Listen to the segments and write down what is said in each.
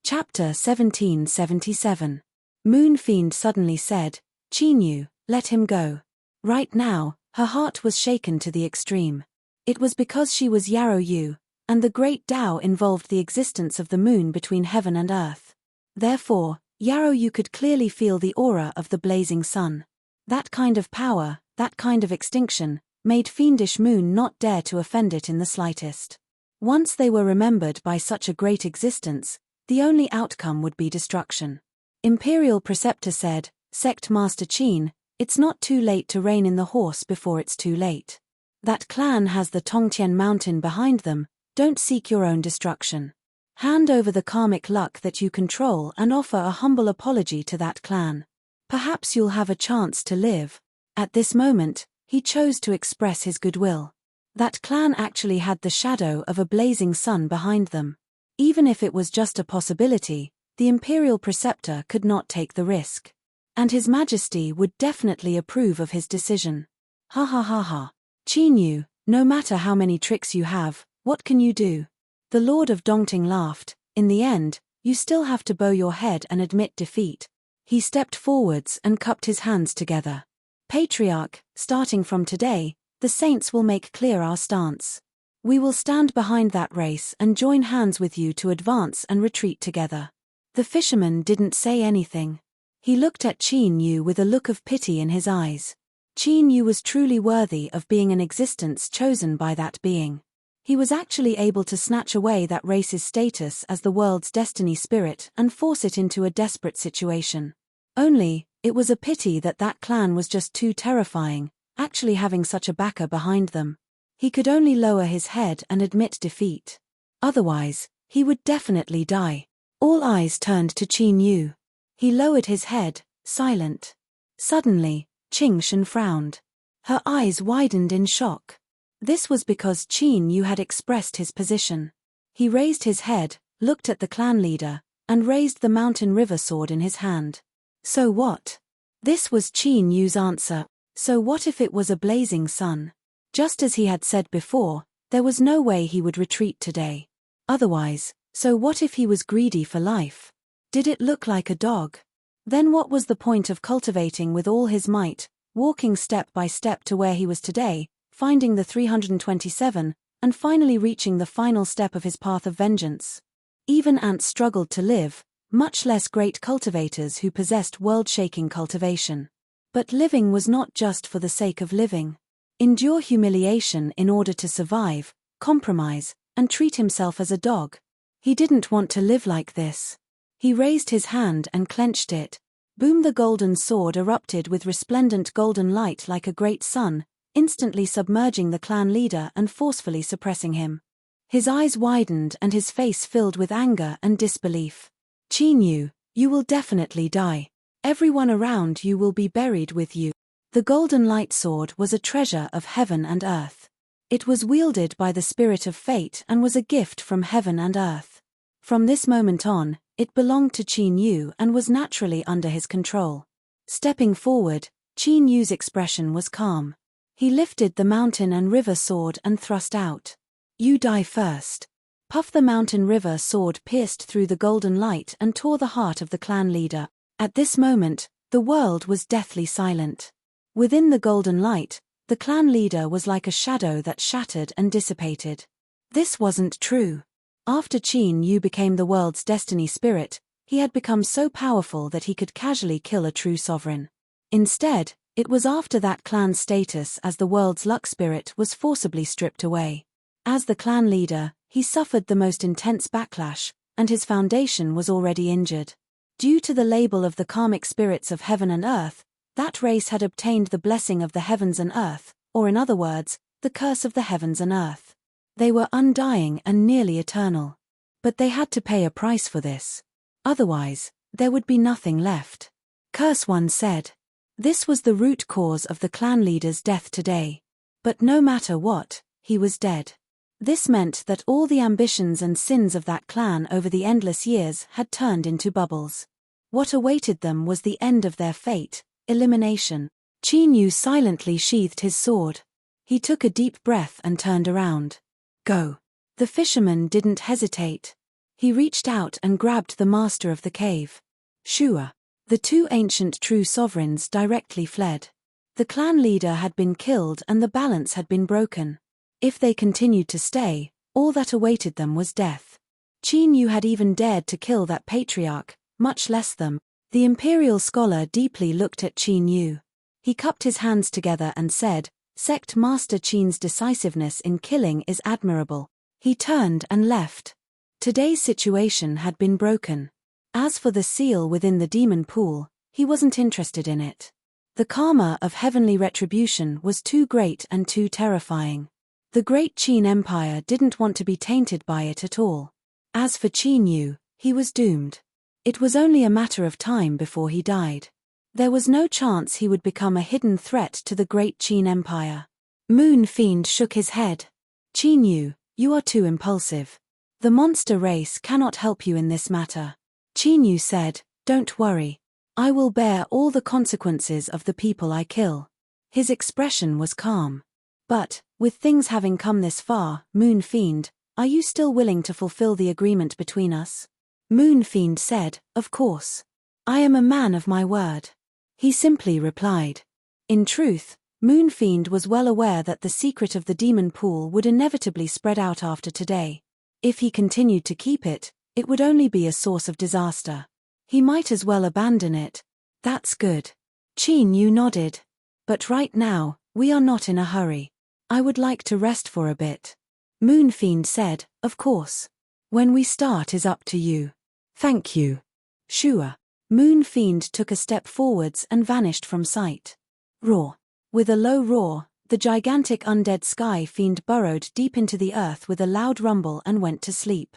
Chapter 1777. Moon Fiend suddenly said, "Chinyu, let him go." Right now, her heart was shaken to the extreme. It was because she was Yarrow Yu, and the great Tao involved the existence of the moon between heaven and earth. Therefore, Yarrow Yu could clearly feel the aura of the blazing sun. That kind of power, that kind of extinction, made fiendish moon not dare to offend it in the slightest. Once they were remembered by such a great existence, the only outcome would be destruction. Imperial Preceptor said, "Sect Master Qin, it's not too late to rein in the horse before it's too late. That clan has the Tongtian mountain behind them, don't seek your own destruction. Hand over the karmic luck that you control and offer a humble apology to that clan. Perhaps you'll have a chance to live." At this moment, he chose to express his goodwill. That clan actually had the shadow of a blazing sun behind them. Even if it was just a possibility, the Imperial Preceptor could not take the risk. And His Majesty would definitely approve of his decision. Ha ha ha ha. Chinyu, no matter how many tricks you have, what can you do? The Lord of Dongting laughed. In the end, you still have to bow your head and admit defeat. He stepped forwards and cupped his hands together. Patriarch, starting from today, the saints will make clear our stance. We will stand behind that race and join hands with you to advance and retreat together. The fisherman didn't say anything. He looked at Chinyu with a look of pity in his eyes. Chinyu was truly worthy of being an existence chosen by that being. He was actually able to snatch away that race's status as the world's destiny spirit and force it into a desperate situation. Only, it was a pity that that clan was just too terrifying, actually having such a backer behind them. He could only lower his head and admit defeat. Otherwise, he would definitely die. All eyes turned to Chinyu. He lowered his head, silent. Suddenly, Qingshan frowned. Her eyes widened in shock. This was because Chinyu had expressed his position. He raised his head, looked at the clan leader, and raised the mountain river sword in his hand. So what? This was Chinyu's answer. So what if it was a blazing sun? Just as he had said before, there was no way he would retreat today. Otherwise, so what if he was greedy for life? Did it look like a dog? Then what was the point of cultivating with all his might, walking step by step to where he was today, finding the 327, and finally reaching the final step of his path of vengeance? Even ants struggled to live, much less great cultivators who possessed world-shaking cultivation. But living was not just for the sake of living. Endure humiliation in order to survive, compromise, and treat himself as a dog. He didn't want to live like this. He raised his hand and clenched it. Boom! The golden sword erupted with resplendent golden light like a great sun, instantly submerging the clan leader and forcefully suppressing him. His eyes widened and his face filled with anger and disbelief. "Chinyu, you will definitely die. Everyone around you will be buried with you." The golden light sword was a treasure of heaven and earth. It was wielded by the spirit of fate and was a gift from heaven and earth. From this moment on, it belonged to Chinyu and was naturally under his control. Stepping forward, Chinyu's expression was calm. He lifted the mountain and river sword and thrust out. "You die first." Puff! The mountain river sword pierced through the golden light and tore the heart of the clan leader. At this moment, the world was deathly silent. Within the golden light, the clan leader was like a shadow that shattered and dissipated. This wasn't true. After Chinyu became the world's destiny spirit, he had become so powerful that he could casually kill a true sovereign. Instead, it was after that clan's status as the world's luck spirit was forcibly stripped away. As the clan leader, he suffered the most intense backlash, and his foundation was already injured. Due to the label of the karmic spirits of heaven and earth, that race had obtained the blessing of the heavens and earth, or in other words, the curse of the heavens and earth. They were undying and nearly eternal. But they had to pay a price for this. Otherwise, there would be nothing left. Curse One said. This was the root cause of the clan leader's death today. But no matter what, he was dead. This meant that all the ambitions and sins of that clan over the endless years had turned into bubbles. What awaited them was the end of their fate, elimination. Chinyu silently sheathed his sword. He took a deep breath and turned around. "Go." The fisherman didn't hesitate. He reached out and grabbed the master of the cave. Shua. The two ancient true sovereigns directly fled. The clan leader had been killed and the balance had been broken. If they continued to stay, all that awaited them was death. Qin Yu had even dared to kill that patriarch, much less them. The imperial scholar deeply looked at Qin Yu. He cupped his hands together and said, "Sect Master Qin's decisiveness in killing is admirable." He turned and left. Today's situation had been broken. As for the seal within the demon pool, he wasn't interested in it. The karma of heavenly retribution was too great and too terrifying. The great Qin Empire didn't want to be tainted by it at all. As for Qin Yu, he was doomed. It was only a matter of time before he died. There was no chance he would become a hidden threat to the great Qin Empire. Moon Fiend shook his head. "Qin Yu, you are too impulsive. The monster race cannot help you in this matter." Qin Yu said, "Don't worry. I will bear all the consequences of the people I kill." His expression was calm. "But, with things having come this far, Moon Fiend, are you still willing to fulfill the agreement between us?" Moon Fiend said, "Of course. I am a man of my word." He simply replied. In truth, Moon Fiend was well aware that the secret of the demon pool would inevitably spread out after today. If he continued to keep it, it would only be a source of disaster. He might as well abandon it. "That's good." Qin Yu nodded. "But right now, we are not in a hurry. I would like to rest for a bit." Moon Fiend said, "Of course. When we start is up to you." "Thank you." Shua. Moon Fiend took a step forwards and vanished from sight. Roar. With a low roar, the gigantic undead sky fiend burrowed deep into the earth with a loud rumble and went to sleep.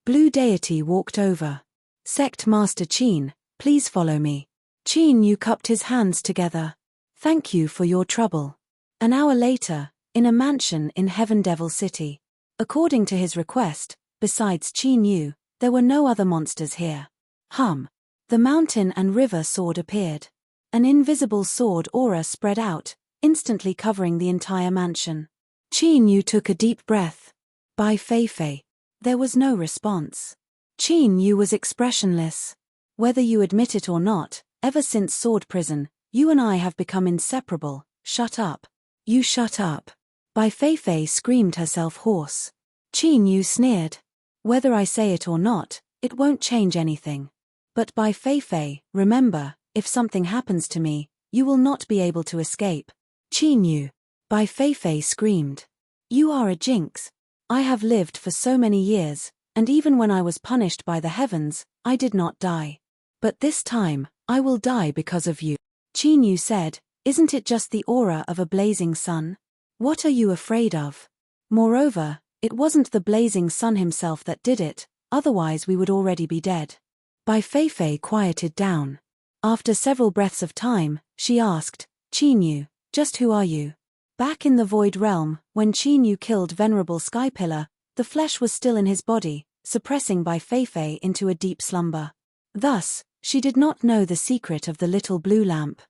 Blue Deity walked over. "Sect Master Qin, please follow me." Qin Yu cupped his hands together. "Thank you for your trouble." An hour later, in a mansion in Heaven Devil City. According to his request, besides Qin Yu, there were no other monsters here. The mountain and river sword appeared. An invisible sword aura spread out, instantly covering the entire mansion. Qin Yu took a deep breath. "By Fei Fei." There was no response. Qin Yu was expressionless. "Whether you admit it or not, ever since Sword Prison, you and I have become inseparable. Shut up." "You shut up." Bai Fei Fei screamed herself hoarse. Qin Yu sneered. "Whether I say it or not, it won't change anything. But Bai Fei Fei, remember, if something happens to me, you will not be able to escape." "Qin Yu." Bai Fei Fei screamed. "You are a jinx. I have lived for so many years, and even when I was punished by the heavens, I did not die. But this time, I will die because of you." Qin Yu said, "Isn't it just the aura of a blazing sun? What are you afraid of? Moreover, it wasn't the blazing sun himself that did it, otherwise we would already be dead." Bai Fei Fei quieted down. After several breaths of time, she asked, "Qin Yu, just who are you?" Back in the Void Realm, when Qin Yu killed Venerable Sky Pillar, the flesh was still in his body, suppressing Bai Fei Fei into a deep slumber. Thus, she did not know the secret of the little blue lamp.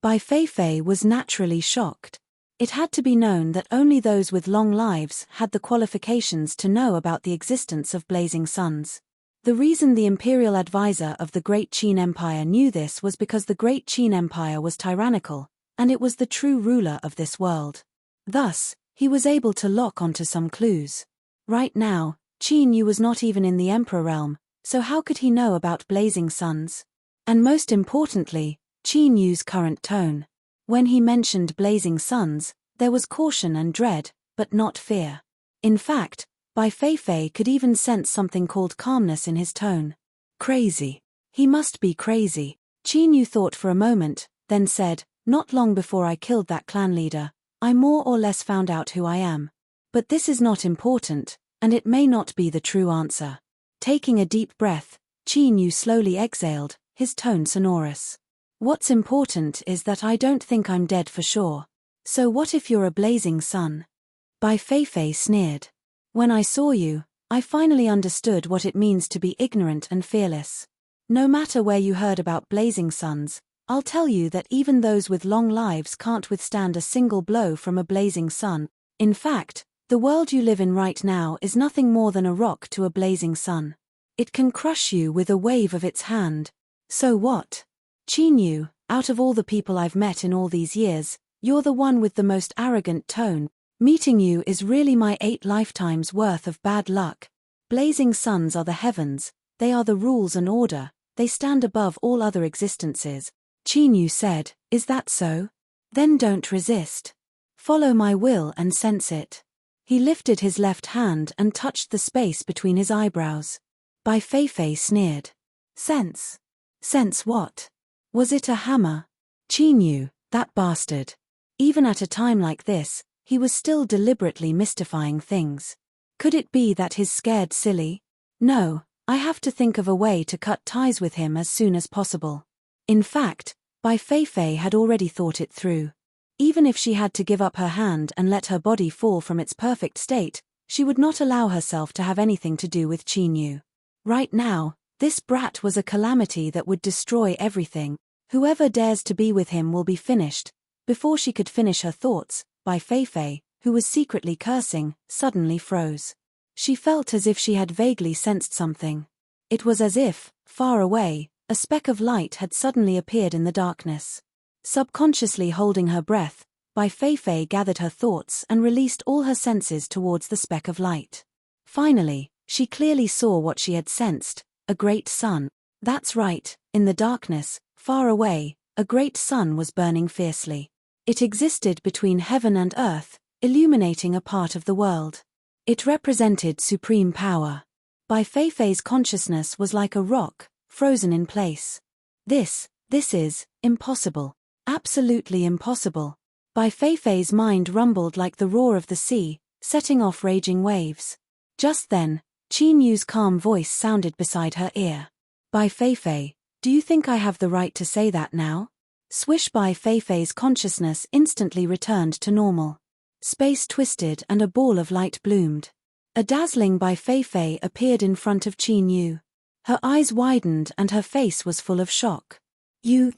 Bai Fei Fei was naturally shocked. It had to be known that only those with long lives had the qualifications to know about the existence of blazing suns. The reason the imperial advisor of the Great Qin Empire knew this was because the Great Qin Empire was tyrannical, and it was the true ruler of this world. Thus, he was able to lock onto some clues. Right now, Qin Yu was not even in the Emperor realm, so how could he know about blazing suns? And most importantly, Qin Yu's current tone. When he mentioned blazing suns, there was caution and dread, but not fear. In fact, Bai Fei Fei could even sense something called calmness in his tone. Crazy. He must be crazy. Qin Yu thought for a moment, then said, "Not long before I killed that clan leader, I more or less found out who I am. But this is not important, and it may not be the true answer." Taking a deep breath, Qin Yu slowly exhaled, his tone sonorous. "What's important is that I don't think I'm dead for sure. So what if you're a blazing sun?" Bai Fei Fei sneered. "When I saw you, I finally understood what it means to be ignorant and fearless. No matter where you heard about blazing suns, I'll tell you that even those with long lives can't withstand a single blow from a blazing sun. In fact, the world you live in right now is nothing more than a rock to a blazing sun." It can crush you with a wave of its hand. So what? Qin Yu, out of all the people I've met in all these years, you're the one with the most arrogant tone. Meeting you is really my 8 lifetimes worth of bad luck. Blazing suns are the heavens, they are the rules and order, they stand above all other existences. Qin Yu said, is that so? Then don't resist. Follow my will and sense it. He lifted his left hand and touched the space between his eyebrows. Bai Feifei sneered. Sense? Sense what? Was it a hammer? Qin Yu, that bastard. Even at a time like this, he was still deliberately mystifying things. Could it be that he's scared silly? No, I have to think of a way to cut ties with him as soon as possible. In fact, Bai Feifei had already thought it through. Even if she had to give up her hand and let her body fall from its perfect state, she would not allow herself to have anything to do with Qin Yu. Right now, this brat was a calamity that would destroy everything. Whoever dares to be with him will be finished. Before she could finish her thoughts, Bai Feifei, who was secretly cursing, suddenly froze. She felt as if she had vaguely sensed something. It was as if, far away, a speck of light had suddenly appeared in the darkness. Subconsciously holding her breath, Bai Feifei gathered her thoughts and released all her senses towards the speck of light. Finally, she clearly saw what she had sensed, a great sun. That's right, in the darkness, far away, a great sun was burning fiercely. It existed between heaven and earth, illuminating a part of the world. It represented supreme power. Bai Feifei's consciousness was like a rock, frozen in place. This is impossible. Absolutely impossible. Bai Feifei's mind rumbled like the roar of the sea, setting off raging waves. Just then, Qin Yu's calm voice sounded beside her ear. Bai Feifei, do you think I have the right to say that now? Swish. Bai Feifei's consciousness instantly returned to normal. Space twisted and a ball of light bloomed. A dazzling Bai Feifei appeared in front of Qin Yu. Her eyes widened and her face was full of shock. You.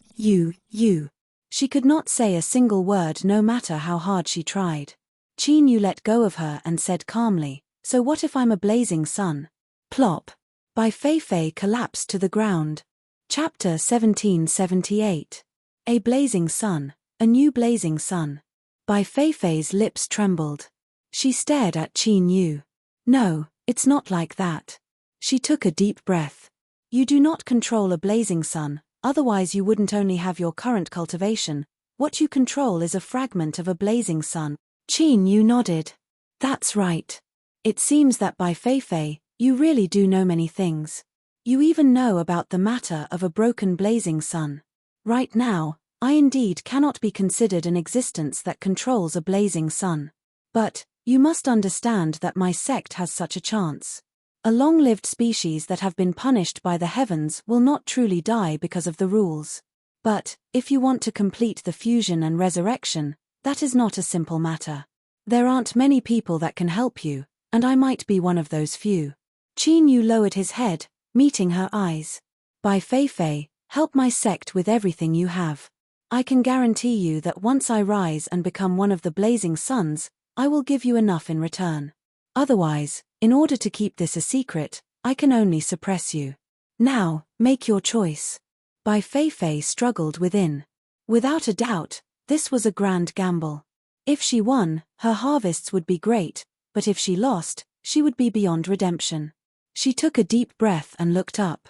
She could not say a single word no matter how hard she tried. Qin Yu let go of her and said calmly, so what if I'm a blazing sun? Plop. Bai Feifei collapsed to the ground. Chapter 1778. A blazing sun, a new blazing sun. Bai Feifei's lips trembled. She stared at Qin Yu. No, it's not like that. She took a deep breath. You do not control a blazing sun, otherwise you wouldn't only have your current cultivation. What you control is a fragment of a blazing sun. Qin Yu nodded. That's right. It seems that Bai Feifei, you really do know many things. You even know about the matter of a broken blazing sun. Right now, I indeed cannot be considered an existence that controls a blazing sun. But, you must understand that my sect has such a chance. A long-lived species that have been punished by the heavens will not truly die because of the rules. But, if you want to complete the fusion and resurrection, that is not a simple matter. There aren't many people that can help you, and I might be one of those few. Qin Yu lowered his head, meeting her eyes. Bai Feifei, help my sect with everything you have. I can guarantee you that once I rise and become one of the blazing suns, I will give you enough in return. Otherwise, in order to keep this a secret, I can only suppress you. Now, make your choice. Bai Feifei struggled within. Without a doubt, this was a grand gamble. If she won, her harvests would be great, but if she lost, she would be beyond redemption. She took a deep breath and looked up.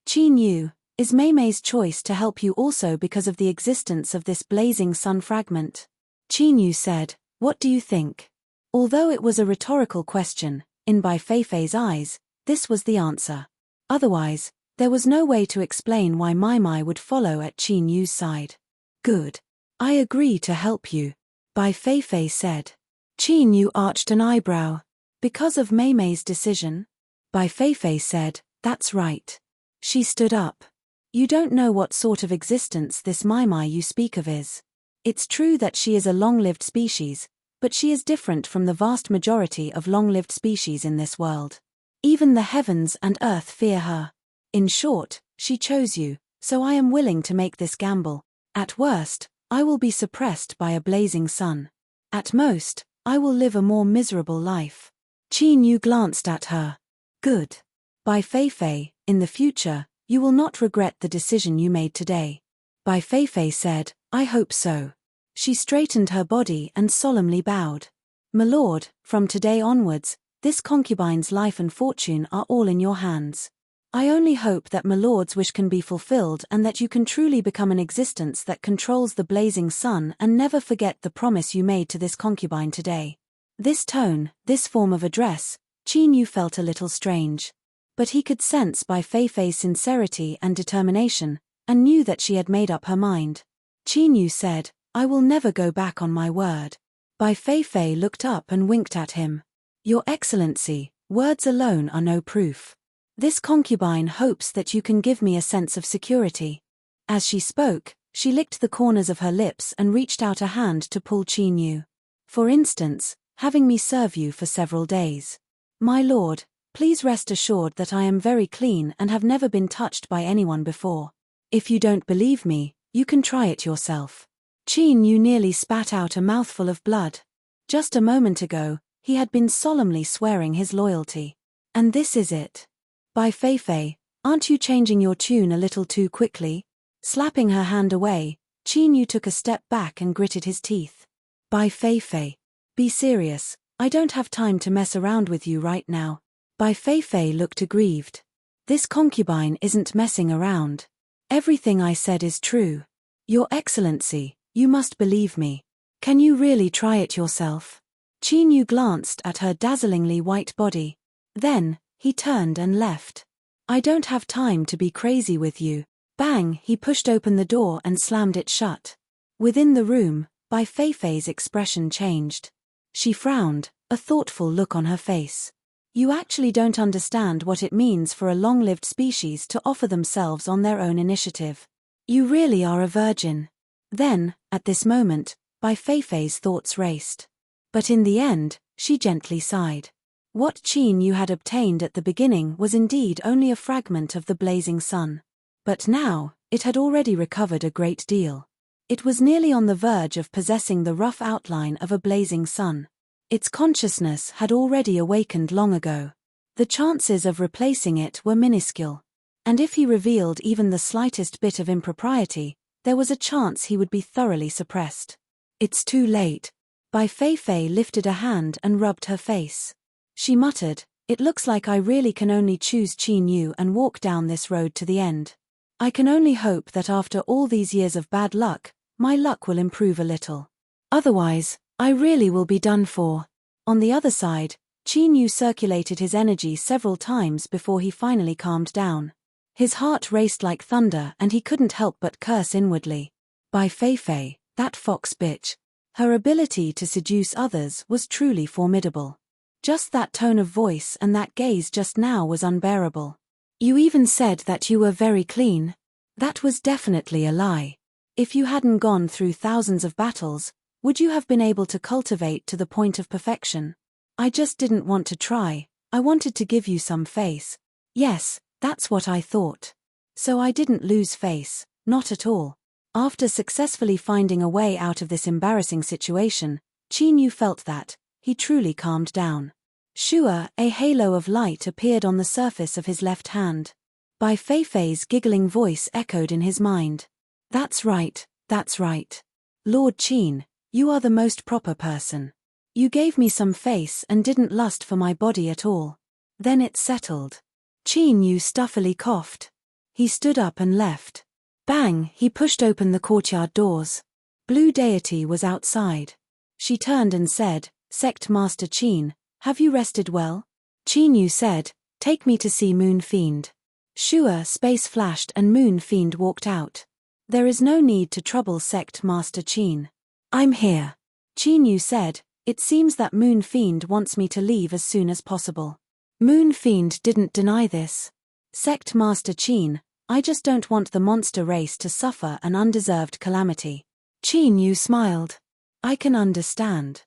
Qin Yu, is Meimei's choice to help you also because of the existence of this blazing sun fragment? Qin Yu said, what do you think? Although it was a rhetorical question, in Bai Feifei's eyes, this was the answer. Otherwise, there was no way to explain why Meimei would follow at Qin Yu's side. Good. I agree to help you, Bai Feifei said. Qin Yu arched an eyebrow. Because of Meimei's decision? Bai Feifei said, that's right. She stood up. You don't know what sort of existence this Meimei you speak of is. It's true that she is a long-lived species, but she is different from the vast majority of long-lived species in this world. Even the heavens and earth fear her. In short, she chose you, so I am willing to make this gamble. At worst, I will be suppressed by a blazing sun. At most, I will live a more miserable life. Qin Yu glanced at her. Good. By Fei Fei, in the future, you will not regret the decision you made today. Bai Fei Fei said, I hope so. She straightened her body and solemnly bowed. My lord, from today onwards, this concubine's life and fortune are all in your hands. I only hope that my lord's wish can be fulfilled and that you can truly become an existence that controls the blazing sun and never forget the promise you made to this concubine today. This tone, this form of address, Qin Yu felt a little strange. But he could sense Bai Fei Fei's sincerity and determination, and knew that she had made up her mind. Qin Yu said, I will never go back on my word. Bai Fei Fei looked up and winked at him. Your Excellency, words alone are no proof. This concubine hopes that you can give me a sense of security. As she spoke, she licked the corners of her lips and reached out a hand to pull Qin Yu. For instance, having me serve you for several days. My lord, please rest assured that I am very clean and have never been touched by anyone before. If you don't believe me, you can try it yourself. Qin Yu nearly spat out a mouthful of blood. Just a moment ago, he had been solemnly swearing his loyalty. And this is it. Bai Fei Fei, aren't you changing your tune a little too quickly? Slapping her hand away, Qin Yu took a step back and gritted his teeth. Bai Fei Fei, be serious, I don't have time to mess around with you right now. Bai Fei Fei looked aggrieved. This concubine isn't messing around. Everything I said is true. Your Excellency, you must believe me. Can you really try it yourself? Qin Yu glanced at her dazzlingly white body. Then, he turned and left. I don't have time to be crazy with you. Bang, he pushed open the door and slammed it shut. Within the room, Bai Fei Fei's expression changed. She frowned, a thoughtful look on her face. You actually don't understand what it means for a long-lived species to offer themselves on their own initiative. You really are a virgin. Then, at this moment, Bai Fei Fei's thoughts raced. But in the end, she gently sighed. What Qin Yu had obtained at the beginning was indeed only a fragment of the blazing sun. But now, it had already recovered a great deal. It was nearly on the verge of possessing the rough outline of a blazing sun. Its consciousness had already awakened long ago. The chances of replacing it were minuscule. And if he revealed even the slightest bit of impropriety, there was a chance he would be thoroughly suppressed. It's too late. Bai Fei Fei lifted a hand and rubbed her face. She muttered, it looks like I really can only choose Qin Yu and walk down this road to the end. I can only hope that after all these years of bad luck, my luck will improve a little. Otherwise, I really will be done for. On the other side, Qin Yu circulated his energy several times before he finally calmed down. His heart raced like thunder and he couldn't help but curse inwardly. Bai Fei Fei, that fox bitch. Her ability to seduce others was truly formidable. Just that tone of voice and that gaze just now was unbearable. You even said that you were very clean. That was definitely a lie. If you hadn't gone through thousands of battles, would you have been able to cultivate to the point of perfection? I just didn't want to try, I wanted to give you some face. Yes, that's what I thought. So I didn't lose face, not at all. After successfully finding a way out of this embarrassing situation, Qin Yu felt that he truly calmed down. Sure, a halo of light appeared on the surface of his left hand. Bai Fei Fei's giggling voice echoed in his mind. That's right, that's right. Lord Qin, you are the most proper person. You gave me some face and didn't lust for my body at all. Then it's settled. Qin Yu stuffily coughed. He stood up and left. Bang, he pushed open the courtyard doors. Blue Deity was outside. She turned and said, Sect Master Qin, have you rested well? Qin Yu said, take me to see Moon Fiend. Sure, space flashed and Moon Fiend walked out. There is no need to trouble Sect Master Qin. I'm here. Qin Yu said, it seems that Moon Fiend wants me to leave as soon as possible. Moon Fiend didn't deny this. Sect Master Qin, I just don't want the monster race to suffer an undeserved calamity. Qin Yu smiled. I can understand.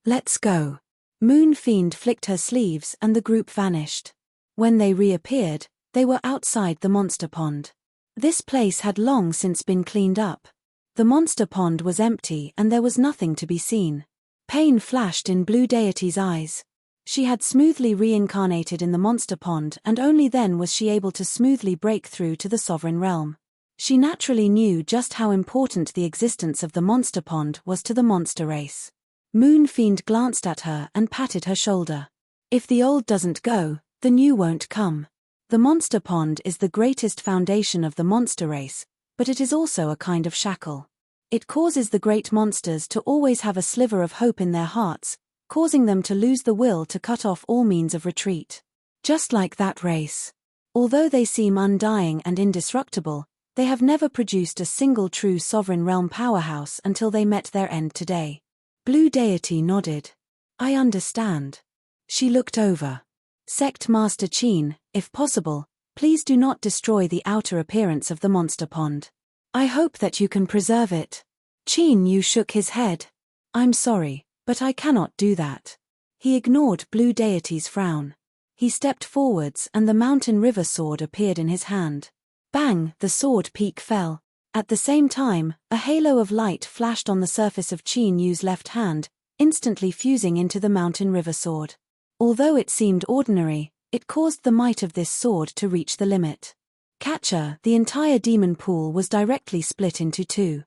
Let's go. Moon Fiend flicked her sleeves and the group vanished. When they reappeared, they were outside the monster pond. This place had long since been cleaned up. The monster pond was empty and there was nothing to be seen. Pain flashed in Blue Deity's eyes. She had smoothly reincarnated in the monster pond, and only then was she able to smoothly break through to the sovereign realm. She naturally knew just how important the existence of the monster pond was to the monster race. Moon Fiend glanced at her and patted her shoulder. If the old doesn't go, the new won't come. The monster pond is the greatest foundation of the monster race, but it is also a kind of shackle. It causes the great monsters to always have a sliver of hope in their hearts, causing them to lose the will to cut off all means of retreat. Just like that race. Although they seem undying and indestructible, they have never produced a single true sovereign realm powerhouse until they met their end today. Blue Deity nodded. I understand. She looked over. Sect Master Qin, if possible, please do not destroy the outer appearance of the monster pond. I hope that you can preserve it. Qin Yu shook his head. I'm sorry, but I cannot do that. He ignored Blue Deity's frown. He stepped forwards and the mountain river sword appeared in his hand. Bang! The sword peak fell. At the same time, a halo of light flashed on the surface of Qin Yu's left hand, instantly fusing into the mountain river sword. Although it seemed ordinary, it caused the might of this sword to reach the limit. Catcher, the entire demon pool was directly split into two.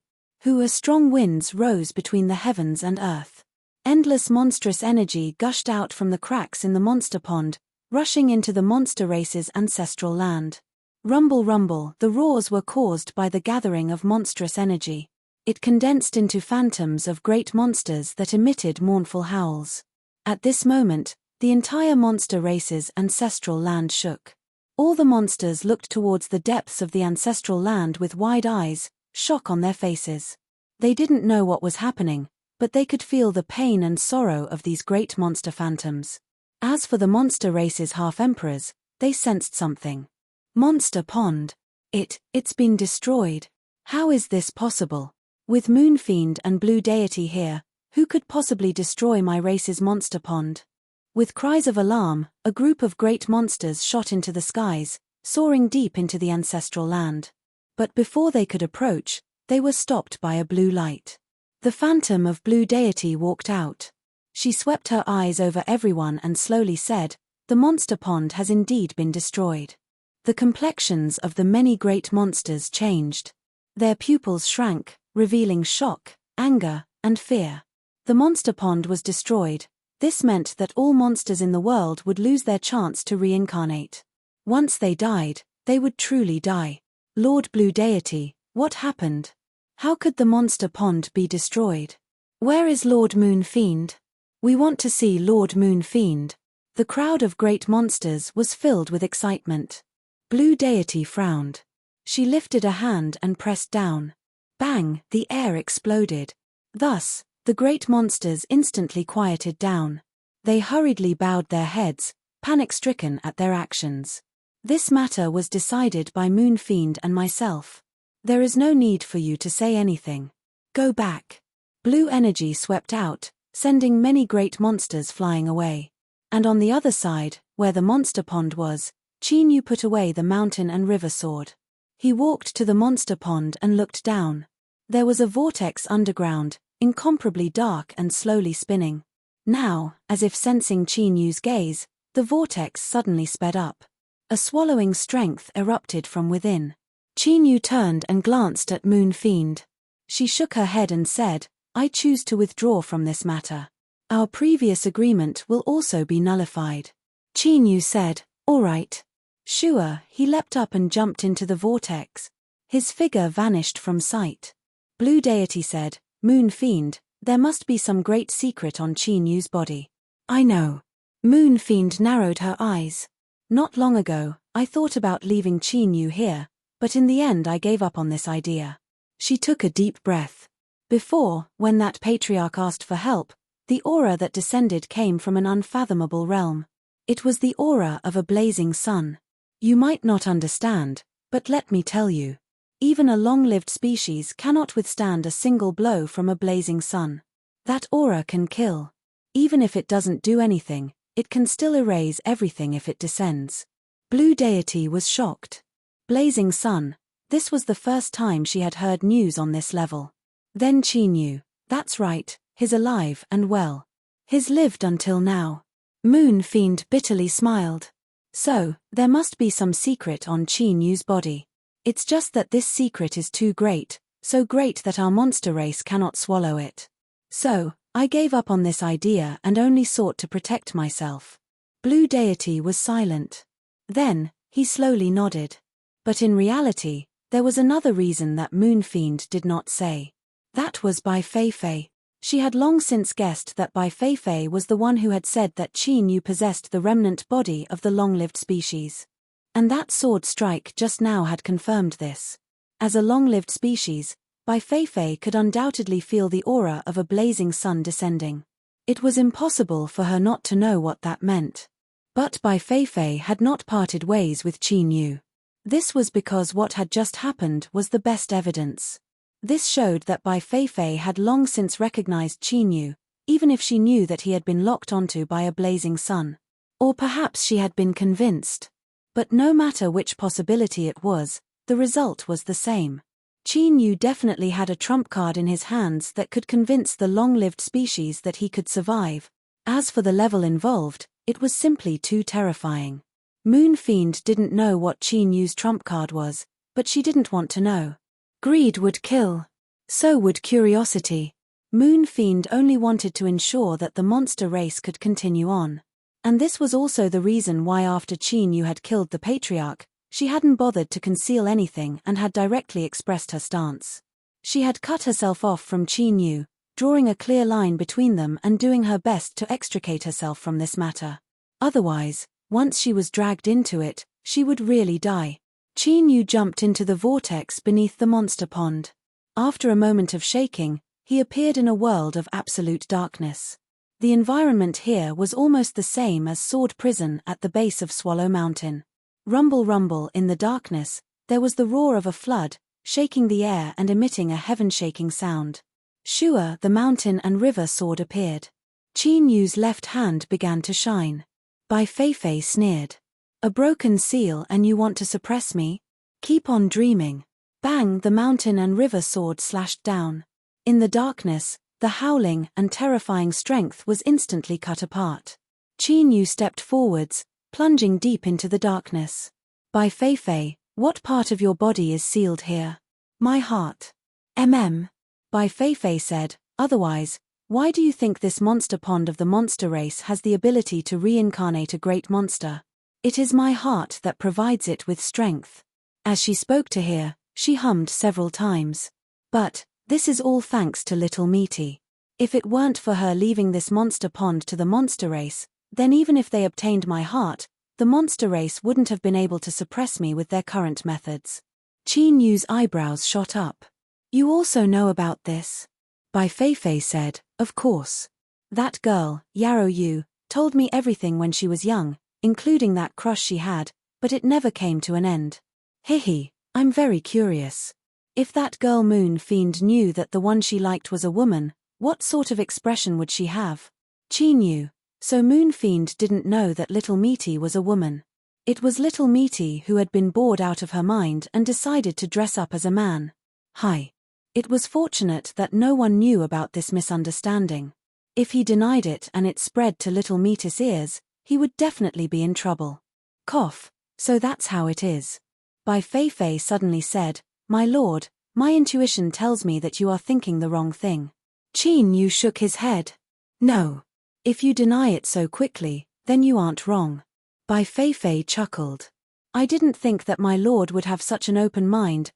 Strong winds rose between the heavens and earth. Endless monstrous energy gushed out from the cracks in the monster pond, rushing into the monster race's ancestral land. Rumble rumble, the roars were caused by the gathering of monstrous energy. It condensed into phantoms of great monsters that emitted mournful howls. At this moment, the entire monster race's ancestral land shook. All the monsters looked towards the depths of the ancestral land with wide eyes, shock on their faces. They didn't know what was happening, but they could feel the pain and sorrow of these great monster phantoms. As for the monster race's half-emperors, they sensed something. Monster pond. It's been destroyed. How is this possible? With Moon Fiend and Blue Deity here, who could possibly destroy my race's monster pond? With cries of alarm, a group of great monsters shot into the skies, soaring deep into the ancestral land. But before they could approach, they were stopped by a blue light. The phantom of Blue Deity walked out. She swept her eyes over everyone and slowly said, "The monster pond has indeed been destroyed." The complexions of the many great monsters changed. Their pupils shrank, revealing shock, anger, and fear. The monster pond was destroyed. This meant that all monsters in the world would lose their chance to reincarnate. Once they died, they would truly die. Lord Blue Deity, what happened? How could the monster pond be destroyed? Where is Lord Moon Fiend? We want to see Lord Moon Fiend. The crowd of great monsters was filled with excitement. Blue Deity frowned. She lifted a hand and pressed down. Bang! The air exploded. Thus, the great monsters instantly quieted down. They hurriedly bowed their heads, panic-stricken at their actions. This matter was decided by Moon Fiend and myself. There is no need for you to say anything. Go back. Blue energy swept out, sending many great monsters flying away. And on the other side, where the monster pond was, Qin Yu put away the mountain and river sword. He walked to the monster pond and looked down. There was a vortex underground, incomparably dark and slowly spinning. Now, as if sensing Qin Yu's gaze, the vortex suddenly sped up. A swallowing strength erupted from within. Qin Yu turned and glanced at Moon Fiend. She shook her head and said, "I choose to withdraw from this matter. Our previous agreement will also be nullified." Qin Yu said, "All right." Sure, he leapt up and jumped into the vortex. His figure vanished from sight. Blue Deity said, "Moon Fiend, there must be some great secret on Qin Yu's body." "I know." Moon Fiend narrowed her eyes. "Not long ago, I thought about leaving Qin Yu here, but in the end I gave up on this idea." She took a deep breath. Before, when that patriarch asked for help, the aura that descended came from an unfathomable realm. It was the aura of a blazing sun. You might not understand, but let me tell you. Even a long-lived species cannot withstand a single blow from a blazing sun. That aura can kill. Even if it doesn't do anything, it can still erase everything if it descends. Blue Deity was shocked. Blazing sun, this was the first time she had heard news on this level. Then Qin Yu, that's right, he's alive and well. He's lived until now. Moon Fiend bitterly smiled. So, there must be some secret on Qin Yu's body. It's just that this secret is too great, so great that our monster race cannot swallow it. So, I gave up on this idea and only sought to protect myself. Blue Deity was silent. Then, he slowly nodded. But in reality, there was another reason that Moon Fiend did not say. That was Bai Feifei. She had long since guessed that Bai Feifei was the one who had said that Qin Yu possessed the remnant body of the long-lived species. And that sword strike just now had confirmed this. As a long-lived species, Bai Feifei could undoubtedly feel the aura of a blazing sun descending. It was impossible for her not to know what that meant. But Bai Feifei had not parted ways with Qin Yu. This was because what had just happened was the best evidence. This showed that Bai Feifei had long since recognized Qin Yu, even if she knew that he had been locked onto by a blazing sun. Or perhaps she had been convinced. But no matter which possibility it was, the result was the same. Qin Yu definitely had a trump card in his hands that could convince the long-lived species that he could survive. As for the level involved, it was simply too terrifying. Moon Fiend didn't know what Qin Yu's trump card was, but she didn't want to know. Greed would kill. So would curiosity. Moon Fiend only wanted to ensure that the monster race could continue on. And this was also the reason why after Qin Yu had killed the patriarch, she hadn't bothered to conceal anything and had directly expressed her stance. She had cut herself off from Qin Yu, drawing a clear line between them and doing her best to extricate herself from this matter. Otherwise, once she was dragged into it, she would really die. Qin Yu jumped into the vortex beneath the monster pond. After a moment of shaking, he appeared in a world of absolute darkness. The environment here was almost the same as Sword Prison at the base of Swallow Mountain. Rumble rumble in the darkness, there was the roar of a flood, shaking the air and emitting a heaven-shaking sound. Shua the mountain and river sword appeared. Qin Yu's left hand began to shine. Bai Feifei sneered. A broken seal and you want to suppress me? Keep on dreaming. Bang, the mountain and river sword slashed down. In the darkness, the howling and terrifying strength was instantly cut apart. Qin Yu stepped forwards, plunging deep into the darkness. Bai Feifei, what part of your body is sealed here? My heart. Bai Feifei said, otherwise, why do you think this monster pond of the monster race has the ability to reincarnate a great monster? It is my heart that provides it with strength. As she spoke to her, she hummed several times. But, this is all thanks to little Meaty. If it weren't for her leaving this monster pond to the monster race, then even if they obtained my heart, the monster race wouldn't have been able to suppress me with their current methods. Qin Yu's eyebrows shot up. You also know about this? Bai Feifei said, of course. That girl, Yarrow Yu, told me everything when she was young, including that crush she had, but it never came to an end. Hihi, I'm very curious. If that girl Moon Fiend knew that the one she liked was a woman, what sort of expression would she have? Qin Yu. So Moon Fiend didn't know that Little Meaty was a woman. It was Little Meaty who had been bored out of her mind and decided to dress up as a man. Hi. It was fortunate that no one knew about this misunderstanding. If he denied it and it spread to Little Meaty's ears, he would definitely be in trouble. Cough. So that's how it is. Bai Feifei suddenly said, my lord, my intuition tells me that you are thinking the wrong thing. Qin Yu shook his head. No. If you deny it so quickly, then you aren't wrong. Bai Feifei chuckled. I didn't think that my lord would have such an open mind.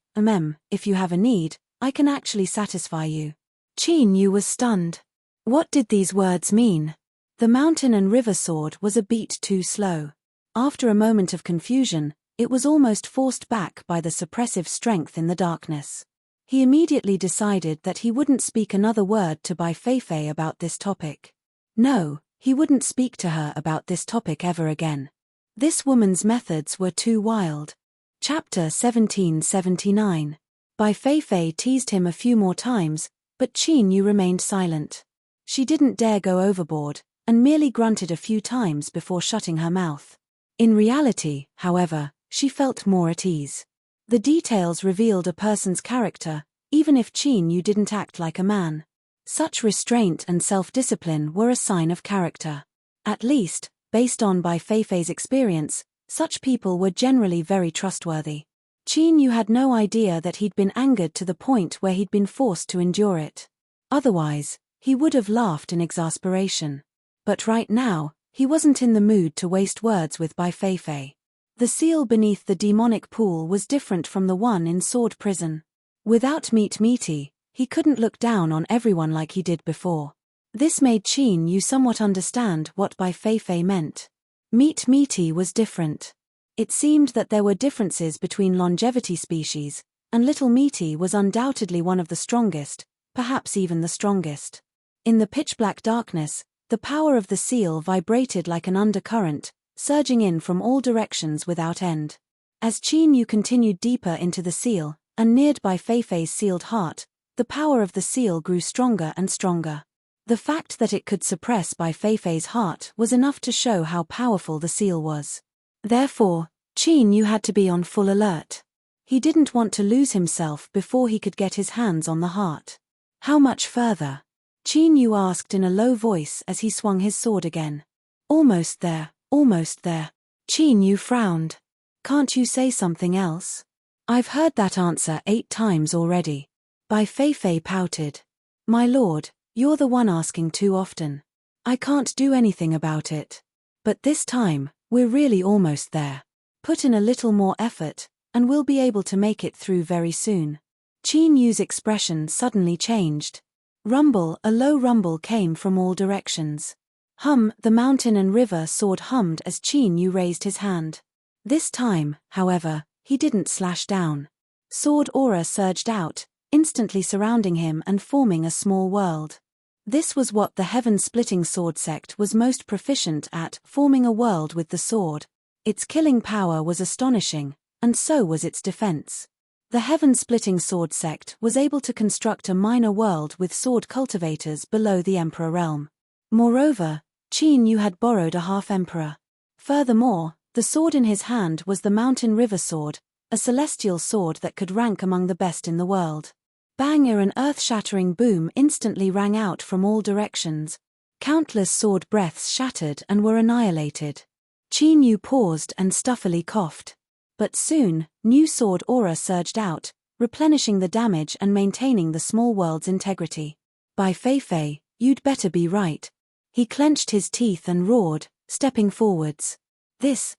If you have a need, I can actually satisfy you. Qin Yu was stunned. What did these words mean? The mountain and river sword was a beat too slow. After a moment of confusion, it was almost forced back by the suppressive strength in the darkness. He immediately decided that he wouldn't speak another word to Bai Feifei about this topic. No, he wouldn't speak to her about this topic ever again. This woman's methods were too wild. Chapter 1779. Bai Feifei teased him a few more times, but Qin Yu remained silent. She didn't dare go overboard, and merely grunted a few times before shutting her mouth. In reality, however, she felt more at ease. The details revealed a person's character, even if Qin Yu didn't act like a man. Such restraint and self-discipline were a sign of character. At least, Based on Bai Feifei's experience, such people were generally very trustworthy. Qin Yu had no idea that he'd been angered to the point where he'd been forced to endure it. Otherwise, he would have laughed in exasperation. But right now, he wasn't in the mood to waste words with Bai Feifei. The seal beneath the demonic pool was different from the one in Sword Prison. Without misty, he couldn't look down on everyone like he did before. This made Qin Yu somewhat understand what Bai Feifei meant. Misty was different. It seemed that there were differences between longevity species, and Little Meaty was undoubtedly one of the strongest, perhaps even the strongest. In the pitch-black darkness, the power of the seal vibrated like an undercurrent, surging in from all directions without end. As Qin Yu continued deeper into the seal, and neared Bai Feifei's sealed heart, the power of the seal grew stronger and stronger. The fact that it could suppress Bai Feifei's heart was enough to show how powerful the seal was. Therefore, Qin Yu had to be on full alert. He didn't want to lose himself before he could get his hands on the heart. How much further? Qin Yu asked in a low voice as he swung his sword again. Almost there, almost there. Qin Yu frowned. Can't you say something else? I've heard that answer 8 times already. Bai Feifei pouted. My lord, you're the one asking too often. I can't do anything about it. But this time, we're really almost there. Put in a little more effort, and we'll be able to make it through very soon. Qin Yu's expression suddenly changed. Rumble, a low rumble came from all directions. Hum, the mountain and river sword hummed as Qin Yu raised his hand. This time, however, he didn't slash down. Sword aura surged out, instantly surrounding him and forming a small world. This was what the heaven-splitting sword sect was most proficient at, forming a world with the sword. Its killing power was astonishing, and so was its defense. The heaven-splitting sword sect was able to construct a minor world with sword cultivators below the Emperor realm. Moreover, Qin Yu had borrowed a half-emperor. Furthermore, the sword in his hand was the Mountain River Sword, a celestial sword that could rank among the best in the world. Bang! An earth-shattering boom instantly rang out from all directions. Countless sword breaths shattered and were annihilated. Qin Yu paused and stuffily coughed. But soon, new sword aura surged out, replenishing the damage and maintaining the small world's integrity. Bai Feifei, you'd better be right. He clenched his teeth and roared, stepping forwards. This.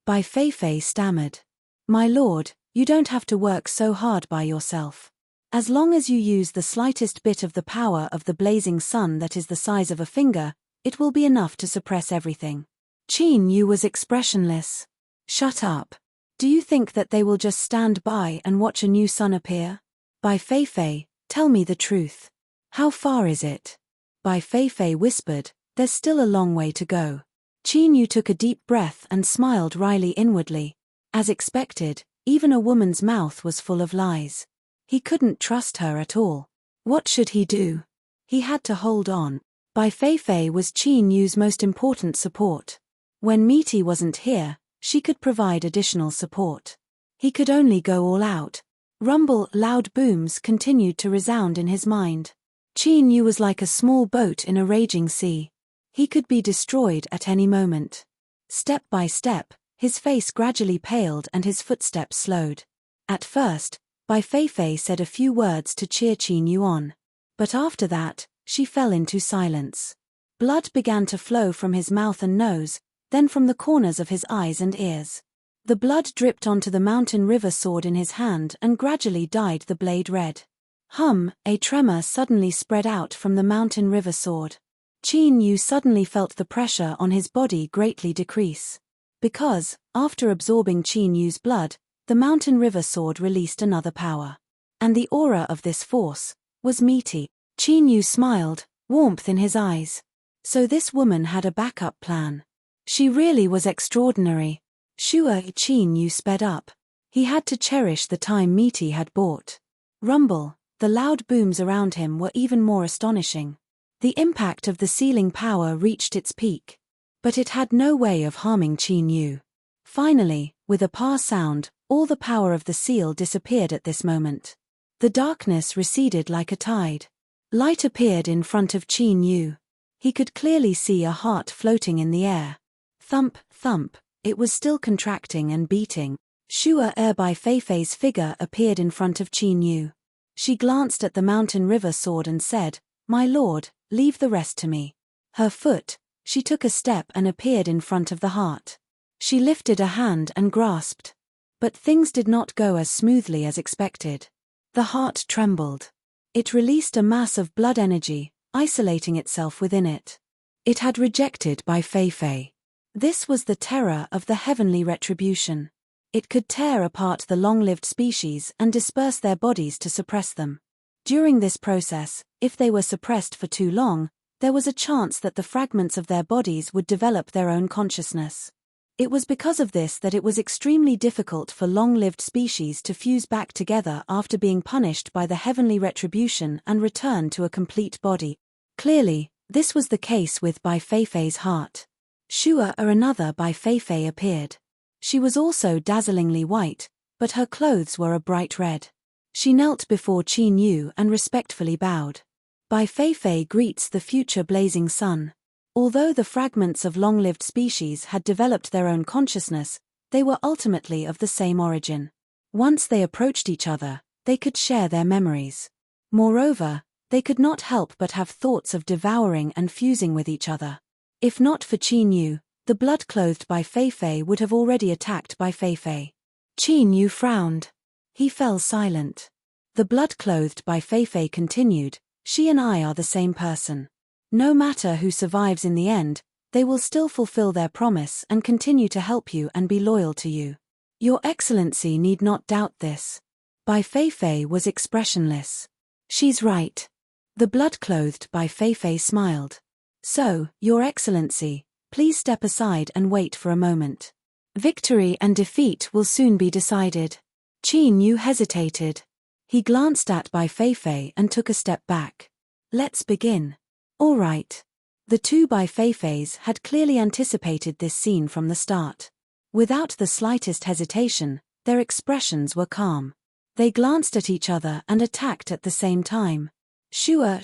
Bai Feifei stammered. My lord, you don't have to work so hard by yourself. As long as you use the slightest bit of the power of the blazing sun that is the size of a finger, it will be enough to suppress everything. Qin Yu was expressionless. Shut up. Do you think that they will just stand by and watch a new sun appear? Bai Feifei, tell me the truth. How far is it? Bai Feifei whispered, there's still a long way to go. Qin Yu took a deep breath and smiled wryly inwardly. As expected, even a woman's mouth was full of lies. He couldn't trust her at all. What should he do? He had to hold on. Bai Feifei was Qin Yu's most important support. When Meaty wasn't here, she could provide additional support. He could only go all out. Rumble, loud booms continued to resound in his mind. Qin Yu was like a small boat in a raging sea. He could be destroyed at any moment. Step by step, his face gradually paled and his footsteps slowed. At first, Bai Feifei said a few words to cheer Qin Yu on. But after that, she fell into silence. Blood began to flow from his mouth and nose, then from the corners of his eyes and ears. The blood dripped onto the mountain river sword in his hand and gradually dyed the blade red. Hum, a tremor suddenly spread out from the mountain river sword. Qin Yu suddenly felt the pressure on his body greatly decrease. Because, after absorbing Qin Yu's blood, the mountain river sword released another power. And the aura of this force was Meaty. Qin Yu smiled, warmth in his eyes. So this woman had a backup plan. She really was extraordinary. Sure, Qin Yu sped up. He had to cherish the time Meaty had bought. Rumble, the loud booms around him were even more astonishing. The impact of the sealing power reached its peak. But it had no way of harming Qin Yu. Finally, with a pa sound, all the power of the seal disappeared at this moment. The darkness receded like a tide. Light appeared in front of Qin Yu. He could clearly see a heart floating in the air. Thump, thump, it was still contracting and beating. Shua Bai Feifei's figure appeared in front of Qin Yu. She glanced at the mountain river sword and said, "My lord, leave the rest to me." Her foot, she took a step and appeared in front of the heart. She lifted a hand and grasped. But things did not go as smoothly as expected. The heart trembled. It released a mass of blood energy, isolating itself within it. It had rejected Bai Feifei. This was the terror of the heavenly retribution. It could tear apart the long-lived species and disperse their bodies to suppress them. During this process, if they were suppressed for too long, there was a chance that the fragments of their bodies would develop their own consciousness. It was because of this that it was extremely difficult for long-lived species to fuse back together after being punished by the heavenly retribution and return to a complete body. Clearly, this was the case with Bai Feifei's heart. Shua another Bai Feifei appeared. She was also dazzlingly white, but her clothes were a bright red. She knelt before Qin Yu and respectfully bowed. Bai Feifei greets the future blazing sun. Although the fragments of long-lived species had developed their own consciousness, they were ultimately of the same origin. Once they approached each other, they could share their memories. Moreover, they could not help but have thoughts of devouring and fusing with each other. If not for Qin Yu, the blood-clothed Bai Feifei would have already attacked Bai Feifei. Qin Yu frowned. He fell silent. The blood-clothed Bai Feifei continued, "She and I are the same person. No matter who survives in the end, they will still fulfill their promise and continue to help you and be loyal to you. Your Excellency need not doubt this." Bai Feifei was expressionless. "She's right." The blood-clothed Bai Feifei smiled. "So, Your Excellency, please step aside and wait for a moment. Victory and defeat will soon be decided." Qin Yu hesitated. He glanced at Bai Feifei and took a step back. "Let's begin." "All right." The two Bai Feifeis had clearly anticipated this scene from the start. Without the slightest hesitation, their expressions were calm. They glanced at each other and attacked at the same time. Shua,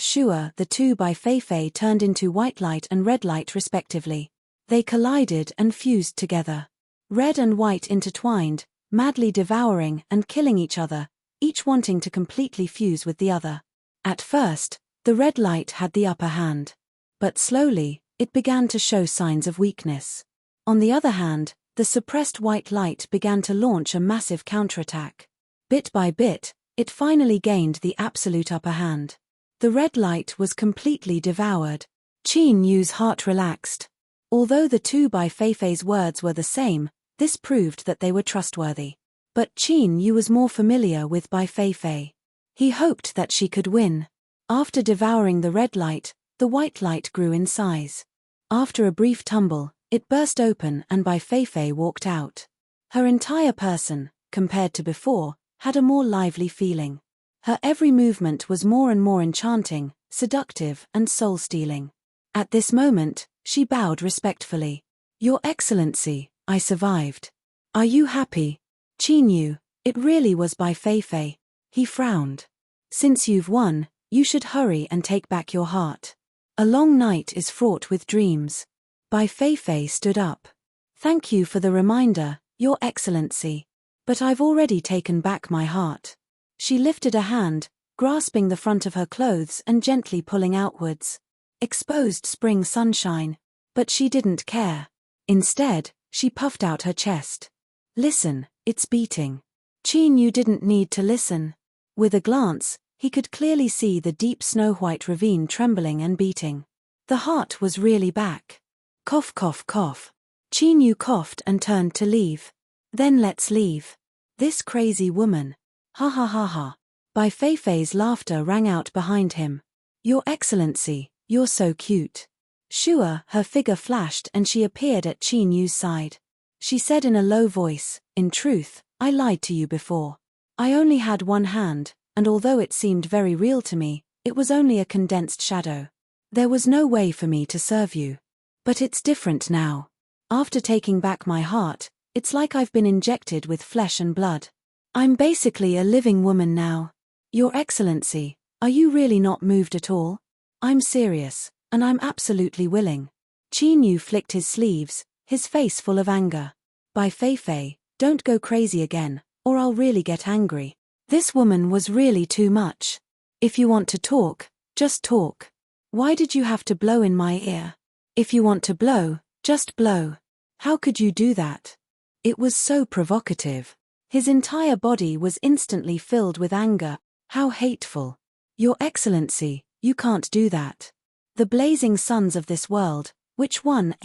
the two Bai Feifei turned into white light and red light respectively. They collided and fused together. Red and white intertwined, madly devouring and killing each other, each wanting to completely fuse with the other. At first, the red light had the upper hand. But slowly, it began to show signs of weakness. On the other hand, the suppressed white light began to launch a massive counterattack. Bit by bit, it finally gained the absolute upper hand. The red light was completely devoured. Qin Yu's heart relaxed. Although the two Bai Feifei's words were the same, this proved that they were trustworthy. But Qin Yu was more familiar with Bai Feifei. He hoped that she could win. After devouring the red light, the white light grew in size. After a brief tumble, it burst open and Bai Feifei walked out. Her entire person, compared to before, had a more lively feeling. Her every movement was more and more enchanting, seductive and soul-stealing. At this moment, she bowed respectfully. "Your Excellency, I survived. Are you happy?" Qin Yu, it really was Bai Feifei. He frowned. "Since you've won, you should hurry and take back your heart. A long night is fraught with dreams." Bai Feifei stood up. "Thank you for the reminder, Your Excellency. But I've already taken back my heart." She lifted a hand, grasping the front of her clothes and gently pulling outwards. Exposed spring sunshine. But she didn't care. Instead, she puffed out her chest. "Listen, it's beating." Qin Yu didn't need to listen. With a glance, he could clearly see the deep snow-white ravine trembling and beating. The heart was really back. Cough, cough, cough. Qin Yu coughed and turned to leave. "Then let's leave. This crazy woman. Ha ha ha ha." Bai Feifei's laughter rang out behind him. "Your Excellency, you're so cute." Shua, her figure flashed and she appeared at Qin Yu's side. She said in a low voice, "In truth, I lied to you before. I only had one hand, and although it seemed very real to me, it was only a condensed shadow. There was no way for me to serve you. But it's different now. After taking back my heart, it's like I've been injected with flesh and blood. I'm basically a living woman now. Your Excellency, are you really not moved at all? I'm serious, and I'm absolutely willing. Qin Yu flicked his sleeves, his face full of anger. Bai Feifei, don't go crazy again, or I'll really get angry. This woman was really too much. If you want to talk, just talk. Why did you have to blow in my ear? If you want to blow, just blow. How could you do that? It was so provocative. His entire body was instantly filled with anger. How hateful. Your Excellency, you can't do that. The blazing suns of this world, which one,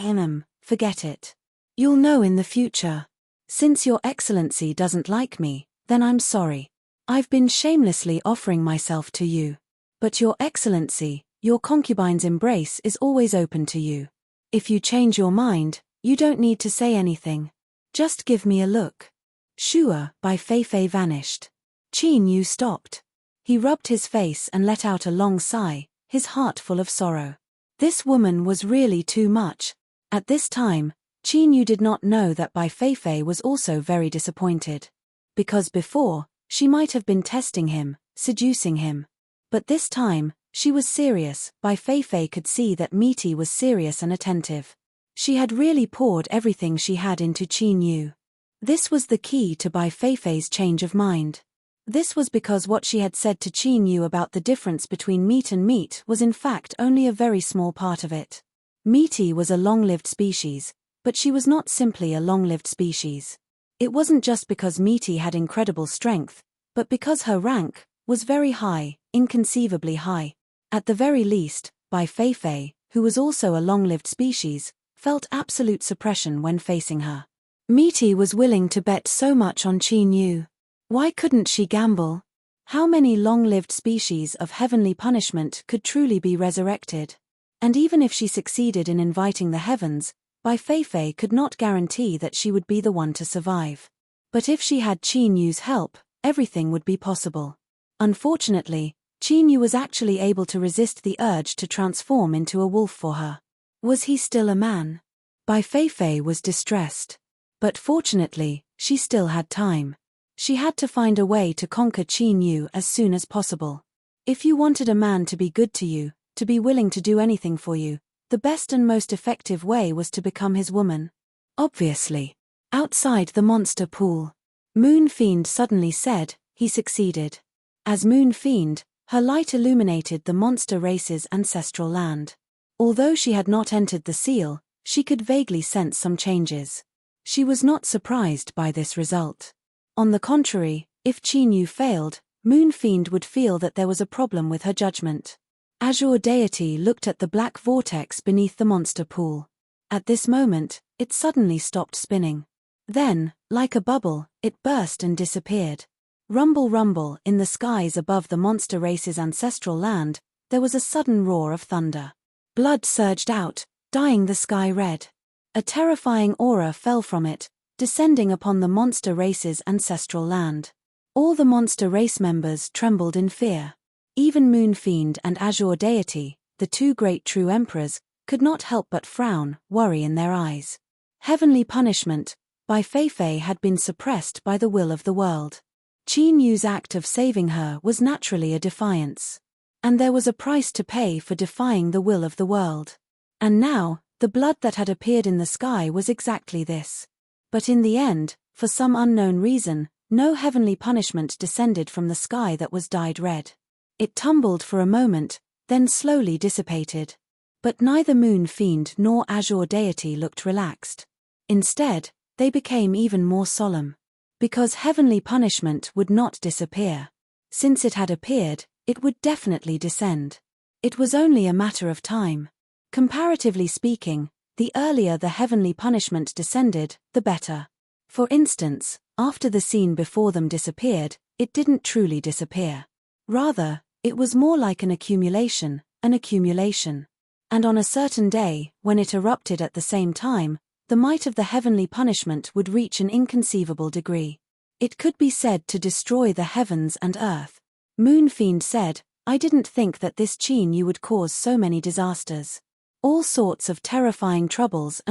forget it. You'll know in the future. Since Your Excellency doesn't like me, then I'm sorry. I've been shamelessly offering myself to you. But Your Excellency, your concubine's embrace is always open to you. If you change your mind, you don't need to say anything. Just give me a look. Shua, Bai Feifei vanished. Qin Yu stopped. He rubbed his face and let out a long sigh, his heart full of sorrow. This woman was really too much. At this time, Qin Yu did not know that Bai Feifei was also very disappointed. Because before, she might have been testing him, seducing him. But this time, she was serious. Bai Feifei could see that Misty was serious and attentive. She had really poured everything she had into Qin Yu. This was the key to Bai Feifei's change of mind. This was because what she had said to Qin Yu about the difference between meat and meat was in fact only a very small part of it. Misty was a long-lived species, but she was not simply a long-lived species. It wasn't just because Misty had incredible strength, but because her rank was very high, inconceivably high. At the very least, Bai Feifei, who was also a long-lived species, felt absolute suppression when facing her. Misty was willing to bet so much on Qin Yu. Why couldn't she gamble? How many long-lived species of heavenly punishment could truly be resurrected? And even if she succeeded in inviting the heavens, Bai Feifei could not guarantee that she would be the one to survive. But if she had Qin Yu's help, everything would be possible. Unfortunately, Qin Yu was actually able to resist the urge to transform into a wolf for her. Was he still a man? Bai Feifei was distressed. But fortunately, she still had time. She had to find a way to conquer Qin Yu as soon as possible. If you wanted a man to be good to you, to be willing to do anything for you, the best and most effective way was to become his woman. Obviously. Outside the monster pool, Moon Fiend suddenly said, he succeeded. As Moon Fiend, her light illuminated the monster race's ancestral land. Although she had not entered the seal, she could vaguely sense some changes. She was not surprised by this result. On the contrary, if Qin Yu failed, Moon Fiend would feel that there was a problem with her judgment. Azure Deity looked at the black vortex beneath the monster pool. At this moment, it suddenly stopped spinning. Then, like a bubble, it burst and disappeared. Rumble rumble, in the skies above the monster race's ancestral land, there was a sudden roar of thunder. Blood surged out, dyeing the sky red. A terrifying aura fell from it, descending upon the monster race's ancestral land. All the monster race members trembled in fear. Even Moon Fiend and Azure Deity, the two great true emperors, could not help but frown, worry in their eyes. Heavenly punishment, Bai Feifei had been suppressed by the will of the world. Qin Yu's act of saving her was naturally a defiance. And there was a price to pay for defying the will of the world. And now, the blood that had appeared in the sky was exactly this. But in the end, for some unknown reason, no heavenly punishment descended from the sky that was dyed red. It tumbled for a moment, then slowly dissipated. But neither Moon Fiend nor Azure Deity looked relaxed. Instead, they became even more solemn. Because heavenly punishment would not disappear. Since it had appeared, it would definitely descend. It was only a matter of time. Comparatively speaking, the earlier the heavenly punishment descended, the better. For instance, after the scene before them disappeared, it didn't truly disappear. Rather, it was more like an accumulation. And on a certain day, when it erupted at the same time, the might of the heavenly punishment would reach an inconceivable degree. It could be said to destroy the heavens and earth. Moon Fiend said, I didn't think that this Qin Yu would cause so many disasters. All sorts of terrifying troubles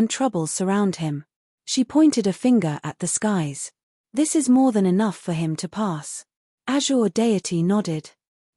surround him. She pointed a finger at the skies. This is more than enough for him to pass. Azure Deity nodded.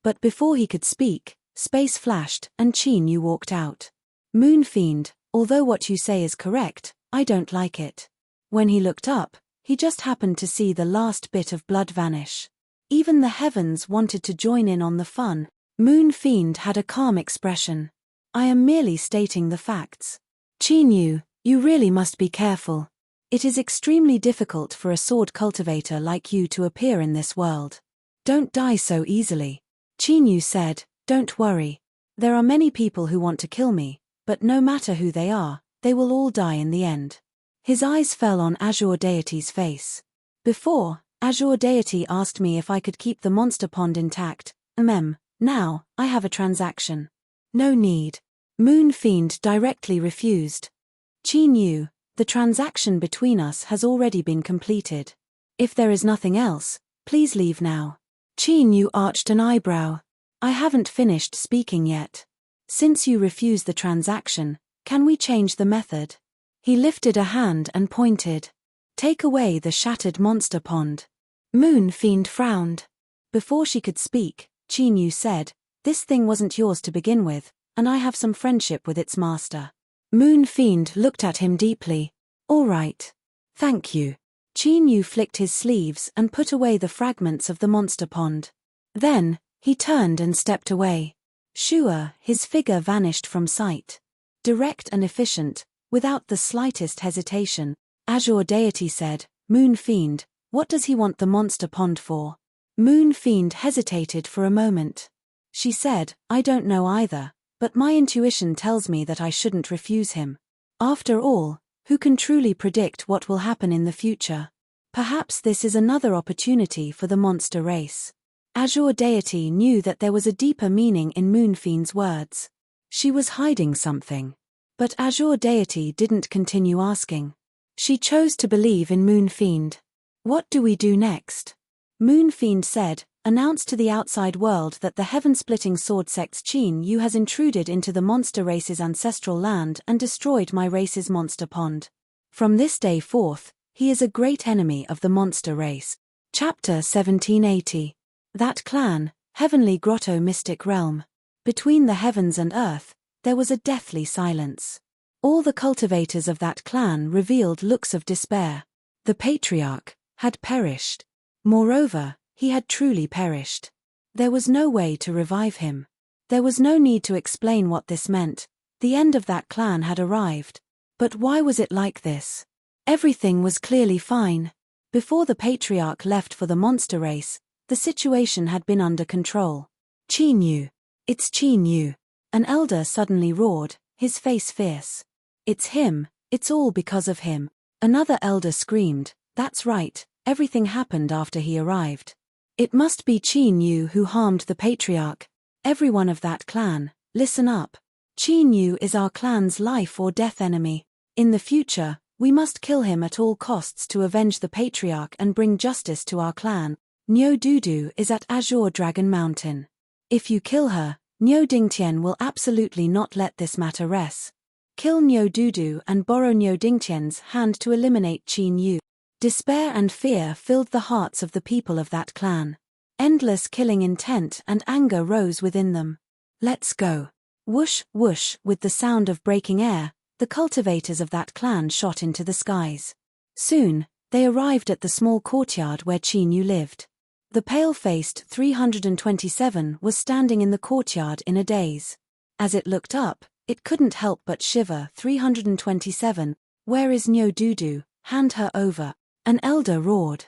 But before he could speak, Space flashed, and Qin Yu walked out. Moon Fiend, although what you say is correct, I don't like it. When he looked up, he just happened to see the last bit of blood vanish. Even the heavens wanted to join in on the fun. Moon Fiend had a calm expression. I am merely stating the facts. Qin Yu, you really must be careful. It is extremely difficult for a sword cultivator like you to appear in this world. Don't die so easily. Qin Yu said, don't worry. There are many people who want to kill me, but no matter who they are, they will all die in the end. His eyes fell on Azure Deity's face. Before, Azure Deity asked me if I could keep the monster pond intact. Now, I have a transaction. No need. Moon Fiend directly refused. Qin Yu, the transaction between us has already been completed. If there is nothing else, please leave now. Qin Yu arched an eyebrow. I haven't finished speaking yet. Since you refuse the transaction, can we change the method? He lifted a hand and pointed. Take away the shattered monster pond. Moon Fiend frowned. Before she could speak, Qin Yu said, this thing wasn't yours to begin with, and I have some friendship with its master. Moon Fiend looked at him deeply. All right. Thank you. Qin Yu flicked his sleeves and put away the fragments of the monster pond. Then, he turned and stepped away. Sure, his figure vanished from sight. Direct and efficient, without the slightest hesitation, Azure Deity said, Moon Fiend, what does he want the monster pond for? Moon Fiend hesitated for a moment. She said, I don't know either, but my intuition tells me that I shouldn't refuse him. After all, who can truly predict what will happen in the future? Perhaps this is another opportunity for the monster race. Azure Deity knew that there was a deeper meaning in Moon Fiend's words. She was hiding something. But Azure Deity didn't continue asking. She chose to believe in Moon Fiend. What do we do next? Moon Fiend said, announce to the outside world that the heaven-splitting sword sect's Qin Yu has intruded into the monster race's ancestral land and destroyed my race's monster pond. From this day forth, he is a great enemy of the monster race. Chapter 1780. That clan, Heavenly Grotto Mystic Realm. Between the heavens and earth, there was a deathly silence. All the cultivators of that clan revealed looks of despair. The patriarch had perished. Moreover, he had truly perished. There was no way to revive him. There was no need to explain what this meant. The end of that clan had arrived. But why was it like this? Everything was clearly fine. Before the patriarch left for the monster race, the situation had been under control. Qin Yu. It's Qin Yu. An elder suddenly roared, his face fierce. It's him, it's all because of him. Another elder screamed, that's right, everything happened after he arrived. It must be Qin Yu who harmed the patriarch. Everyone of that clan, listen up. Qin Yu is our clan's life or death enemy. In the future, we must kill him at all costs to avenge the patriarch and bring justice to our clan. Niu Dudu is at Azure Dragon Mountain. If you kill her, Niu Dingtian will absolutely not let this matter rest. Kill Niu Dudu and borrow Niu Dingtian's hand to eliminate Qin Yu. Despair and fear filled the hearts of the people of that clan. Endless killing intent and anger rose within them. Let's go. Whoosh, whoosh, with the sound of breaking air, the cultivators of that clan shot into the skies. Soon, they arrived at the small courtyard where Qin Yu lived. The pale-faced 327 was standing in the courtyard in a daze. As it looked up, it couldn't help but shiver. 327, where is Niu Dudu? Hand her over. An elder roared.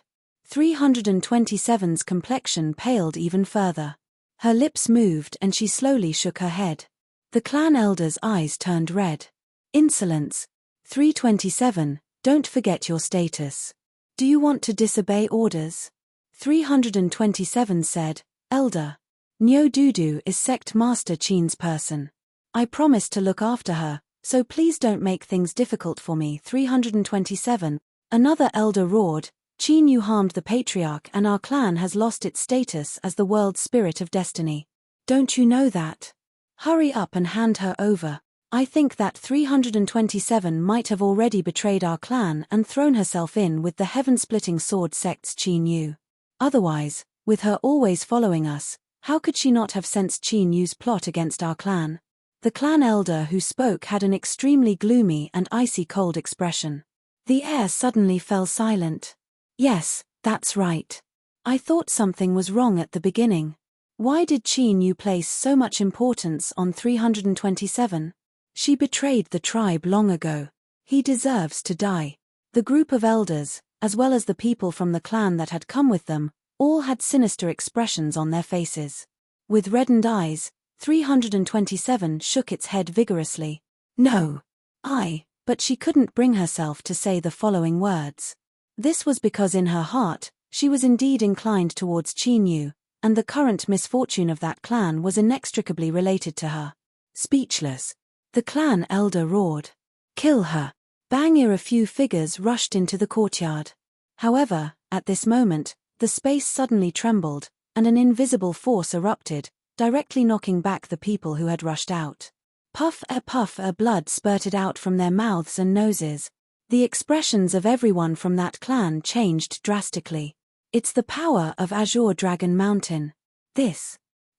327's complexion paled even further. Her lips moved and she slowly shook her head. The clan elder's eyes turned red. Insolence. 327, don't forget your status. Do you want to disobey orders? 327 said, Elder. Niu Dudu is Sect Master Qin's person. I promise to look after her, so please don't make things difficult for me. 327, another elder roared, Qin Yu harmed the patriarch and our clan has lost its status as the world's spirit of destiny. Don't you know that? Hurry up and hand her over. I think that 327 might have already betrayed our clan and thrown herself in with the heaven-splitting sword sect's Qin Yu. Otherwise, with her always following us, How could she not have sensed Qin Yu's plot against our clan? The clan elder who spoke had an extremely gloomy and icy cold expression. The air suddenly fell silent. Yes, that's right. I thought something was wrong at the beginning. Why did Qin Yu place so much importance on 327? She betrayed the tribe long ago. He deserves to die. The group of elders, as well as the people from the clan that had come with them, all had sinister expressions on their faces. With reddened eyes, 327 shook its head vigorously. No. But she couldn't bring herself to say the following words. This was because in her heart, she was indeed inclined towards Qin Yu, and the current misfortune of that clan was inextricably related to her. Speechless, the clan elder roared. Kill her. Bang! A few figures rushed into the courtyard. However, at this moment, the space suddenly trembled, and an invisible force erupted, directly knocking back the people who had rushed out. Puff, blood spurted out from their mouths and noses. The expressions of everyone from that clan changed drastically. It's the power of Azure Dragon Mountain.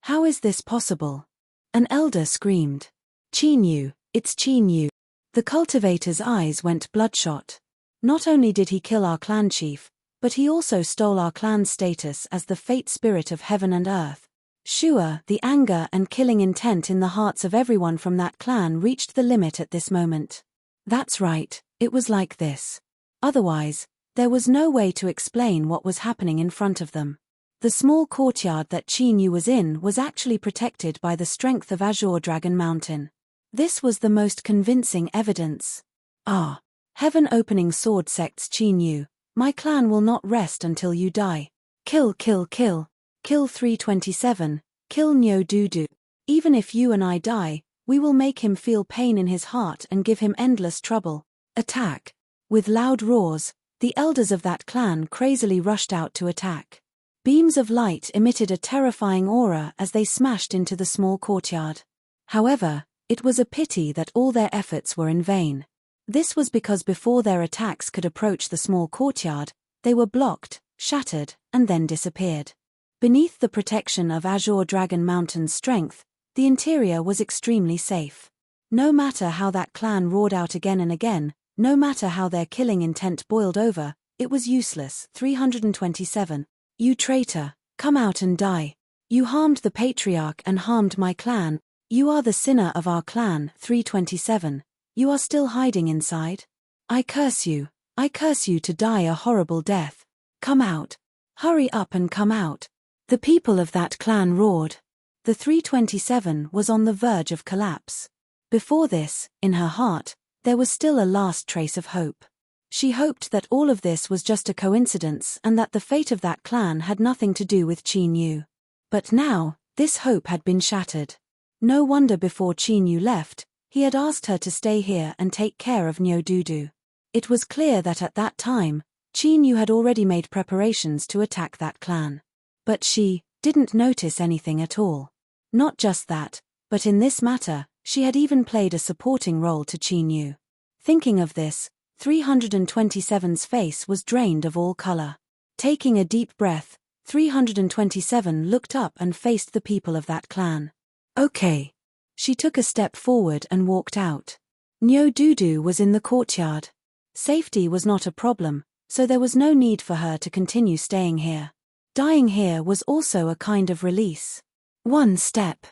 How is this possible? An elder screamed. Qin Yu, it's Qin Yu. The cultivator's eyes went bloodshot. Not only did he kill our clan chief, but he also stole our clan's status as the fate spirit of heaven and earth. Sure, the anger and killing intent in the hearts of everyone from that clan reached the limit at this moment. That's right, it was like this. Otherwise, there was no way to explain what was happening in front of them. The small courtyard that Qin Yu was in was actually protected by the strength of Azure Dragon Mountain. This was the most convincing evidence. Heaven opening sword sects Qin Yu, my clan will not rest until you die. Kill. Kill 327, kill Nyo Dudu. Even if you and I die, we will make him feel pain in his heart and give him endless trouble. Attack. With loud roars, the elders of that clan crazily rushed out to attack. Beams of light emitted a terrifying aura as they smashed into the small courtyard. However, it was a pity that all their efforts were in vain. This was because before their attacks could approach the small courtyard, they were blocked, shattered, and then disappeared. Beneath the protection of Azure Dragon Mountain's strength, the interior was extremely safe. No matter how that clan roared out again and again, no matter how their killing intent boiled over, it was useless. 327. You traitor, come out and die. You harmed the patriarch and harmed my clan. You are the sinner of our clan. 327. You are still hiding inside? I curse you to die a horrible death. Come out. Hurry up and come out. The people of that clan roared. The 327 was on the verge of collapse. Before this, in her heart, there was still a last trace of hope. She hoped that all of this was just a coincidence and that the fate of that clan had nothing to do with Qin Yu. But now, this hope had been shattered. No wonder before Qin Yu left, he had asked her to stay here and take care of Nyo Dudu. It was clear that at that time, Qin Yu had already made preparations to attack that clan. But she didn't notice anything at all. Not just that, but in this matter, she had even played a supporting role to Qin Yu. Thinking of this, 327's face was drained of all color. Taking a deep breath, 327 looked up and faced the people of that clan. Okay. She took a step forward and walked out. Nyo Dudu was in the courtyard. Safety was not a problem, so there was no need for her to continue staying here. Dying here was also a kind of release. 1 step.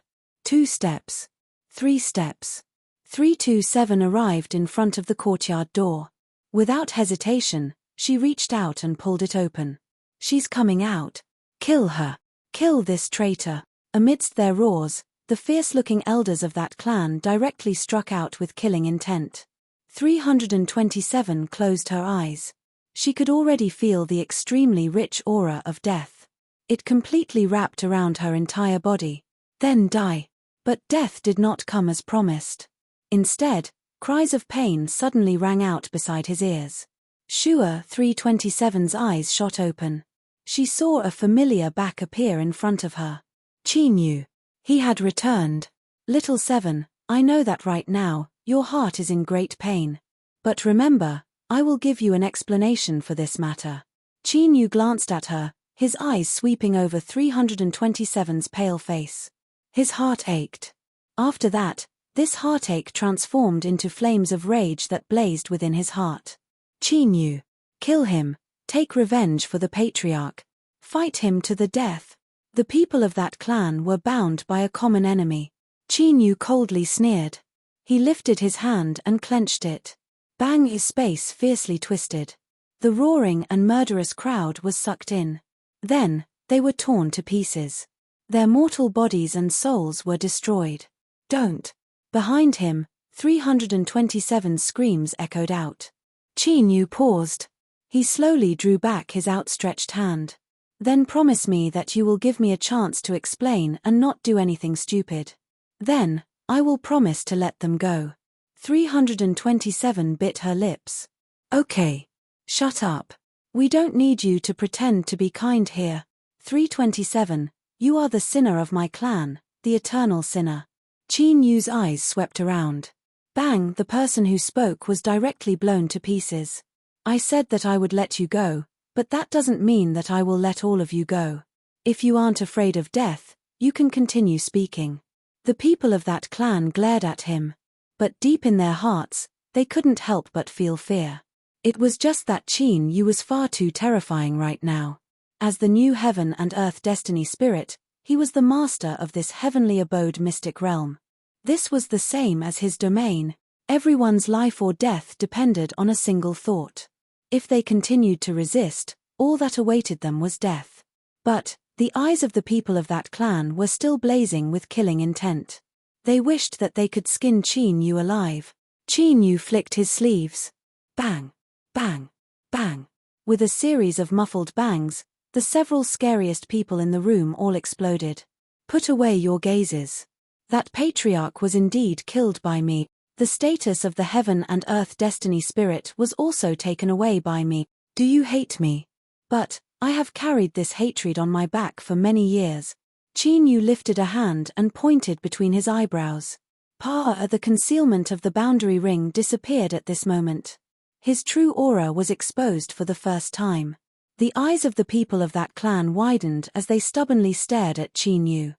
2 steps. 3 steps. 327 arrived in front of the courtyard door. Without hesitation, she reached out and pulled it open. She's coming out. Kill her. Kill this traitor. Amidst their roars, the fierce-looking elders of that clan directly struck out with killing intent. 327 closed her eyes. She could already feel the extremely rich aura of death. It completely wrapped around her entire body. Then die. But death did not come as promised. Instead, cries of pain suddenly rang out beside his ears. Sure, 327's eyes shot open. She saw a familiar back appear in front of her. Qin Yu. He had returned. Little 7, I know that right now, your heart is in great pain. But remember, I will give you an explanation for this matter. Qin Yu glanced at her, his eyes sweeping over 327's pale face. His heart ached. After that, this heartache transformed into flames of rage that blazed within his heart. Qin Yu. Kill him. Take revenge for the patriarch. Fight him to the death. The people of that clan were bound by a common enemy. Qin Yu coldly sneered. He lifted his hand and clenched it. Bang! His space fiercely twisted. The roaring and murderous crowd was sucked in. Then, they were torn to pieces. Their mortal bodies and souls were destroyed. Don't. Behind him, 327's screams echoed out. Qin Yu paused. He slowly drew back his outstretched hand. Then promise me that you will give me a chance to explain and not do anything stupid. Then, I will promise to let them go. 327 bit her lips. Okay. Shut up. We don't need you to pretend to be kind here. 327, you are the sinner of my clan, the eternal sinner. Qin Yu's eyes swept around. Bang! The person who spoke was directly blown to pieces. I said that I would let you go, but that doesn't mean that I will let all of you go. If you aren't afraid of death, you can continue speaking. The people of that clan glared at him. But deep in their hearts, they couldn't help but feel fear. It was just that Qin Yu was far too terrifying right now. As the new heaven and earth destiny spirit, he was the master of this heavenly abode mystic realm. This was the same as his domain. Everyone's life or death depended on a single thought. If they continued to resist, all that awaited them was death. But the eyes of the people of that clan were still blazing with killing intent. They wished that they could skin Qin Yu alive. Qin Yu flicked his sleeves. Bang! Bang! Bang! With a series of muffled bangs, the several scariest people in the room all exploded. Put away your gazes. That patriarch was indeed killed by me. The status of the heaven and earth destiny spirit was also taken away by me. Do you hate me? But I have carried this hatred on my back for many years. Qin Yu lifted a hand and pointed between his eyebrows. The concealment of the boundary ring disappeared at this moment. His true aura was exposed for the first time. The eyes of the people of that clan widened as they stubbornly stared at Qin Yu.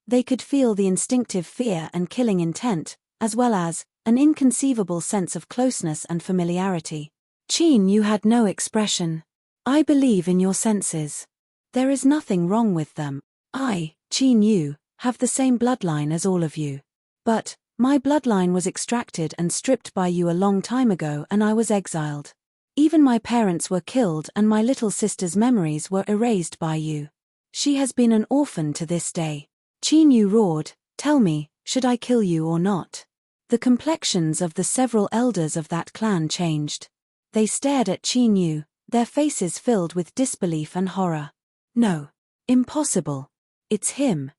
They could feel the instinctive fear and killing intent, as well as an inconceivable sense of closeness and familiarity. Qin Yu had no expression. I believe in your senses. There is nothing wrong with them. I, Qin Yu, have the same bloodline as all of you. But my bloodline was extracted and stripped by you a long time ago, and I was exiled. Even my parents were killed and my little sister's memories were erased by you. She has been an orphan to this day. Qin Yu roared, tell me, should I kill you or not? The complexions of the several elders of that clan changed. They stared at Qin Yu, their faces filled with disbelief and horror. No. Impossible. It's him.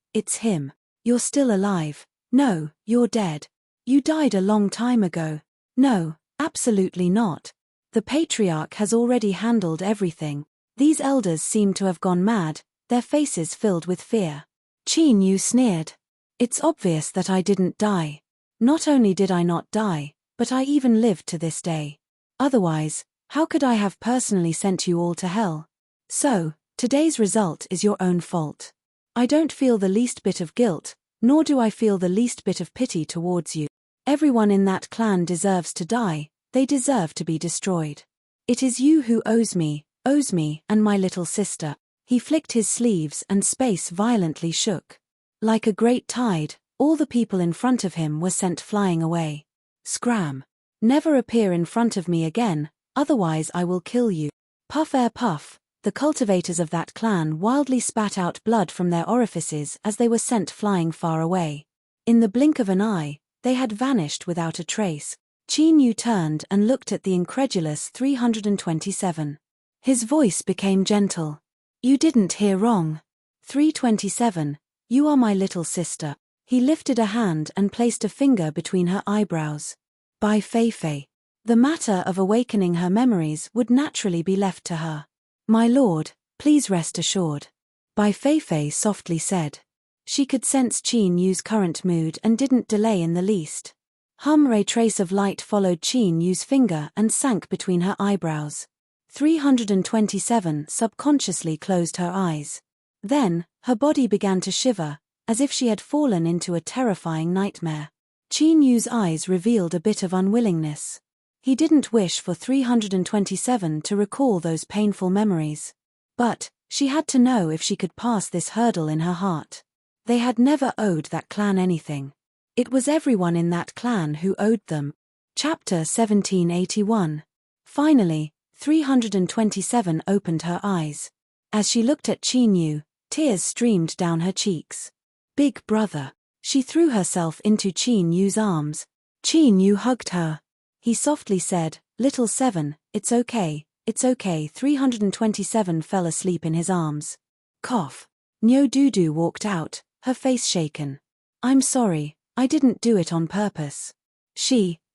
You're still alive. No, you're dead. You died a long time ago. No, absolutely not. The patriarch has already handled everything. These elders seemed to have gone mad, their faces filled with fear. Qin Yu sneered. It's obvious that I didn't die. Not only did I not die, but I even lived to this day. Otherwise, how could I have personally sent you all to hell? So, today's result is your own fault. I don't feel the least bit of guilt, nor do I feel the least bit of pity towards you. Everyone in that clan deserves to die, they deserve to be destroyed. It is you who owes me, and my little sister. He flicked his sleeves and space violently shook. Like a great tide, all the people in front of him were sent flying away. Scram. Never appear in front of me again, otherwise I will kill you. Puff air puff. The cultivators of that clan wildly spat out blood from their orifices as they were sent flying far away. In the blink of an eye, they had vanished without a trace. Qin Yu turned and looked at the incredulous 327. His voice became gentle. You didn't hear wrong. 327, you are my little sister. He lifted a hand and placed a finger between her eyebrows. By Fei Fei. The matter of awakening her memories would naturally be left to her. My lord, please rest assured. Bai Feifei softly said. She could sense Qin Yu's current mood and didn't delay in the least. A trace of light followed Qin Yu's finger and sank between her eyebrows. 327 subconsciously closed her eyes. Then, her body began to shiver, as if she had fallen into a terrifying nightmare. Qin Yu's eyes revealed a bit of unwillingness. He didn't wish for 327 to recall those painful memories. But, she had to know if she could pass this hurdle in her heart. They had never owed that clan anything. It was everyone in that clan who owed them. Chapter 1781. Finally, 327 opened her eyes. As she looked at Qin Yu, tears streamed down her cheeks. Big brother. She threw herself into Qin Yu's arms. Qin Yu hugged her. He softly said, "Little Seven, it's okay, it's okay." 327 fell asleep in his arms. Cough. Nyo Dudu walked out, her face shaken. "I'm sorry, I didn't do it on purpose."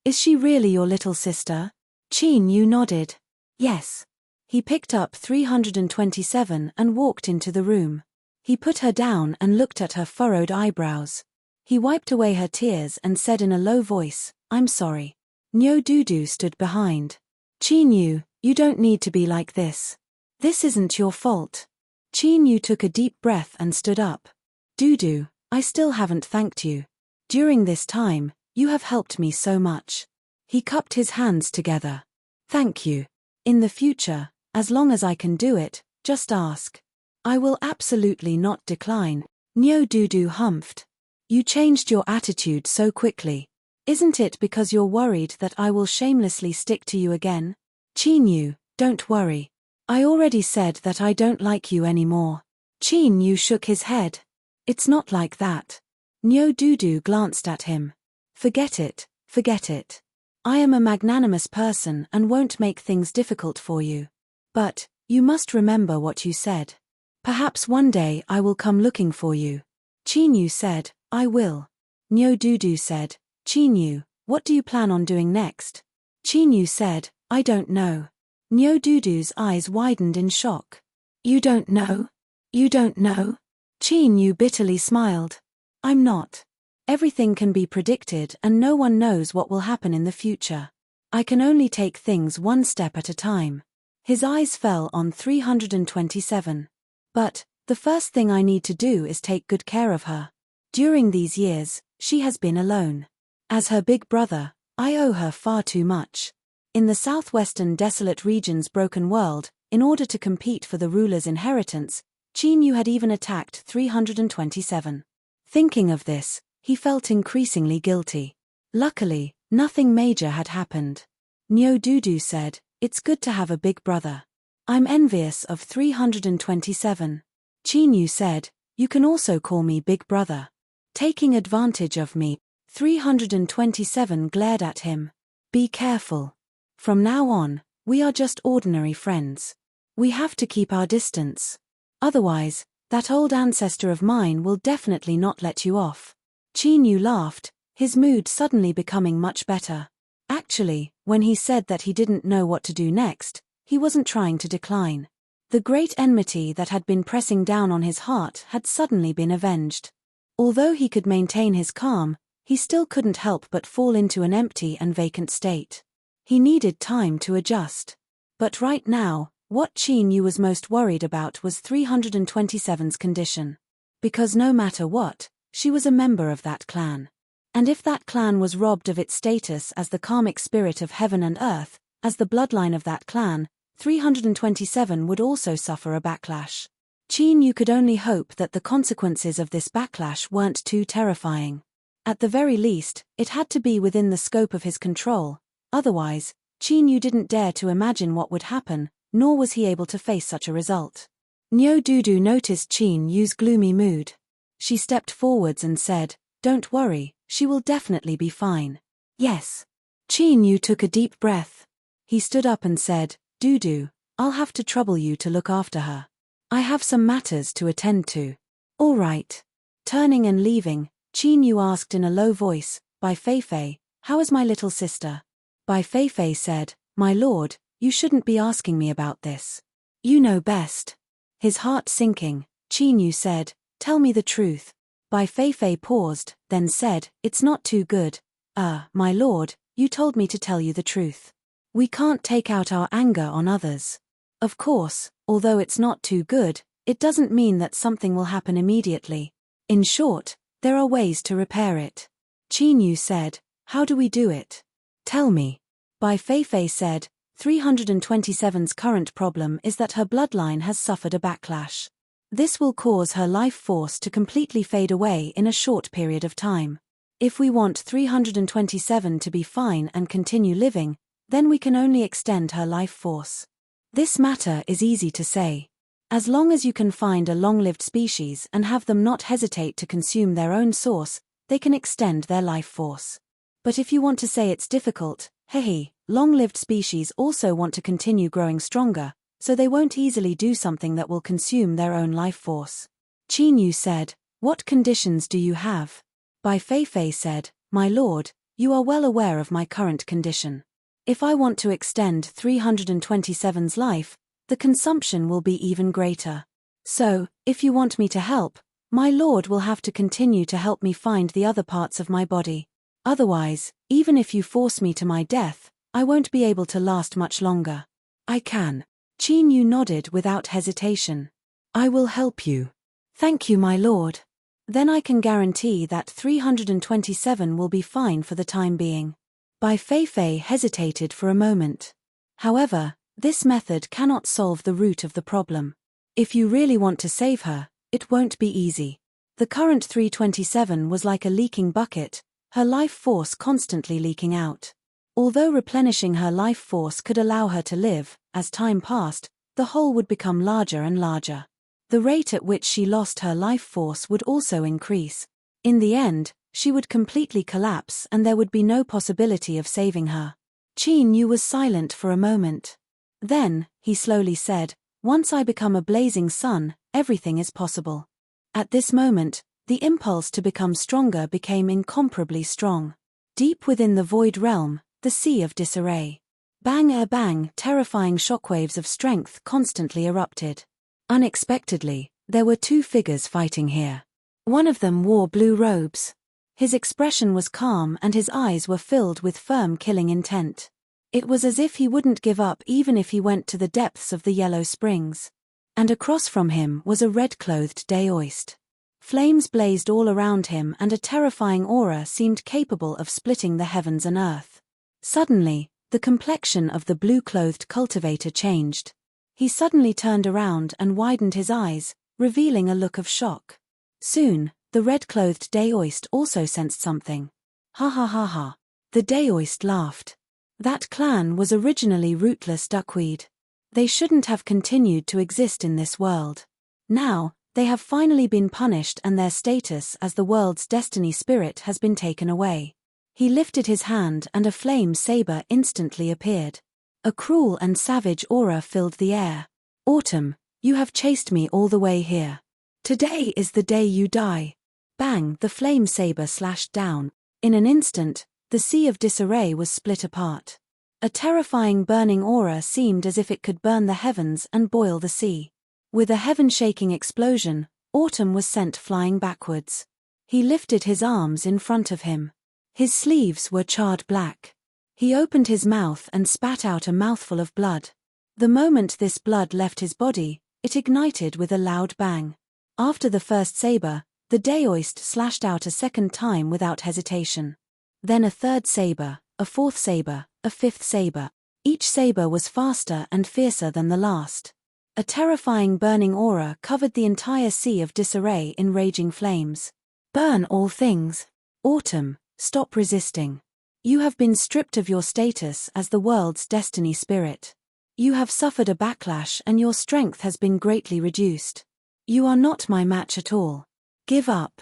Is she really your little sister?" Qin Yu nodded. "Yes." He picked up 327 and walked into the room. He put her down and looked at her furrowed eyebrows. He wiped away her tears and said in a low voice, "I'm sorry." Nyo Dudu stood behind. "Qin Yu, you don't need to be like this. This isn't your fault." Qin Yu took a deep breath and stood up. "Dudu, I still haven't thanked you. During this time, you have helped me so much." He cupped his hands together. "Thank you. In the future, as long as I can do it, just ask. I will absolutely not decline." Nyo Dudu humphed. "You changed your attitude so quickly. Isn't it because you're worried that I will shamelessly stick to you again?" "Qin Yu, don't worry. I already said that I don't like you anymore." Qin Yu shook his head. "It's not like that." Nyo Dudu glanced at him. Forget it. I am a magnanimous person and won't make things difficult for you. But, you must remember what you said. Perhaps one day I will come looking for you." Qin Yu said, "I will." Nyo Dudu said, "Qin Yu, what do you plan on doing next?" Qin Yu said, "I don't know." Nyo Dudu's eyes widened in shock. "You don't know? You don't know?" Qin Yu bitterly smiled. "I'm not. Everything can be predicted and no one knows what will happen in the future. I can only take things one step at a time." His eyes fell on 327. "But, the first thing I need to do is take good care of her. During these years, she has been alone. As her big brother, I owe her far too much." In the southwestern desolate region's broken world, in order to compete for the ruler's inheritance, Qin Yu had even attacked 327. Thinking of this, he felt increasingly guilty. Luckily, nothing major had happened. Nyo Dudu said, "It's good to have a big brother. I'm envious of 327. Qin Yu said, "You can also call me big brother." Taking advantage of me, 327 glared at him. "Be careful. From now on, we are just ordinary friends. We have to keep our distance. Otherwise, that old ancestor of mine will definitely not let you off." Qin Yu laughed, his mood suddenly becoming much better. Actually, when he said that he didn't know what to do next, he wasn't trying to decline. The great enmity that had been pressing down on his heart had suddenly been avenged. Although he could maintain his calm, he still couldn't help but fall into an empty and vacant state. He needed time to adjust. But right now, what Qin Yu was most worried about was 327's condition. Because no matter what, she was a member of that clan. And if that clan was robbed of its status as the karmic spirit of heaven and earth, as the bloodline of that clan, 327 would also suffer a backlash. Qin Yu could only hope that the consequences of this backlash weren't too terrifying. At the very least, it had to be within the scope of his control. Otherwise, Qin Yu didn't dare to imagine what would happen, nor was he able to face such a result. Nyo Dudu noticed Qin Yu's gloomy mood. She stepped forwards and said, "Don't worry, she will definitely be fine." "Yes." Qin Yu took a deep breath. He stood up and said, "Dudu, I'll have to trouble you to look after her. I have some matters to attend to." "All right." Turning and leaving, Qin Yu asked in a low voice, "Bai Feifei, how is my little sister?" Bai Feifei said, "My lord, you shouldn't be asking me about this. You know best." His heart sinking, Qin Yu said, "Tell me the truth." Bai Feifei paused, then said, "It's not too good. My lord, you told me to tell you the truth. We can't take out our anger on others. Of course, although it's not too good, it doesn't mean that something will happen immediately. In short, there are ways to repair it. Qin said, how do we do it? Tell me. Bai Feifei said, 327's current problem is that her bloodline has suffered a backlash. This will cause her life force to completely fade away in a short period of time. If we want 327 to be fine and continue living, then we can only extend her life force. This matter is easy to say. As long as you can find a long-lived species and have them not hesitate to consume their own source, they can extend their life force. But if you want to say it's difficult, long-lived species also want to continue growing stronger, so they won't easily do something that will consume their own life force. Qin said, what conditions do you have? Bai Feifei said, my lord, you are well aware of my current condition. If I want to extend 327's life, the consumption will be even greater. So, if you want me to help, my lord will have to continue to help me find the other parts of my body. Otherwise, even if you force me to my death, I won't be able to last much longer. I can. Qin nodded without hesitation. I will help you. Thank you, my lord. Then I can guarantee that 327 will be fine for the time being. Bai Feifei hesitated for a moment. However, this method cannot solve the root of the problem. If you really want to save her, it won't be easy. The current 327 was like a leaking bucket, her life force constantly leaking out. Although replenishing her life force could allow her to live, as time passed, the hole would become larger and larger. The rate at which she lost her life force would also increase. In the end, she would completely collapse and there would be no possibility of saving her. Qin was silent for a moment. Then, he slowly said, once I become a blazing sun, everything is possible. At this moment, the impulse to become stronger became incomparably strong. Deep within the void realm, the sea of disarray. Bang, terrifying shockwaves of strength constantly erupted. Unexpectedly, there were two figures fighting here. One of them wore blue robes. His expression was calm and his eyes were filled with firm killing intent. It was as if he wouldn't give up even if he went to the depths of the yellow springs. And across from him was a red-clothed daoist. Flames blazed all around him and a terrifying aura seemed capable of splitting the heavens and earth. Suddenly, the complexion of the blue-clothed cultivator changed. He suddenly turned around and widened his eyes, revealing a look of shock. Soon, the red-clothed daoist also sensed something. Ha. The daoist laughed. That clan was originally rootless duckweed. They shouldn't have continued to exist in this world. Now, they have finally been punished and their status as the world's destiny spirit has been taken away. He lifted his hand and a flame saber instantly appeared. A cruel and savage aura filled the air. Autumn, you have chased me all the way here. Today is the day you die. Bang, the flame saber slashed down. In an instant, the sea of disarray was split apart. A terrifying burning aura seemed as if it could burn the heavens and boil the sea. With a heaven-shaking explosion, Autumn was sent flying backwards. He lifted his arms in front of him. His sleeves were charred black. He opened his mouth and spat out a mouthful of blood. The moment this blood left his body, it ignited with a loud bang. After the first saber, the daoist slashed out a second time without hesitation. Then a third saber, a fourth saber, a fifth saber. Each saber was faster and fiercer than the last. A terrifying burning aura covered the entire sea of disarray in raging flames. Burn all things. Autumn, stop resisting. You have been stripped of your status as the world's destiny spirit. You have suffered a backlash and your strength has been greatly reduced. You are not my match at all. Give up.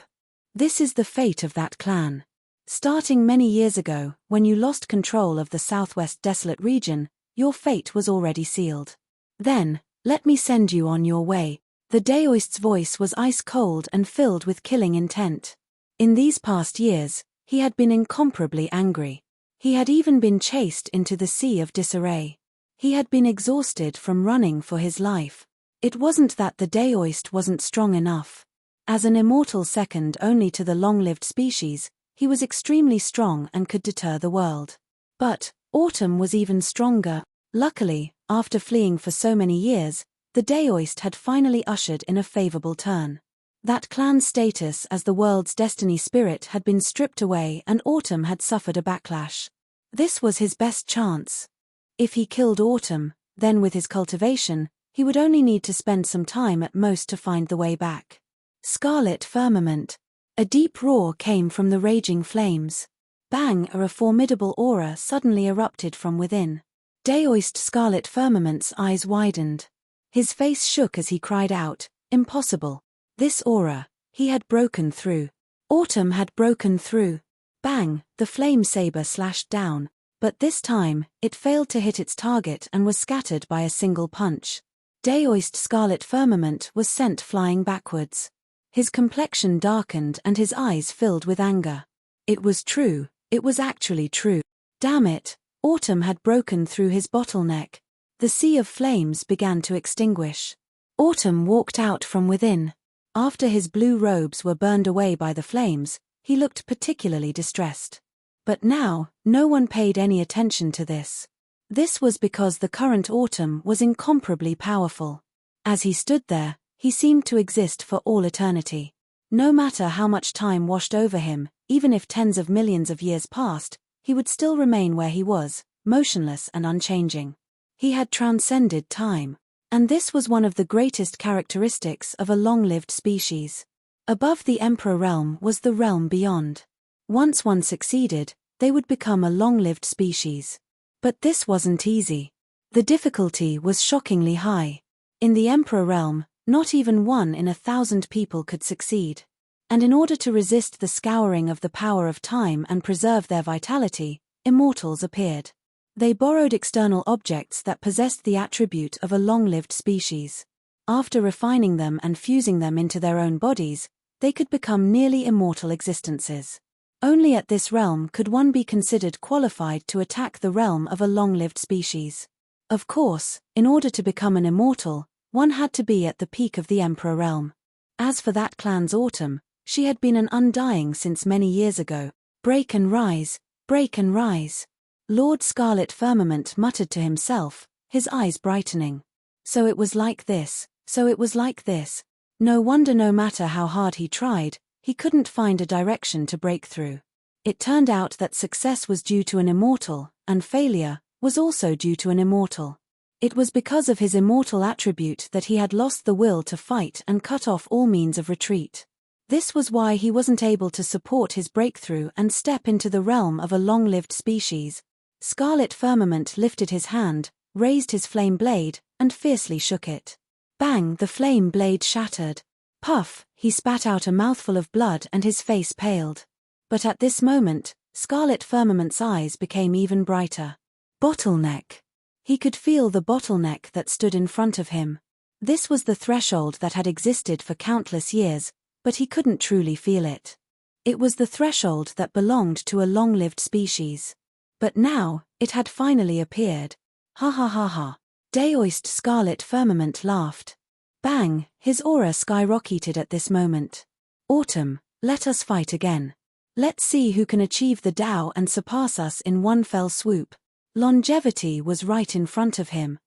This is the fate of that clan. Starting many years ago, when you lost control of the southwest desolate region, your fate was already sealed. Then, let me send you on your way. The daoist's voice was ice-cold and filled with killing intent. In these past years, he had been incomparably angry. He had even been chased into the sea of disarray. He had been exhausted from running for his life. It wasn't that the daoist wasn't strong enough. As an immortal second only to the long-lived species, he was extremely strong and could deter the world. But Autumn was even stronger. Luckily, after fleeing for so many years, the Daoist had finally ushered in a favorable turn. That clan's status as the world's destiny spirit had been stripped away and Autumn had suffered a backlash. This was his best chance. If he killed Autumn, then with his cultivation, he would only need to spend some time at most to find the way back. Scarlet firmament. A deep roar came from the raging flames. Bang! A formidable aura suddenly erupted from within. Daoist Scarlet Firmament's eyes widened. His face shook as he cried out, "Impossible! This aura, he had broken through. Autumn had broken through." Bang! The flame saber slashed down, but this time, it failed to hit its target and was scattered by a single punch. Daoist Scarlet Firmament was sent flying backwards. His complexion darkened and his eyes filled with anger. It was true, it was actually true. Damn it, Autumn had broken through his bottleneck. The sea of flames began to extinguish. Autumn walked out from within. After his blue robes were burned away by the flames, he looked particularly distressed. But now, no one paid any attention to this. This was because the current Autumn was incomparably powerful. As he stood there, he seemed to exist for all eternity. No matter how much time washed over him, even if tens of millions of years passed, he would still remain where he was, motionless and unchanging. He had transcended time. And this was one of the greatest characteristics of a long-lived species. Above the Emperor realm was the realm beyond. Once one succeeded, they would become a long-lived species. But this wasn't easy. The difficulty was shockingly high. In the Emperor realm, not even 1 in 1,000 people could succeed. And in order to resist the scouring of the power of time and preserve their vitality, immortals appeared. They borrowed external objects that possessed the attribute of a long-lived species. After refining them and fusing them into their own bodies, they could become nearly immortal existences. Only at this realm could one be considered qualified to attack the realm of a long-lived species. Of course, in order to become an immortal, one had to be at the peak of the Emperor realm. As for that clan's Autumn, she had been an undying since many years ago. Break and rise, break and rise. Lord Scarlet Firmament muttered to himself, his eyes brightening. So it was like this, so it was like this. No wonder no matter how hard he tried, he couldn't find a direction to break through. It turned out that success was due to an immortal, and failure was also due to an immortal. It was because of his immortal attribute that he had lost the will to fight and cut off all means of retreat. This was why he wasn't able to support his breakthrough and step into the realm of a long-lived species. Scarlet Firmament lifted his hand, raised his flame blade, and fiercely shook it. Bang! The flame blade shattered. Puff! He spat out a mouthful of blood and his face paled. But at this moment, Scarlet Firmament's eyes became even brighter. Bottleneck. He could feel the bottleneck that stood in front of him. This was the threshold that had existed for countless years, but he couldn't truly feel it. It was the threshold that belonged to a long-lived species. But now, it had finally appeared. Ha ha ha ha. Daoist Scarlet Firmament laughed. Bang! His aura skyrocketed at this moment. Autumn, let us fight again. Let's see who can achieve the Tao and surpass us in one fell swoop. Longevity was right in front of him.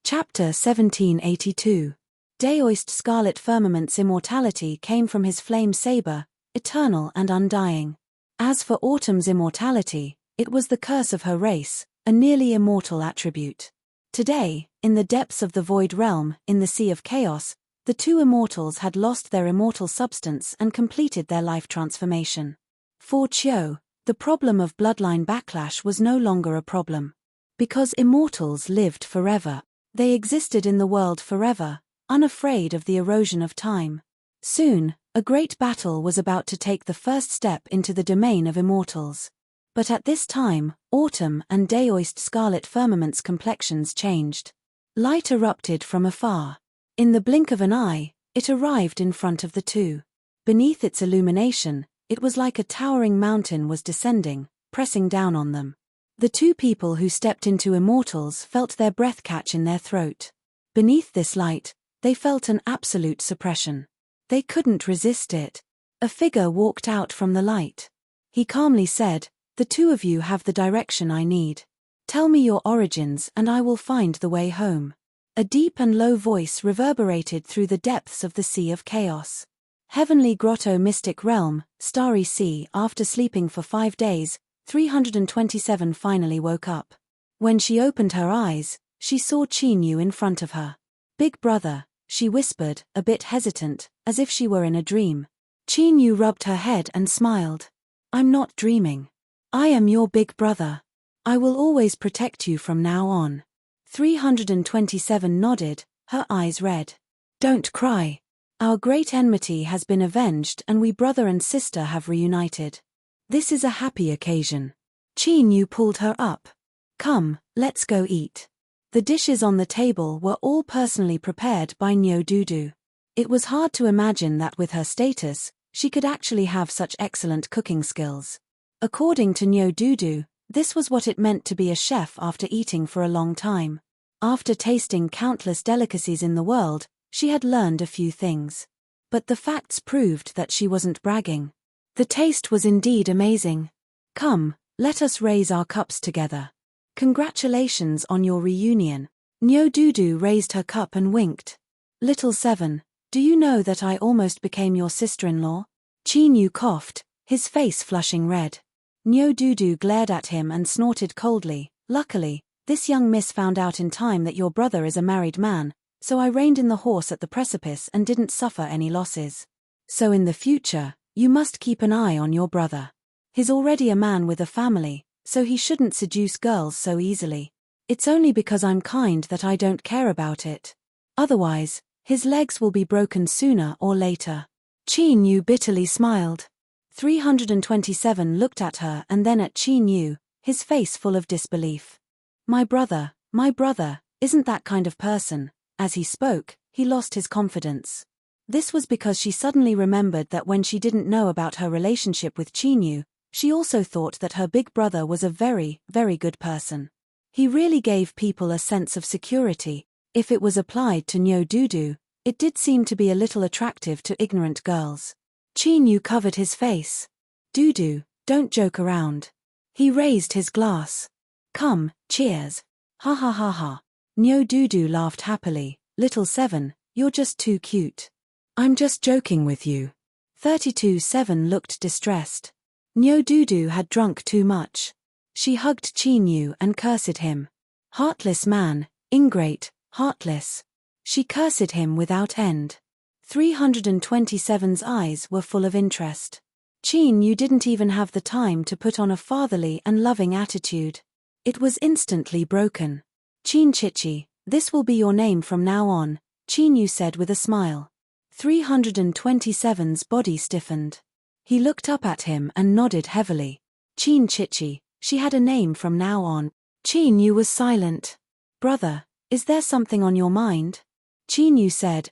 Chapter 1782. Daoist Scarlet Firmament's immortality came from his flame saber, eternal and undying. As for Autumn's immortality, it was the curse of her race, a nearly immortal attribute. Today, in the depths of the Void Realm, in the Sea of Chaos, the two immortals had lost their immortal substance and completed their life transformation. For Chiu, the problem of bloodline backlash was no longer a problem. Because immortals lived forever, they existed in the world forever, unafraid of the erosion of time. Soon, a great battle was about to take the first step into the domain of immortals. But at this time, Autumn and Daoist Scarlet Firmament's complexions changed. Light erupted from afar. In the blink of an eye, it arrived in front of the two. Beneath its illumination, it was like a towering mountain was descending, pressing down on them. The two people who stepped into immortals felt their breath catch in their throat. Beneath this light, they felt an absolute suppression. They couldn't resist it. A figure walked out from the light. He calmly said, "The two of you have the direction I need." Tell me your origins and I will find the way home. A deep and low voice reverberated through the depths of the sea of chaos. Heavenly grotto, mystic realm, starry sea. After sleeping for 5 days, 327 finally woke up. When she opened her eyes, she saw Chinyu in front of her. Big brother, she whispered, a bit hesitant, as if she were in a dream. Chinyu rubbed her head and smiled. I'm not dreaming. I am your big brother. I will always protect you from now on. 327 nodded, her eyes red. Don't cry. Our great enmity has been avenged and we brother and sister have reunited. This is a happy occasion. Chinyu pulled her up. Come, let's go eat. The dishes on the table were all personally prepared by Nyodudu. It was hard to imagine that with her status, she could actually have such excellent cooking skills. According to Nyodudu, this was what it meant to be a chef after eating for a long time. After tasting countless delicacies in the world, she had learned a few things. But the facts proved that she wasn't bragging. The taste was indeed amazing. Come, let us raise our cups together. Congratulations on your reunion. Nyodudu raised her cup and winked. Little Seven, do you know that I almost became your sister-in-law? Chinyu coughed, his face flushing red. Nyodudu glared at him and snorted coldly. Luckily, this young miss found out in time that your brother is a married man, so I reined in the horse at the precipice and didn't suffer any losses. So in the future, you must keep an eye on your brother. He's already a man with a family, so he shouldn't seduce girls so easily. It's only because I'm kind that I don't care about it. Otherwise, his legs will be broken sooner or later. Chinyu bitterly smiled. 327 looked at her and then at Chinyu, his face full of disbelief. My brother, isn't that kind of person. As he spoke, he lost his confidence. This was because she suddenly remembered that when she didn't know about her relationship with Chinyu, she also thought that her big brother was a very, very good person. He really gave people a sense of security. If it was applied to Nyodudu, it did seem to be a little attractive to ignorant girls. Chinyu covered his face. Dudu, don't joke around. He raised his glass. Come, cheers. Ha ha ha ha. Nyodudu laughed happily. Little Seven, you're just too cute. I'm just joking with you. 32-7 looked distressed. Nyodudu had drunk too much. She hugged Chinyu and cursed him. Heartless man, ingrate, heartless. She cursed him without end. 327's eyes were full of interest. Chinyu didn't even have the time to put on a fatherly and loving attitude. It was instantly broken. Chinchichi, this will be your name from now on, Chinyu said with a smile. 327's body stiffened. He looked up at him and nodded heavily. Chinchichi, she had a name from now on. Chinyu was silent. Brother, is there something on your mind? Chinyu said,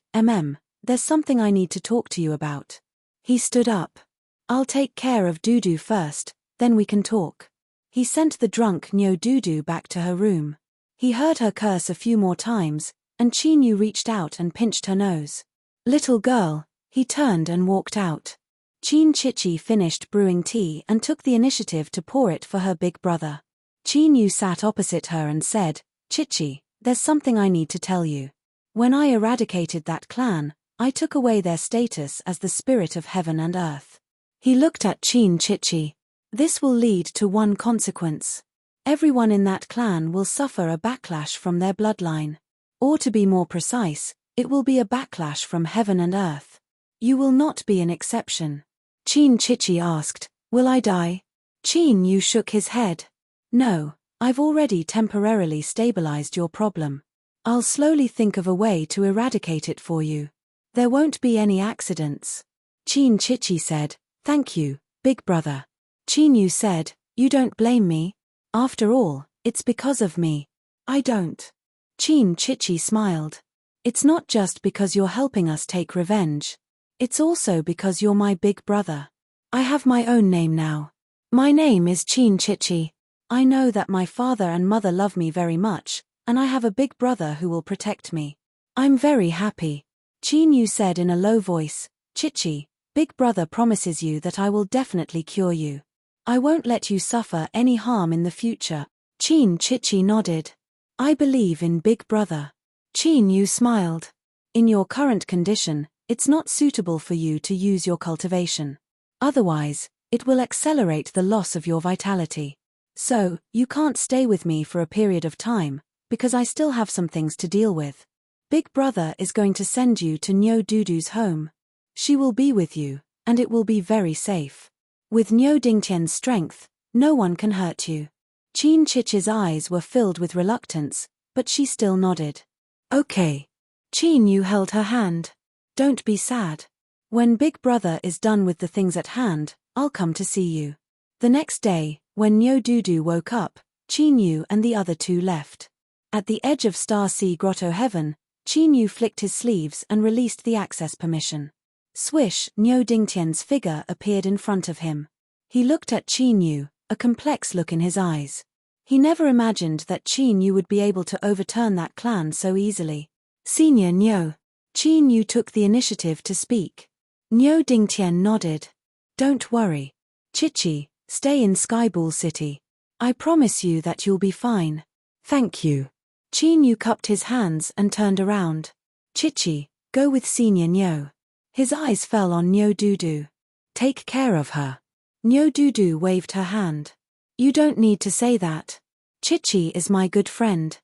there's something I need to talk to you about. He stood up. I'll take care of Dudu first, then we can talk. He sent the drunk Nyodudu back to her room. He heard her curse a few more times, and Chinyu reached out and pinched her nose. Little girl, he turned and walked out. Chinchichi finished brewing tea and took the initiative to pour it for her big brother. Chinyu sat opposite her and said, Chichi, there's something I need to tell you. When I eradicated that clan, I took away their status as the spirit of heaven and earth. He looked at Chinchichi. This will lead to one consequence. Everyone in that clan will suffer a backlash from their bloodline. Or to be more precise, it will be a backlash from heaven and earth. You will not be an exception. Chinchichi asked, will I die? Chinyu shook his head. No, I've already temporarily stabilized your problem. I'll slowly think of a way to eradicate it for you. There won't be any accidents. Chinchichi said, thank you, big brother. Chinyu said, you don't blame me? After all, it's because of me. I don't. Chinchichi smiled. It's not just because you're helping us take revenge. It's also because you're my big brother. I have my own name now. My name is Chinchichi. I know that my father and mother love me very much, and I have a big brother who will protect me. I'm very happy. Chinyu said in a low voice, Chichi, big brother promises you that I will definitely cure you. I won't let you suffer any harm in the future. Qin Chichi nodded. I believe in Big Brother. Qin Yu smiled. In your current condition, it's not suitable for you to use your cultivation. Otherwise, it will accelerate the loss of your vitality. So, you can't stay with me for a period of time, because I still have some things to deal with. Big Brother is going to send you to Nyo Dudu's home. She will be with you, and it will be very safe. With Nyo Dingtian's strength, no one can hurt you. Qin Chichi's eyes were filled with reluctance, but she still nodded. Okay. Qin Yu held her hand. Don't be sad. When Big Brother is done with the things at hand, I'll come to see you. The next day, when Nyo Dudu woke up, Qin Yu and the other two left. At the edge of Star Sea Grotto Heaven, Qin Yu flicked his sleeves and released the access permission. Swish, Nyo Dingtian's figure appeared in front of him. He looked at Qin Yu, a complex look in his eyes. He never imagined that Qin Yu would be able to overturn that clan so easily. Senior Nyo. Qin Yu took the initiative to speak. Nyo Dingtian nodded. Don't worry. Chichi, stay in Skyball City. I promise you that you'll be fine. Thank you. Qin Yu cupped his hands and turned around. Chichi, go with Senior Nyo. His eyes fell on Nyo Dudu. Take care of her. Nyo Dudu waved her hand. You don't need to say that. Chichi is my good friend.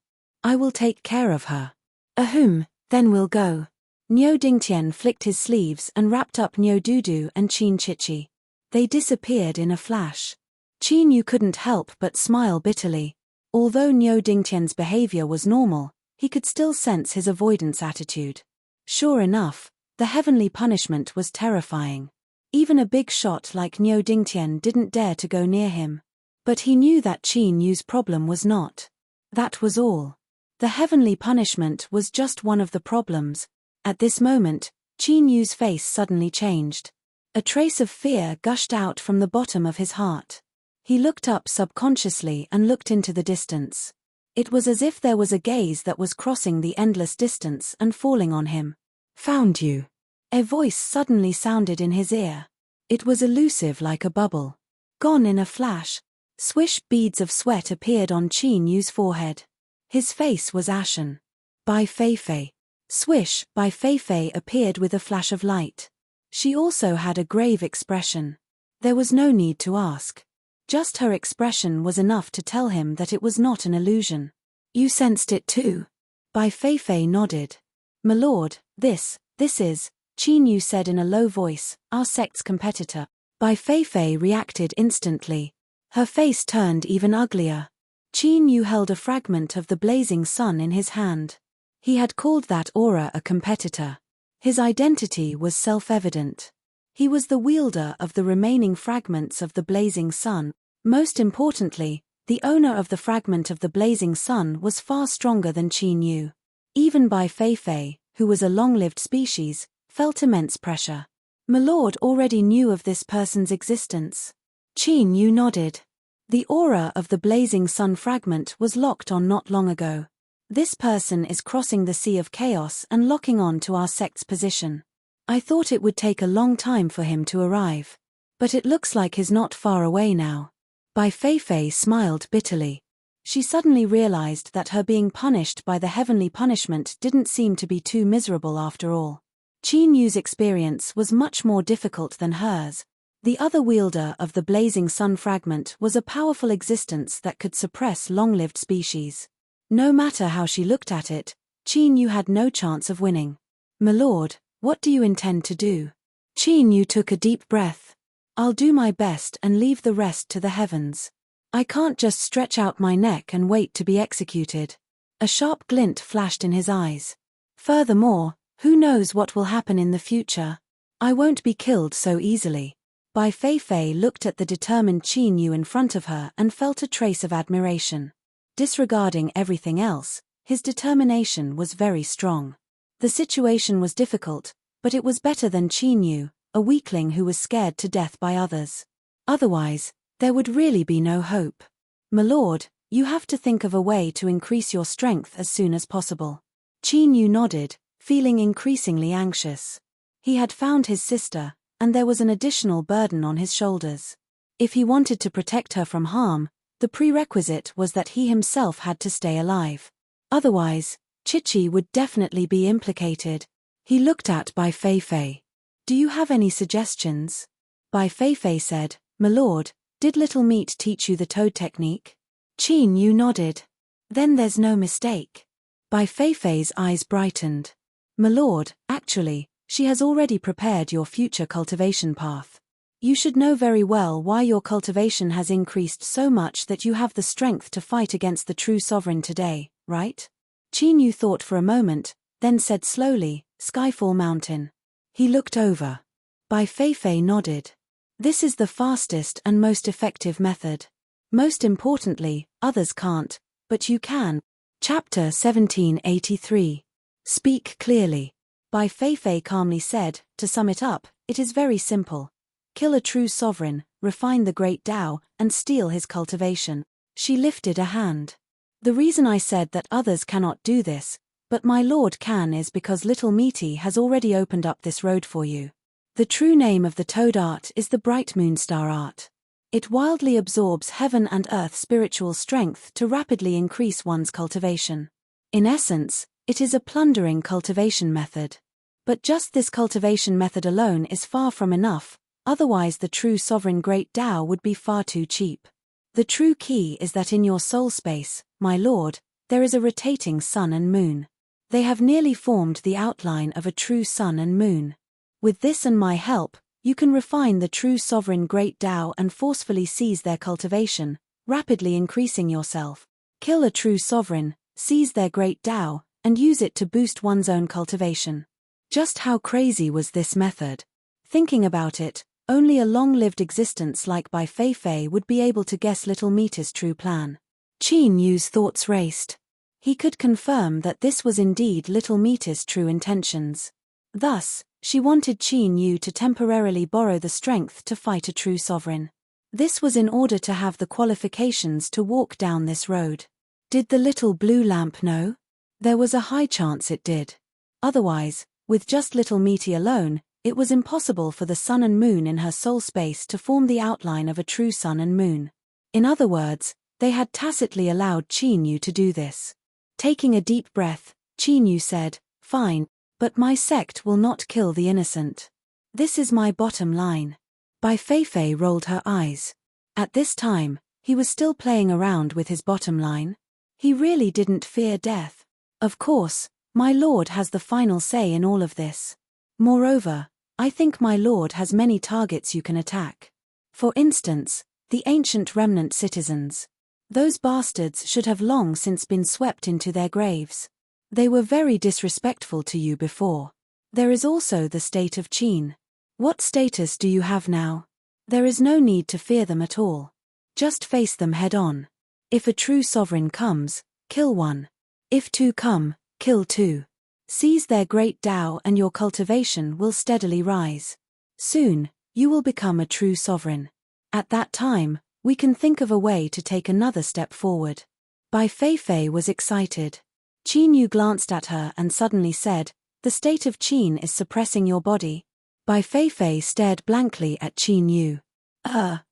I will take care of her. Ahem, then we'll go. Nyo Dingtian flicked his sleeves and wrapped up Nyo Dudu and Qin Chichi. They disappeared in a flash. Qin Yu couldn't help but smile bitterly. Although Nyo Dingtian's behavior was normal, he could still sense his avoidance attitude. Sure enough, the heavenly punishment was terrifying. Even a big shot like Nyo Dingtian didn't dare to go near him. But he knew that Qin Yu's problem was not. That was all. The heavenly punishment was just one of the problems. At this moment, Qin Yu's face suddenly changed. A trace of fear gushed out from the bottom of his heart. He looked up subconsciously and looked into the distance. It was as if there was a gaze that was crossing the endless distance and falling on him. Found you. A voice suddenly sounded in his ear. It was elusive like a bubble. Gone in a flash. Swish, beads of sweat appeared on Qin Yu's forehead. His face was ashen. Bai Feifei. Swish, Bai Feifei appeared with a flash of light. She also had a grave expression. There was no need to ask. Just her expression was enough to tell him that it was not an illusion. You sensed it too? Bai Feifei nodded. My lord, this is, Qin Yu said in a low voice, our sect's competitor. Bai Feifei reacted instantly. Her face turned even uglier. Qin Yu held a fragment of the blazing sun in his hand. He had called that aura a competitor. His identity was self-evident. He was the wielder of the remaining fragments of the blazing sun. Most importantly, the owner of the fragment of the blazing sun was far stronger than Qin Yu. Even Bai Feifei, who was a long-lived species, felt immense pressure. My lord already knew of this person's existence. Qin Yu nodded. The aura of the blazing sun fragment was locked on not long ago. This person is crossing the sea of chaos and locking on to our sect's position. I thought it would take a long time for him to arrive. But it looks like he's not far away now. Bai Feifei smiled bitterly. She suddenly realized that her being punished by the heavenly punishment didn't seem to be too miserable after all. Qin Yu's experience was much more difficult than hers. The other wielder of the blazing sun fragment was a powerful existence that could suppress long-lived species. No matter how she looked at it, Qin Yu had no chance of winning. My lord, what do you intend to do? Qin Yu took a deep breath. I'll do my best and leave the rest to the heavens. I can't just stretch out my neck and wait to be executed. A sharp glint flashed in his eyes. Furthermore, who knows what will happen in the future? I won't be killed so easily. Bai Feifei looked at the determined Qin Yu in front of her and felt a trace of admiration. Disregarding everything else, his determination was very strong. The situation was difficult, but it was better than Qin Yu, a weakling who was scared to death by others. Otherwise, there would really be no hope. My lord, you have to think of a way to increase your strength as soon as possible. Qin Yu nodded, feeling increasingly anxious. He had found his sister, and there was an additional burden on his shoulders. If he wanted to protect her from harm, The prerequisite was that he himself had to stay alive. Otherwise, Chichi would definitely be implicated. He looked at Bai Feifei. "Do you have any suggestions?" Bai Feifei said, "My lord, did Little Meat teach you the toad technique?" Qin Yu nodded. "Then there's no mistake." Bai Feifei's eyes brightened. "My lord, actually, she has already prepared your future cultivation path. You should know very well why your cultivation has increased so much that you have the strength to fight against the true sovereign today, right?" Qin Yu thought for a moment, then said slowly, "Skyfall Mountain." He looked over. Bai Feifei nodded. "This is the fastest and most effective method. Most importantly, others can't, but you can." Chapter 1783. Speak clearly. Bai Feifei calmly said, "To sum it up, it is very simple. Kill a true sovereign, refine the great Tao, and steal his cultivation." She lifted a hand. "The reason I said that others cannot do this, but my lord can, is because Little Meaty has already opened up this road for you. The true name of the toad art is the Bright Moonstar art. It wildly absorbs heaven and earth spiritual strength to rapidly increase one's cultivation. In essence, it is a plundering cultivation method. But just this cultivation method alone is far from enough, otherwise the true sovereign great Tao would be far too cheap. The true key is that in your soul space, my lord, there is a rotating sun and moon. They have nearly formed the outline of a true sun and moon. With this and my help, you can refine the true sovereign great Tao and forcefully seize their cultivation, rapidly increasing yourself. Kill a true sovereign, seize their great Tao, and use it to boost one's own cultivation." Just how crazy was this method? Thinking about it, only a long-lived existence like Bai Feifei would be able to guess Little Meaty's true plan. Qin Yu's thoughts raced. He could confirm that this was indeed Little Meaty's true intentions. Thus, she wanted Qin Yu to temporarily borrow the strength to fight a true sovereign. This was in order to have the qualifications to walk down this road. Did the little blue lamp know? There was a high chance it did. Otherwise, with just Little Meaty alone, it was impossible for the sun and moon in her soul space to form the outline of a true sun and moon. In other words, they had tacitly allowed Qin Yu to do this. Taking a deep breath, Qin Yu said, "Fine, but my sect will not kill the innocent. This is my bottom line." Bai Feifei rolled her eyes. At this time, he was still playing around with his bottom line. He really didn't fear death. Of course, my lord has the final say in all of this. Moreover, I think my lord has many targets you can attack. For instance, the ancient remnant citizens. Those bastards should have long since been swept into their graves. They were very disrespectful to you before. There is also the state of Qin. What status do you have now? There is no need to fear them at all. Just face them head on. If a true sovereign comes, kill one. If two come, kill two. Seize their great Tao and your cultivation will steadily rise. Soon, you will become a true sovereign. At that time, we can think of a way to take another step forward." Bai Feifei was excited. Qin Yu glanced at her and suddenly said, "The state of Qin is suppressing your body." Bai Feifei stared blankly at Qin Yu.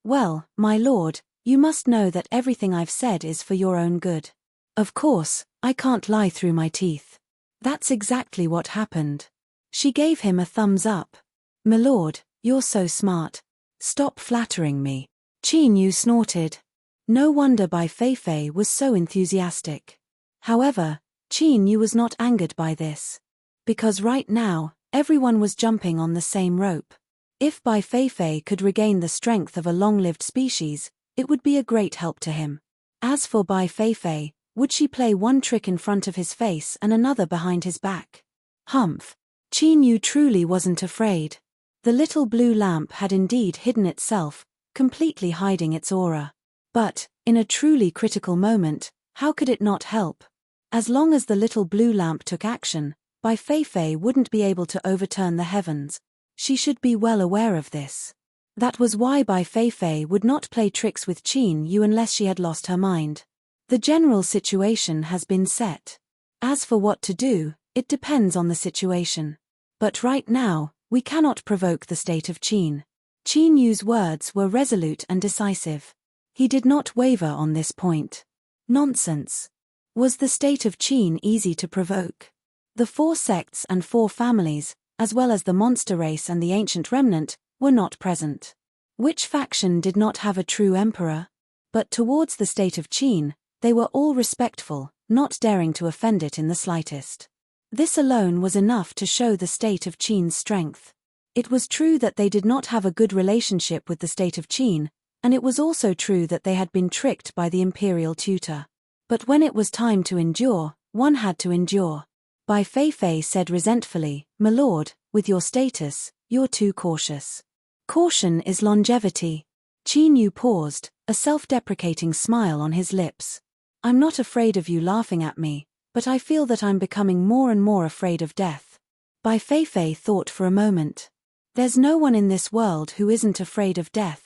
Well, my lord, you must know that everything I've said is for your own good. Of course, I can't lie through my teeth. That's exactly what happened." She gave him a thumbs up. "My lord, you're so smart. Stop flattering me." Qin Yu snorted. No wonder Bai Feifei was so enthusiastic. However, Qin Yu was not angered by this. Because right now, everyone was jumping on the same rope. If Bai Feifei could regain the strength of a long-lived species, it would be a great help to him. As for Bai Feifei, would she play one trick in front of his face and another behind his back? Humph. Qin Yu truly wasn't afraid. The little blue lamp had indeed hidden itself, completely hiding its aura. But, in a truly critical moment, how could it not help? As long as the little blue lamp took action, Bai Feifei wouldn't be able to overturn the heavens. She should be well aware of this. That was why Bai Feifei would not play tricks with Qin Yu unless she had lost her mind. The general situation has been set. As for what to do, it depends on the situation. But right now, we cannot provoke the state of Qin. Qin Yu's words were resolute and decisive. He did not waver on this point. Nonsense. Was the state of Qin easy to provoke? The 4 sects and 4 families, as well as the monster race and the ancient remnant, were not present. Which faction did not have a true emperor? But towards the state of Qin, they were all respectful, not daring to offend it in the slightest. This alone was enough to show the state of Qin's strength. It was true that they did not have a good relationship with the state of Qin, and it was also true that they had been tricked by the imperial tutor. But when it was time to endure, one had to endure. Bai Feifei said resentfully, "My lord, with your status, you're too cautious. Caution is longevity." Qin Yu paused, a self-deprecating smile on his lips. "I'm not afraid of you laughing at me, but I feel that I'm becoming more and more afraid of death." Bai Feifei thought for a moment. There's no one in this world who isn't afraid of death.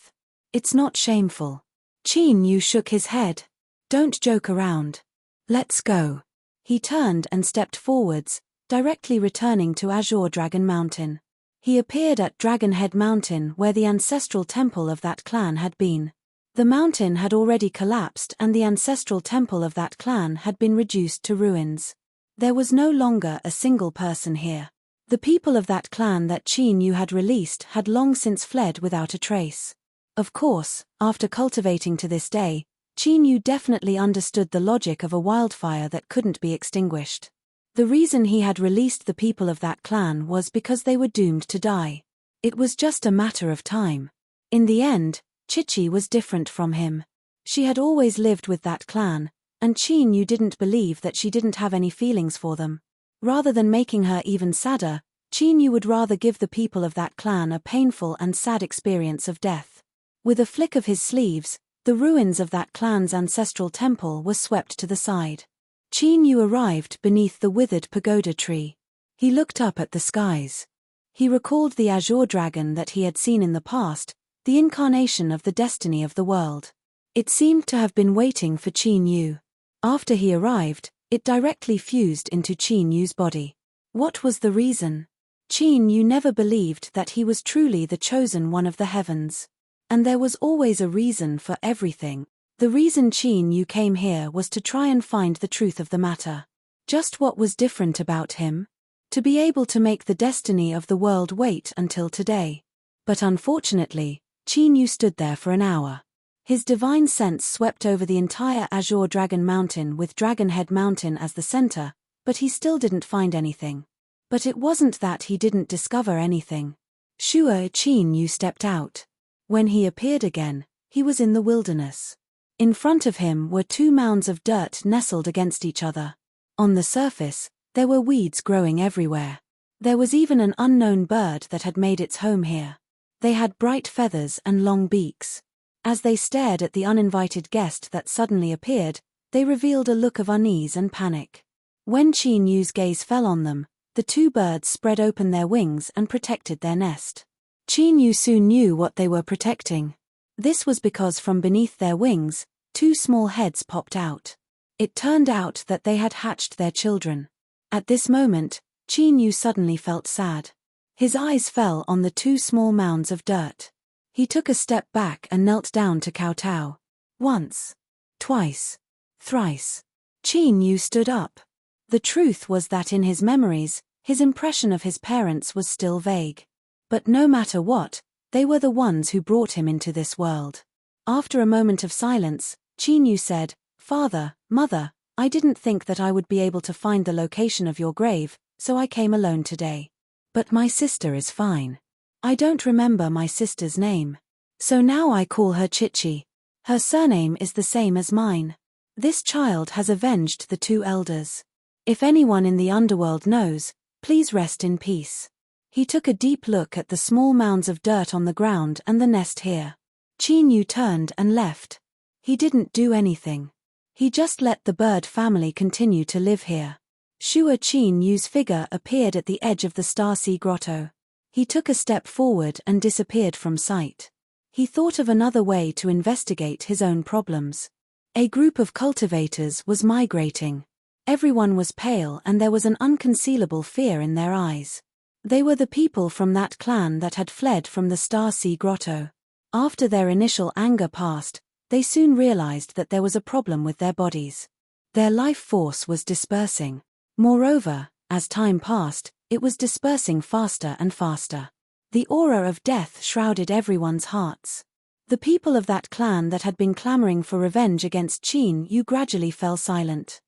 It's not shameful. Qin Yu shook his head. "Don't joke around. Let's go." He turned and stepped forwards, directly returning to Azure Dragon Mountain. He appeared at Dragon Head Mountain where the ancestral temple of that clan had been. The mountain had already collapsed and the ancestral temple of that clan had been reduced to ruins. There was no longer a single person here. The people of that clan that Qin Yu had released had long since fled without a trace. Of course, after cultivating to this day, Qin Yu definitely understood the logic of a wildfire that couldn't be extinguished. The reason he had released the people of that clan was because they were doomed to die. It was just a matter of time. In the end, Chichi was different from him. She had always lived with that clan, and Qin Yu didn't believe that she didn't have any feelings for them. Rather than making her even sadder, Qin Yu would rather give the people of that clan a painful and sad experience of death. With a flick of his sleeves, the ruins of that clan's ancestral temple were swept to the side. Qin Yu arrived beneath the withered pagoda tree. He looked up at the skies. He recalled the azure dragon that he had seen in the past, the incarnation of the destiny of the world. It seemed to have been waiting for Qin Yu. After he arrived, it directly fused into Qin Yu's body. What was the reason? Qin Yu never believed that he was truly the chosen one of the heavens. And there was always a reason for everything. The reason Qin Yu came here was to try and find the truth of the matter. Just what was different about him? To be able to make the destiny of the world wait until today. But unfortunately, Qin Yu stood there for an hour. His divine sense swept over the entire Azure Dragon Mountain with Dragon Head Mountain as the center, but he still didn't find anything. But it wasn't that he didn't discover anything. Sure, Qin Yu stepped out. When he appeared again, he was in the wilderness. In front of him were 2 mounds of dirt nestled against each other. On the surface, there were weeds growing everywhere. There was even an unknown bird that had made its home here. They had bright feathers and long beaks. As they stared at the uninvited guest that suddenly appeared, they revealed a look of unease and panic. When Qin Yu's gaze fell on them, the 2 birds spread open their wings and protected their nest. Qin Yu soon knew what they were protecting. This was because from beneath their wings, 2 small heads popped out. It turned out that they had hatched their children. At this moment, Qin Yu suddenly felt sad. His eyes fell on the 2 small mounds of dirt. He took a step back and knelt down to kowtow. Once, twice, thrice. Qin Yu stood up. The truth was that in his memories, his impression of his parents was still vague. But no matter what, they were the ones who brought him into this world. After a moment of silence, Qin Yu said, "Father, Mother, I didn't think that I would be able to find the location of your grave, so I came alone today. But my sister is fine. I don't remember my sister's name. So now I call her Chichi. Her surname is the same as mine. This child has avenged the 2 elders. If anyone in the underworld knows, please rest in peace." He took a deep look at the small mounds of dirt on the ground and the nest here. Qin Yu turned and left. He didn't do anything. He just let the bird family continue to live here. Sure, Qin Yu's figure appeared at the edge of the Star Sea Grotto. He took a step forward and disappeared from sight. He thought of another way to investigate his own problems. A group of cultivators was migrating. Everyone was pale and there was an unconcealable fear in their eyes. They were the people from that clan that had fled from the Star Sea Grotto. After their initial anger passed, they soon realized that there was a problem with their bodies. Their life force was dispersing. Moreover, as time passed, it was dispersing faster and faster. The aura of death shrouded everyone's hearts. The people of that clan that had been clamoring for revenge against Qin Yu gradually fell silent.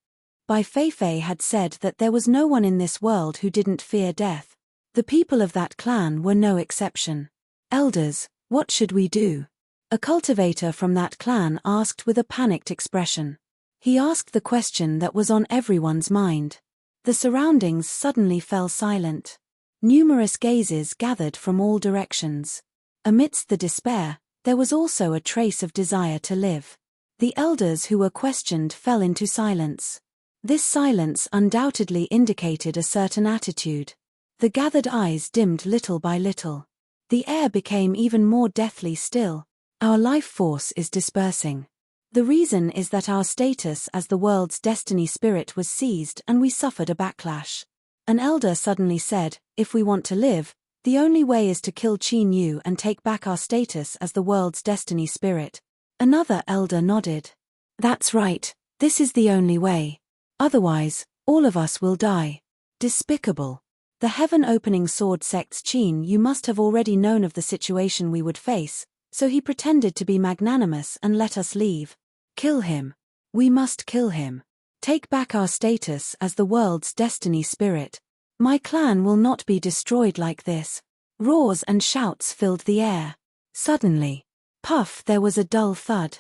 Bai Feifei had said that there was no one in this world who didn't fear death. The people of that clan were no exception. Elders, what should we do? A cultivator from that clan asked with a panicked expression. He asked the question that was on everyone's mind. The surroundings suddenly fell silent. Numerous gazes gathered from all directions. Amidst the despair, there was also a trace of desire to live. The elders who were questioned fell into silence. This silence undoubtedly indicated a certain attitude. The gathered eyes dimmed little by little. The air became even more deathly still. Our life force is dispersing. The reason is that our status as the world's destiny spirit was seized and we suffered a backlash. An elder suddenly said, if we want to live, the only way is to kill Qin Yu and take back our status as the world's destiny spirit. Another elder nodded. That's right, this is the only way. Otherwise, all of us will die. Despicable. The heaven-opening sword sect's Qin Yu must have already known of the situation we would face, so he pretended to be magnanimous and let us leave. Kill him. We must kill him. Take back our status as the world's destiny spirit. My clan will not be destroyed like this. Roars and shouts filled the air. Suddenly, puff, there was a dull thud.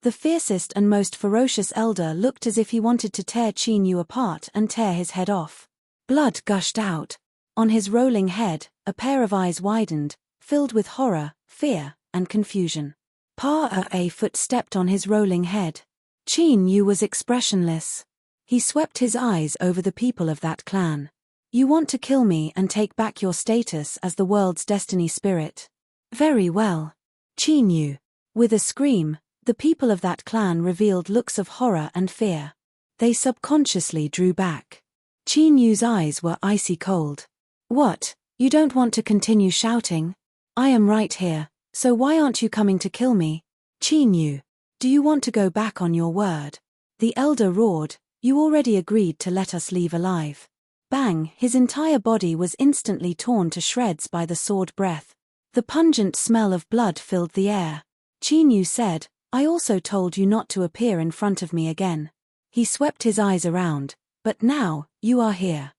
The fiercest and most ferocious elder looked as if he wanted to tear Qin Yu apart and tear his head off. Blood gushed out. On his rolling head, a pair of eyes widened, filled with horror, fear, and confusion. A foot stepped on his rolling head. Qin Yu was expressionless. He swept his eyes over the people of that clan. You want to kill me and take back your status as the world's destiny spirit? Very well. Qin Yu. With a scream, the people of that clan revealed looks of horror and fear. They subconsciously drew back. Qin Yu's eyes were icy cold. What, you don't want to continue shouting? I am right here, so why aren't you coming to kill me? Qin Yu. Do you want to go back on your word? The elder roared, you already agreed to let us leave alive. Bang, his entire body was instantly torn to shreds by the sword breath. The pungent smell of blood filled the air. Qin Yu said, I also told you not to appear in front of me again. He swept his eyes around, but now, you are here.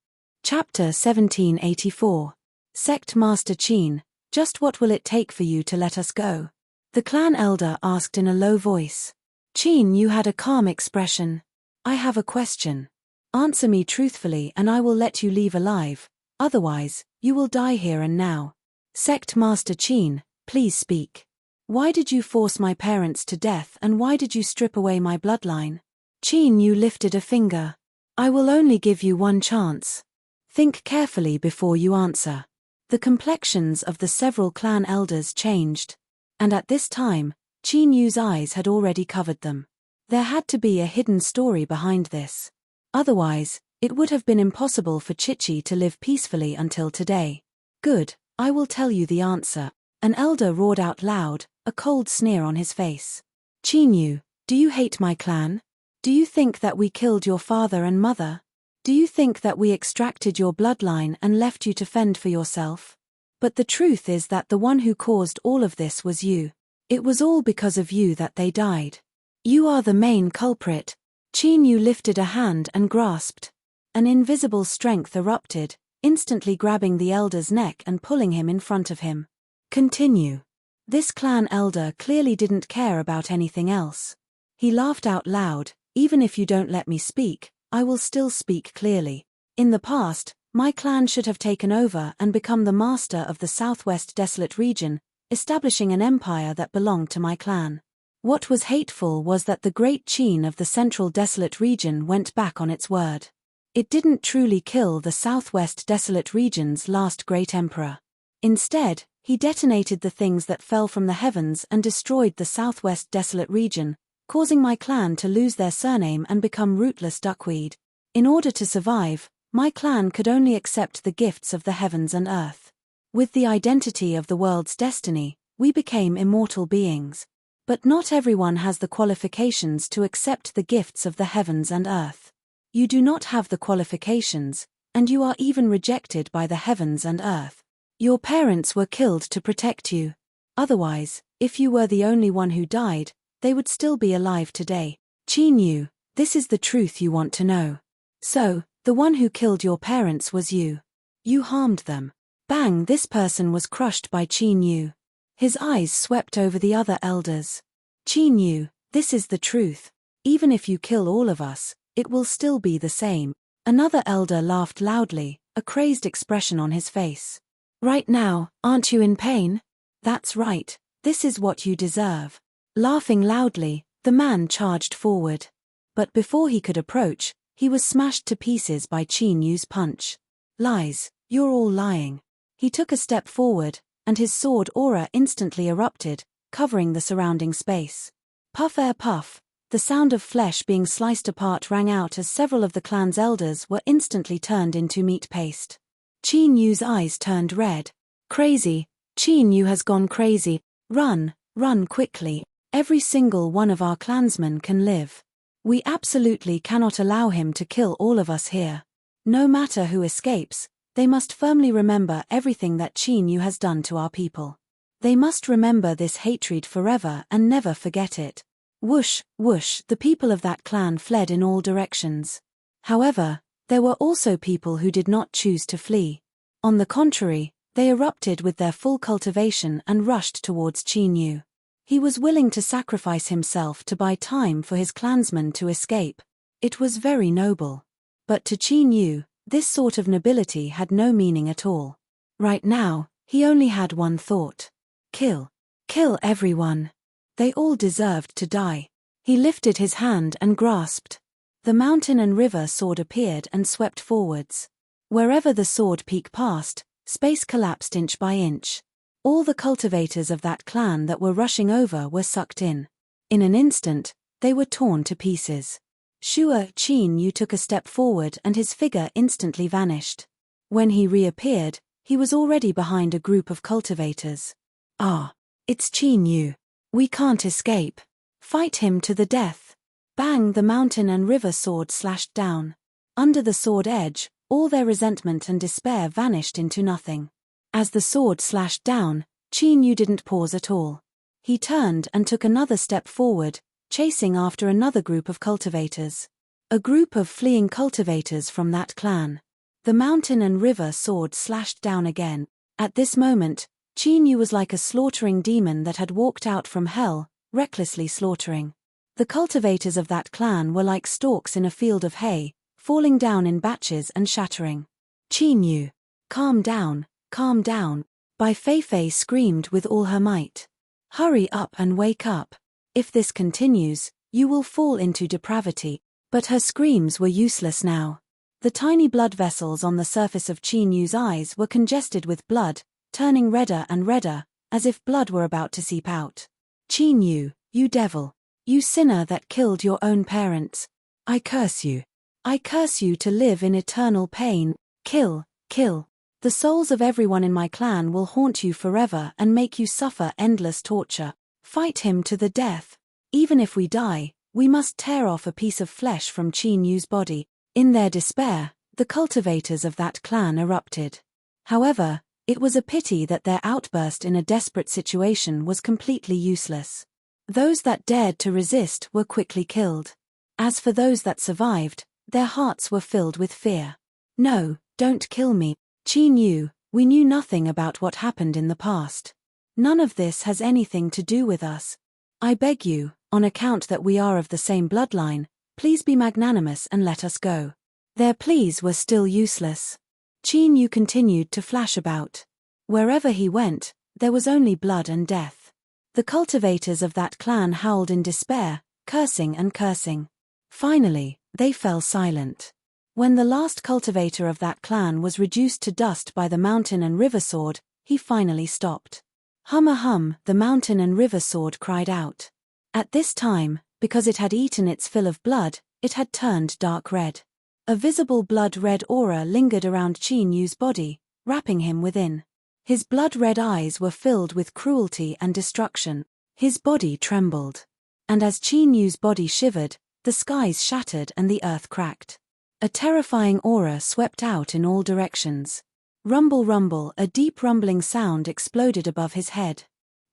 Chapter 1784. Sect Master Qin, just what will it take for you to let us go? The clan elder asked in a low voice. Qin Yu had a calm expression. I have a question. Answer me truthfully and I will let you leave alive, otherwise, you will die here and now. Sect Master Qin, please speak. Why did you force my parents to death and why did you strip away my bloodline? Qin Yu lifted a finger. I will only give you one chance. Think carefully before you answer. The complexions of the several clan elders changed. And at this time, Qin Yu's eyes had already covered them. There had to be a hidden story behind this. Otherwise, it would have been impossible for Chichi to live peacefully until today. Good, I will tell you the answer. An elder roared out loud, a cold sneer on his face. Qin Yu, do you hate my clan? Do you think that we killed your father and mother? Do you think that we extracted your bloodline and left you to fend for yourself? But the truth is that the one who caused all of this was you. It was all because of you that they died. You are the main culprit. Qin Yu lifted a hand and grasped. An invisible strength erupted, instantly grabbing the elder's neck and pulling him in front of him. Continue. This clan elder clearly didn't care about anything else. He laughed out loud, even if you don't let me speak, I will still speak clearly. In the past, my clan should have taken over and become the master of the Southwest Desolate region, establishing an empire that belonged to my clan. What was hateful was that the great Qin of the Central Desolate region went back on its word. It didn't truly kill the Southwest Desolate region's last great emperor. Instead, he detonated the things that fell from the heavens and destroyed the Southwest Desolate region, causing my clan to lose their surname and become rootless duckweed. In order to survive, my clan could only accept the gifts of the heavens and earth. With the identity of the world's destiny, we became immortal beings. But not everyone has the qualifications to accept the gifts of the heavens and earth. You do not have the qualifications, and you are even rejected by the heavens and earth. Your parents were killed to protect you. Otherwise, if you were the only one who died, they would still be alive today. Qin Yu, this is the truth you want to know. So, the one who killed your parents was you. You harmed them. Bang! This person was crushed by Qin Yu. His eyes swept over the other elders. Qin Yu, this is the truth. Even if you kill all of us, it will still be the same. Another elder laughed loudly, a crazed expression on his face. Right now, aren't you in pain? That's right, this is what you deserve. Laughing loudly, the man charged forward. But before he could approach, he was smashed to pieces by Qin Yu's punch. Lies, you're all lying. He took a step forward, and his sword aura instantly erupted, covering the surrounding space. Puff air puff, the sound of flesh being sliced apart rang out as several of the clan's elders were instantly turned into meat paste. Qin Yu's eyes turned red. Crazy, Qin Yu has gone crazy. Run, run quickly. Every single one of our clansmen can live. We absolutely cannot allow him to kill all of us here. No matter who escapes, they must firmly remember everything that Qin Yu has done to our people. They must remember this hatred forever and never forget it. Whoosh, whoosh, the people of that clan fled in all directions. However, there were also people who did not choose to flee. On the contrary, they erupted with their full cultivation and rushed towards Qin Yu. He was willing to sacrifice himself to buy time for his clansmen to escape. It was very noble. But to Qin Yu, this sort of nobility had no meaning at all. Right now, he only had one thought. Kill. Kill everyone. They all deserved to die. He lifted his hand and grasped. The mountain and river sword appeared and swept forwards. Wherever the sword peak passed, space collapsed inch by inch. All the cultivators of that clan that were rushing over were sucked in. In an instant, they were torn to pieces. Sure, Qin Yu took a step forward and his figure instantly vanished. When he reappeared, he was already behind a group of cultivators. Ah, it's Qin Yu. We can't escape. Fight him to the death. Bang! The mountain and river sword slashed down. Under the sword edge, all their resentment and despair vanished into nothing. As the sword slashed down, Qin Yu didn't pause at all. He turned and took another step forward, chasing after another group of cultivators. A group of fleeing cultivators from that clan. The mountain and river sword slashed down again. At this moment, Qin Yu was like a slaughtering demon that had walked out from hell, recklessly slaughtering. The cultivators of that clan were like stalks in a field of hay, falling down in batches and shattering. Qin Yu, calm down, calm down. Bai Feifei screamed with all her might. Hurry up and wake up. If this continues, you will fall into depravity. But her screams were useless now. The tiny blood vessels on the surface of Qin Yu's eyes were congested with blood, turning redder and redder, as if blood were about to seep out. Qin Yu, you devil. You sinner that killed your own parents. I curse you. I curse you to live in eternal pain. Kill, kill. The souls of everyone in my clan will haunt you forever and make you suffer endless torture. Fight him to the death. Even if we die, we must tear off a piece of flesh from Qin Yu's body. In their despair, the cultivators of that clan erupted. However, it was a pity that their outburst in a desperate situation was completely useless. Those that dared to resist were quickly killed. As for those that survived, their hearts were filled with fear. No, don't kill me. Qin Yu, we knew nothing about what happened in the past. None of this has anything to do with us. I beg you, on account that we are of the same bloodline, please be magnanimous and let us go. Their pleas were still useless. Qin Yu continued to flash about. Wherever he went, there was only blood and death. The cultivators of that clan howled in despair, cursing and cursing. Finally, they fell silent. When the last cultivator of that clan was reduced to dust by the mountain and river sword, he finally stopped. Hum, the mountain and river sword cried out. At this time, because it had eaten its fill of blood, it had turned dark red. A visible blood-red aura lingered around Qin Yu's body, wrapping him within. His blood-red eyes were filled with cruelty and destruction. His body trembled. And as Qin Yu's body shivered, the skies shattered and the earth cracked. A terrifying aura swept out in all directions. Rumble, rumble, a deep rumbling sound exploded above his head.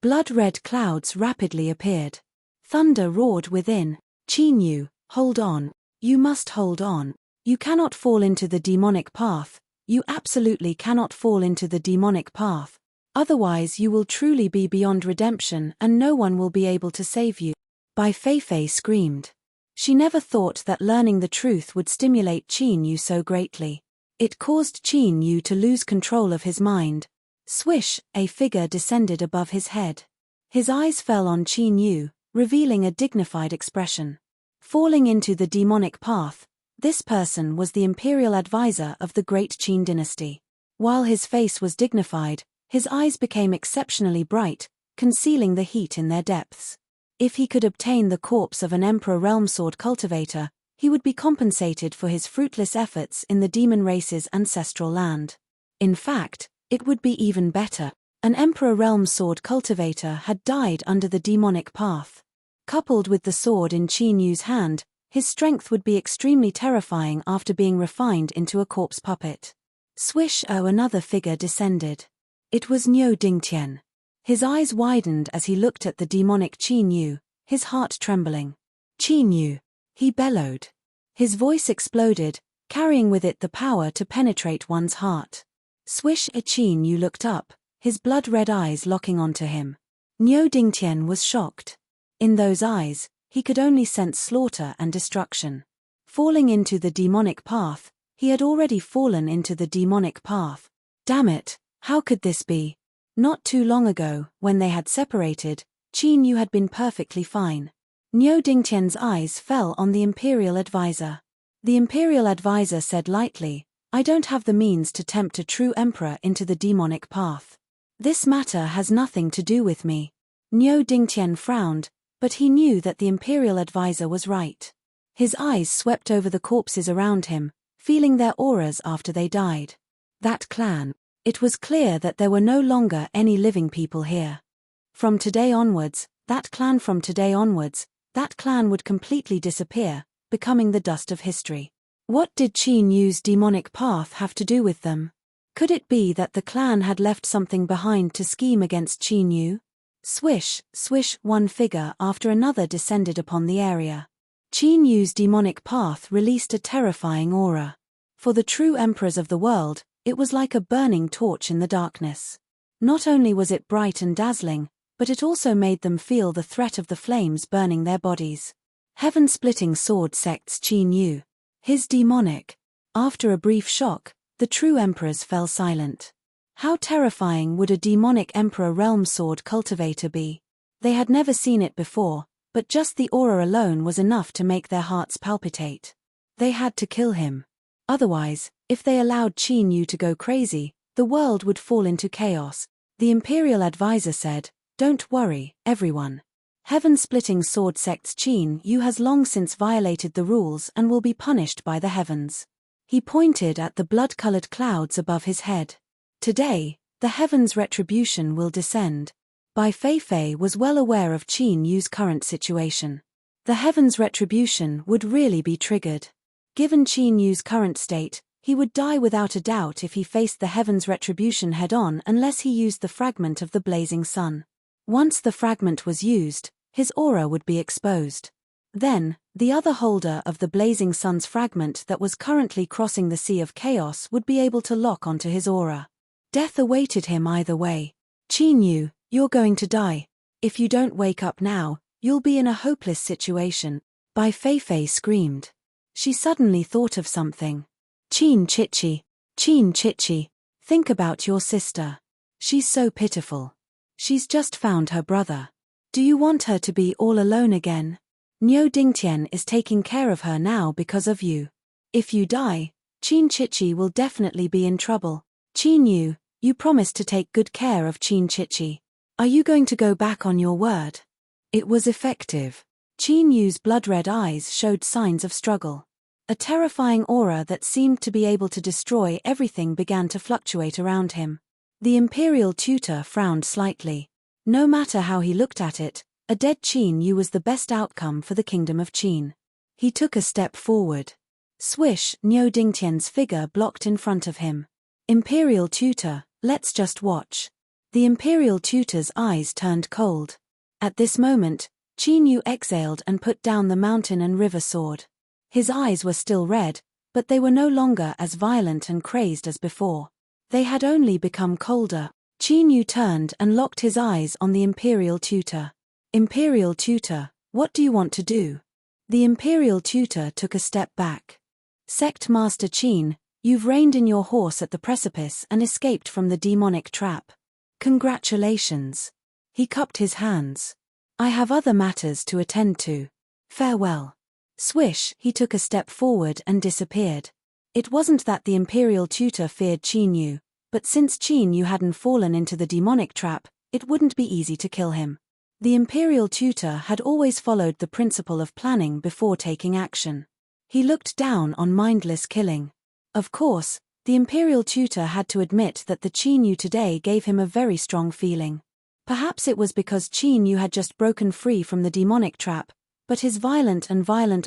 Blood-red clouds rapidly appeared. Thunder roared within. Qin Yu, hold on. You must hold on. You cannot fall into the demonic path. You absolutely cannot fall into the demonic path. Otherwise you will truly be beyond redemption and no one will be able to save you. Bai Feifei screamed. She never thought that learning the truth would stimulate Qin Yu so greatly. It caused Qin Yu to lose control of his mind. Swish, a figure descended above his head. His eyes fell on Qin Yu, revealing a dignified expression. Falling into the demonic path, this person was the imperial advisor of the great Qin dynasty. While his face was dignified, his eyes became exceptionally bright, concealing the heat in their depths. If he could obtain the corpse of an Emperor Realm Sword cultivator, he would be compensated for his fruitless efforts in the demon race's ancestral land. In fact, it would be even better. An Emperor Realm Sword cultivator had died under the demonic path. Coupled with the sword in Qin Yu's hand, his strength would be extremely terrifying after being refined into a corpse puppet. Swish, oh, another figure descended. It was Niu Dingtian. His eyes widened as he looked at the demonic Qin Yu, his heart trembling. Qin Yu, he bellowed. His voice exploded, carrying with it the power to penetrate one's heart. Swish, a Qin Yu looked up, his blood-red eyes locking onto him. Niu Dingtian was shocked. In those eyes, he could only sense slaughter and destruction. Falling into the demonic path, he had already fallen into the demonic path. Damn it, how could this be? Not too long ago, when they had separated, Qin Yu had been perfectly fine. Niu Dingtian's eyes fell on the imperial advisor. The imperial advisor said lightly, I don't have the means to tempt a true emperor into the demonic path. This matter has nothing to do with me. Niu Dingtian frowned, but he knew that the imperial advisor was right. His eyes swept over the corpses around him, feeling their auras after they died. That clan. It was clear that there were no longer any living people here. From today onwards, that clan would completely disappear, becoming the dust of history. What did Qin Yu's demonic path have to do with them? Could it be that the clan had left something behind to scheme against Qin Yu? Swish, swish, one figure after another descended upon the area. Qin Yu's demonic path released a terrifying aura. For the true emperors of the world, it was like a burning torch in the darkness. Not only was it bright and dazzling, but it also made them feel the threat of the flames burning their bodies. Heaven-splitting sword sects Qin Yu. His demonic. After a brief shock, the true emperors fell silent. How terrifying would a demonic Emperor Realm Sword cultivator be? They had never seen it before, but just the aura alone was enough to make their hearts palpitate. They had to kill him. Otherwise, if they allowed Qin Yu to go crazy, the world would fall into chaos. The imperial advisor said, Don't worry, everyone. Heaven-splitting sword sect's Qin Yu has long since violated the rules and will be punished by the heavens. He pointed at the blood-colored clouds above his head. Today, the heavens' retribution will descend. Bai Feifei was well aware of Qin Yu's current situation. The heavens' retribution would really be triggered. Given Qin Yu's current state, he would die without a doubt if he faced the heavens' retribution head-on unless he used the fragment of the blazing sun. Once the fragment was used, his aura would be exposed. Then, the other holder of the blazing sun's fragment that was currently crossing the sea of chaos would be able to lock onto his aura. Death awaited him either way. Qin Yu, you're going to die. If you don't wake up now, you'll be in a hopeless situation. Bai Feifei screamed. She suddenly thought of something. Qin Chichi, think about your sister. She's so pitiful. She's just found her brother. Do you want her to be all alone again? Niu Dingtian is taking care of her now because of you. If you die, Qin Chichi will definitely be in trouble. Qin Yu, you promised to take good care of Qin Chichi. Are you going to go back on your word? It was effective. Qin Yu's blood-red eyes showed signs of struggle. A terrifying aura that seemed to be able to destroy everything began to fluctuate around him. The imperial tutor frowned slightly. No matter how he looked at it, A dead Qin Yu was the best outcome for the kingdom of Qin. He took a step forward. Swish, Niu Dingtian's figure blocked in front of him. Imperial tutor, let's just watch. The imperial tutor's eyes turned cold. At this moment, Qin Yu exhaled and put down the mountain and river sword. His eyes were still red, but they were no longer as violent and crazed as before. They had only become colder. Qin Yu turned and locked his eyes on the imperial tutor. Imperial tutor, what do you want to do? The imperial tutor took a step back. Sect Master Qin, you've reined in your horse at the precipice and escaped from the demonic trap. Congratulations. He cupped his hands. I have other matters to attend to. Farewell. Swish, he took a step forward and disappeared. It wasn't that the imperial tutor feared Qin Yu, but since Qin Yu hadn't fallen into the demonic trap, it wouldn't be easy to kill him. The imperial tutor had always followed the principle of planning before taking action. He looked down on mindless killing. Of course, the imperial tutor had to admit that the Qin Yu today gave him a very strong feeling. Perhaps it was because Qin Yu had just broken free from the demonic trap, but his violent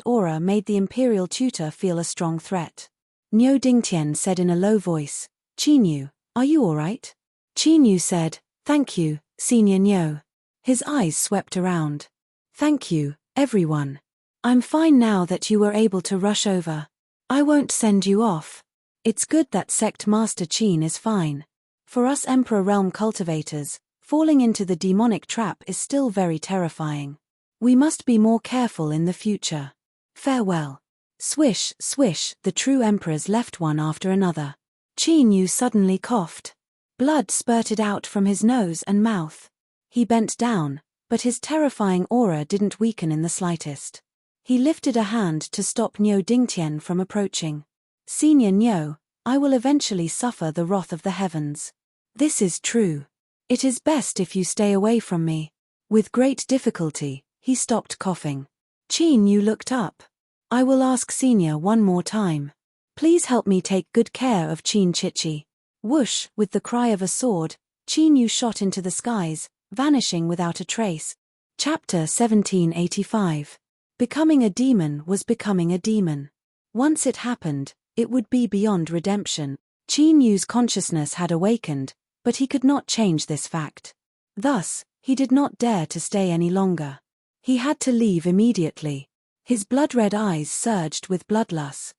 aura made the imperial tutor feel a strong threat. Niu Dingtian said in a low voice, Qin Yu, are you alright? Qin Yu said, thank you, Senior Niu. His eyes swept around. Thank you, everyone. I'm fine now that you were able to rush over. I won't send you off. It's good that Sect Master Qin is fine. For us Emperor Realm cultivators, falling into the demonic trap is still very terrifying. We must be more careful in the future. Farewell. Swish, swish, the true emperors left one after another. Qin Yu suddenly coughed. Blood spurted out from his nose and mouth. He bent down, but his terrifying aura didn't weaken in the slightest. He lifted a hand to stop Niu Dingtian from approaching. Senior Niu, I will eventually suffer the wrath of the heavens. This is true. It is best if you stay away from me. With great difficulty, he stopped coughing. Qin Yu looked up. I will ask Senior one more time. Please help me take good care of Qin Chichi. Whoosh, with the cry of a sword, Qin Yu shot into the skies, vanishing without a trace. Chapter 1785. Becoming a demon was becoming a demon. Once it happened, it would be beyond redemption. Qin Yu's consciousness had awakened, but he could not change this fact. Thus, he did not dare to stay any longer. He had to leave immediately. His blood-red eyes surged with bloodlust.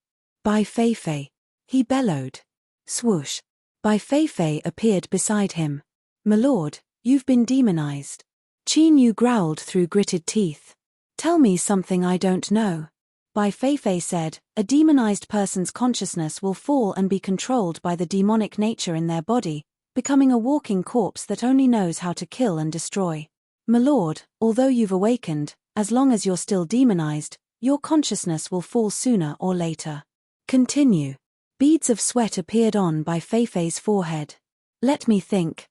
Bai Feifei. He bellowed. Swoosh. Bai Feifei appeared beside him. My lord, you've been demonized. Qin Yu growled through gritted teeth. Tell me something I don't know. Bai Feifei said, a demonized person's consciousness will fall and be controlled by the demonic nature in their body, becoming a walking corpse that only knows how to kill and destroy. My lord, although you've awakened, as long as you're still demonized, your consciousness will fall sooner or later. Continue. Beads of sweat appeared on Bai Feifei's forehead. Let me think.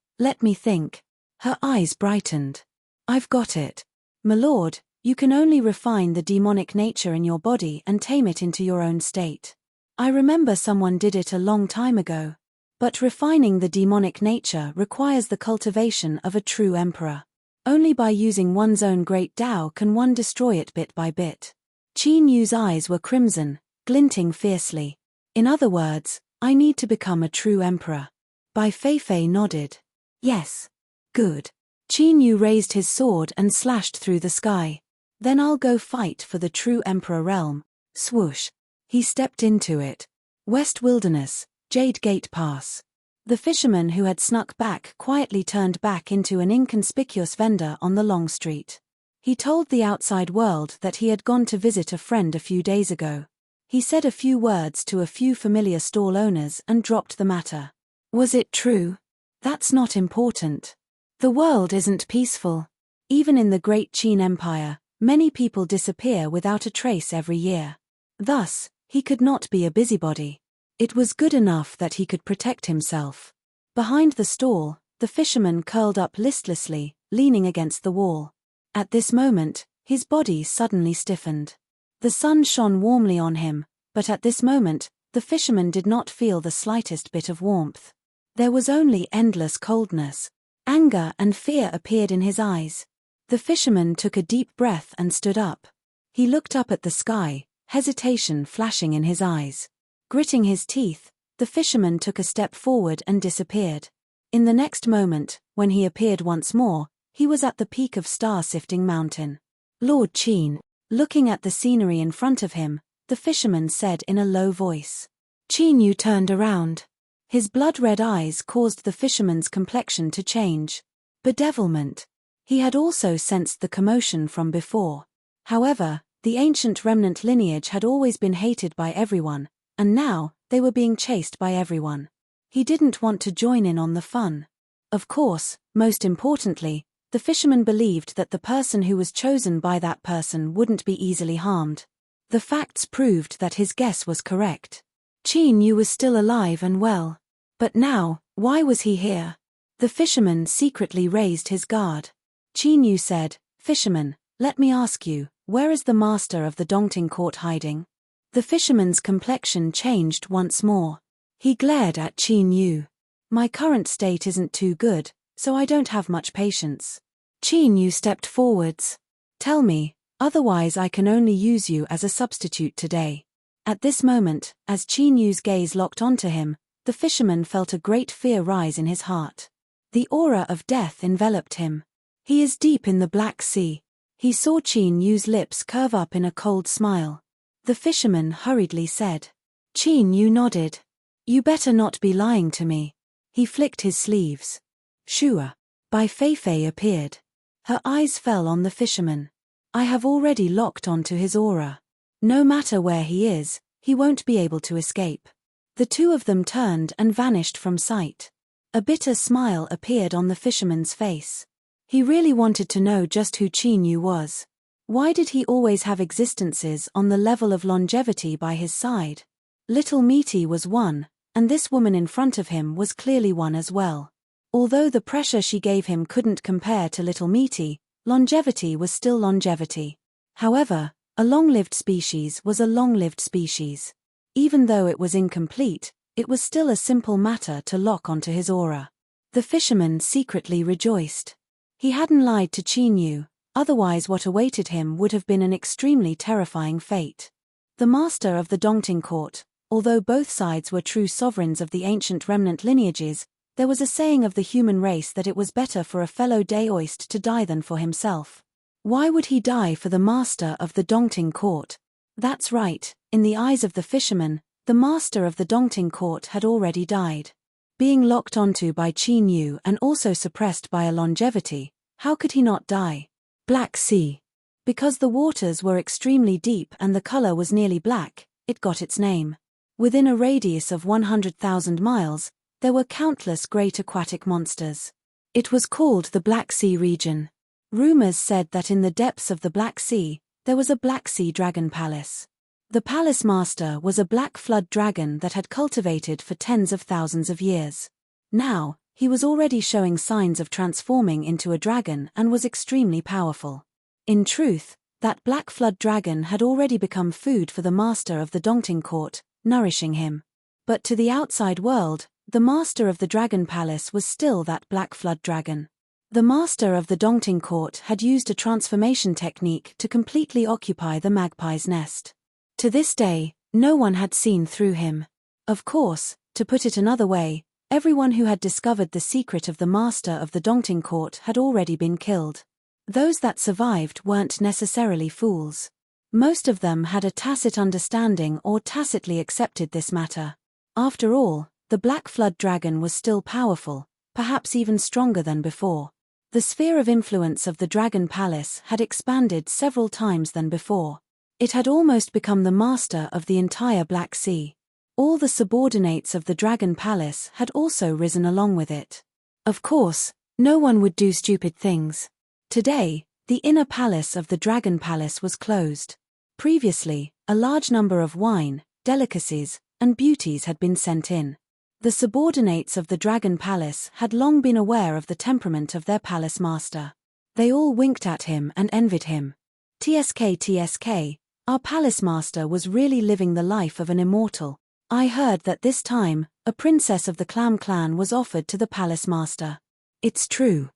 Her eyes brightened. I've got it. My lord, you can only refine the demonic nature in your body and tame it into your own state. I remember someone did it a long time ago. But refining the demonic nature requires the cultivation of a true emperor. Only by using one's own great Tao can one destroy it bit by bit. Qin Yu's eyes were crimson, glinting fiercely. In other words, I need to become a true emperor. Bai Feifei nodded. Yes. Good. Qin Yu raised his sword and slashed through the sky. Then I'll go fight for the true emperor realm. Swoosh. He stepped into it. West Wilderness, Jade Gate Pass. The fisherman who had snuck back quietly turned back into an inconspicuous vendor on the long street. He told the outside world that he had gone to visit a friend a few days ago. He said a few words to a few familiar stall owners and dropped the matter. Was it true? That's not important. The world isn't peaceful. Even in the Great Qin Empire, many people disappear without a trace every year. Thus, he could not be a busybody. It was good enough that he could protect himself. Behind the stall, the fisherman curled up listlessly, leaning against the wall. At this moment, his body suddenly stiffened. The sun shone warmly on him, but at this moment, the fisherman did not feel the slightest bit of warmth. There was only endless coldness. Anger and fear appeared in his eyes. The fisherman took a deep breath and stood up. He looked up at the sky, hesitation flashing in his eyes. Gritting his teeth, the fisherman took a step forward and disappeared. In the next moment, when he appeared once more, he was at the peak of star-sifting mountain. Lord Qin. Looking at the scenery in front of him, the fisherman said in a low voice. Qin Yu turned around. His blood-red eyes caused the fisherman's complexion to change. Bedevilment. He had also sensed the commotion from before. However, the ancient remnant lineage had always been hated by everyone, and now, they were being chased by everyone. He didn't want to join in on the fun. Of course, most importantly, the fisherman believed that the person who was chosen by that person wouldn't be easily harmed. The facts proved that his guess was correct. Qin Yu was still alive and well. But now, why was he here? The fisherman secretly raised his guard. Qin Yu said, Fisherman, let me ask you, where is the master of the Dongting court hiding? The fisherman's complexion changed once more. He glared at Qin Yu. My current state isn't too good, so I don't have much patience. Qin Yu stepped forwards. Tell me, otherwise I can only use you as a substitute today. At this moment, as Qin Yu's gaze locked onto him, the fisherman felt a great fear rise in his heart. The aura of death enveloped him. He is deep in the Black Sea. He saw Qin Yu's lips curve up in a cold smile. The fisherman hurriedly said. Qin Yu nodded. You better not be lying to me. He flicked his sleeves. Shua. Bai Feifei appeared. Her eyes fell on the fisherman. I have already locked onto his aura. No matter where he is, he won't be able to escape. The two of them turned and vanished from sight. A bitter smile appeared on the fisherman's face. He really wanted to know just who Qin Yu was. Why did he always have existences on the level of longevity by his side? Little Meaty was one, and this woman in front of him was clearly one as well. Although the pressure she gave him couldn't compare to Little Meaty, longevity was still longevity. However, a long-lived species was a long-lived species. Even though it was incomplete, it was still a simple matter to lock onto his aura. The fisherman secretly rejoiced. He hadn't lied to Qin Yu, otherwise what awaited him would have been an extremely terrifying fate. The master of the Dongting court, although both sides were true sovereigns of the ancient remnant lineages, there was a saying of the human race that it was better for a fellow Daoist to die than for himself. Why would he die for the master of the Dongting court? That's right, in the eyes of the fisherman, the master of the Dongting court had already died. Being locked onto by Qin Yu and also suppressed by a longevity, how could he not die? Black Sea. Because the waters were extremely deep and the color was nearly black, it got its name. Within a radius of 100,000 miles, there were countless great aquatic monsters. It was called the Black Sea region. Rumors said that in the depths of the Black Sea, there was a Black Sea dragon palace. The palace master was a black flood dragon that had cultivated for tens of thousands of years. Now, he was already showing signs of transforming into a dragon and was extremely powerful. In truth, that black flood dragon had already become food for the master of the Dongting court, nourishing him. But to the outside world, the master of the dragon palace was still that black flood dragon. The master of the Dongting court had used a transformation technique to completely occupy the magpie's nest. To this day, no one had seen through him. Of course, to put it another way, everyone who had discovered the secret of the master of the Dongting court had already been killed. Those that survived weren't necessarily fools. Most of them had a tacit understanding or tacitly accepted this matter. After all, the Black Flood Dragon was still powerful, perhaps even stronger than before. The sphere of influence of the Dragon Palace had expanded several times than before. It had almost become the master of the entire Black Sea. All the subordinates of the Dragon Palace had also risen along with it. Of course, no one would do stupid things. Today, the inner palace of the Dragon Palace was closed. Previously, a large number of wine, delicacies, and beauties had been sent in. The subordinates of the Dragon Palace had long been aware of the temperament of their palace master. They all winked at him and envied him. TSK, our palace master was really living the life of an immortal. I heard that this time, a princess of the Clam clan was offered to the palace master. It's true.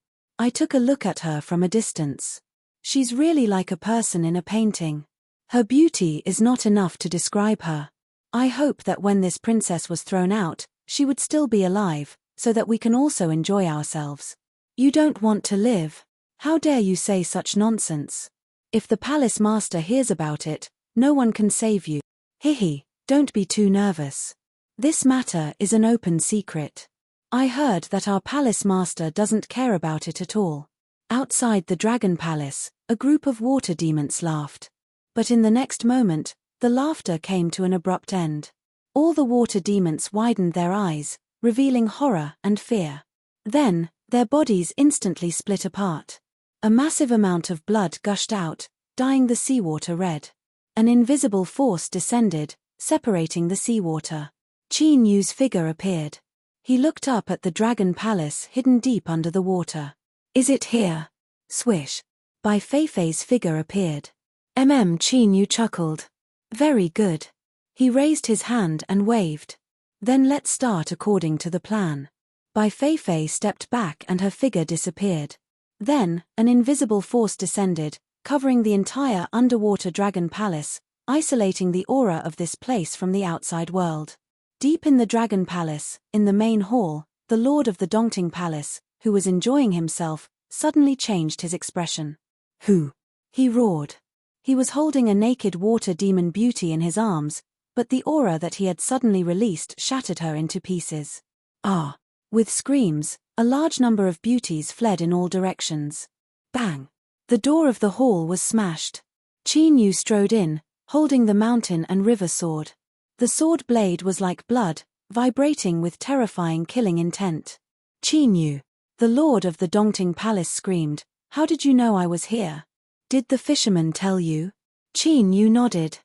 I took a look at her from a distance. She's really like a person in a painting. Her beauty is not enough to describe her. I hope that when this princess was thrown out, she would still be alive, so that we can also enjoy ourselves. You don't want to live? How dare you say such nonsense? If the palace master hears about it, no one can save you. Hihi, don't be too nervous. This matter is an open secret. I heard that our palace master doesn't care about it at all. Outside the dragon palace, a group of water demons laughed. But in the next moment, the laughter came to an abrupt end. All the water demons widened their eyes, revealing horror and fear. Then, their bodies instantly split apart. A massive amount of blood gushed out, dyeing the seawater red. An invisible force descended, separating the seawater. Qin Yu's figure appeared. He looked up at the dragon palace hidden deep under the water. Is it here? Swish. Bai Feifei's figure appeared. Qin Yu chuckled. Very good. He raised his hand and waved. Then let's start according to the plan. Bai Feifei stepped back and her figure disappeared. Then, an invisible force descended, covering the entire underwater dragon palace, isolating the aura of this place from the outside world. Deep in the dragon palace, in the main hall, the lord of the Dongting palace, who was enjoying himself, suddenly changed his expression. Who? He roared. He was holding a naked water demon beauty in his arms, but the aura that he had suddenly released shattered her into pieces. Ah! With screams, a large number of beauties fled in all directions. Bang! The door of the hall was smashed. Qin Yu strode in, holding the mountain and river sword. The sword blade was like blood, vibrating with terrifying killing intent. Qin Yu, the lord of the Dongting palace, screamed, "How did you know I was here? Did the fisherman tell you?" Qin Yu nodded.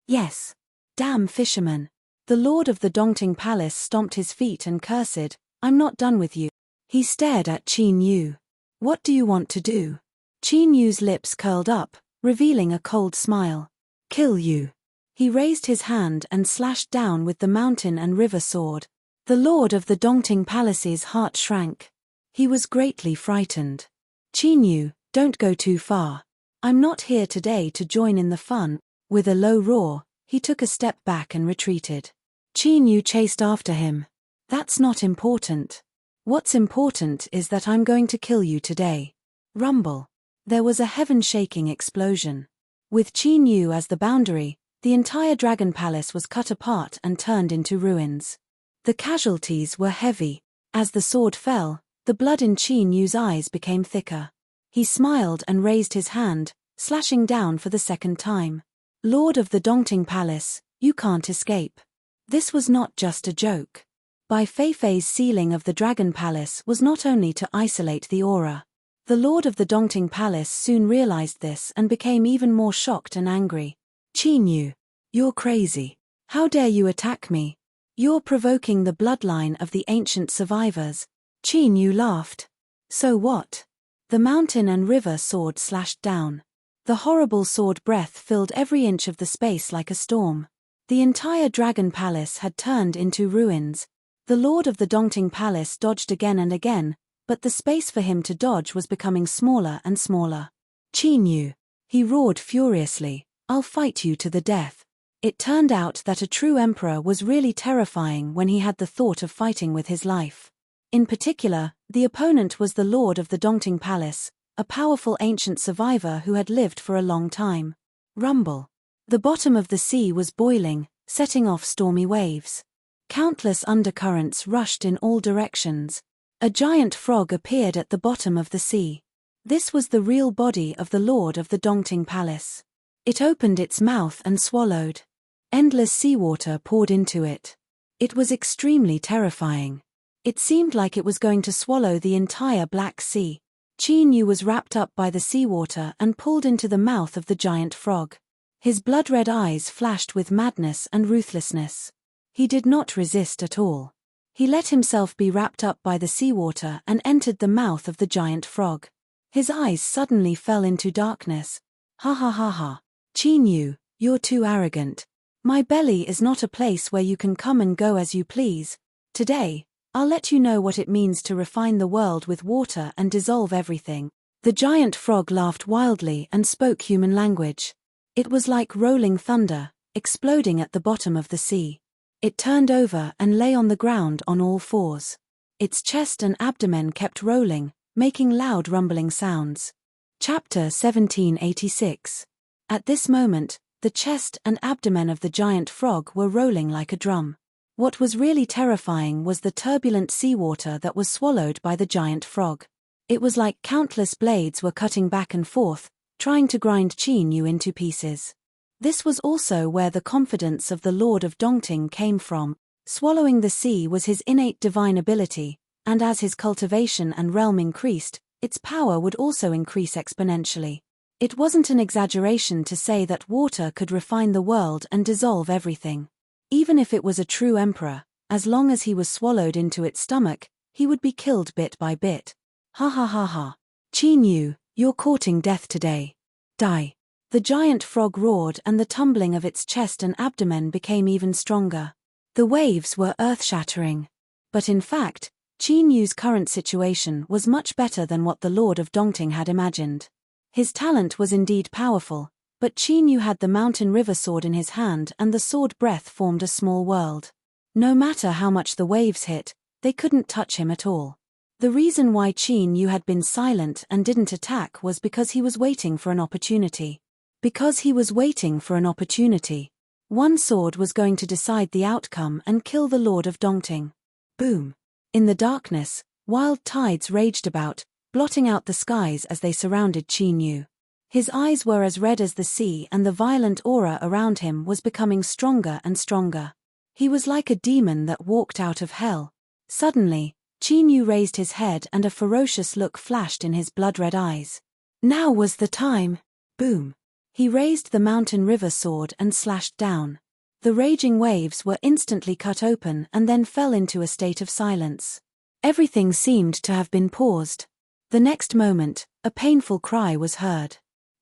Yes. Damn fisherman. The lord of the Dongting palace stomped his feet and cursed, "I'm not done with you." He stared at Qin Yu. What do you want to do? Qin Yu's lips curled up, revealing a cold smile. Kill you. He raised his hand and slashed down with the mountain and river sword. The lord of the Dongting palace's heart shrank. He was greatly frightened. Qin Yu, don't go too far. I'm not here today to join in the fun. With a low roar, he took a step back and retreated. Qin Yu chased after him. That's not important. What's important is that I'm going to kill you today. Rumble. There was a heaven-shaking explosion. With Qin Yu as the boundary, the entire dragon palace was cut apart and turned into ruins. The casualties were heavy. As the sword fell, the blood in Qin Yu's eyes became thicker. He smiled and raised his hand, slashing down for the second time. Lord of the Dongting palace, you can't escape. This was not just a joke. Bai Feifei's sealing of the dragon palace was not only to isolate the aura. The lord of the Dongting palace soon realized this and became even more shocked and angry. Qin Yu, you're crazy. How dare you attack me? You're provoking the bloodline of the ancient survivors. Qin Yu laughed. So what? The mountain and river sword slashed down. The horrible sword breath filled every inch of the space like a storm. The entire dragon palace had turned into ruins. The lord of the Dongting palace dodged again and again, but the space for him to dodge was becoming smaller and smaller. Qin Yu, he roared furiously, I'll fight you to the death. It turned out that a true emperor was really terrifying when he had the thought of fighting with his life. In particular, the opponent was the lord of the Dongting palace, a powerful ancient survivor who had lived for a long time. Rumble. The bottom of the sea was boiling, setting off stormy waves. Countless undercurrents rushed in all directions. A giant frog appeared at the bottom of the sea. This was the real body of the lord of the Dongting palace. It opened its mouth and swallowed. Endless seawater poured into it. It was extremely terrifying. It seemed like it was going to swallow the entire Black Sea. Qin Yu was wrapped up by the seawater and pulled into the mouth of the giant frog. His blood-red eyes flashed with madness and ruthlessness. He did not resist at all. He let himself be wrapped up by the seawater and entered the mouth of the giant frog. His eyes suddenly fell into darkness. Ha ha ha ha. Qin Yu, you're too arrogant. My belly is not a place where you can come and go as you please. Today, I'll let you know what it means to refine the world with water and dissolve everything. The giant frog laughed wildly and spoke human language. It was like rolling thunder, exploding at the bottom of the sea. It turned over and lay on the ground on all fours. Its chest and abdomen kept rolling, making loud rumbling sounds. Chapter 1786. At this moment, the chest and abdomen of the giant frog were rolling like a drum. What was really terrifying was the turbulent seawater that was swallowed by the giant frog. It was like countless blades were cutting back and forth, trying to grind Qin into pieces. This was also where the confidence of the Lord of Dongting came from. Swallowing the sea was his innate divine ability, and as his cultivation and realm increased, its power would also increase exponentially. It wasn't an exaggeration to say that water could refine the world and dissolve everything. Even if it was a true emperor, as long as he was swallowed into its stomach, he would be killed bit by bit. Ha ha ha ha. Qin, you're courting death today. Die. The giant frog roared and the tumbling of its chest and abdomen became even stronger. The waves were earth-shattering. But in fact, Qin current situation was much better than what the Lord of Dongting had imagined. His talent was indeed powerful, but Qin had the mountain river sword in his hand and the sword breath formed a small world. No matter how much the waves hit, they couldn't touch him at all. The reason why Qin had been silent and didn't attack was because he was waiting for an opportunity. Because he was waiting for an opportunity. One sword was going to decide the outcome and kill the Lord of Dongting. Boom. In the darkness, wild tides raged about, blotting out the skies as they surrounded Qin. His eyes were as red as the sea and the violent aura around him was becoming stronger and stronger. He was like a demon that walked out of hell. Suddenly, Qin raised his head and a ferocious look flashed in his blood-red eyes. Now was the time. Boom. He raised the mountain river sword and slashed down. The raging waves were instantly cut open and then fell into a state of silence. Everything seemed to have been paused. The next moment, a painful cry was heard.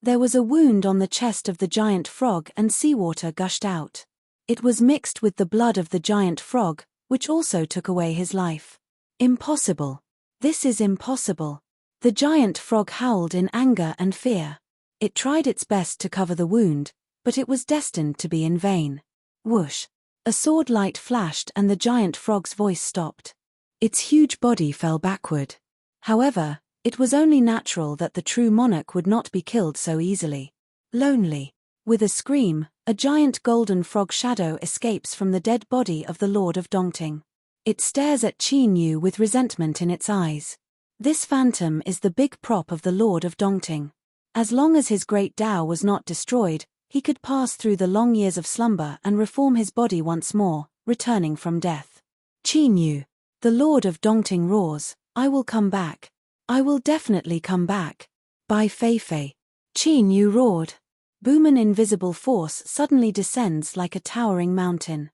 There was a wound on the chest of the giant frog and seawater gushed out. It was mixed with the blood of the giant frog, which also took away his life. Impossible. This is impossible. The giant frog howled in anger and fear. It tried its best to cover the wound, but it was destined to be in vain. Whoosh! A sword light flashed and the giant frog's voice stopped. Its huge body fell backward. However, it was only natural that the true monarch would not be killed so easily. Lonely. With a scream, a giant golden frog shadow escapes from the dead body of the Lord of Dongting. It stares at Qin with resentment in its eyes. This phantom is the big prop of the Lord of Dongting. As long as his great Tao was not destroyed, he could pass through the long years of slumber and reform his body once more, returning from death. Qin, the Lord of Dongting roars, I will come back. I will definitely come back. By Fei Fei. Qin roared. Boom! An invisible force suddenly descends like a towering mountain.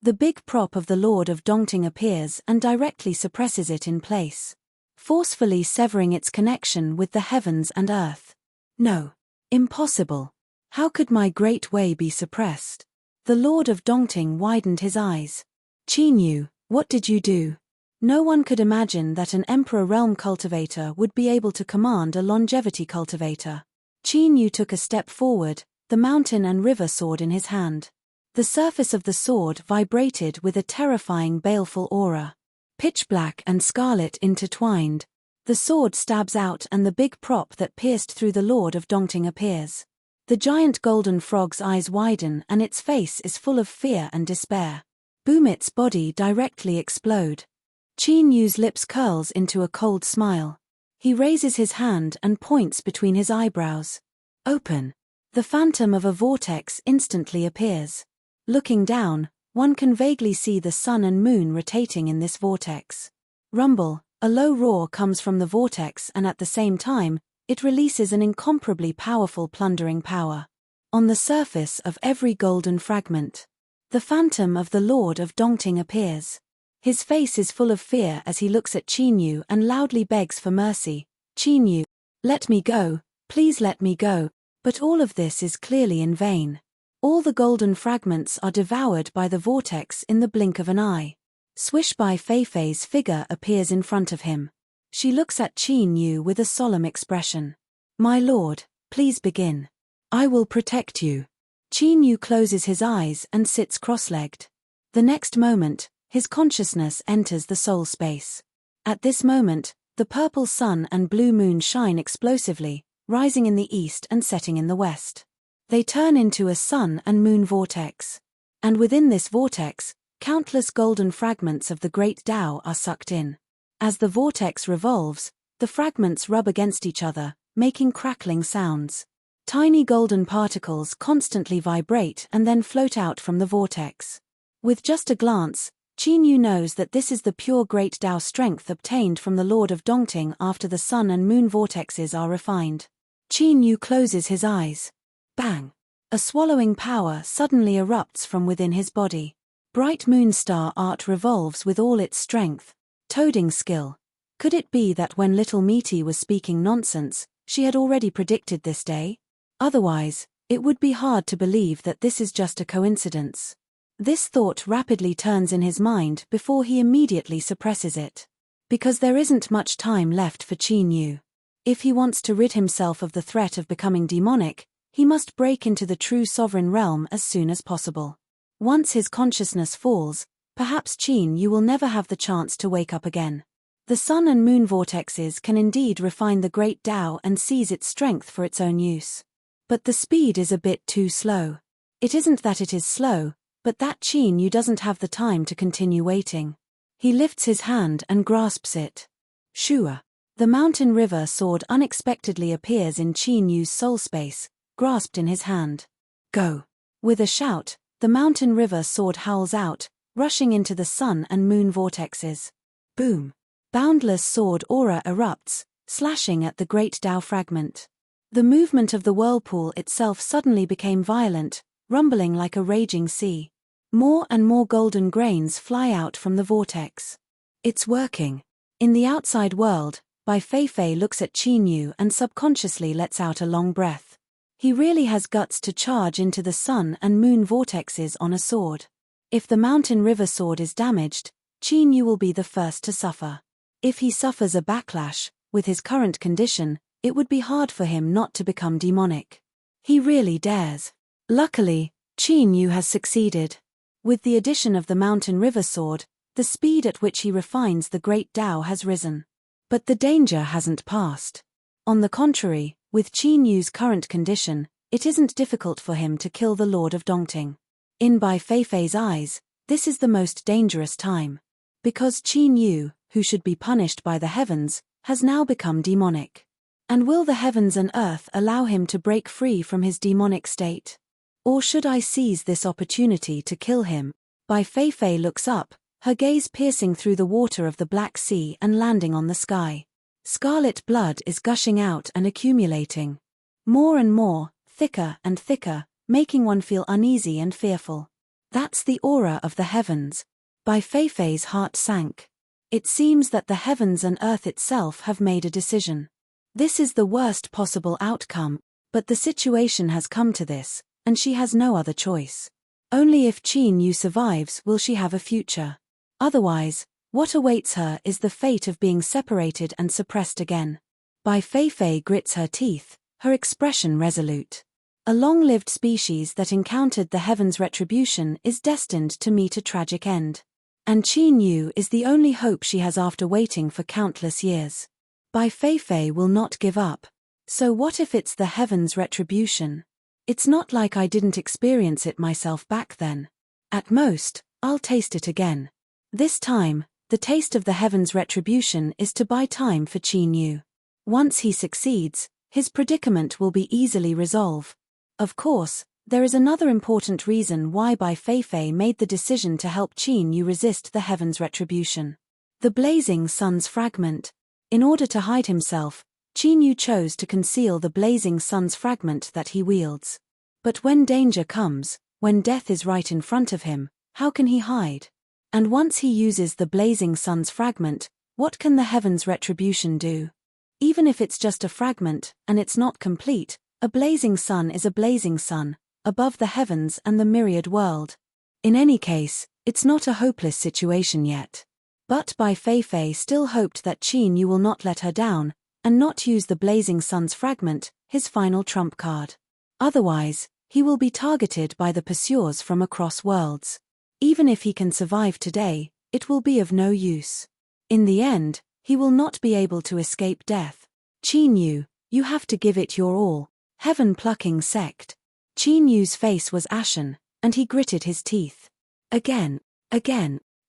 The big prop of the Lord of Dongting appears and directly suppresses it in place, forcefully severing its connection with the heavens and earth. No. Impossible. How could my great way be suppressed? The Lord of Dongting widened his eyes. Qin, what did you do? No one could imagine that an emperor realm cultivator would be able to command a longevity cultivator. Qin took a step forward, the mountain and river sword in his hand. The surface of the sword vibrated with a terrifying baleful aura. Pitch black and scarlet intertwined. The sword stabs out and the big prop that pierced through the Lord of Dongting appears. The giant golden frog's eyes widen and its face is full of fear and despair. Boom! Its body directly explode. Qin's lips curls into a cold smile. He raises his hand and points between his eyebrows. Open. The phantom of a vortex instantly appears. Looking down, one can vaguely see the sun and moon rotating in this vortex. Rumble, a low roar comes from the vortex and at the same time, it releases an incomparably powerful plundering power. On the surface of every golden fragment, the phantom of the Lord of Dongting appears. His face is full of fear as he looks at Qin and loudly begs for mercy. Qin, let me go, please let me go. But all of this is clearly in vain. All the golden fragments are devoured by the vortex in the blink of an eye. Swish Bai Feifei's figure appears in front of him. She looks at Qin Yu with a solemn expression. My lord, please begin. I will protect you. Qin Yu closes his eyes and sits cross-legged. The next moment, his consciousness enters the soul space. At this moment, the purple sun and blue moon shine explosively, rising in the east and setting in the west. They turn into a sun and moon vortex. And within this vortex, countless golden fragments of the great Tao are sucked in. As the vortex revolves, the fragments rub against each other, making crackling sounds. Tiny golden particles constantly vibrate and then float out from the vortex. With just a glance, Qin Yu knows that this is the pure great Tao strength obtained from the Lord of Dongting after the sun and moon vortexes are refined. Qin Yu closes his eyes. Bang! A swallowing power suddenly erupts from within his body. Bright moon star art revolves with all its strength. Toading skill. Could it be that when little Meaty was speaking nonsense, she had already predicted this day? Otherwise, it would be hard to believe that this is just a coincidence. This thought rapidly turns in his mind before he immediately suppresses it. Because there isn't much time left for Qin Yu. If he wants to rid himself of the threat of becoming demonic, he must break into the true sovereign realm as soon as possible. Once his consciousness falls, perhaps Qin Yu will never have the chance to wake up again. The sun and moon vortexes can indeed refine the great Tao and seize its strength for its own use. But the speed is a bit too slow. It isn't that it is slow, but that Qin Yu doesn't have the time to continue waiting. He lifts his hand and grasps it. Shua. The mountain river sword unexpectedly appears in Qin Yu's soul space, grasped in his hand. Go. With a shout, the mountain river sword howls out, rushing into the sun and moon vortexes. Boom. Boundless sword aura erupts, slashing at the great Tao fragment. The movement of the whirlpool itself suddenly became violent, rumbling like a raging sea. More and more golden grains fly out from the vortex. It's working. In the outside world, Bai Feifei looks at Qin Yu and subconsciously lets out a long breath. He really has guts to charge into the sun and moon vortexes on a sword. If the mountain river sword is damaged, Qin Yu will be the first to suffer. If he suffers a backlash, with his current condition, it would be hard for him not to become demonic. He really dares. Luckily, Qin Yu has succeeded. With the addition of the mountain river sword, the speed at which he refines the great Tao has risen. But the danger hasn't passed. On the contrary, with Qin Yu's current condition, it isn't difficult for him to kill the Lord of Dongting. In Bai Feifei's eyes, this is the most dangerous time. Because Qin Yu, who should be punished by the heavens, has now become demonic. And will the heavens and earth allow him to break free from his demonic state? Or should I seize this opportunity to kill him? Bai Feifei looks up, her gaze piercing through the water of the Black Sea and landing on the sky. Scarlet blood is gushing out and accumulating. More and more, thicker and thicker, making one feel uneasy and fearful. That's the aura of the heavens. Bai Feifei's heart sank. It seems that the heavens and earth itself have made a decision. This is the worst possible outcome, but the situation has come to this, and she has no other choice. Only if Qin Yu survives will she have a future. Otherwise, what awaits her is the fate of being separated and suppressed again. Bai Feifei grits her teeth, her expression resolute. A long-lived species that encountered the heavens' retribution is destined to meet a tragic end. And Qin Yu is the only hope she has after waiting for countless years. Bai Feifei will not give up. So what if it's the heavens' retribution? It's not like I didn't experience it myself back then. At most, I'll taste it again. This time, the taste of the heavens' retribution is to buy time for Qin Yu. Once he succeeds, his predicament will be easily resolved. Of course, there is another important reason why Bai Feifei made the decision to help Qin Yu resist the heavens' retribution. The blazing sun's fragment. In order to hide himself, Qin Yu chose to conceal the blazing sun's fragment that he wields. But when danger comes, when death is right in front of him, how can he hide? And once he uses the blazing sun's fragment, what can the heavens' retribution do? Even if it's just a fragment, and it's not complete, a blazing sun is a blazing sun, above the heavens and the myriad world. In any case, It's not a hopeless situation yet. But Bai Feifei still hoped that Qin Yu will not let her down, and not use the Blazing Sun's fragment, his final trump card. Otherwise, he will be targeted by the pursuers from across worlds. Even if he can survive today, it will be of no use. In the end, he will not be able to escape death. Qin Yu, you have to give it your all. Heaven-plucking sect. Qin Yu's face was ashen, and he gritted his teeth. Again.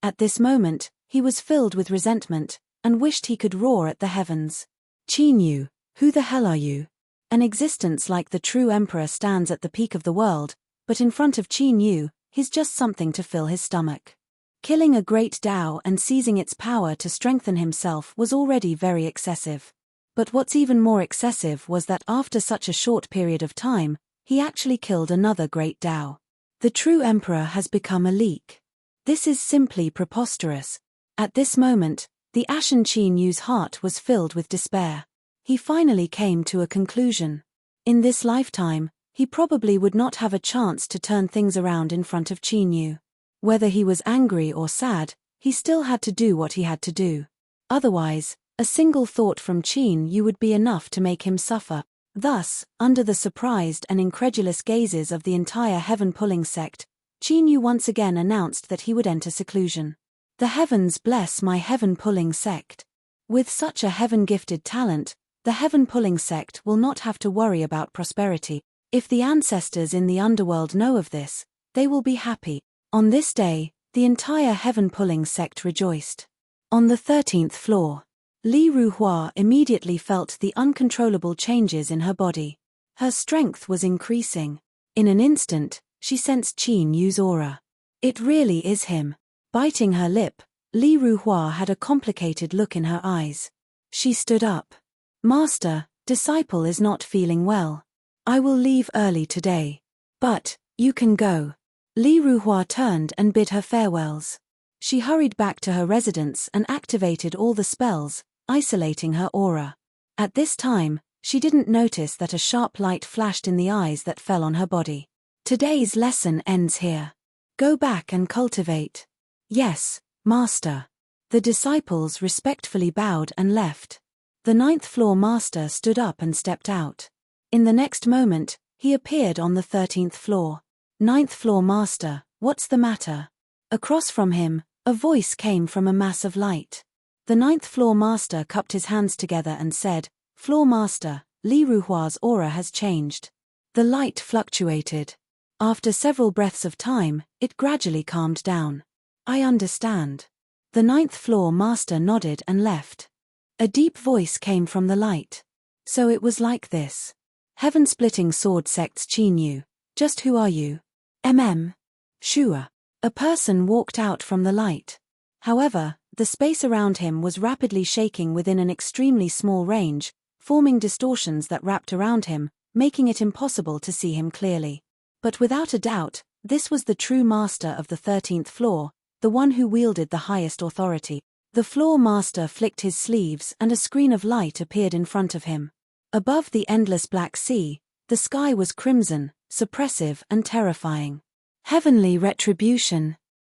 At this moment, he was filled with resentment, and wished he could roar at the heavens. Qin Yu, who the hell are you? An existence like the true emperor stands at the peak of the world, but in front of Qin Yu, he's just something to fill his stomach. Killing a great Tao and seizing its power to strengthen himself was already very excessive. But what's even more excessive was that after such a short period of time, he actually killed another great Tao. The true emperor has become a leak. This is simply preposterous. At this moment, the ashen Qin Yu's heart was filled with despair. He finally came to a conclusion. In this lifetime, he probably would not have a chance to turn things around in front of Qin Yu. Whether he was angry or sad, he still had to do what he had to do. Otherwise, a single thought from Qin Yu would be enough to make him suffer. Thus, under the surprised and incredulous gazes of the entire heaven-pulling sect, Qin Yu once again announced that he would enter seclusion. The heavens bless my heaven-pulling sect. With such a heaven-gifted talent, the heaven-pulling sect will not have to worry about prosperity. If the ancestors in the underworld know of this, they will be happy. On this day, the entire heaven-pulling sect rejoiced. On the 13th floor, Li Ruhua immediately felt the uncontrollable changes in her body. Her strength was increasing. In an instant, she sensed Qin Yu's aura. It really is him. Biting her lip, Li Ruhua had a complicated look in her eyes. She stood up. Master, disciple is not feeling well. I will leave early today. But, you can go. Li Ruhua turned and bid her farewells. She hurried back to her residence and activated all the spells, isolating her aura. At this time, she didn't notice that a sharp light flashed in the eyes that fell on her body. Today's lesson ends here. Go back and cultivate. Yes, Master. The disciples respectfully bowed and left. The 9th floor master stood up and stepped out. In the next moment, he appeared on the 13th floor. 9th floor master, what's the matter? Across from him, a voice came from a mass of light. The 9th floor master cupped his hands together and said, Floor master, Li Ruhua's aura has changed. The light fluctuated. After several breaths of time, it gradually calmed down. I understand. The 9th floor master nodded and left. A deep voice came from the light. So it was like this. Heaven-splitting sword sects Qin Yu. Just who are you? Shua. A person walked out from the light. However, the space around him was rapidly shaking within an extremely small range, forming distortions that wrapped around him, making it impossible to see him clearly. But without a doubt, this was the true master of the 13th floor, the one who wielded the highest authority. The floor master flicked his sleeves and a screen of light appeared in front of him. Above the endless black sea, the sky was crimson, suppressive and terrifying. Heavenly Retribution.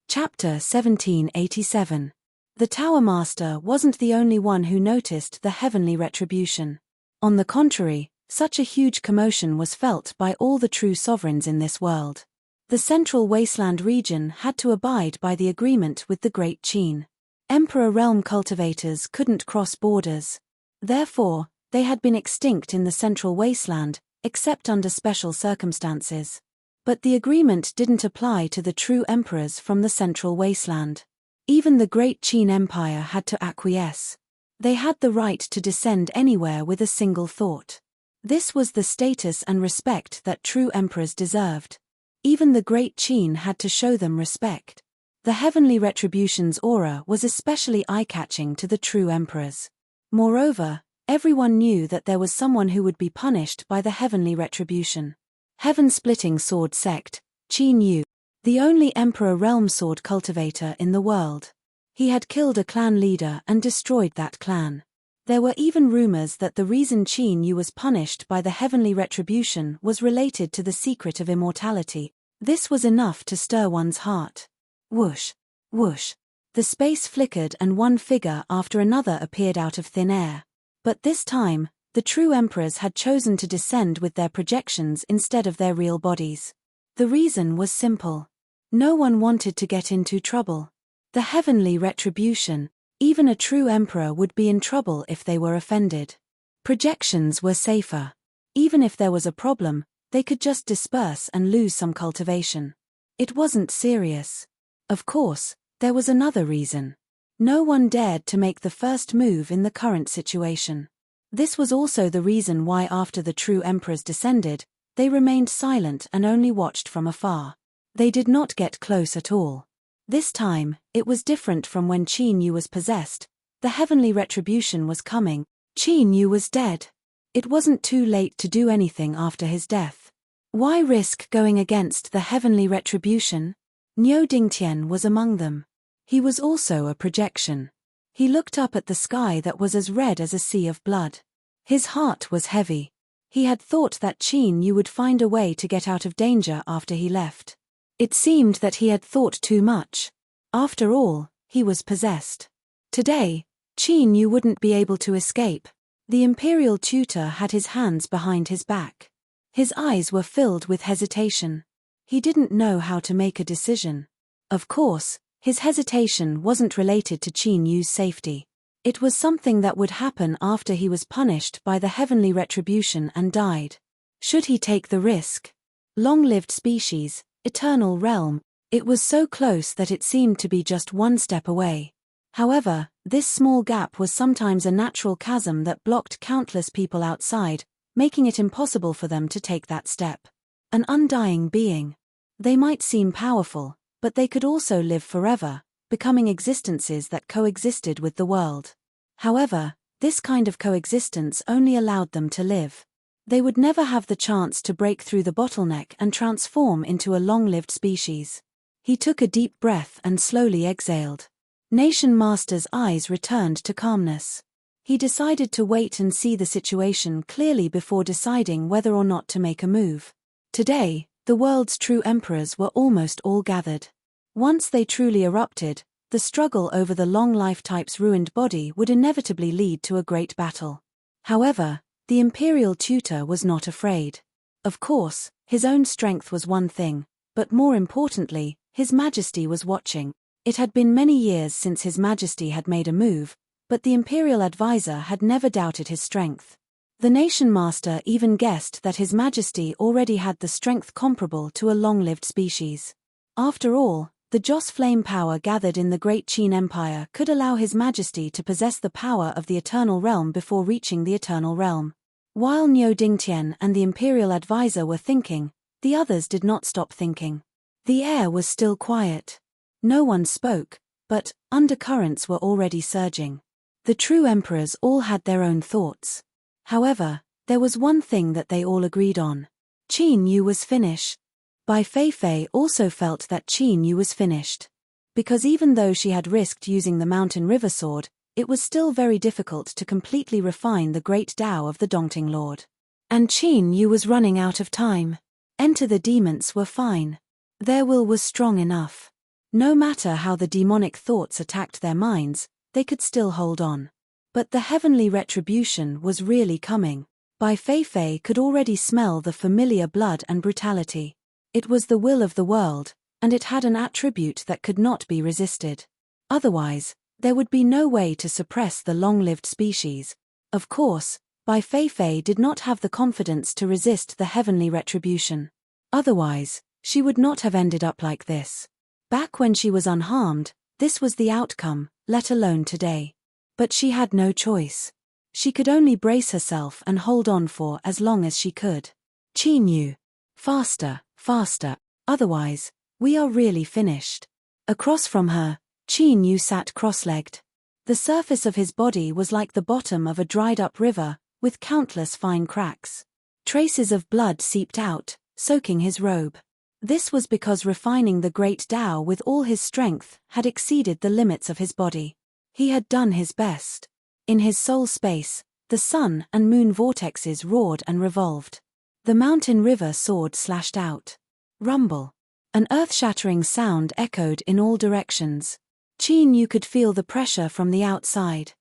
Chapter 1787. The Tower Master wasn't the only one who noticed the heavenly retribution. On the contrary, such a huge commotion was felt by all the true sovereigns in this world. The Central Wasteland region had to abide by the agreement with the Great Qin. Emperor realm cultivators couldn't cross borders. Therefore, they had been extinct in the Central Wasteland, except under special circumstances. But the agreement didn't apply to the true emperors from the Central Wasteland. Even the Great Qin Empire had to acquiesce. They had the right to descend anywhere with a single thought. This was the status and respect that true emperors deserved. Even the Great Qin had to show them respect. The heavenly retribution's aura was especially eye-catching to the true emperors. Moreover, everyone knew that there was someone who would be punished by the heavenly retribution. Heaven-splitting sword sect, Qin Yu, the only emperor realm sword cultivator in the world. He had killed a clan leader and destroyed that clan. There were even rumors that the reason Qin Yu was punished by the heavenly retribution was related to the secret of immortality. This was enough to stir one's heart. Whoosh, whoosh. The space flickered and one figure after another appeared out of thin air. But this time, the true emperors had chosen to descend with their projections instead of their real bodies. The reason was simple. No one wanted to get into trouble. The heavenly retribution, even a true emperor would be in trouble if they were offended. Projections were safer. Even if there was a problem, they could just disperse and lose some cultivation. It wasn't serious. Of course, there was another reason. No one dared to make the first move in the current situation. This was also the reason why after the true emperors descended, they remained silent and only watched from afar. They did not get close at all. This time, it was different from when Qin Yu was possessed. The heavenly retribution was coming. Qin Yu was dead. It wasn't too late to do anything after his death. Why risk going against the heavenly retribution? Niu Dingtian was among them. He was also a projection. He looked up at the sky that was as red as a sea of blood. His heart was heavy. He had thought that Qin Yu would find a way to get out of danger after he left. It seemed that he had thought too much. After all, he was possessed. Today, Qin Yu wouldn't be able to escape. The imperial tutor had his hands behind his back. His eyes were filled with hesitation. He didn't know how to make a decision. Of course, his hesitation wasn't related to Qin Yu's safety. It was something that would happen after he was punished by the heavenly retribution and died. Should he take the risk? Long-lived species, eternal realm, it was so close that it seemed to be just one step away. However, this small gap was sometimes a natural chasm that blocked countless people outside, making it impossible for them to take that step. An undying being. They might seem powerful, but they could also live forever, becoming existences that coexisted with the world. However, this kind of coexistence only allowed them to live. They would never have the chance to break through the bottleneck and transform into a long-lived species. He took a deep breath and slowly exhaled. Nation Master's eyes returned to calmness. He decided to wait and see the situation clearly before deciding whether or not to make a move. Today, the world's true emperors were almost all gathered. Once they truly erupted, the struggle over the long-life type's ruined body would inevitably lead to a great battle. However, the imperial tutor was not afraid. Of course, his own strength was one thing, but more importantly, His Majesty was watching. It had been many years since His Majesty had made a move, but the imperial advisor had never doubted his strength. The Nation Master even guessed that His Majesty already had the strength comparable to a long-lived species. After all, the Joss flame power gathered in the Great Qin Empire could allow His Majesty to possess the power of the Eternal Realm before reaching the Eternal Realm. While Niu Dingtian and the imperial advisor were thinking, the others did not stop thinking. The air was still quiet. No one spoke, but undercurrents were already surging. The true emperors all had their own thoughts. However, there was one thing that they all agreed on. Qin Yu was finished. Bai Feifei also felt that Qin Yu was finished. Because even though she had risked using the Mountain River Sword, it was still very difficult to completely refine the great Tao of the Dongting Lord. And Qin Yu was running out of time. Enter the demons were fine. Their will was strong enough. No matter how the demonic thoughts attacked their minds, they could still hold on. But the heavenly retribution was really coming. Bai Feifei could already smell the familiar blood and brutality. It was the will of the world, and it had an attribute that could not be resisted. Otherwise, there would be no way to suppress the long-lived species. Of course, Bai Feifei did not have the confidence to resist the heavenly retribution. Otherwise, she would not have ended up like this. Back when she was unharmed, this was the outcome, let alone today. But she had no choice. She could only brace herself and hold on for as long as she could. Qin Yu. Faster, faster, otherwise, we are really finished. Across from her, Qin Yu sat cross-legged. The surface of his body was like the bottom of a dried-up river, with countless fine cracks. Traces of blood seeped out, soaking his robe. This was because refining the great Tao with all his strength had exceeded the limits of his body. He had done his best. In his soul space, the sun and moon vortexes roared and revolved. The mountain river sword slashed out. Rumble. An earth-shattering sound echoed in all directions. Qin Yu could feel the pressure from the outside.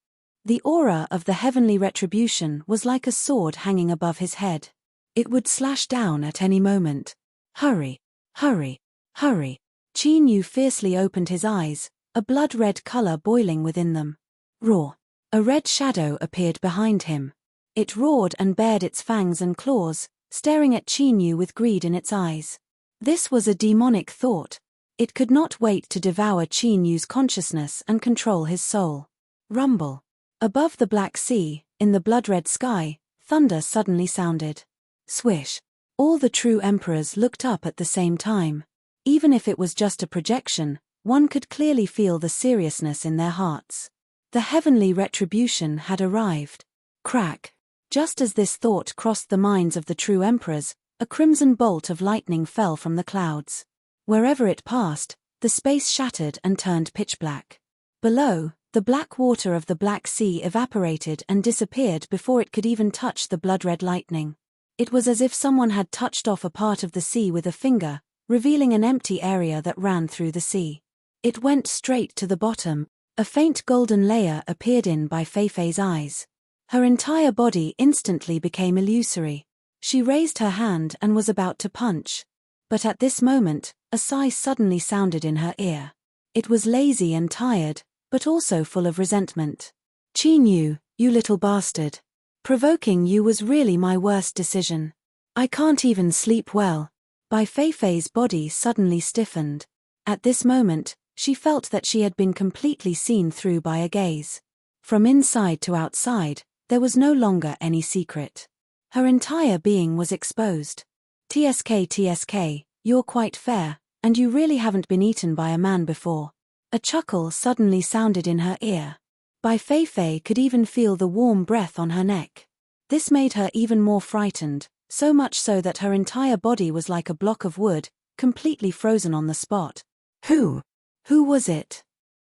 The aura of the heavenly retribution was like a sword hanging above his head. It would slash down at any moment. Hurry! Hurry! Hurry! Qin Yu fiercely opened his eyes, a blood-red color boiling within them. Roar! A red shadow appeared behind him. It roared and bared its fangs and claws, staring at Qin Yu with greed in its eyes. This was a demonic thought. It could not wait to devour Qin Yu's consciousness and control his soul. Rumble. Above the Black Sea, in the blood-red sky, thunder suddenly sounded. Swish. All the true emperors looked up at the same time. Even if it was just a projection, one could clearly feel the seriousness in their hearts. The heavenly retribution had arrived. Crack. Just as this thought crossed the minds of the true emperors, a crimson bolt of lightning fell from the clouds. Wherever it passed, the space shattered and turned pitch black. Below, the black water of the Black Sea evaporated and disappeared before it could even touch the blood-red lightning. It was as if someone had touched off a part of the sea with a finger, revealing an empty area that ran through the sea. It went straight to the bottom. A faint golden layer appeared in by Feifei's eyes. Her entire body instantly became illusory. She raised her hand and was about to punch. But at this moment, a sigh suddenly sounded in her ear. It was lazy and tired, but also full of resentment. Qin Yu, you little bastard. Provoking you was really my worst decision. I can't even sleep well. Bai Feifei's body suddenly stiffened. At this moment, she felt that she had been completely seen through by a gaze. From inside to outside, there was no longer any secret. Her entire being was exposed. TSK, you're quite fair, and you really haven't been eaten by a man before. A chuckle suddenly sounded in her ear. Bai Feifei could even feel the warm breath on her neck. This made her even more frightened, so much so that her entire body was like a block of wood, completely frozen on the spot. Who was it?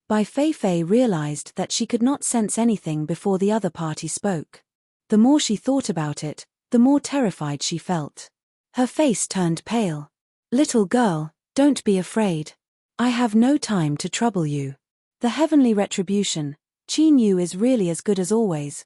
Bai Feifei realized that she could not sense anything before the other party spoke. The more she thought about it, the more terrified she felt. Her face turned pale. Little girl, don't be afraid. I have no time to trouble you. The heavenly retribution, Qin Yu is really as good as always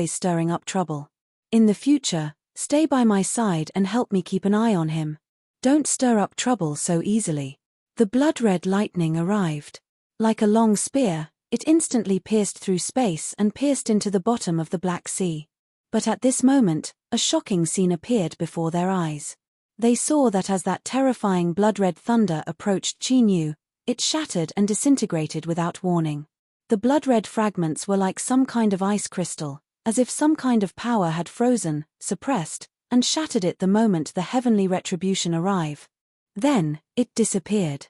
stirring up trouble. In the future, stay by my side and help me keep an eye on him. Don't stir up trouble so easily. The blood-red lightning arrived. Like a long spear, it instantly pierced through space and pierced into the bottom of the Black Sea. But at this moment, a shocking scene appeared before their eyes. They saw that as that terrifying blood-red thunder approached Qin Yu, it shattered and disintegrated without warning. The blood-red fragments were like some kind of ice crystal, as if some kind of power had frozen, suppressed, and shattered it the moment the heavenly retribution arrived. Then, it disappeared.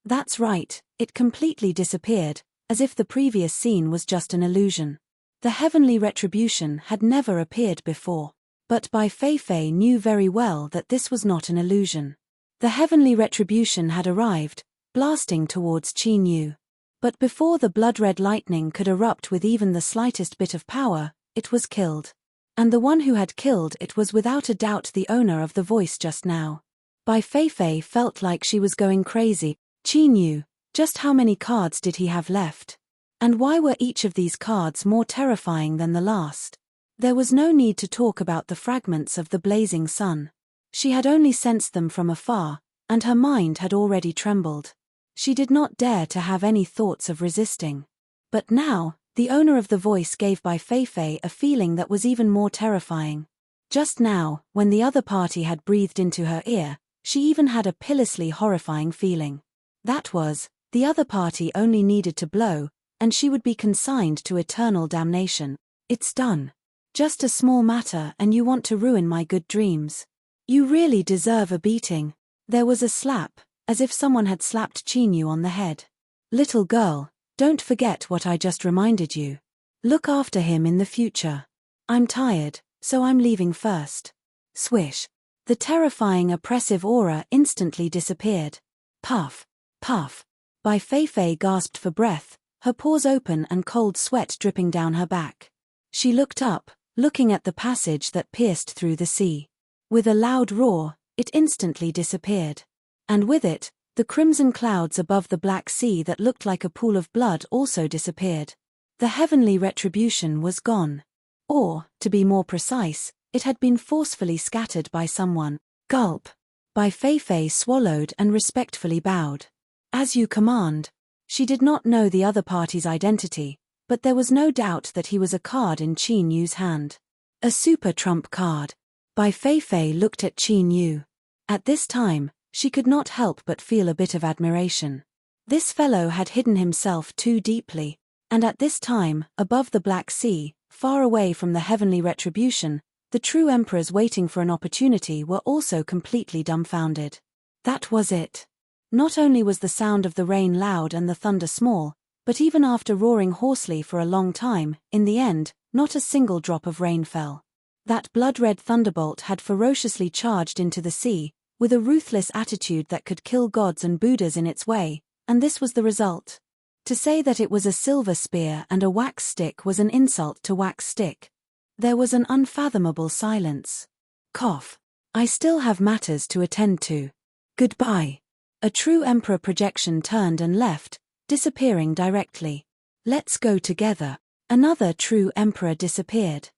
That's right, it completely disappeared, as if the previous scene was just an illusion. The heavenly retribution had never appeared before. But Bai Feifei knew very well that this was not an illusion. The heavenly retribution had arrived, blasting towards Qin Yu. But before the blood-red lightning could erupt with even the slightest bit of power, it was killed. And the one who had killed it was without a doubt the owner of the voice just now. Bai Feifei felt like she was going crazy. Qin Yu, just how many cards did he have left? And why were each of these cards more terrifying than the last? There was no need to talk about the fragments of the blazing sun. She had only sensed them from afar, and her mind had already trembled. She did not dare to have any thoughts of resisting. But now, the owner of the voice gave Bai Feifei a feeling that was even more terrifying. Just now, when the other party had breathed into her ear, she even had a pitilessly horrifying feeling. That was, the other party only needed to blow, and she would be consigned to eternal damnation. It's done. Just a small matter and you want to ruin my good dreams. You really deserve a beating. There was a slap, as if someone had slapped Qin Yu on the head. Little girl, don't forget what I just reminded you. Look after him in the future. I'm tired, so I'm leaving first. Swish. The terrifying oppressive aura instantly disappeared. Puff, puff. Bai Feifei gasped for breath, her pores open and cold sweat dripping down her back. She looked up, looking at the passage that pierced through the sea. With a loud roar, it instantly disappeared. And with it, The crimson clouds above the Black Sea that looked like a pool of blood also disappeared. The heavenly retribution was gone. Or, to be more precise, it had been forcefully scattered by someone. Gulp. Bai Feifei swallowed and respectfully bowed. As you command. She did not know the other party's identity, but there was no doubt that he was a card in Qin Yu's hand. A super trump card. Bai Feifei looked at Qin Yu. At this time, she could not help but feel a bit of admiration. This fellow had hidden himself too deeply, and at this time, above the Black Sea, far away from the heavenly retribution, the true emperors waiting for an opportunity were also completely dumbfounded. That was it. Not only was the sound of the rain loud and the thunder small, but even after roaring hoarsely for a long time, in the end, not a single drop of rain fell. That blood-red thunderbolt had ferociously charged into the sea, with a ruthless attitude that could kill gods and Buddhas in its way, and this was the result. To say that it was a silver spear and a wax stick was an insult to wax stick. There was an unfathomable silence. Cough. I still have matters to attend to. Goodbye. A true emperor projection turned and left, disappearing directly. Let's go together. Another true emperor disappeared.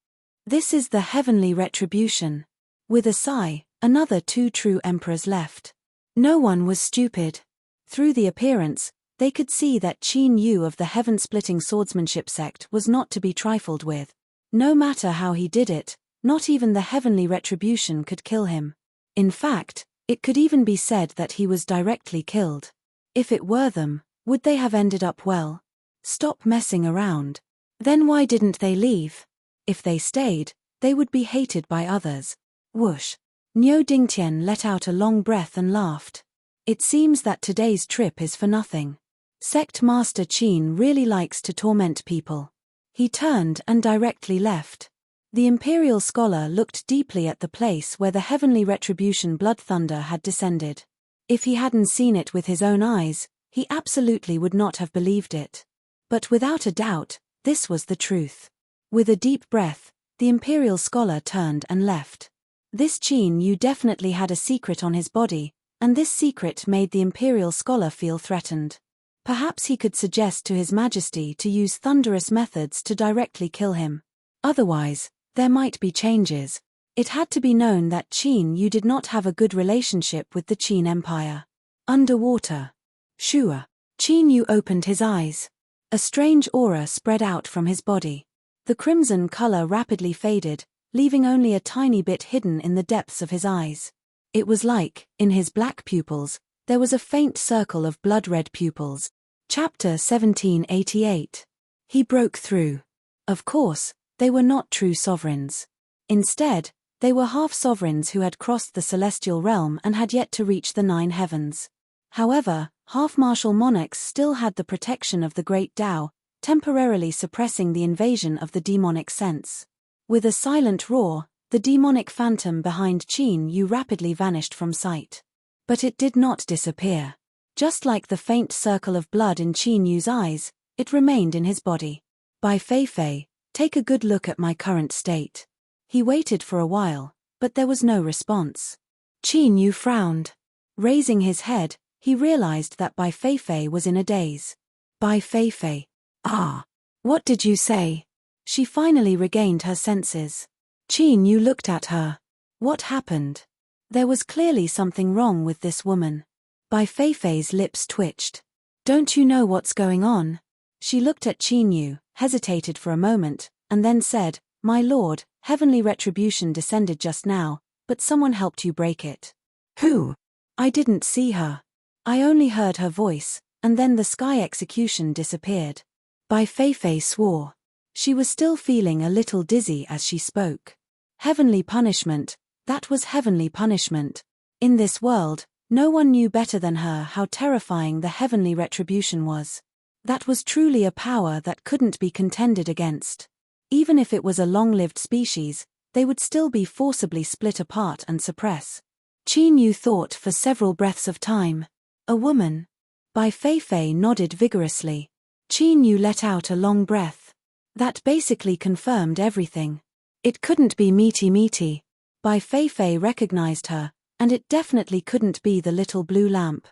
This is the heavenly retribution. With a sigh, another two true emperors left. No one was stupid. Through the appearance, they could see that Qin Yu of the heaven-splitting swordsmanship sect was not to be trifled with. No matter how he did it, not even the heavenly retribution could kill him. In fact, it could even be said that he was directly killed. If it were them, would they have ended up well? Stop messing around. Then why didn't they leave? If they stayed, they would be hated by others. Whoosh. Niu Dingtian let out a long breath and laughed. It seems that today's trip is for nothing. Sect Master Qin really likes to torment people. He turned and directly left. The imperial scholar looked deeply at the place where the heavenly retribution blood thunder had descended. If he hadn't seen it with his own eyes, he absolutely would not have believed it. But without a doubt, this was the truth. With a deep breath, the imperial scholar turned and left. This Qin Yu definitely had a secret on his body, and this secret made the imperial scholar feel threatened. Perhaps he could suggest to His Majesty to use thunderous methods to directly kill him. Otherwise, there might be changes. It had to be known that Qin Yu did not have a good relationship with the Qin Empire. Underwater. Shua. Qin Yu opened his eyes. A strange aura spread out from his body. The crimson color rapidly faded, leaving only a tiny bit hidden in the depths of his eyes. It was like, in his black pupils, there was a faint circle of blood-red pupils. Chapter 1788. He broke through. Of course, they were not true sovereigns. Instead, they were half-sovereigns who had crossed the celestial realm and had yet to reach the 9 heavens. However, half-martial monarchs still had the protection of the Great Tao, temporarily suppressing the invasion of the demonic sense. With a silent roar, the demonic phantom behind Qin Yu rapidly vanished from sight. But it did not disappear. Just like the faint circle of blood in Qin Yu's eyes, it remained in his body. Bai Feifei, take a good look at my current state. He waited for a while, but there was no response. Qin Yu frowned. Raising his head, he realized that Bai Feifei was in a daze. Bai Feifei. Ah. What did you say? She finally regained her senses. Qin Yu looked at her. What happened? There was clearly something wrong with this woman. Bai Feifei's lips twitched. Don't you know what's going on? She looked at Qin Yu, hesitated for a moment, and then said, My lord, heavenly retribution descended just now, but someone helped you break it. Who? I didn't see her. I only heard her voice, and then the sky execution disappeared. Bai Feifei swore. She was still feeling a little dizzy as she spoke. Heavenly punishment, that was heavenly punishment. In this world, no one knew better than her how terrifying the heavenly retribution was. That was truly a power that couldn't be contended against. Even if it was a long-lived species, they would still be forcibly split apart and suppress. Qin Yu thought for several breaths of time. A woman. Bai Feifei nodded vigorously. Qin Yu let out a long breath. That basically confirmed everything. It couldn't be Meaty. Bai Feifei recognized her, and it definitely couldn't be the little blue lamp.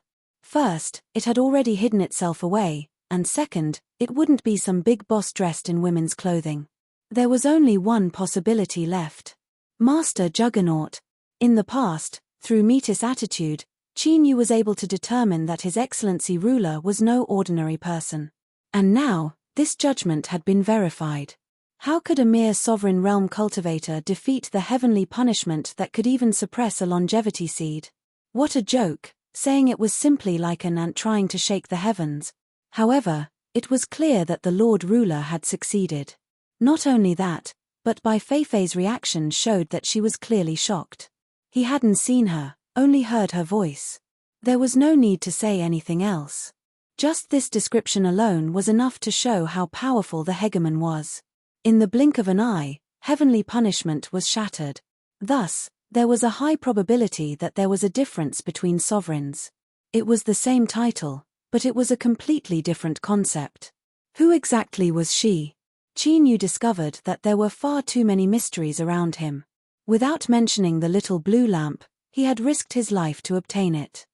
First, it had already hidden itself away, and second, it wouldn't be some big boss dressed in women's clothing. There was only one possibility left. Master Juggernaut. In the past, through Metis' attitude, Qin Yu was able to determine that His Excellency ruler was no ordinary person. And now, this judgment had been verified. How could a mere sovereign realm cultivator defeat the heavenly punishment that could even suppress a longevity seed? What a joke, saying it was simply like an ant trying to shake the heavens. However, it was clear that the Lord Ruler had succeeded. Not only that, but Bai Feifei's reaction showed that she was clearly shocked. He hadn't seen her, only heard her voice. There was no need to say anything else. Just this description alone was enough to show how powerful the hegemon was. In the blink of an eye, heavenly punishment was shattered. Thus, there was a high probability that there was a difference between sovereigns. It was the same title, but it was a completely different concept. Who exactly was she? Qin Yu discovered that there were far too many mysteries around him. Without mentioning the little blue lamp, he had risked his life to obtain it.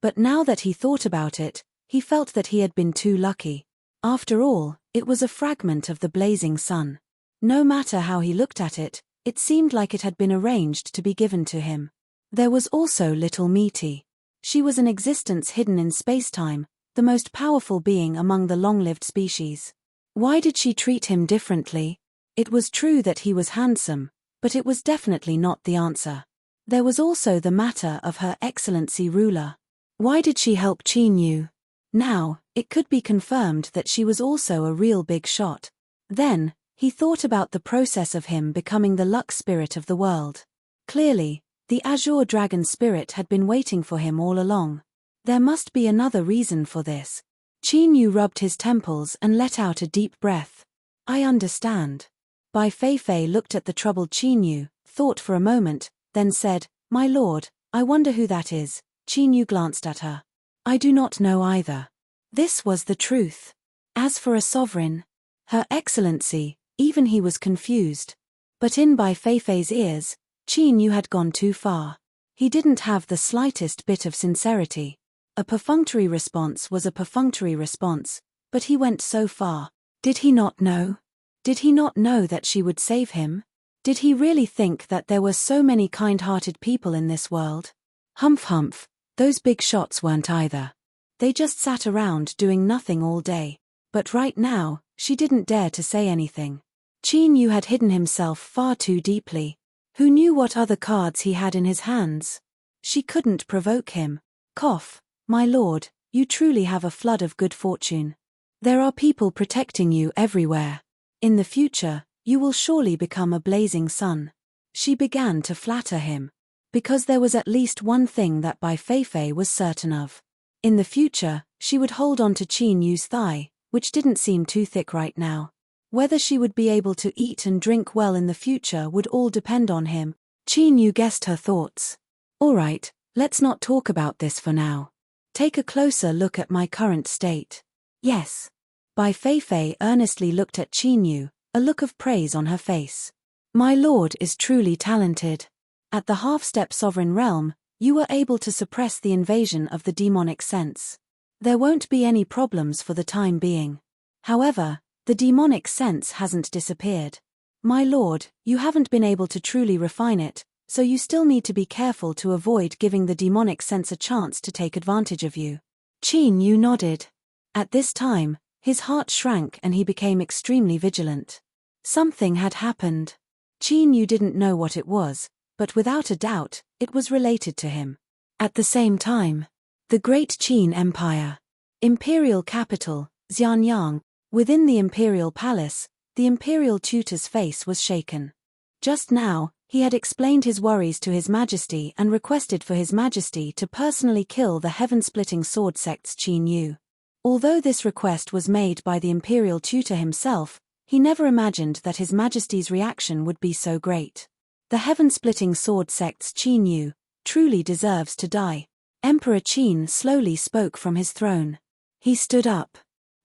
But now that he thought about it, he felt that he had been too lucky. After all, it was a fragment of the blazing sun. No matter how he looked at it, it seemed like it had been arranged to be given to him. There was also little Misty. She was an existence hidden in space-time, the most powerful being among the long-lived species. Why did she treat him differently? It was true that he was handsome, but it was definitely not the answer. There was also the matter of Her Excellency ruler. Why did she help Qin Yu? Now, it could be confirmed that she was also a real big shot. Then, he thought about the process of him becoming the luck spirit of the world. Clearly, the Azure Dragon spirit had been waiting for him all along. There must be another reason for this. Qin Yu rubbed his temples and let out a deep breath. I understand. Bai Feifei looked at the troubled Qin Yu, thought for a moment, then said, My lord, I wonder who that is. Qin Yu glanced at her. I do not know either. This was the truth. As for a sovereign, Her Excellency, even he was confused. But in Bai Feifei's ears, Qin Yu had gone too far. He didn't have the slightest bit of sincerity. A perfunctory response was a perfunctory response, but he went so far. Did he not know? Did he not know that she would save him? Did he really think that there were so many kind-hearted people in this world? Humph humph, those big shots weren't either. They just sat around doing nothing all day. But right now, she didn't dare to say anything. Qin Yu had hidden himself far too deeply. Who knew what other cards he had in his hands? She couldn't provoke him. Cough, my lord, you truly have a flood of good fortune. There are people protecting you everywhere. In the future, you will surely become a blazing sun. She began to flatter him. Because there was at least one thing that Bai Feifei was certain of. In the future, she would hold on to Qin Yu's thigh, which didn't seem too thick right now. Whether she would be able to eat and drink well in the future would all depend on him. Qin Yu guessed her thoughts. All right, let's not talk about this for now. Take a closer look at my current state. Yes. Bai Feifei earnestly looked at Qin Yu, a look of praise on her face. My lord is truly talented. At the half-step sovereign realm, you were able to suppress the invasion of the demonic sense. There won't be any problems for the time being. However, the demonic sense hasn't disappeared. My lord, you haven't been able to truly refine it, so you still need to be careful to avoid giving the demonic sense a chance to take advantage of you. Qin Yu nodded. At this time, his heart shrank and he became extremely vigilant. Something had happened. Qin Yu didn't know what it was, but without a doubt, it was related to him. At the same time, the Great Qin Empire. Imperial capital, Xianyang. Within the imperial palace, the imperial tutor's face was shaken. Just now, he had explained his worries to His Majesty and requested for His Majesty to personally kill the heaven-splitting sword sect's Qin Yu. Although this request was made by the imperial tutor himself, he never imagined that His Majesty's reaction would be so great. The heaven-splitting sword sect's Qin Yu truly deserves to die. Emperor Qin slowly spoke from his throne. He stood up.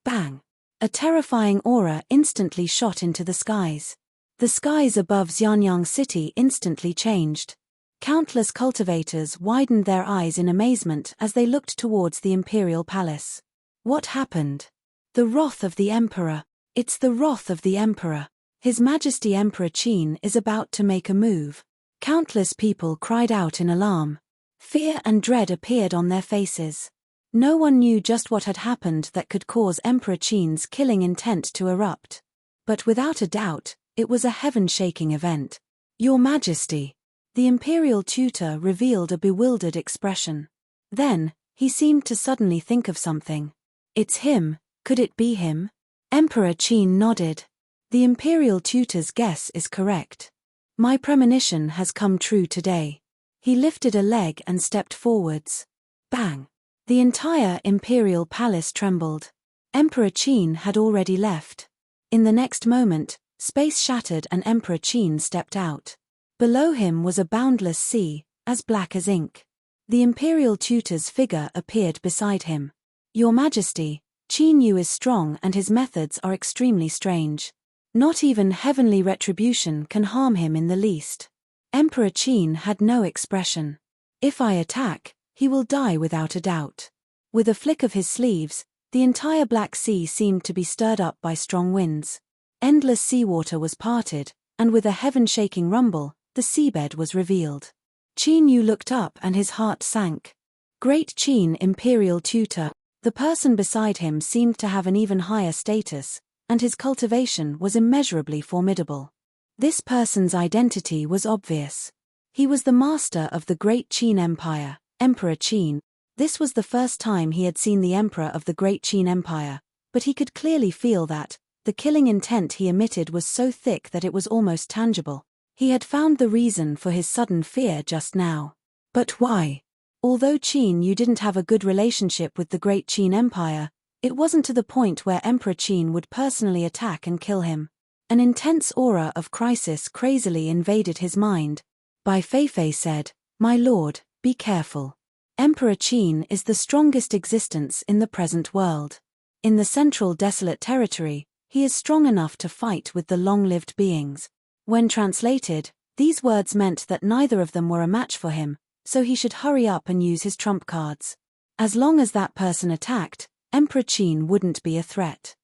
Bang! A terrifying aura instantly shot into the skies. The skies above Xianyang City instantly changed. Countless cultivators widened their eyes in amazement as they looked towards the imperial palace. What happened? The wrath of the emperor. It's the wrath of the emperor. His Majesty Emperor Qin is about to make a move. Countless people cried out in alarm. Fear and dread appeared on their faces. No one knew just what had happened that could cause Emperor Qin's killing intent to erupt. But without a doubt, it was a heaven-shaking event. Your Majesty. The imperial tutor revealed a bewildered expression. Then, he seemed to suddenly think of something. It's him, could it be him? Emperor Qin nodded. The imperial tutor's guess is correct. My premonition has come true today. He lifted a leg and stepped forwards. Bang! The entire imperial palace trembled. Emperor Qin had already left. In the next moment, space shattered and Emperor Qin stepped out. Below him was a boundless sea, as black as ink. The imperial tutor's figure appeared beside him. Your Majesty, Qin Yu is strong and his methods are extremely strange. Not even heavenly retribution can harm him in the least. Emperor Qin had no expression. If I attack, he will die without a doubt. With a flick of his sleeves, the entire Black Sea seemed to be stirred up by strong winds. Endless seawater was parted, and with a heaven-shaking rumble, the seabed was revealed. Qin Yu looked up and his heart sank. Great Qin Imperial Tutor. The person beside him seemed to have an even higher status, and his cultivation was immeasurably formidable. This person's identity was obvious. He was the master of the Great Qin Empire, Emperor Qin. This was the first time he had seen the emperor of the Great Qin Empire, but he could clearly feel that the killing intent he emitted was so thick that it was almost tangible. He had found the reason for his sudden fear just now. But why? Although Qin Yu didn't have a good relationship with the Great Qin Empire, it wasn't to the point where Emperor Qin would personally attack and kill him. An intense aura of crisis crazily invaded his mind. Bai Feifei said, "My lord, be careful. Emperor Qin is the strongest existence in the present world. In the central desolate territory, he is strong enough to fight with the long-lived beings." When translated, these words meant that neither of them were a match for him, so he should hurry up and use his trump cards. As long as that person attacked, Emperor Qin wouldn't be a threat.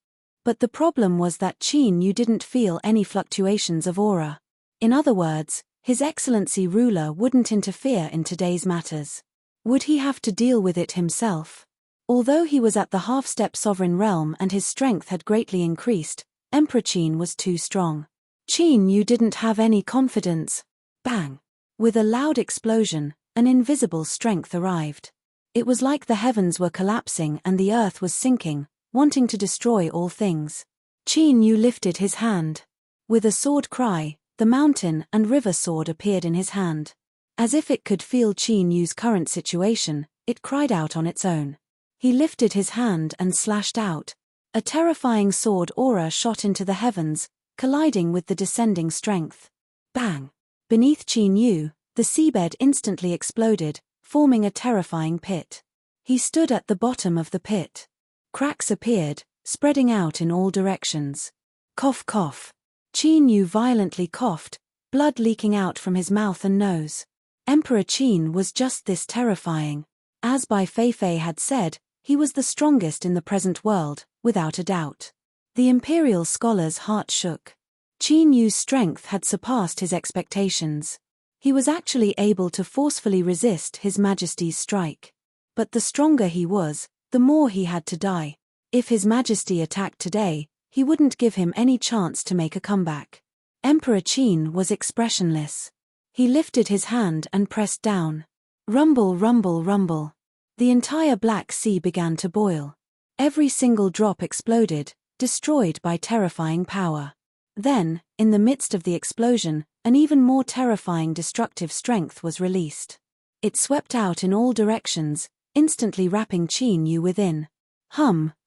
But the problem was that Qin Yu didn't feel any fluctuations of aura. In other words, His Excellency ruler wouldn't interfere in today's matters. Would he have to deal with it himself? Although he was at the half-step sovereign realm and his strength had greatly increased, Emperor Qin was too strong. Qin Yu didn't have any confidence. Bang! With a loud explosion, an invisible strength arrived. It was like the heavens were collapsing and the earth was sinking, wanting to destroy all things. Qin Yu lifted his hand. With a sword cry, the mountain and river sword appeared in his hand. As if it could feel Qin Yu's current situation, it cried out on its own. He lifted his hand and slashed out. A terrifying sword aura shot into the heavens, colliding with the descending strength. Bang! Beneath Qin Yu, the seabed instantly exploded, forming a terrifying pit. He stood at the bottom of the pit. Cracks appeared, spreading out in all directions. Cough cough. Qin Yu violently coughed, blood leaking out from his mouth and nose. Emperor Qin was just this terrifying. As Bai Feifei had said, he was the strongest in the present world, without a doubt. The imperial scholar's heart shook. Qin Yu's strength had surpassed his expectations. He was actually able to forcefully resist His Majesty's strike. But the stronger he was, the more he had to die. If His Majesty attacked today, he wouldn't give him any chance to make a comeback. Emperor Qin was expressionless. He lifted his hand and pressed down. Rumble, rumble, rumble. The entire Black Sea began to boil. Every single drop exploded, destroyed by terrifying power. Then, in the midst of the explosion, an even more terrifying destructive strength was released. It swept out in all directions, instantly wrapping Qin Yu within.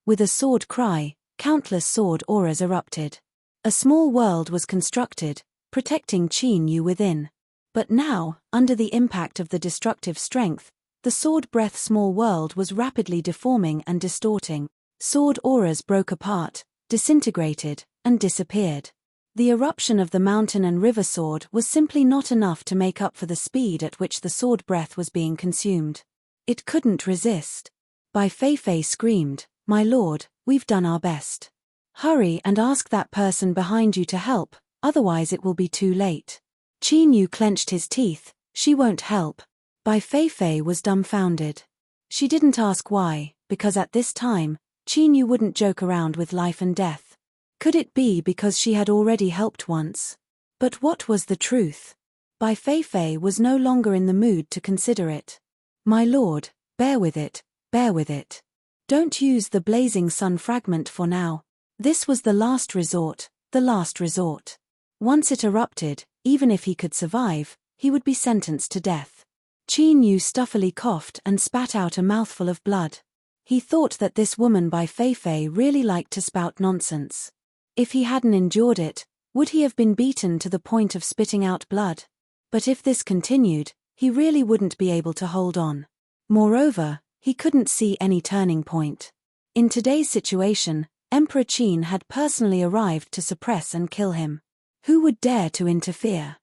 With a sword cry, countless sword auras erupted. A small world was constructed, protecting Qin Yu within. But now, under the impact of the destructive strength, the sword breath small world was rapidly deforming and distorting. Sword auras broke apart, disintegrated, and disappeared. The eruption of the mountain and river sword was simply not enough to make up for the speed at which the sword breath was being consumed. It couldn't resist. Bai Feifei screamed, "My lord, we've done our best. Hurry and ask that person behind you to help, otherwise it will be too late." Qin Yu clenched his teeth. "She won't help." Bai Feifei was dumbfounded. She didn't ask why, because at this time, Qin Yu wouldn't joke around with life and death. Could it be because she had already helped once? But what was the truth? Bai Feifei was no longer in the mood to consider it. "My lord, bear with it, bear with it. Don't use the blazing sun fragment for now. This was the last resort, the last resort. Once it erupted, even if he could survive, he would be sentenced to death." Qin Yu stuffily coughed and spat out a mouthful of blood. He thought that this woman Bai Feifei really liked to spout nonsense. If he hadn't endured it, would he have been beaten to the point of spitting out blood? But if this continued, he really wouldn't be able to hold on. Moreover, he couldn't see any turning point. In today's situation, Emperor Qin had personally arrived to suppress and kill him. Who would dare to interfere?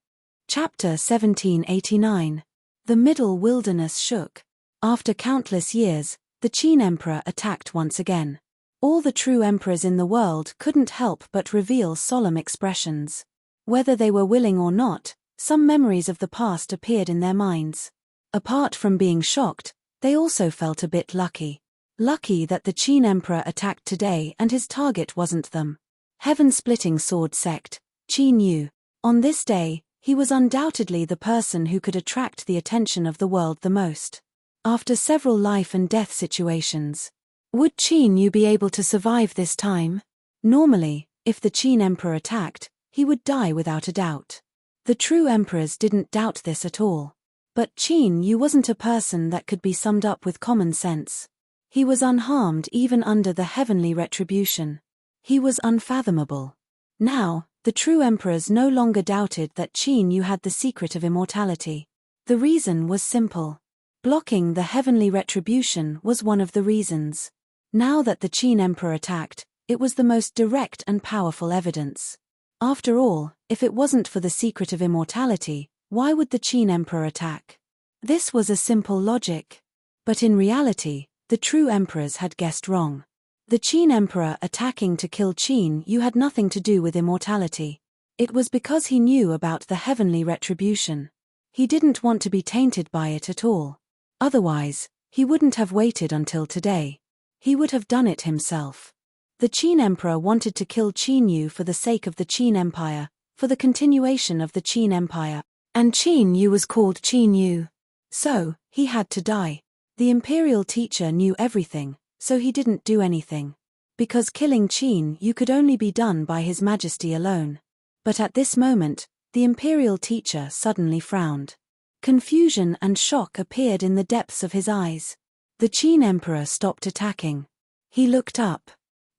Chapter 1789. The Middle Wilderness shook. After countless years, the Qin Emperor attacked once again. All the true emperors in the world couldn't help but reveal solemn expressions. Whether they were willing or not, some memories of the past appeared in their minds. Apart from being shocked, they also felt a bit lucky. Lucky that the Qin Emperor attacked today and his target wasn't them. Heaven-splitting sword sect, Qin Yu. On this day, he was undoubtedly the person who could attract the attention of the world the most. After several life and death situations, would Qin Yu be able to survive this time? Normally, if the Qin Emperor attacked, he would die without a doubt. The true emperors didn't doubt this at all. But Qin Yu wasn't a person that could be summed up with common sense. He was unharmed even under the heavenly retribution. He was unfathomable. Now, the true emperors no longer doubted that Qin Yu had the secret of immortality. The reason was simple. Blocking the heavenly retribution was one of the reasons. Now that the Qin Emperor attacked, it was the most direct and powerful evidence. After all, if it wasn't for the secret of immortality, why would the Qin Emperor attack? This was a simple logic. But in reality, the true emperors had guessed wrong. The Qin Emperor attacking to kill Qin Yu had nothing to do with immortality. It was because he knew about the heavenly retribution. He didn't want to be tainted by it at all. Otherwise, he wouldn't have waited until today. He would have done it himself. The Qin Emperor wanted to kill Qin Yu for the sake of the Qin Empire, for the continuation of the Qin Empire. And Qin Yu was called Qin Yu. So, he had to die. The imperial teacher knew everything, so he didn't do anything. Because killing Qin Yu could only be done by His Majesty alone. But at this moment, the imperial teacher suddenly frowned. Confusion and shock appeared in the depths of his eyes. The Qin Emperor stopped attacking. He looked up.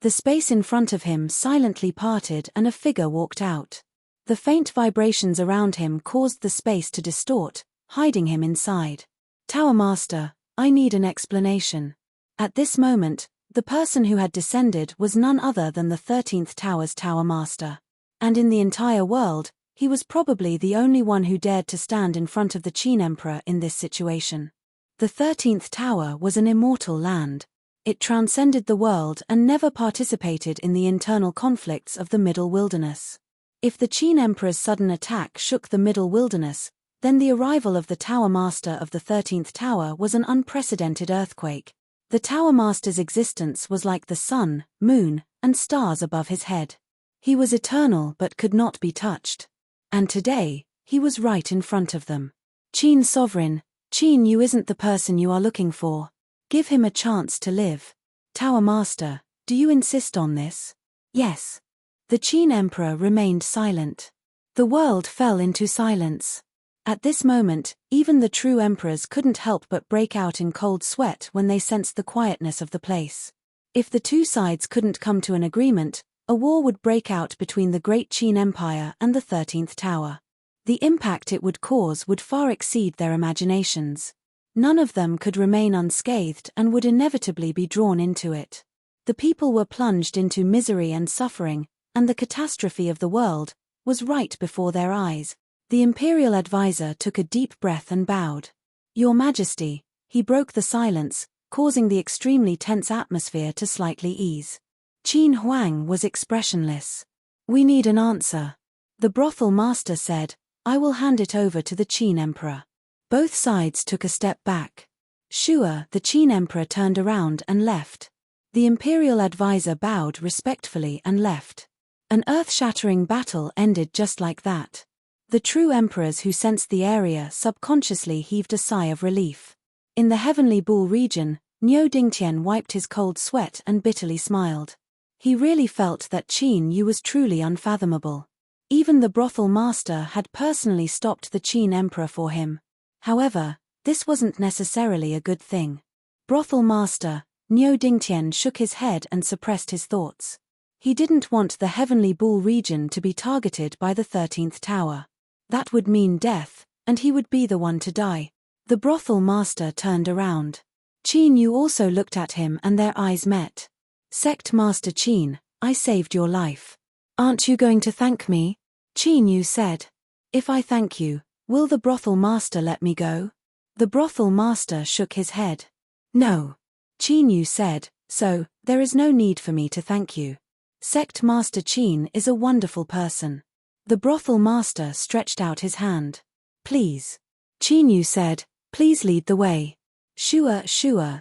The space in front of him silently parted and a figure walked out. The faint vibrations around him caused the space to distort, hiding him inside. "Tower Master, I need an explanation." At this moment, the person who had descended was none other than the 13th Tower's Tower Master. And in the entire world, he was probably the only one who dared to stand in front of the Qin Emperor in this situation. The 13th Tower was an immortal land. It transcended the world and never participated in the internal conflicts of the Middle Wilderness. If the Qin Emperor's sudden attack shook the Middle Wilderness, then the arrival of the Tower Master of the 13th Tower was an unprecedented earthquake. The Tower Master's existence was like the sun, moon, and stars above his head. He was eternal but could not be touched. And today, he was right in front of them. "Qin Sovereign, Qin Yu isn't the person you are looking for. Give him a chance to live." "Tower Master, do you insist on this?" "Yes." The Qin Emperor remained silent. The world fell into silence. At this moment, even the true emperors couldn't help but break out in cold sweat when they sensed the quietness of the place. If the two sides couldn't come to an agreement, a war would break out between the great Qin Empire and the 13th Tower. The impact it would cause would far exceed their imaginations. None of them could remain unscathed and would inevitably be drawn into it. The people were plunged into misery and suffering, and the catastrophe of the world, was right before their eyes. The imperial advisor took a deep breath and bowed. Your Majesty, he broke the silence, causing the extremely tense atmosphere to slightly ease. Qin Huang was expressionless. We need an answer. The brothel master said, I will hand it over to the Qin emperor. Both sides took a step back. Sure, the Qin emperor turned around and left. The imperial advisor bowed respectfully and left. An earth-shattering battle ended just like that. The true emperors who sensed the area subconsciously heaved a sigh of relief. In the Heavenly Bull region, Niu Dingtian wiped his cold sweat and bitterly smiled. He really felt that Qin Yu was truly unfathomable. Even the brothel master had personally stopped the Qin emperor for him. However, this wasn't necessarily a good thing. Brothel master, Niu Dingtian shook his head and suppressed his thoughts. He didn't want the Heavenly Bull region to be targeted by the 13th tower. That would mean death, and he would be the one to die. The brothel master turned around. Qin Yu also looked at him and their eyes met. Sect Master Qin, I saved your life. Aren't you going to thank me? Qin Yu said. If I thank you, will the brothel master let me go? The brothel master shook his head. No. Qin Yu said, so, there is no need for me to thank you. Sect Master Qin is a wonderful person. The brothel master stretched out his hand. Please. Qin Yu said, please lead the way. Shua,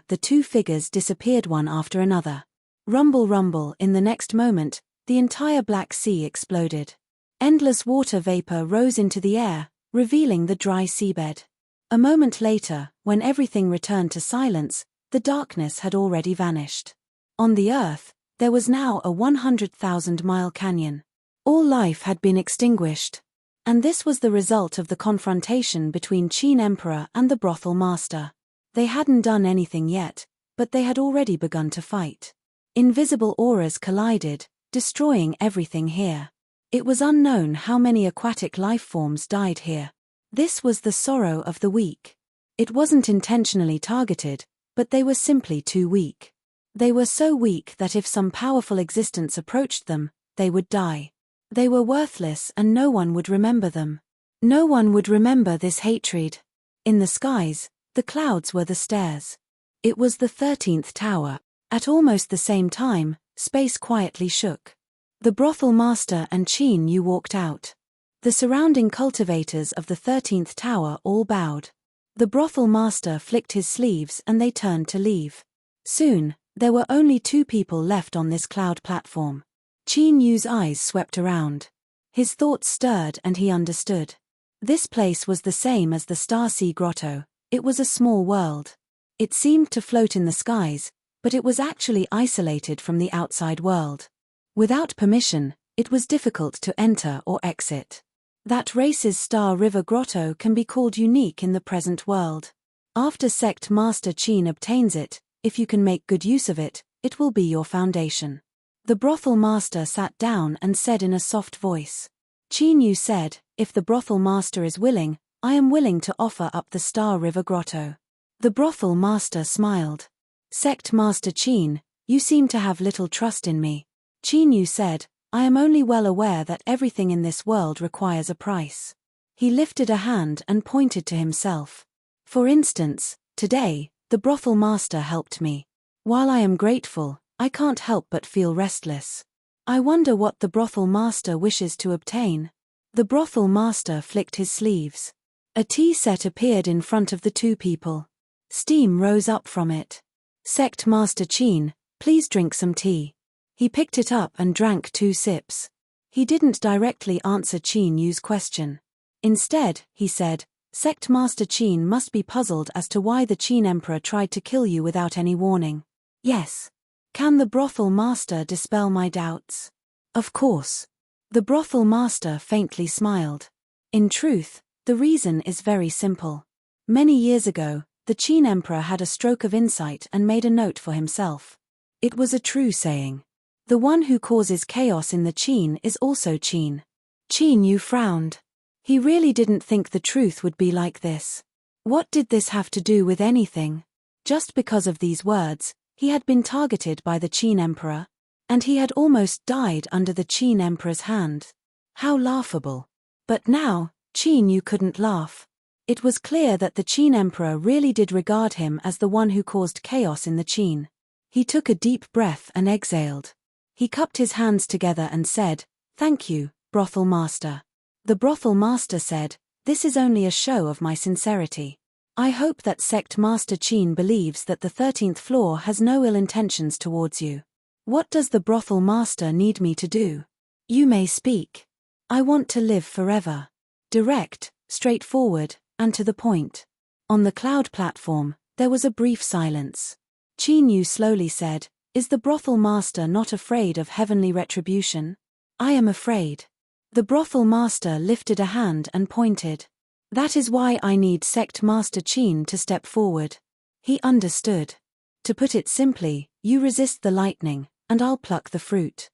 the two figures disappeared one after another. Rumble, rumble, in the next moment, the entire Black Sea exploded. Endless water vapor rose into the air, revealing the dry seabed. A moment later, when everything returned to silence, the darkness had already vanished. On the earth, there was now a 100,000-mile canyon. All life had been extinguished. And this was the result of the confrontation between Qin Emperor and the brothel master. They hadn't done anything yet, but they had already begun to fight. Invisible auras collided, destroying everything here. It was unknown how many aquatic life forms died here. This was the sorrow of the weak. It wasn't intentionally targeted, but they were simply too weak. They were so weak that if some powerful existence approached them, they would die. They were worthless and no one would remember them. No one would remember this hatred. In the skies, the clouds were the stairs. It was the 13th tower. At almost the same time, space quietly shook. The brothel master and Qin Yu walked out. The surrounding cultivators of the 13th tower all bowed. The brothel master flicked his sleeves and they turned to leave. Soon, there were only two people left on this cloud platform. Qin Yu's eyes swept around. His thoughts stirred and he understood. This place was the same as the Star Sea Grotto. It was a small world. It seemed to float in the skies, but it was actually isolated from the outside world. Without permission, it was difficult to enter or exit. That race's Star River Grotto can be called unique in the present world. After Sect Master Qin obtains it, if you can make good use of it, it will be your foundation. The brothel master sat down and said in a soft voice. Qin Yu said, if the brothel master is willing, I am willing to offer up the Star River Grotto. The brothel master smiled. Sect Master Qin, you seem to have little trust in me. Qin Yu said, I am only well aware that everything in this world requires a price. He lifted a hand and pointed to himself. For instance, today, the brothel master helped me. While I am grateful, I can't help but feel restless. I wonder what the brothel master wishes to obtain. The brothel master flicked his sleeves. A tea set appeared in front of the two people. Steam rose up from it. Sect Master Qin, please drink some tea. He picked it up and drank 2 sips. He didn't directly answer Qin Yu's question. Instead, he said, Sect Master Qin must be puzzled as to why the Qin Emperor tried to kill you without any warning. Yes. Can the brothel master dispel my doubts? Of course. The brothel master faintly smiled. In truth, the reason is very simple. Many years ago, the Qin Emperor had a stroke of insight and made a note for himself. It was a true saying. The one who causes chaos in the Qin is also Qin. Qin Yu frowned. He really didn't think the truth would be like this. What did this have to do with anything? Just because of these words, he had been targeted by the Qin Emperor, and he had almost died under the Qin Emperor's hand. How laughable. But now, Qin Yu couldn't laugh. It was clear that the Qin Emperor really did regard him as the one who caused chaos in the Qin. He took a deep breath and exhaled. He cupped his hands together and said, "Thank you, brothel master." The brothel master said, "This is only a show of my sincerity. I hope that sect master Qin believes that the 13th floor has no ill intentions towards you. What does the brothel master need me to do? You may speak. I want to live forever. Direct, straightforward, and to the point." On the cloud platform, there was a brief silence. Qin Yu slowly said, "Is the brothel master not afraid of heavenly retribution?" "I am afraid." The brothel master lifted a hand and pointed. "That is why I need sect master Qin to step forward." He understood. "To put it simply, you resist the lightning, and I'll pluck the fruit."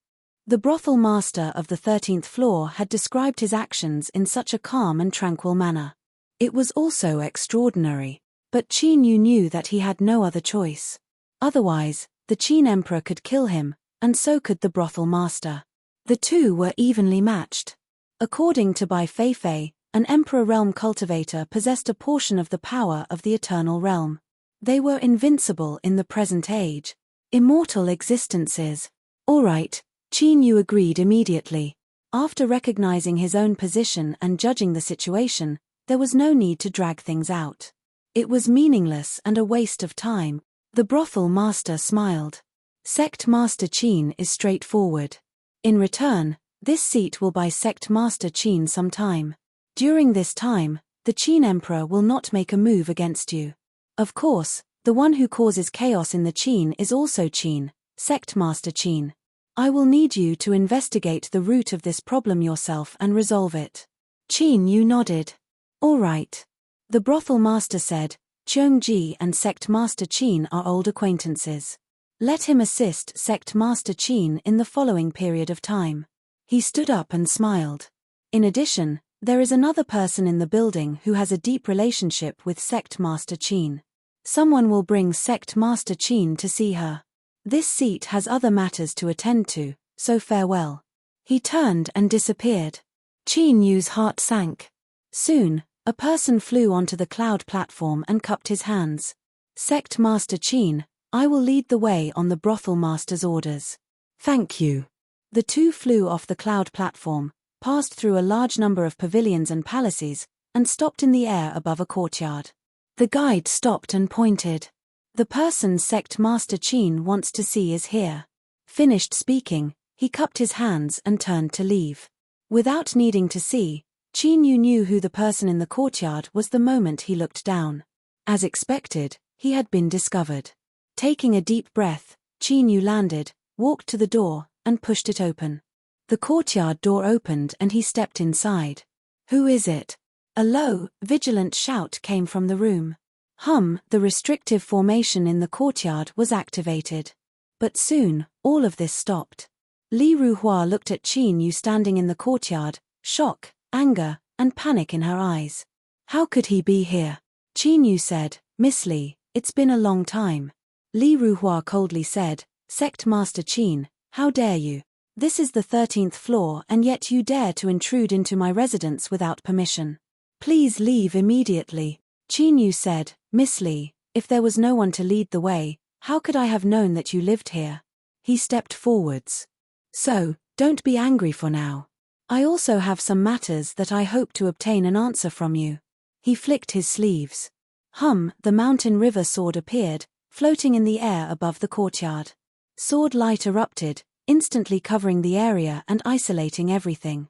The brothel master of the 13th floor had described his actions in such a calm and tranquil manner. It was also extraordinary, but Qin Yu knew that he had no other choice. Otherwise, the Qin Emperor could kill him, and so could the brothel master. The two were evenly matched. According to Bai Feifei, an Emperor realm cultivator possessed a portion of the power of the eternal realm. They were invincible in the present age. Immortal existences. All right, Qin Yu agreed immediately. After recognizing his own position and judging the situation, there was no need to drag things out. It was meaningless and a waste of time. The brothel master smiled. Sect Master Qin is straightforward. In return, this seat will buy Sect Master Qin some time. During this time, the Qin Emperor will not make a move against you. Of course, the one who causes chaos in the Qin is also Qin, Sect Master Qin. I will need you to investigate the root of this problem yourself and resolve it. Qin Yu nodded. All right. The brothel master said, Cheongji and Sect Master Qin are old acquaintances. Let him assist Sect Master Qin in the following period of time. He stood up and smiled. In addition, there is another person in the building who has a deep relationship with Sect Master Qin. Someone will bring Sect Master Qin to see her. This seat has other matters to attend to, so farewell. He turned and disappeared. Qin Yu's heart sank. Soon, a person flew onto the cloud platform and cupped his hands. Sect Master Qin, I will lead the way on the brothel master's orders. Thank you. The two flew off the cloud platform, passed through a large number of pavilions and palaces, and stopped in the air above a courtyard. The guide stopped and pointed. The person Sect Master Qin wants to see is here. Finished speaking, he cupped his hands and turned to leave. Without needing to see, Qin Yu knew who the person in the courtyard was the moment he looked down. As expected, he had been discovered. Taking a deep breath, Qin Yu landed, walked to the door, and pushed it open. The courtyard door opened and he stepped inside. Who is it? A low, vigilant shout came from the room. The restrictive formation in the courtyard was activated. But soon, all of this stopped. Li Ruhua looked at Qin Yu standing in the courtyard, shock, anger, and panic in her eyes. How could he be here? Qin Yu said, Miss Li, it's been a long time. Li Ruhua coldly said, Sect Master Qin, how dare you? This is the 13th floor and yet you dare to intrude into my residence without permission. Please leave immediately. Qin Yu said, Miss Li, if there was no one to lead the way, how could I have known that you lived here? He stepped forwards. So, don't be angry for now. I also have some matters that I hope to obtain an answer from you. He flicked his sleeves. The mountain river sword appeared, floating in the air above the courtyard. Sword light erupted, instantly covering the area and isolating everything.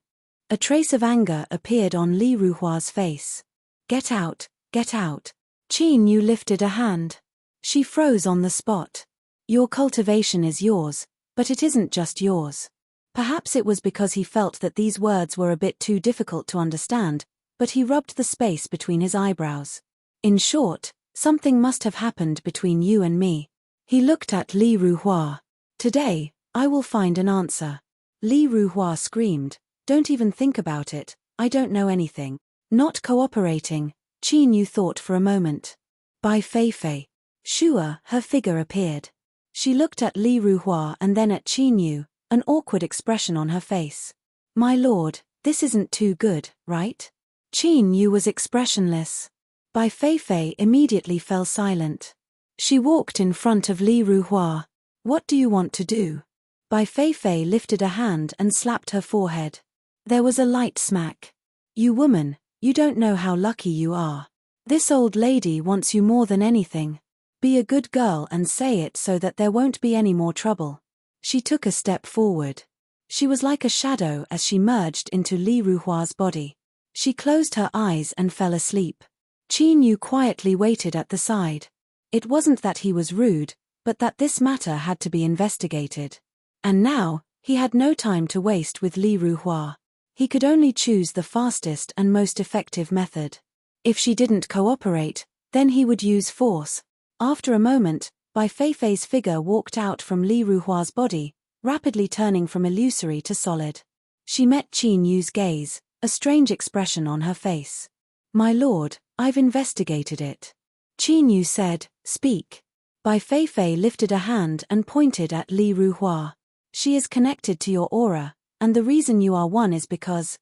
A trace of anger appeared on Li Ruhua's face. Get out, get out. Qin Yu lifted a hand. She froze on the spot. Your cultivation is yours, but it isn't just yours. Perhaps it was because he felt that these words were a bit too difficult to understand, but he rubbed the space between his eyebrows. In short, something must have happened between you and me. He looked at Li Ruhua. Today, I will find an answer. Li Ruhua screamed, Don't even think about it, I don't know anything. Not cooperating, Qin Yu thought for a moment. Bai Feifei. Sure, her figure appeared. She looked at Li Ruhua and then at Qin Yu, an awkward expression on her face. My lord, This isn't too good, right? Qin Yu was expressionless. Bai Feifei immediately fell silent. She walked in front of Li Ruhua. What do you want to do? Bai Feifei lifted a hand and slapped her forehead. There was a light smack. You woman, you don't know how lucky you are. This old lady wants you more than anything. Be a good girl and say it so that there won't be any more trouble. She took a step forward. She was like a shadow as she merged into Li Ruhua's body. She closed her eyes and fell asleep. Qin Yu quietly waited at the side. It wasn't that he was rude, but that this matter had to be investigated. And now, he had no time to waste with Li Ruhua. He could only choose the fastest and most effective method. If she didn't cooperate, then he would use force. After a moment, Bai Feifei's figure walked out from Li Ruhua's body, rapidly turning from illusory to solid. She met Qin Yu's gaze, a strange expression on her face. My lord, I've investigated it. Qin Yu said, speak. Bai Feifei lifted a hand and pointed at Li Ruhua. She is connected to your aura, and the reason you are one is because,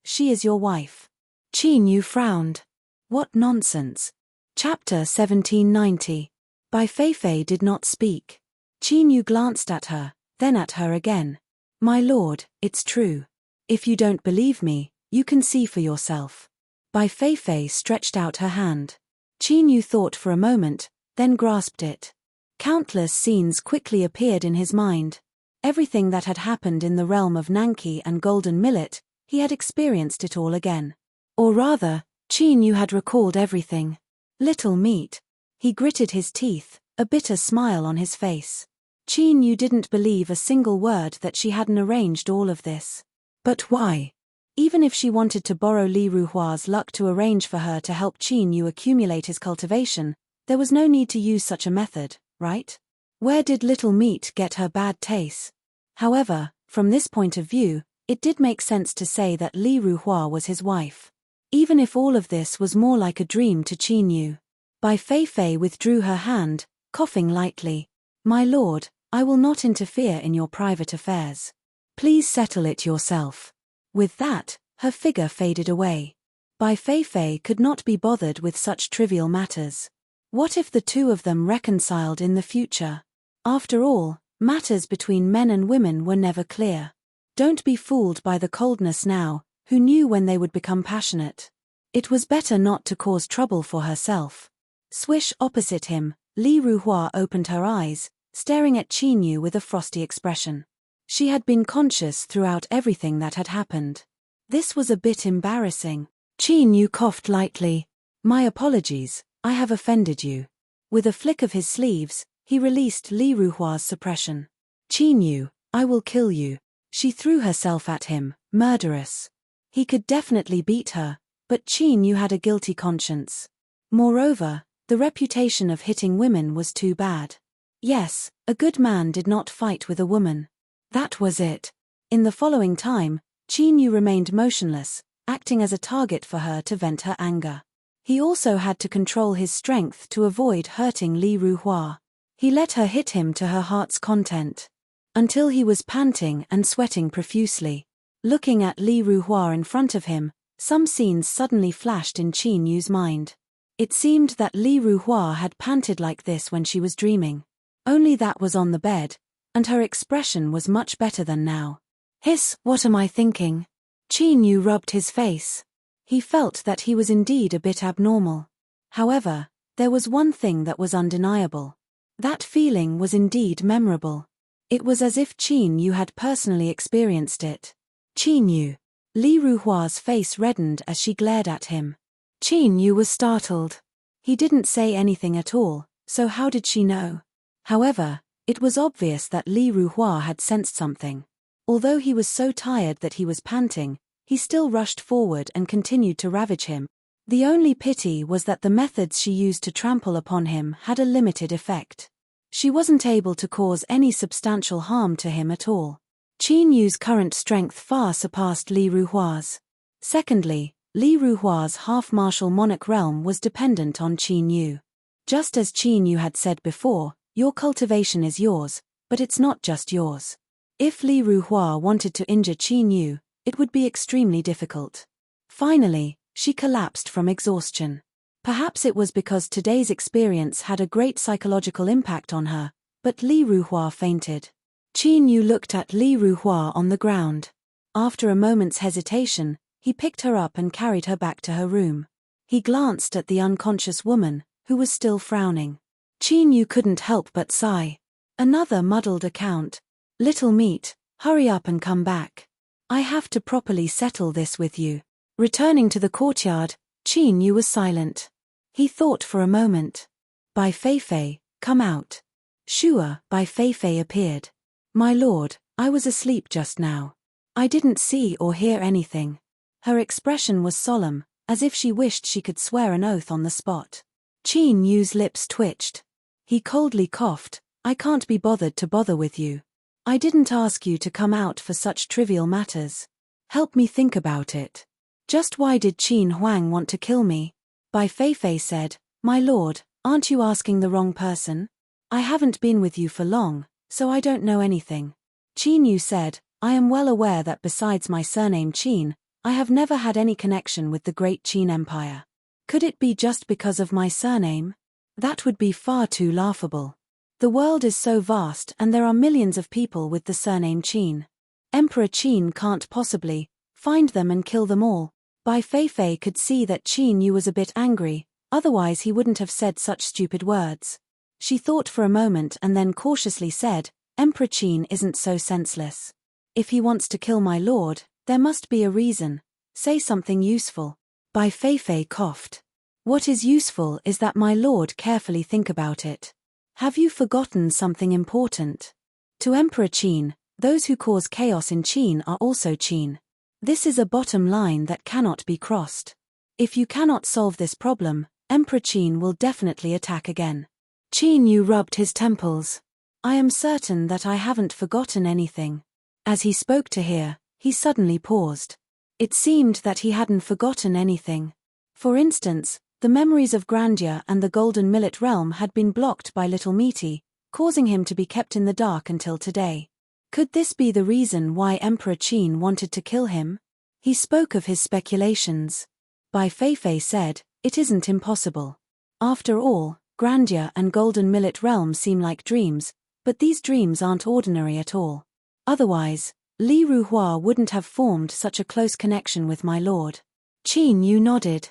she is your wife. Qin Yu frowned. What nonsense. Chapter 1790. Bai Feifei did not speak. Qin Yu glanced at her, then at her again. My lord, it's true. If you don't believe me, you can see for yourself. Bai Feifei stretched out her hand. Qin Yu thought for a moment, then grasped it. Countless scenes quickly appeared in his mind. Everything that had happened in the realm of Nanki and Golden Millet, he had experienced it all again. Or rather, Qin Yu had recalled everything. Little meat. He gritted his teeth, a bitter smile on his face. Qin Yu didn't believe a single word that she hadn't arranged all of this. But why? Even if she wanted to borrow Li Ruhua's luck to arrange for her to help Qin Yu accumulate his cultivation, there was no need to use such a method, right? Where did Little Meat get her bad taste? However, from this point of view, it did make sense to say that Li Ruhua was his wife. Even if all of this was more like a dream to Qin Yu. Bai Feifei withdrew her hand, coughing lightly. My lord, I will not interfere in your private affairs. Please settle it yourself. With that, her figure faded away. Bai Feifei could not be bothered with such trivial matters. What if the two of them reconciled in the future? After all, matters between men and women were never clear. Don't be fooled by the coldness now, who knew when they would become passionate. It was better not to cause trouble for herself. Swish opposite him, Li Ruhua opened her eyes, staring at Qin Yu with a frosty expression. She had been conscious throughout everything that had happened. This was a bit embarrassing. Qin Yu coughed lightly. My apologies, I have offended you. With a flick of his sleeves, he released Li Ruhua's suppression. Qin Yu, I will kill you. She threw herself at him, murderous. He could definitely beat her, but Qin Yu had a guilty conscience. Moreover, the reputation of hitting women was too bad. Yes, a good man did not fight with a woman. That was it. In the following time, Qin Yu remained motionless, acting as a target for her to vent her anger. He also had to control his strength to avoid hurting Li Ruhua. He let her hit him to her heart's content. Until he was panting and sweating profusely. Looking at Li Ruhua in front of him, some scenes suddenly flashed in Qin Yu's mind. It seemed that Li Ruhua had panted like this when she was dreaming. Only that was on the bed, and her expression was much better than now. Hiss, what am I thinking? Qin Yu rubbed his face. He felt that he was indeed a bit abnormal. However, there was one thing that was undeniable. That feeling was indeed memorable. It was as if Qin Yu had personally experienced it. Qin Yu. Li Ruhua's face reddened as she glared at him. Qin Yu was startled. He didn't say anything at all, so how did she know? However, it was obvious that Li Ruhua had sensed something. Although he was so tired that he was panting, he still rushed forward and continued to ravage him. The only pity was that the methods she used to trample upon him had a limited effect. She wasn't able to cause any substantial harm to him at all. Qin Yu's current strength far surpassed Li Ruhua's. Secondly, Li Ruhua's half-martial monarch realm was dependent on Qin Yu. Just as Qin Yu had said before, your cultivation is yours, but it's not just yours. If Li Ruhua wanted to injure Qin Yu, It would be extremely difficult. Finally, she collapsed from exhaustion. Perhaps it was because today's experience had a great psychological impact on her, but Li Ruhua fainted. Qin Yu looked at Li Ruhua on the ground. After a moment's hesitation, he picked her up and carried her back to her room. He glanced at the unconscious woman, who was still frowning. Qin Yu couldn't help but sigh. Another muddled account. Little meat, hurry up and come back. I have to properly settle this with you. Returning to the courtyard, Qin Yu was silent. He thought for a moment. Bai Feifei, come out. Sure, Bai Feifei appeared. My lord, I was asleep just now. I didn't see or hear anything. Her expression was solemn, as if she wished she could swear an oath on the spot. Qin Yu's lips twitched. He coldly coughed. I can't be bothered to bother with you. I didn't ask you to come out for such trivial matters. Help me think about it. Just why did Qin Huang want to kill me? Bai Feifei said, My lord, aren't you asking the wrong person? I haven't been with you for long, so I don't know anything. Qin Yu said, I am well aware that besides my surname Qin, I have never had any connection with the great Qin Empire. Could it be just because of my surname? That would be far too laughable. The world is so vast and there are millions of people with the surname Qin. Emperor Qin can't possibly find them and kill them all. Bai Feifei could see that Qin Yu was a bit angry, otherwise he wouldn't have said such stupid words. She thought for a moment and then cautiously said, Emperor Qin isn't so senseless. If he wants to kill my lord, there must be a reason. Say something useful. Bai Feifei coughed. What is useful is that my lord carefully think about it. Have you forgotten something important? To Emperor Qin, those who cause chaos in Qin are also Qin. This is a bottom line that cannot be crossed. If you cannot solve this problem, Emperor Qin will definitely attack again. Qin Yu rubbed his temples. I am certain that I haven't forgotten anything. As he spoke to her, he suddenly paused. It seemed that he hadn't forgotten anything. For instance, the memories of grandeur and the Golden Millet realm had been blocked by Little Meaty, causing him to be kept in the dark until today. Could this be the reason why Emperor Qin wanted to kill him? He spoke of his speculations. Bai Feifei said, it isn't impossible. After all, grandeur and Golden Millet realm seem like dreams, but these dreams aren't ordinary at all. Otherwise, Li Ruhua wouldn't have formed such a close connection with my lord. Qin Yu nodded.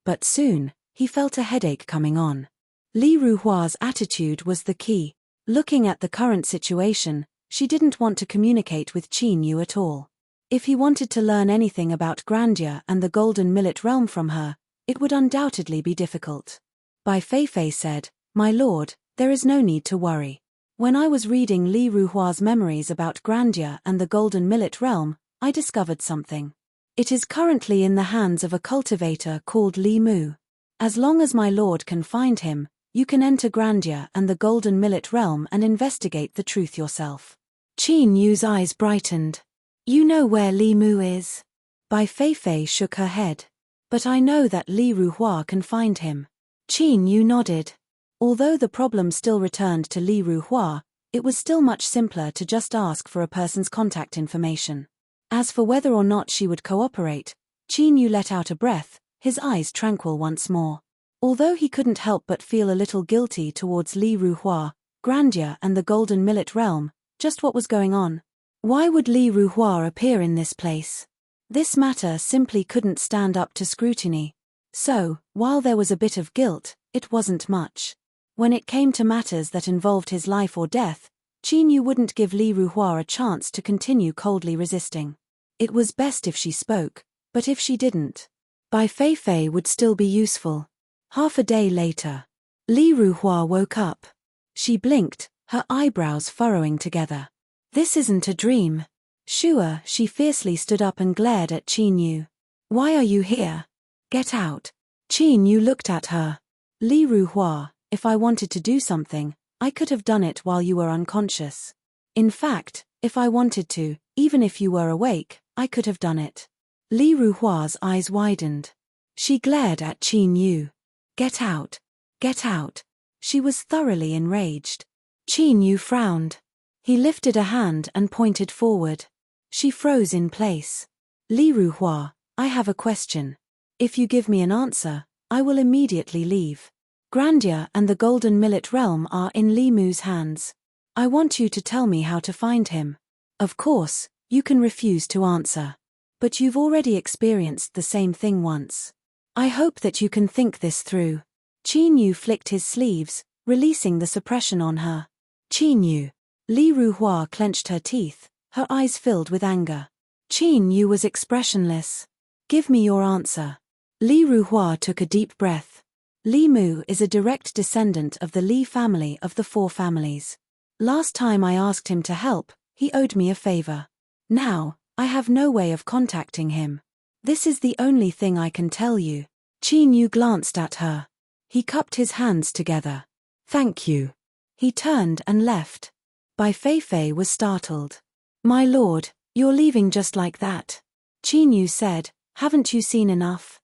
But soon, he felt a headache coming on. Li Ruhua's attitude was the key. Looking at the current situation, she didn't want to communicate with Qin Yu at all. If he wanted to learn anything about grandeur and the Golden Millet realm from her, it would undoubtedly be difficult. Bai Feifei said, My lord, there is no need to worry. When I was reading Li Ruhua's memories about grandeur and the Golden Millet realm, I discovered something. It is currently in the hands of a cultivator called Li Mu. As long as my lord can find him, you can enter grandeur and the Golden Millet realm and investigate the truth yourself. Qin Yu's eyes brightened. You know where Li Mu is? Bai Feifei shook her head. But I know that Li Ruhua can find him. Qin Yu nodded. Although the problem still returned to Li Ruhua, it was still much simpler to just ask for a person's contact information. As for whether or not she would cooperate, Qin Yu let out a breath, his eyes tranquil once more. Although he couldn't help but feel a little guilty towards Li Ruhua, grandeur and the Golden Millet realm, just what was going on? Why would Li Ruhua appear in this place? This matter simply couldn't stand up to scrutiny. So, while there was a bit of guilt, it wasn't much. When it came to matters that involved his life or death, Qin Yu wouldn't give Li Ruhua a chance to continue coldly resisting. It was best if she spoke, but if she didn't, Bai Feifei would still be useful. Half a day later, Li Ruhua woke up. She blinked, her eyebrows furrowing together. This isn't a dream. Sure, she fiercely stood up and glared at Qin Yu. Why are you here? Get out. Qin Yu looked at her. Li Ruhua, if I wanted to do something, I could have done it while you were unconscious. In fact, if I wanted to, even if you were awake, I could have done it. Li Ruhua's eyes widened. She glared at Qin Yu. Get out. Get out. She was thoroughly enraged. Qin Yu frowned. He lifted a hand and pointed forward. She froze in place. Li Ruhua, I have a question. If you give me an answer, I will immediately leave. Grandeur and the Golden Millet Realm are in Li Mu's hands. I want you to tell me how to find him. Of course, you can refuse to answer. But you've already experienced the same thing once. I hope that you can think this through. Qin Yu flicked his sleeves, releasing the suppression on her. Qin Yu. Li Ruhua clenched her teeth, her eyes filled with anger. Qin Yu was expressionless. Give me your answer. Li Ruhua took a deep breath. Li Mu is a direct descendant of the Li family of the four families. Last time I asked him to help, he owed me a favor. Now, I have no way of contacting him. This is the only thing I can tell you. Qin Yu glanced at her. He cupped his hands together. Thank you. He turned and left. Bai Feifei was startled. My lord, you're leaving just like that. Qin Yu said, haven't you seen enough?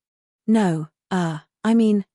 No,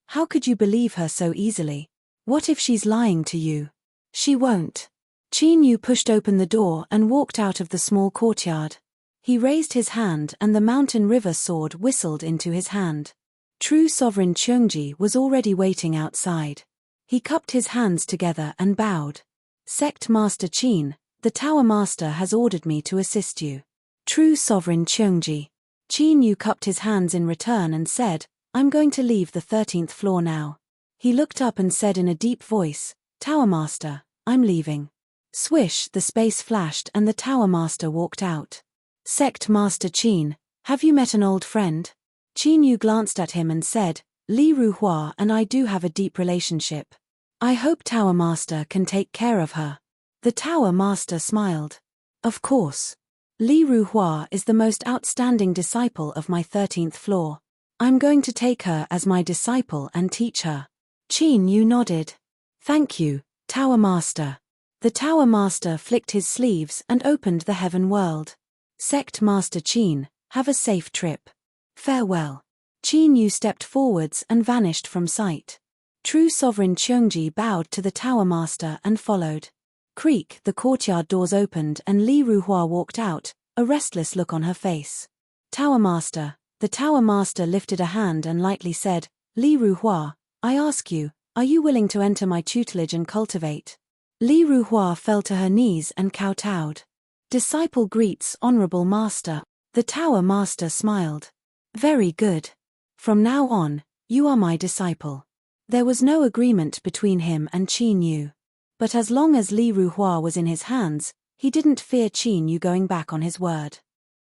how could you believe her so easily? What if she's lying to you? She won't. Qin Yu pushed open the door and walked out of the small courtyard. He raised his hand and the mountain river sword whistled into his hand. True Sovereign Cheongji was already waiting outside. He cupped his hands together and bowed. Sect Master Qin, the Tower Master has ordered me to assist you. True Sovereign Cheongji. Qin Yu cupped his hands in return and said, I'm going to leave the 13th floor now. He looked up and said in a deep voice, Tower Master, I'm leaving. Swish, the space flashed and the Tower Master walked out. Sect Master Qin, have you met an old friend? Qin Yu glanced at him and said, Li Ruhua and I do have a deep relationship. I hope Tower Master can take care of her. The Tower Master smiled. Of course. Li Ruhua is the most outstanding disciple of my 13th floor. I'm going to take her as my disciple and teach her. Qin Yu nodded. Thank you, Tower Master. The Tower Master flicked his sleeves and opened the heaven world. Sect Master Qin, have a safe trip. Farewell. Qin Yu stepped forwards and vanished from sight. True Sovereign Cheongji bowed to the Tower Master and followed. Creak, the courtyard doors opened and Li Ruhua walked out, a restless look on her face. Tower Master. The Tower Master lifted a hand and lightly said, Li Ruhua, I ask you, are you willing to enter my tutelage and cultivate? Li Ruhua fell to her knees and kowtowed. Disciple greets Honorable Master. The Tower Master smiled. Very good. From now on, you are my disciple. There was no agreement between him and Qin Yu. But as long as Li Ruhua was in his hands, he didn't fear Qin Yu going back on his word.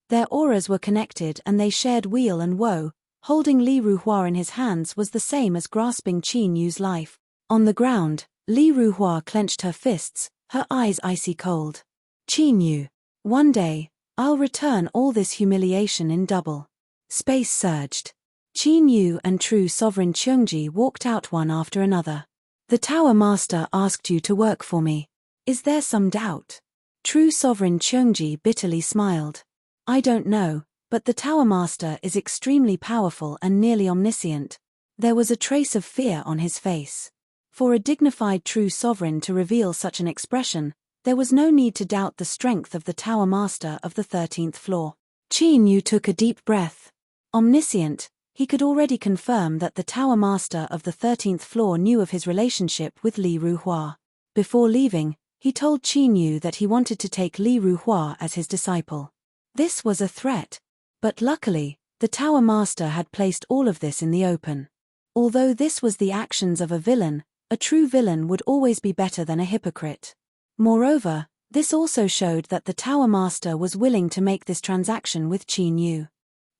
Their auras were connected and they shared weal and woe. Holding Li Ruhua in his hands was the same as grasping Qin Yu's life. On the ground, Li Ruhua clenched her fists, her eyes icy cold. Qin Yu. One day, I'll return all this humiliation in double. Space surged. Qin Yu and True Sovereign Cheongji walked out one after another. The Tower Master asked you to work for me. Is there some doubt? True Sovereign Cheongji bitterly smiled. I don't know, but the Tower Master is extremely powerful and nearly omniscient. There was a trace of fear on his face. For a dignified True Sovereign to reveal such an expression, there was no need to doubt the strength of the Tower Master of the 13th floor. Qin Yu took a deep breath. Omniscient, he could already confirm that the Tower Master of the 13th floor knew of his relationship with Li Ruhua. Before leaving, he told Qin Yu that he wanted to take Li Ruhua as his disciple. This was a threat. But luckily, the Tower Master had placed all of this in the open. Although this was the actions of a villain, a true villain would always be better than a hypocrite. Moreover, this also showed that the Tower Master was willing to make this transaction with Qin Yu.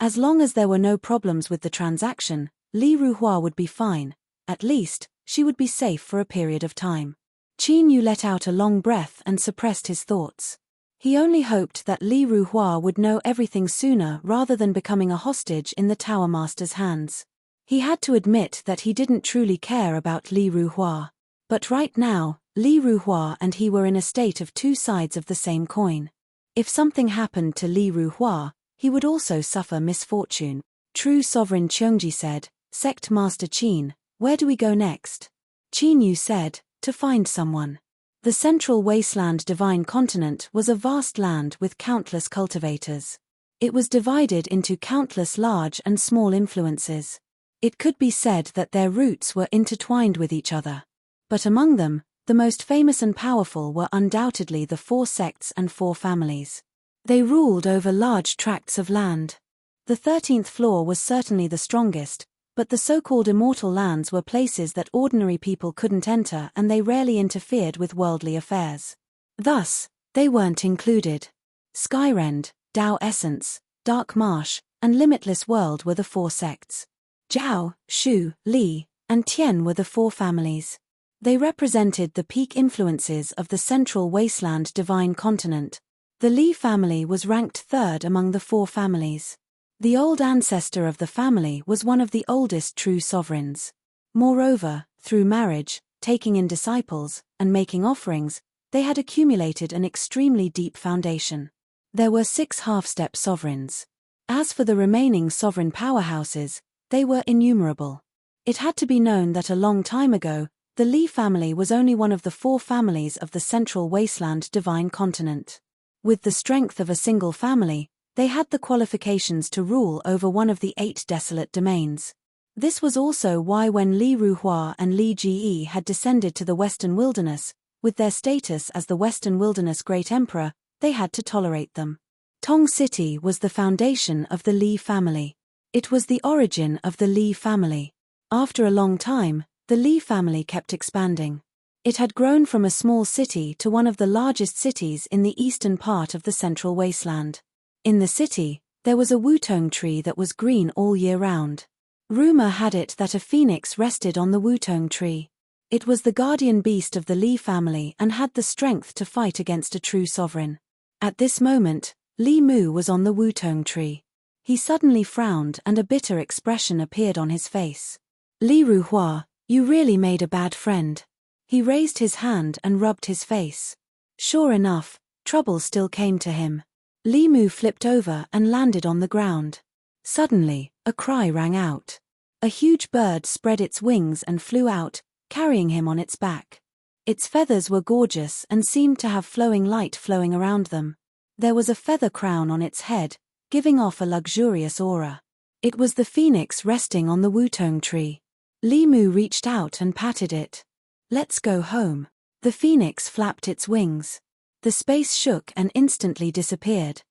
As long as there were no problems with the transaction, Li Ruhua would be fine. At least, she would be safe for a period of time. Qin Yu let out a long breath and suppressed his thoughts. He only hoped that Li Ruhua would know everything sooner rather than becoming a hostage in the Tower Master's hands. He had to admit that he didn't truly care about Li Ruhua. But right now, Li Ruhua and he were in a state of two sides of the same coin. If something happened to Li Ruhua, he would also suffer misfortune. True Sovereign Cheongji said, Sect Master Qin, where do we go next? Qin Yu said, to find someone. The Central Wasteland Divine Continent was a vast land with countless cultivators. It was divided into countless large and small influences. It could be said that their roots were intertwined with each other. But among them, the most famous and powerful were undoubtedly the 4 sects and 4 families. They ruled over large tracts of land. The 13th floor was certainly the strongest, but the so-called immortal lands were places that ordinary people couldn't enter, and they rarely interfered with worldly affairs. Thus, they weren't included. Skyrend, Tao Essence, Dark Marsh, and Limitless World were the 4 sects. Zhao, Shu, Li, and Tian were the 4 families. They represented the peak influences of the Central Wasteland Divine Continent. The Li family was ranked 3rd among the 4 families. The old ancestor of the family was one of the oldest true sovereigns. Moreover, through marriage, taking in disciples, and making offerings, they had accumulated an extremely deep foundation. There were 6 half-step sovereigns. As for the remaining sovereign powerhouses, they were innumerable. It had to be known that a long time ago, the Li family was only one of the 4 families of the Central Wasteland Divine Continent. With the strength of a single family, they had the qualifications to rule over one of the 8 desolate domains. This was also why when Li Ruhua and Li Ji had descended to the Western Wilderness, with their status as the Western Wilderness Great Emperor, they had to tolerate them. Tong City was the foundation of the Li family. It was the origin of the Li family. After a long time, the Li family kept expanding. It had grown from a small city to one of the largest cities in the eastern part of the Central Wasteland. In the city, there was a wutong tree that was green all year round. Rumor had it that a phoenix rested on the wutong tree. It was the guardian beast of the Li family and had the strength to fight against a true sovereign. At this moment, Li Mu was on the wutong tree. He suddenly frowned and a bitter expression appeared on his face. Li Ruhua, you really made a bad friend. He raised his hand and rubbed his face. Sure enough, trouble still came to him. Li Mu flipped over and landed on the ground. Suddenly, a cry rang out. A huge bird spread its wings and flew out, carrying him on its back. Its feathers were gorgeous and seemed to have flowing light flowing around them. There was a feather crown on its head, giving off a luxurious aura. It was the phoenix resting on the wutong tree. Li Mu reached out and patted it. Let's go home. The phoenix flapped its wings. The space shook and instantly disappeared.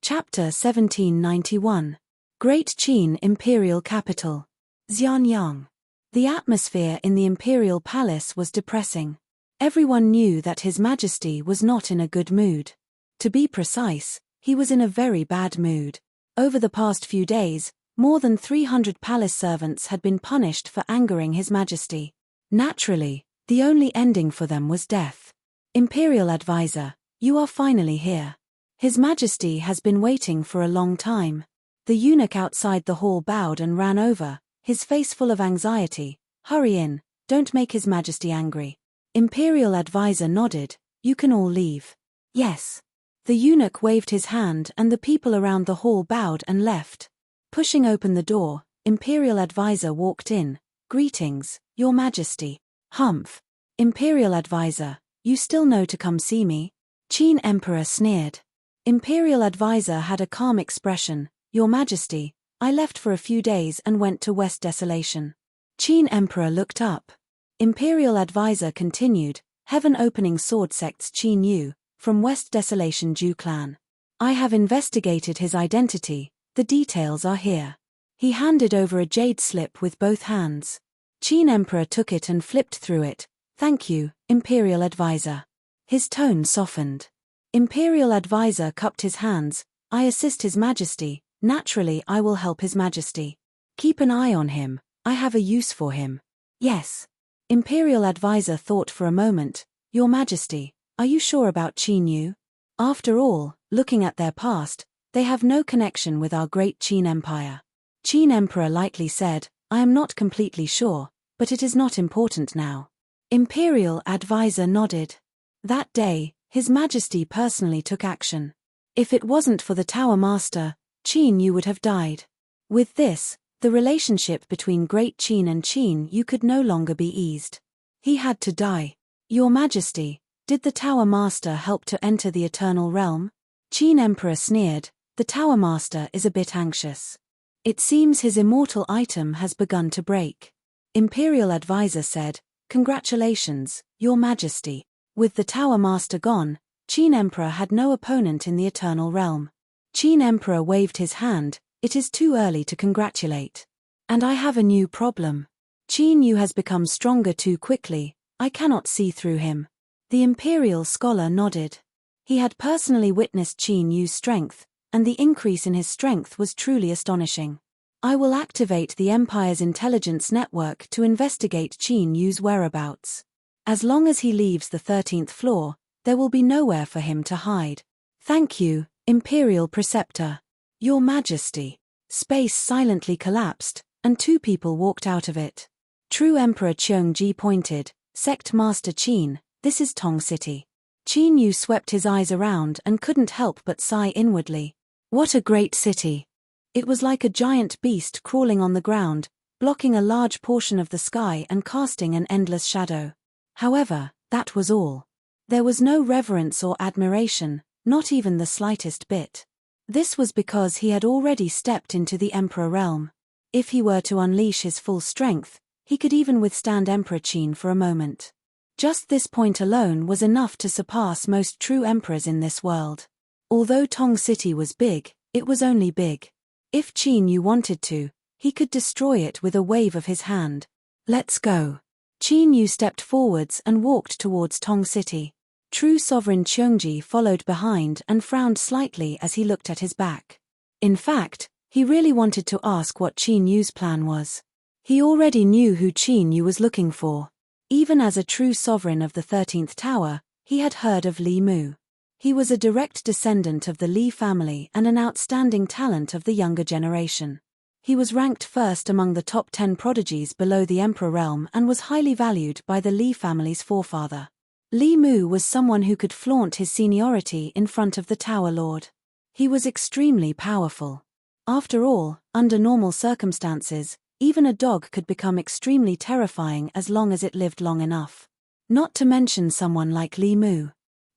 Chapter 1791. Great Qin Imperial Capital. Xianyang. The atmosphere in the imperial palace was depressing. Everyone knew that His Majesty was not in a good mood. To be precise, he was in a very bad mood. Over the past few days, more than 300 palace servants had been punished for angering His Majesty. Naturally, the only ending for them was death. Imperial Advisor, you are finally here. His Majesty has been waiting for a long time. The eunuch outside the hall bowed and ran over, his face full of anxiety. Hurry in, don't make His Majesty angry. Imperial Advisor nodded, you can all leave. Yes. The eunuch waved his hand and the people around the hall bowed and left. Pushing open the door, Imperial Advisor walked in. Greetings, Your Majesty. Humph. Imperial Advisor, you still know to come see me? Qin Emperor sneered. Imperial Advisor had a calm expression. Your Majesty, I left for a few days and went to West Desolation. Qin Emperor looked up. Imperial Advisor continued, Heaven Opening Sword Sect's Qin Yu, from West Desolation Ju clan. I have investigated his identity, the details are here. He handed over a jade slip with both hands. Qin Emperor took it and flipped through it. Thank you, Imperial Advisor. His tone softened. Imperial Advisor cupped his hands. I assist His Majesty, naturally I will help His Majesty. Keep an eye on him, I have a use for him. Yes. Imperial Advisor thought for a moment. Your Majesty, are you sure about Qin Yu? After all, looking at their past, they have no connection with our great Qin Empire. Qin Emperor lightly said, I am not completely sure, but it is not important now. Imperial Advisor nodded. That day, His Majesty personally took action. If it wasn't for the Tower Master, Qin Yu would have died. With this, the relationship between Great Qin and Qin Yu could no longer be eased. He had to die. Your Majesty, did the Tower Master help to enter the Eternal Realm? Qin Emperor sneered, the Tower Master is a bit anxious. It seems his immortal item has begun to break. Imperial advisor said, "Congratulations, Your Majesty." With the Tower Master gone, Qin Emperor had no opponent in the Eternal Realm. Qin Emperor waved his hand, "It is too early to congratulate. And I have a new problem. Qin Yu has become stronger too quickly, I cannot see through him." The Imperial scholar nodded. He had personally witnessed Qin Yu's strength, and the increase in his strength was truly astonishing. "I will activate the Empire's intelligence network to investigate Qin Yu's whereabouts. As long as he leaves the 13th floor, there will be nowhere for him to hide." "Thank you, Imperial Preceptor." "Your Majesty." Space silently collapsed, and two people walked out of it. True Emperor Cheongji pointed, "Sect Master Qin, this is Tong City." Qin Yu swept his eyes around and couldn't help but sigh inwardly. What a great city. It was like a giant beast crawling on the ground, blocking a large portion of the sky and casting an endless shadow. However, that was all. There was no reverence or admiration, not even the slightest bit. This was because he had already stepped into the Emperor realm. If he were to unleash his full strength, he could even withstand Emperor Qin for a moment. Just this point alone was enough to surpass most true emperors in this world. Although Tong City was big, it was only big. If Qin Yu wanted to, he could destroy it with a wave of his hand. "Let's go." Qin Yu stepped forwards and walked towards Tong City. True Sovereign Cheongji followed behind and frowned slightly as he looked at his back. In fact, he really wanted to ask what Qin Yu's plan was. He already knew who Qin Yu was looking for. Even as a true sovereign of the 13th Tower, he had heard of Li Mu. He was a direct descendant of the Li family and an outstanding talent of the younger generation. He was ranked first among the top 10 prodigies below the Emperor realm and was highly valued by the Li family's forefather. Li Mu was someone who could flaunt his seniority in front of the Tower Lord. He was extremely powerful. After all, under normal circumstances, even a dog could become extremely terrifying as long as it lived long enough. Not to mention someone like Li Mu.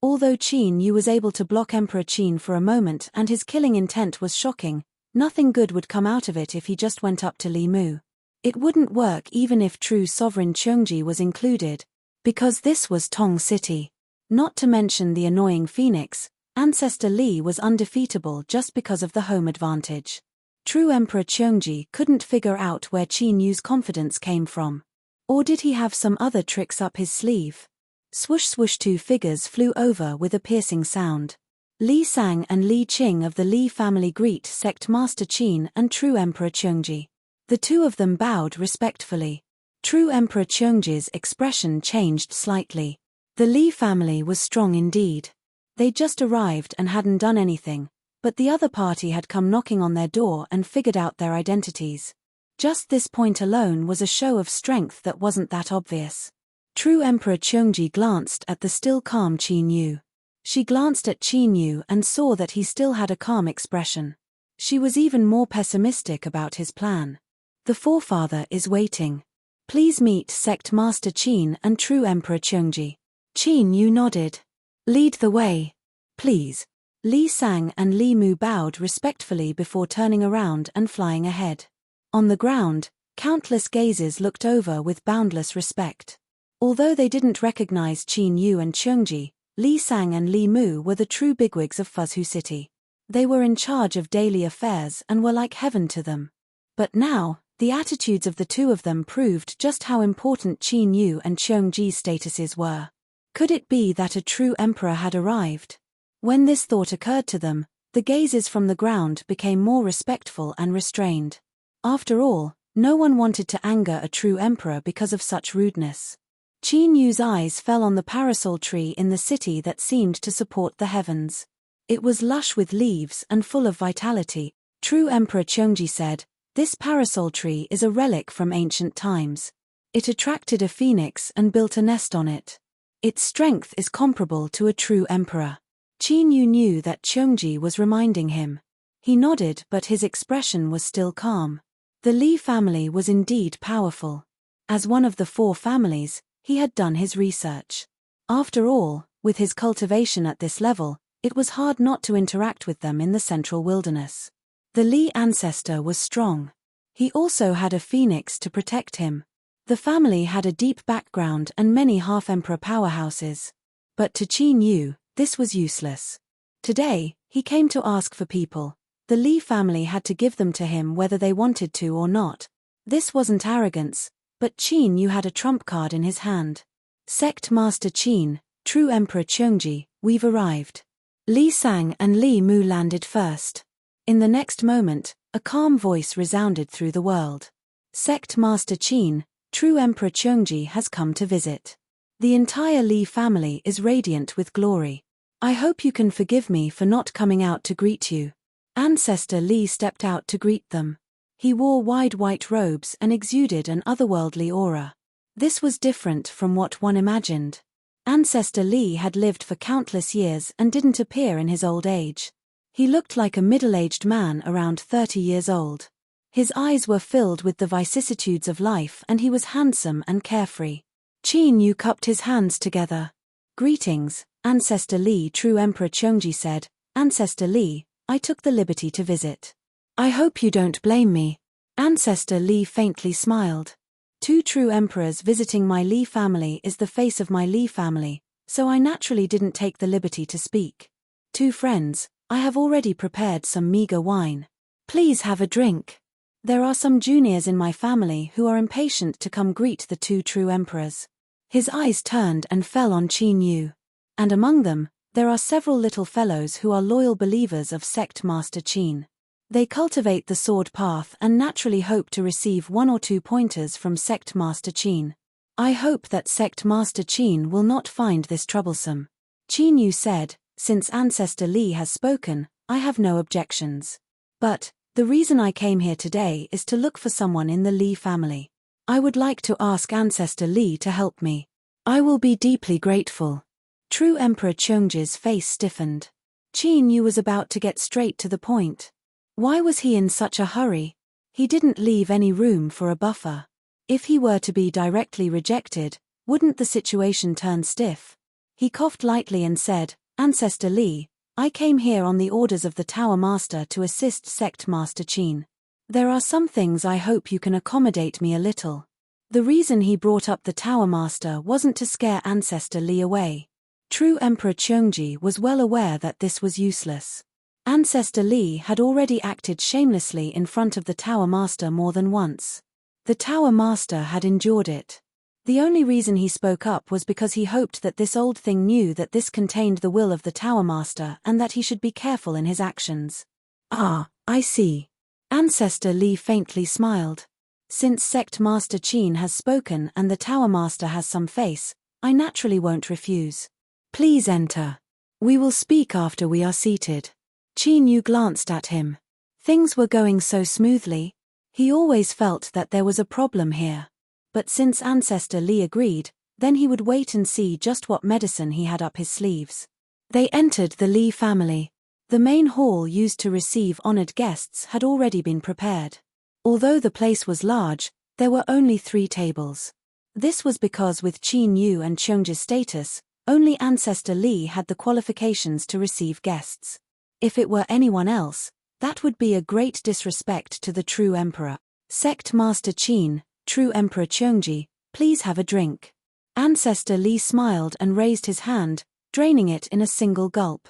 Although Qin Yu was able to block Emperor Qin for a moment and his killing intent was shocking, nothing good would come out of it if he just went up to Li Mu. It wouldn't work even if true Sovereign Cheongji was included. Because this was Tong City. Not to mention the annoying Phoenix, Ancestor Li was undefeatable just because of the home advantage. True Emperor Cheongji couldn't figure out where Qin Yu's confidence came from. Or did he have some other tricks up his sleeve? Swoosh swoosh, two figures flew over with a piercing sound. Li Sang and Li Qing of the Li family greet Sect Master Qin and True Emperor Cheongji. The two of them bowed respectfully. True Emperor Cheongji's expression changed slightly. The Li family was strong indeed. They'd just arrived and hadn't done anything, but the other party had come knocking on their door and figured out their identities. Just this point alone was a show of strength that wasn't that obvious. True Emperor Cheongji glanced at the still calm Qin Yu. She glanced at Qin Yu and saw that he still had a calm expression. She was even more pessimistic about his plan. "The forefather is waiting. Please meet Sect Master Qin and True Emperor Cheongji." Qin Yu nodded. "Lead the way, please." Li Sang and Li Mu bowed respectfully before turning around and flying ahead. On the ground, countless gazes looked over with boundless respect. Although they didn't recognize Qin Yu and Cheongji, Li Sang and Li Mu were the true bigwigs of Fuzhou City. They were in charge of daily affairs and were like heaven to them. But now, the attitudes of the two of them proved just how important Qin Yu and Cheongji's statuses were. Could it be that a true emperor had arrived? When this thought occurred to them, the gazes from the ground became more respectful and restrained. After all, no one wanted to anger a true emperor because of such rudeness. Qin Yu's eyes fell on the parasol tree in the city that seemed to support the heavens. It was lush with leaves and full of vitality. True Emperor Cheongji said, "This parasol tree is a relic from ancient times. It attracted a phoenix and built a nest on it. Its strength is comparable to a true emperor." Qin Yu knew that Cheongji was reminding him. He nodded, but his expression was still calm. The Li family was indeed powerful. As one of the 4 families, he had done his research. After all, with his cultivation at this level, It was hard not to interact with them in the central wilderness. The Li ancestor was strong. He also had a phoenix to protect him. The family had a deep background and many half-emperor powerhouses. But to Qin Yu, this was useless. Today, he came to ask for people. The Li family had to give them to him whether they wanted to or not. This wasn't arrogance, but Qin Yu had a trump card in his hand. Sect Master Qin, true Emperor Qiongji, we've arrived. Li Sang and Li Mu landed first. In the next moment, a calm voice resounded through the world. Sect Master Qin, true Emperor Qiongji has come to visit. The entire Li family is radiant with glory. I hope you can forgive me for not coming out to greet you. Ancestor Li stepped out to greet them. He wore wide white robes and exuded an otherworldly aura. This was different from what one imagined. Ancestor Li had lived for countless years and didn't appear in his old age. He looked like a middle-aged man around 30 years old. His eyes were filled with the vicissitudes of life and he was handsome and carefree. Qin Yu cupped his hands together. Greetings, Ancestor Li, true Emperor Qiongji said. Ancestor Li, I took the liberty to visit. I hope you don't blame me. Ancestor Li faintly smiled. Two true emperors visiting my Li family is the face of my Li family, so I naturally didn't take the liberty to speak. Two friends, I have already prepared some meager wine. Please have a drink. There are some juniors in my family who are impatient to come greet the two true emperors. His eyes turned and fell on Qin Yu. And among them, there are several little fellows who are loyal believers of Sect Master Qin. They cultivate the sword path and naturally hope to receive 1 or 2 pointers from Sect Master Qin. I hope that Sect Master Qin will not find this troublesome. Qin Yu said, since Ancestor Li has spoken, I have no objections. But, the reason I came here today is to look for someone in the Li family. I would like to ask Ancestor Li to help me. I will be deeply grateful. True Emperor Qiongji's face stiffened. Qin Yu was about to get straight to the point. Why was he in such a hurry? He didn't leave any room for a buffer. If he were to be directly rejected, wouldn't the situation turn stiff? He coughed lightly and said, Ancestor Li, I came here on the orders of the Tower Master to assist Sect Master Qin. There are some things I hope you can accommodate me a little. The reason he brought up the Tower Master wasn't to scare Ancestor Li away. True Emperor Qiongji was well aware that this was useless. Ancestor Li had already acted shamelessly in front of the Tower Master more than once. The Tower Master had endured it. The only reason he spoke up was because he hoped that this old thing knew that this contained the will of the Tower Master and that he should be careful in his actions. Ah, I see. Ancestor Li faintly smiled. Since Sect Master Qin has spoken and the Tower Master has some face, I naturally won't refuse. Please enter. We will speak after we are seated. Qin Yu glanced at him. Things were going so smoothly. He always felt that there was a problem here. But since Ancestor Li agreed, then he would wait and see just what medicine he had up his sleeves. They entered the Li family. The main hall used to receive honored guests had already been prepared. Although the place was large, there were only 3 tables. This was because with Qin Yu and Qiongji's status, only Ancestor Li had the qualifications to receive guests. If it were anyone else, that would be a great disrespect to the true emperor. Sect Master Qin, true Emperor Qiongji, please have a drink. Ancestor Li smiled and raised his hand, draining it in a single gulp.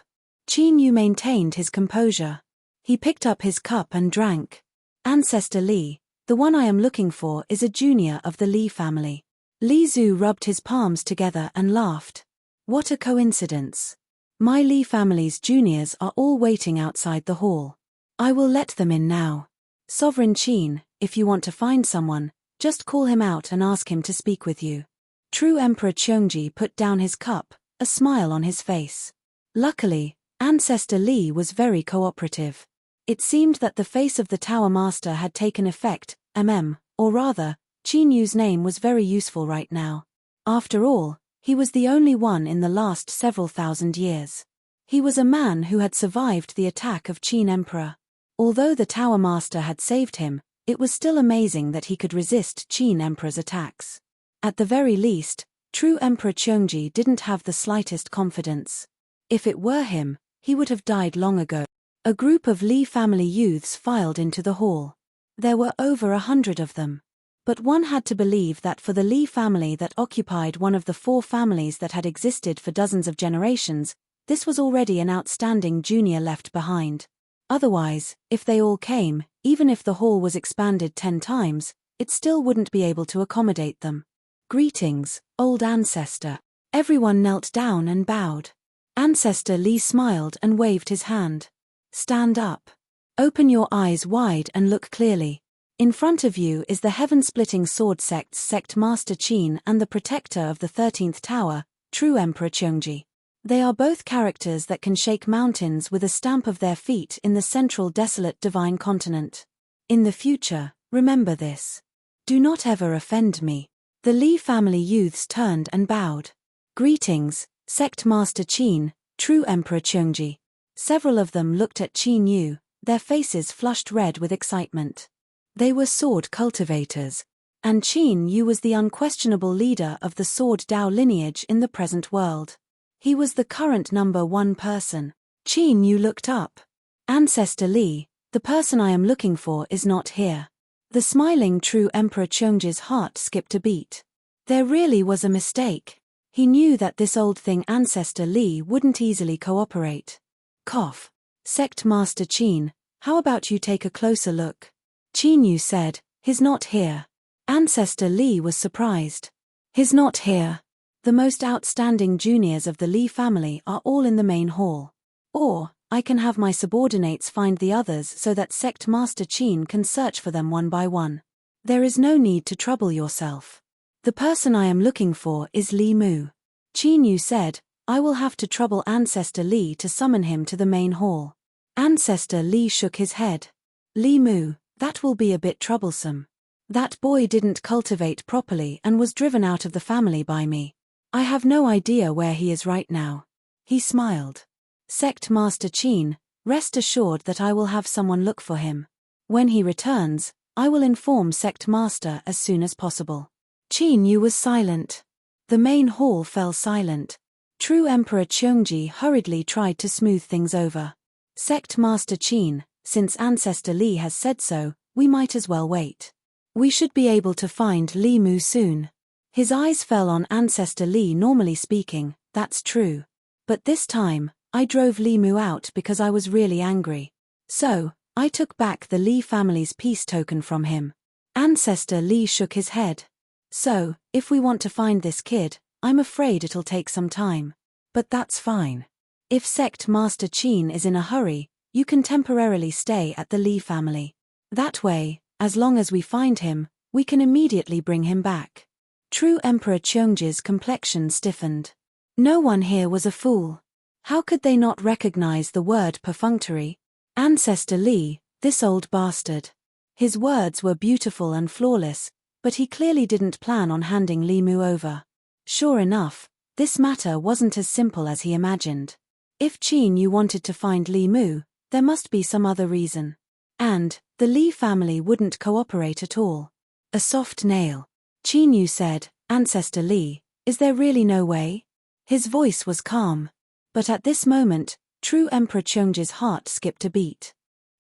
Qin Yu maintained his composure. He picked up his cup and drank. Ancestor Li, the one I am looking for is a junior of the Li family. Li Zhu rubbed his palms together and laughed. What a coincidence. My Li family's juniors are all waiting outside the hall. I will let them in now. Sovereign Qin, if you want to find someone, just call him out and ask him to speak with you. True Emperor Qiongji put down his cup, a smile on his face. Luckily, Ancestor Li was very cooperative. It seemed that the face of the Tower Master had taken effect, or rather, Qin Yu's name was very useful right now. After all, he was the only one in the last several thousand years. He was a man who had survived the attack of Qin Emperor. Although the Tower Master had saved him, it was still amazing that he could resist Qin Emperor's attacks. At the very least, true Emperor Qiongji didn't have the slightest confidence. If it were him, he would have died long ago. A group of Li family youths filed into the hall. There were over 100 of them. But one had to believe that for the Li family that occupied one of the 4 families that had existed for dozens of generations, this was already an outstanding junior left behind. Otherwise, if they all came, even if the hall was expanded 10 times, it still wouldn't be able to accommodate them. Greetings, old ancestor. Everyone knelt down and bowed. Ancestor Li smiled and waved his hand. Stand up. Open your eyes wide and look clearly. In front of you is the heaven-splitting sword sect's sect master Qin and the protector of the 13th tower, true Emperor Cheongji. They are both characters that can shake mountains with a stamp of their feet in the central desolate divine continent. In the future, remember this. Do not ever offend me. The Li family youths turned and bowed. Greetings, sect master Qin, true Emperor Cheongji. Several of them looked at Qin Yu, their faces flushed red with excitement. They were sword cultivators. And Qin Yu was the unquestionable leader of the sword Dao lineage in the present world. He was the current #1 person. Qin Yu looked up. Ancestor Li, the person I am looking for is not here. The smiling true Emperor Cheongji's heart skipped a beat. There really was a mistake. He knew that this old thing Ancestor Li wouldn't easily cooperate. Cough. Sect Master Qin, how about you take a closer look? Qin Yu said, he's not here. Ancestor Li was surprised. He's not here. The most outstanding juniors of the Li family are all in the main hall. Or, I can have my subordinates find the others so that Sect Master Qin can search for them one by one. There is no need to trouble yourself. The person I am looking for is Li Mu. Qin Yu said, I will have to trouble Ancestor Li to summon him to the main hall. Ancestor Li shook his head. Li Mu, that will be a bit troublesome. That boy didn't cultivate properly and was driven out of the family by me. I have no idea where he is right now. He smiled. Sect Master Qin, rest assured that I will have someone look for him. When he returns, I will inform Sect Master as soon as possible. Qin Yu was silent. The main hall fell silent. True Emperor Cheongji hurriedly tried to smooth things over. Sect Master Qin, since Ancestor Li has said so, we might as well wait. We should be able to find Li Mu soon. His eyes fell on Ancestor Li. Normally speaking, that's true. But this time, I drove Li Mu out because I was really angry. So, I took back the Li family's peace token from him. Ancestor Li shook his head. So, if we want to find this kid, I'm afraid it'll take some time. But that's fine. If Sect Master Qin is in a hurry, you can temporarily stay at the Li family. That way, as long as we find him, we can immediately bring him back. True Emperor Cheongji's complexion stiffened. No one here was a fool. How could they not recognize the word perfunctory? Ancestor Li, this old bastard. His words were beautiful and flawless, but he clearly didn't plan on handing Li Mu over. Sure enough, this matter wasn't as simple as he imagined. If Qin Yu wanted to find Li Mu, there must be some other reason. And, the Li family wouldn't cooperate at all. A soft nail. Qin Yu said, Ancestor Li, is there really no way? His voice was calm. But at this moment, true Emperor Cheongji's heart skipped a beat.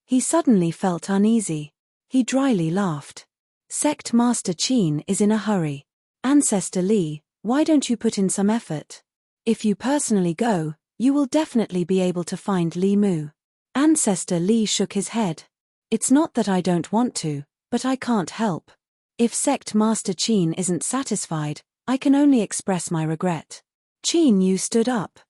He suddenly felt uneasy. He dryly laughed. Sect Master Qin is in a hurry. Ancestor Li, why don't you put in some effort? If you personally go, you will definitely be able to find Li Mu. Ancestor Li shook his head. It's not that I don't want to, but I can't help. If Sect Master Qin isn't satisfied, I can only express my regret. Qin Yu stood up.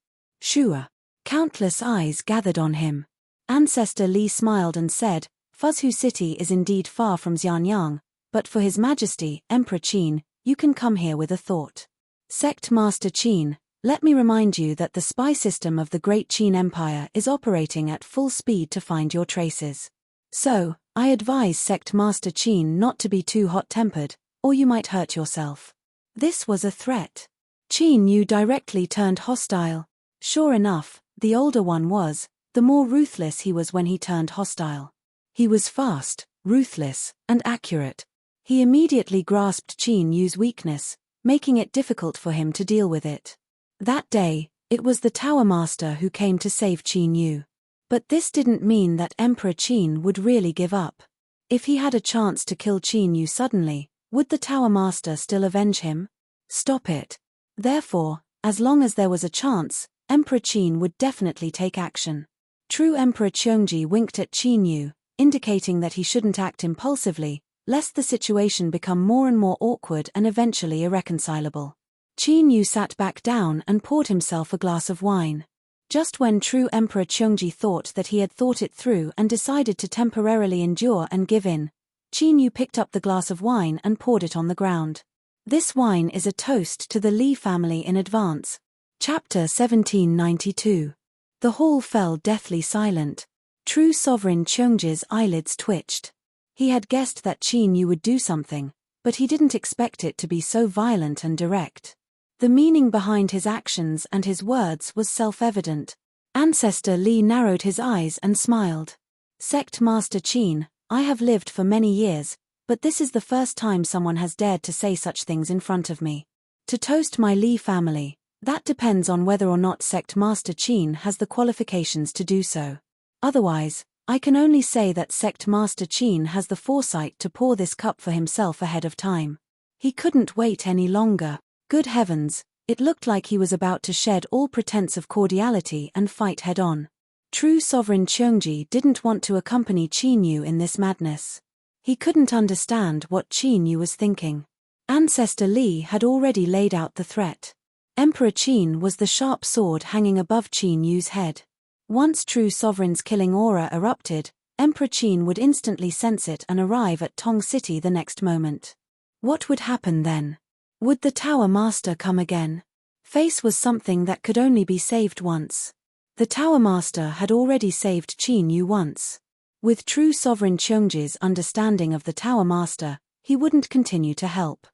Sure. Countless eyes gathered on him. Ancestor Li smiled and said, Fuzhu City is indeed far from Xianyang, but for His Majesty, Emperor Qin, you can come here with a thought. Sect Master Qin, let me remind you that the spy system of the Great Qin Empire is operating at full speed to find your traces. So, I advise Sect Master Qin not to be too hot-tempered, or you might hurt yourself. This was a threat. Qin Yu directly turned hostile. Sure enough, the older one was, the more ruthless he was when he turned hostile. He was fast, ruthless, and accurate. He immediately grasped Qin Yu's weakness, making it difficult for him to deal with it. That day, It was the Tower Master who came to save Qin Yu. But this didn't mean that Emperor Qin would really give up. If he had a chance to kill Qin Yu suddenly, would the Tower Master still avenge him? Stop it. Therefore, as long as there was a chance, Emperor Qin would definitely take action. True Emperor Cheongji winked at Qin Yu, indicating that he shouldn't act impulsively, lest the situation become more and more awkward and eventually irreconcilable. Qin Yu sat back down and poured himself a glass of wine. Just when true Emperor Cheongji thought that he had thought it through and decided to temporarily endure and give in, Qin Yu picked up the glass of wine and poured it on the ground. This wine is a toast to the Li family in advance. Chapter 1792. The hall fell deathly silent. True Sovereign Cheongji's eyelids twitched. He had guessed that Qin Yu would do something, but he didn't expect it to be so violent and direct. The meaning behind his actions and his words was self-evident. Ancestor Li narrowed his eyes and smiled. Sect Master Qin, I have lived for many years, but this is the first time someone has dared to say such things in front of me. To toast my Li family, that depends on whether or not Sect Master Qin has the qualifications to do so. Otherwise, I can only say that Sect Master Qin has the foresight to pour this cup for himself ahead of time. He couldn't wait any longer. Good heavens, it looked like he was about to shed all pretense of cordiality and fight head-on. True Sovereign Cheongji didn't want to accompany Qin Yu in this madness. He couldn't understand what Qin Yu was thinking. Ancestor Li had already laid out the threat. Emperor Qin was the sharp sword hanging above Qin Yu's head. Once True Sovereign's killing aura erupted, Emperor Qin would instantly sense it and arrive at Tong City the next moment. What would happen then? Would the Tower Master come again? Face was something that could only be saved once. The Tower Master had already saved Qin Yu once. With True Sovereign Cheongji's understanding of the Tower Master, he wouldn't continue to help.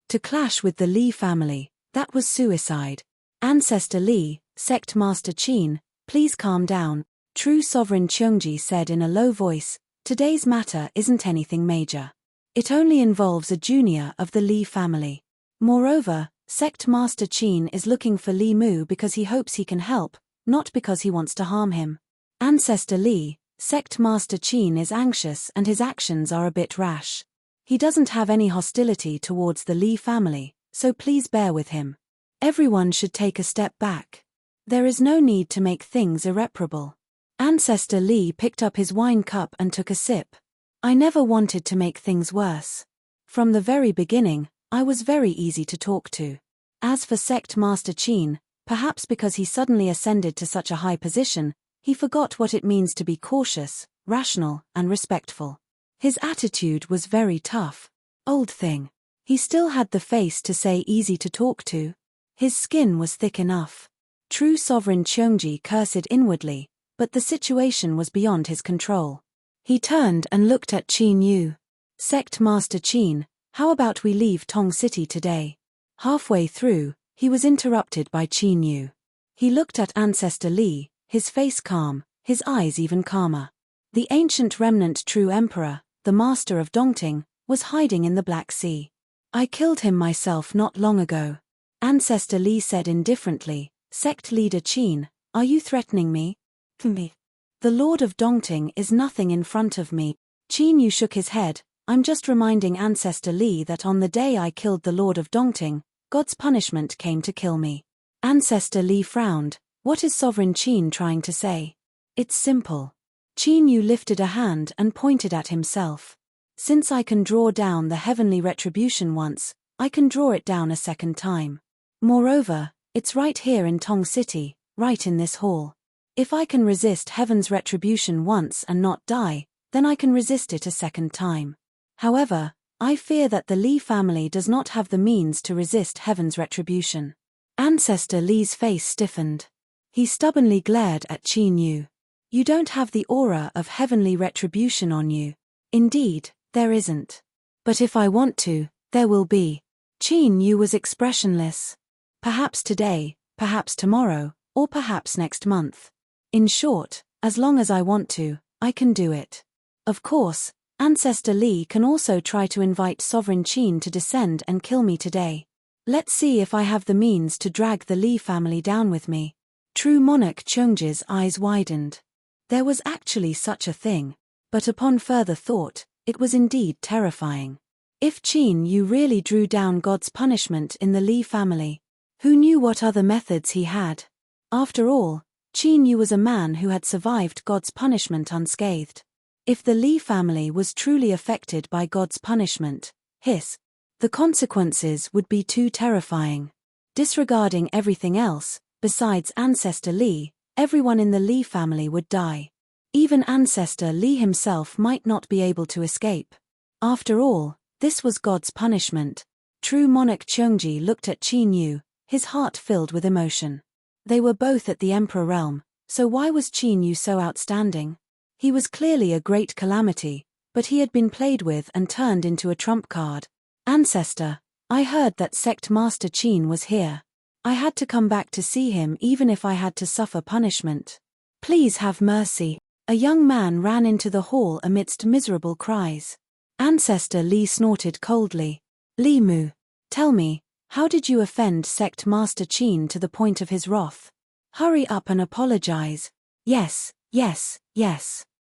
To clash with the Li family, that was suicide. Ancestor Li, Sect Master Qin, please calm down, True Sovereign Cheongji said in a low voice, today's matter isn't anything major. It only involves a junior of the Li family. Moreover, Sect Master Qin is looking for Li Mu because he hopes he can help, not because he wants to harm him. Ancestor Li, Sect Master Qin is anxious and his actions are a bit rash. He doesn't have any hostility towards the Li family, so please bear with him. Everyone should take a step back. There is no need to make things irreparable. Ancestor Li picked up his wine cup and took a sip. I never wanted to make things worse. From the very beginning, I was very easy to talk to. As for Sect Master Qin, perhaps because he suddenly ascended to such a high position, he forgot what it means to be cautious, rational, and respectful. His attitude was very tough. Old thing. He still had the face to say easy to talk to. His skin was thick enough. True Sovereign Cheongji cursed inwardly, but the situation was beyond his control. He turned and looked at Qin Yu. Sect Master Qin, how about we leave Tong City today? Halfway through, he was interrupted by Qin Yu. He looked at Ancestor Li, his face calm, his eyes even calmer. The ancient remnant True Emperor, the Master of Dongting, was hiding in the Black Sea. I killed him myself not long ago. Ancestor Li said indifferently, Sect Leader Qin, are you threatening me? Me. The Lord of Dongting is nothing in front of me. Qin Yu shook his head. I'm just reminding Ancestor Li that on the day I killed the Lord of Dongting, God's punishment came to kill me. Ancestor Li frowned. What is Sovereign Qin trying to say? It's simple. Qin Yu lifted a hand and pointed at himself. Since I can draw down the heavenly retribution once, I can draw it down a second time. Moreover, it's right here in Tong City, right in this hall. If I can resist heaven's retribution once and not die, then I can resist it a second time. However, I fear that the Li family does not have the means to resist heaven's retribution. Ancestor Li's face stiffened. He stubbornly glared at Qin Yu. You don't have the aura of heavenly retribution on you. Indeed, there isn't. But if I want to, there will be. Qin Yu was expressionless. Perhaps today, perhaps tomorrow, or perhaps next month. In short, as long as I want to, I can do it. Of course, Ancestor Li can also try to invite Sovereign Qin to descend and kill me today. Let's see if I have the means to drag the Li family down with me. True monarch Cheongji's eyes widened. There was actually such a thing, but upon further thought, it was indeed terrifying. If Qin Yu really drew down God's punishment in the Li family, who knew what other methods he had? After all, Qin Yu was a man who had survived God's punishment unscathed. If the Li family was truly affected by God's punishment, the consequences would be too terrifying. Disregarding everything else, besides Ancestor Li, everyone in the Li family would die. Even Ancestor Li himself might not be able to escape. After all, this was God's punishment. True monarch Cheongji looked at Qin Yu, his heart filled with emotion. They were both at the Emperor realm, so why was Qin Yu so outstanding? He was clearly a great calamity, but he had been played with and turned into a trump card. Ancestor, I heard that Sect Master Qin was here. I had to come back to see him even if I had to suffer punishment. Please have mercy. A young man ran into the hall amidst miserable cries. Ancestor Li snorted coldly. Li Mu, tell me, how did you offend Sect Master Qin to the point of his wrath? Hurry up and apologize. Yes.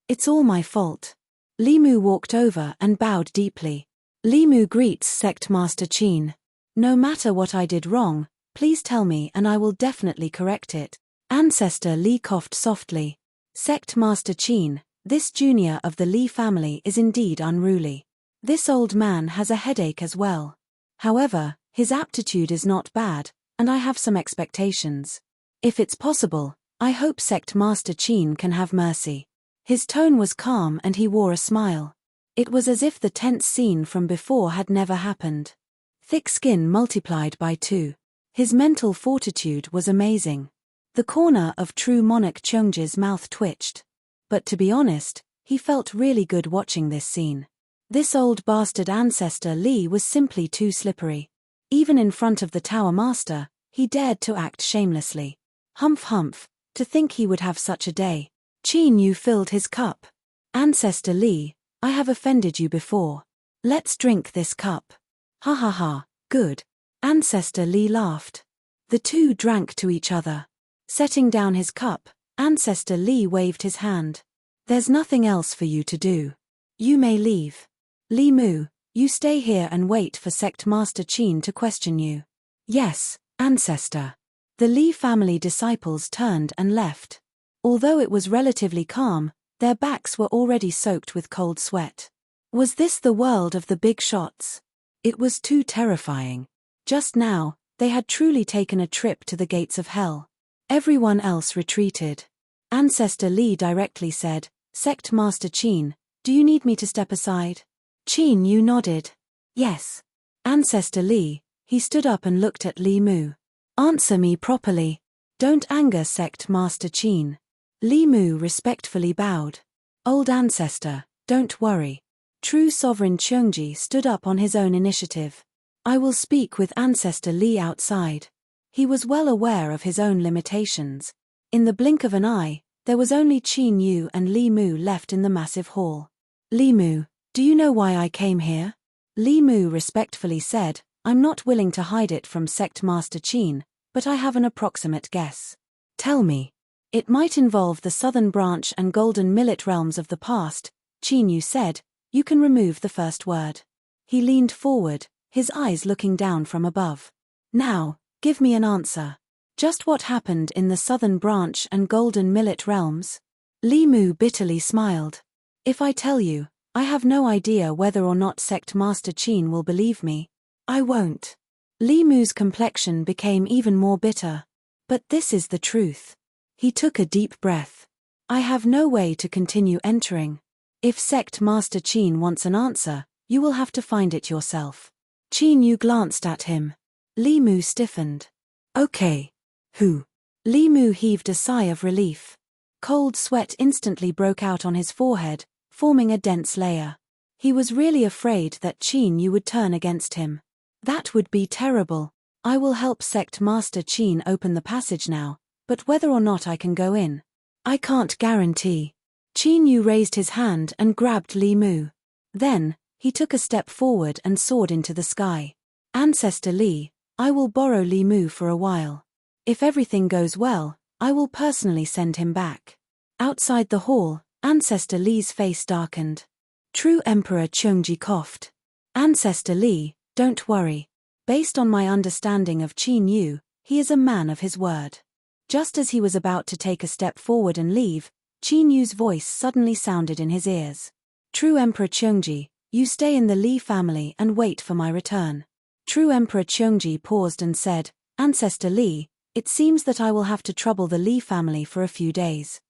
It's all my fault. Li Mu walked over and bowed deeply. Li Mu greets Sect Master Qin. No matter what I did wrong, please tell me and I will definitely correct it. Ancestor Li coughed softly. Sect Master Qin, this junior of the Li family is indeed unruly. This old man has a headache as well. However, his aptitude is not bad, and I have some expectations. If it's possible, I hope Sect Master Qin can have mercy. His tone was calm and he wore a smile. It was as if the tense scene from before had never happened. Thick skin multiplied by 2. His mental fortitude was amazing. The corner of true monarch Cheongji's mouth twitched. But to be honest, he felt really good watching this scene. This old bastard Ancestor Li was simply too slippery. Even in front of the Tower Master, he dared to act shamelessly. Humph, to think he would have such a day. Qin Yu filled his cup. Ancestor Li, I have offended you before. Let's drink this cup. Ha, good. Ancestor Li laughed. The two drank to each other. Setting down his cup, Ancestor Li waved his hand. There's nothing else for you to do. You may leave. Li Mu, you stay here and wait for Sect Master Qin to question you. Yes, Ancestor. The Li family disciples turned and left. Although it was relatively calm, their backs were already soaked with cold sweat. Was this the world of the big shots? It was too terrifying. Just now, they had truly taken a trip to the gates of hell. Everyone else retreated. Ancestor Li directly said, Sect Master Qin, do you need me to step aside? Qin Yu nodded. Yes. Ancestor Li, he stood up and looked at Li Mu. Answer me properly. Don't anger Sect Master Qin. Li Mu respectfully bowed. Old Ancestor, don't worry. True Sovereign Cheongji stood up on his own initiative. I will speak with Ancestor Li outside. He was well aware of his own limitations. In the blink of an eye, there was only Qin Yu and Li Mu left in the massive hall. Li Mu, do you know why I came here? Li Mu respectfully said, I'm not willing to hide it from Sect Master Qin, but I have an approximate guess. Tell me. It might involve the southern branch and golden millet realms of the past, Qin Yu said. You can remove the first word. He leaned forward, his eyes looking down from above. Now, give me an answer. Just what happened in the southern branch and golden millet realms? Li Mu bitterly smiled. If I tell you, I have no idea whether or not Sect Master Qin will believe me. I won't. Li Mu's complexion became even more bitter. But this is the truth. He took a deep breath. I have no way to continue entering. If Sect Master Qin wants an answer, you will have to find it yourself. Qin Yu glanced at him. Li Mu stiffened. Okay. Who? Li Mu heaved a sigh of relief. Cold sweat instantly broke out on his forehead, forming a dense layer. He was really afraid that Qin Yu would turn against him. That would be terrible. I will help Sect Master Qin open the passage now, but whether or not I can go in, I can't guarantee. Qin Yu raised his hand and grabbed Li Mu. Then, he took a step forward and soared into the sky. Ancestor Li, I will borrow Li Mu for a while. If everything goes well, I will personally send him back. Outside the hall, Ancestor Li's face darkened. True Emperor Cheongji coughed. Ancestor Li, don't worry. Based on my understanding of Qin Yu, he is a man of his word. Just as he was about to take a step forward and leave, Qin Yu's voice suddenly sounded in his ears. True Emperor Cheongji, you stay in the Li family and wait for my return. True Emperor Cheongji paused and said, Ancestor Li, it seems that I will have to trouble the Li family for a few days.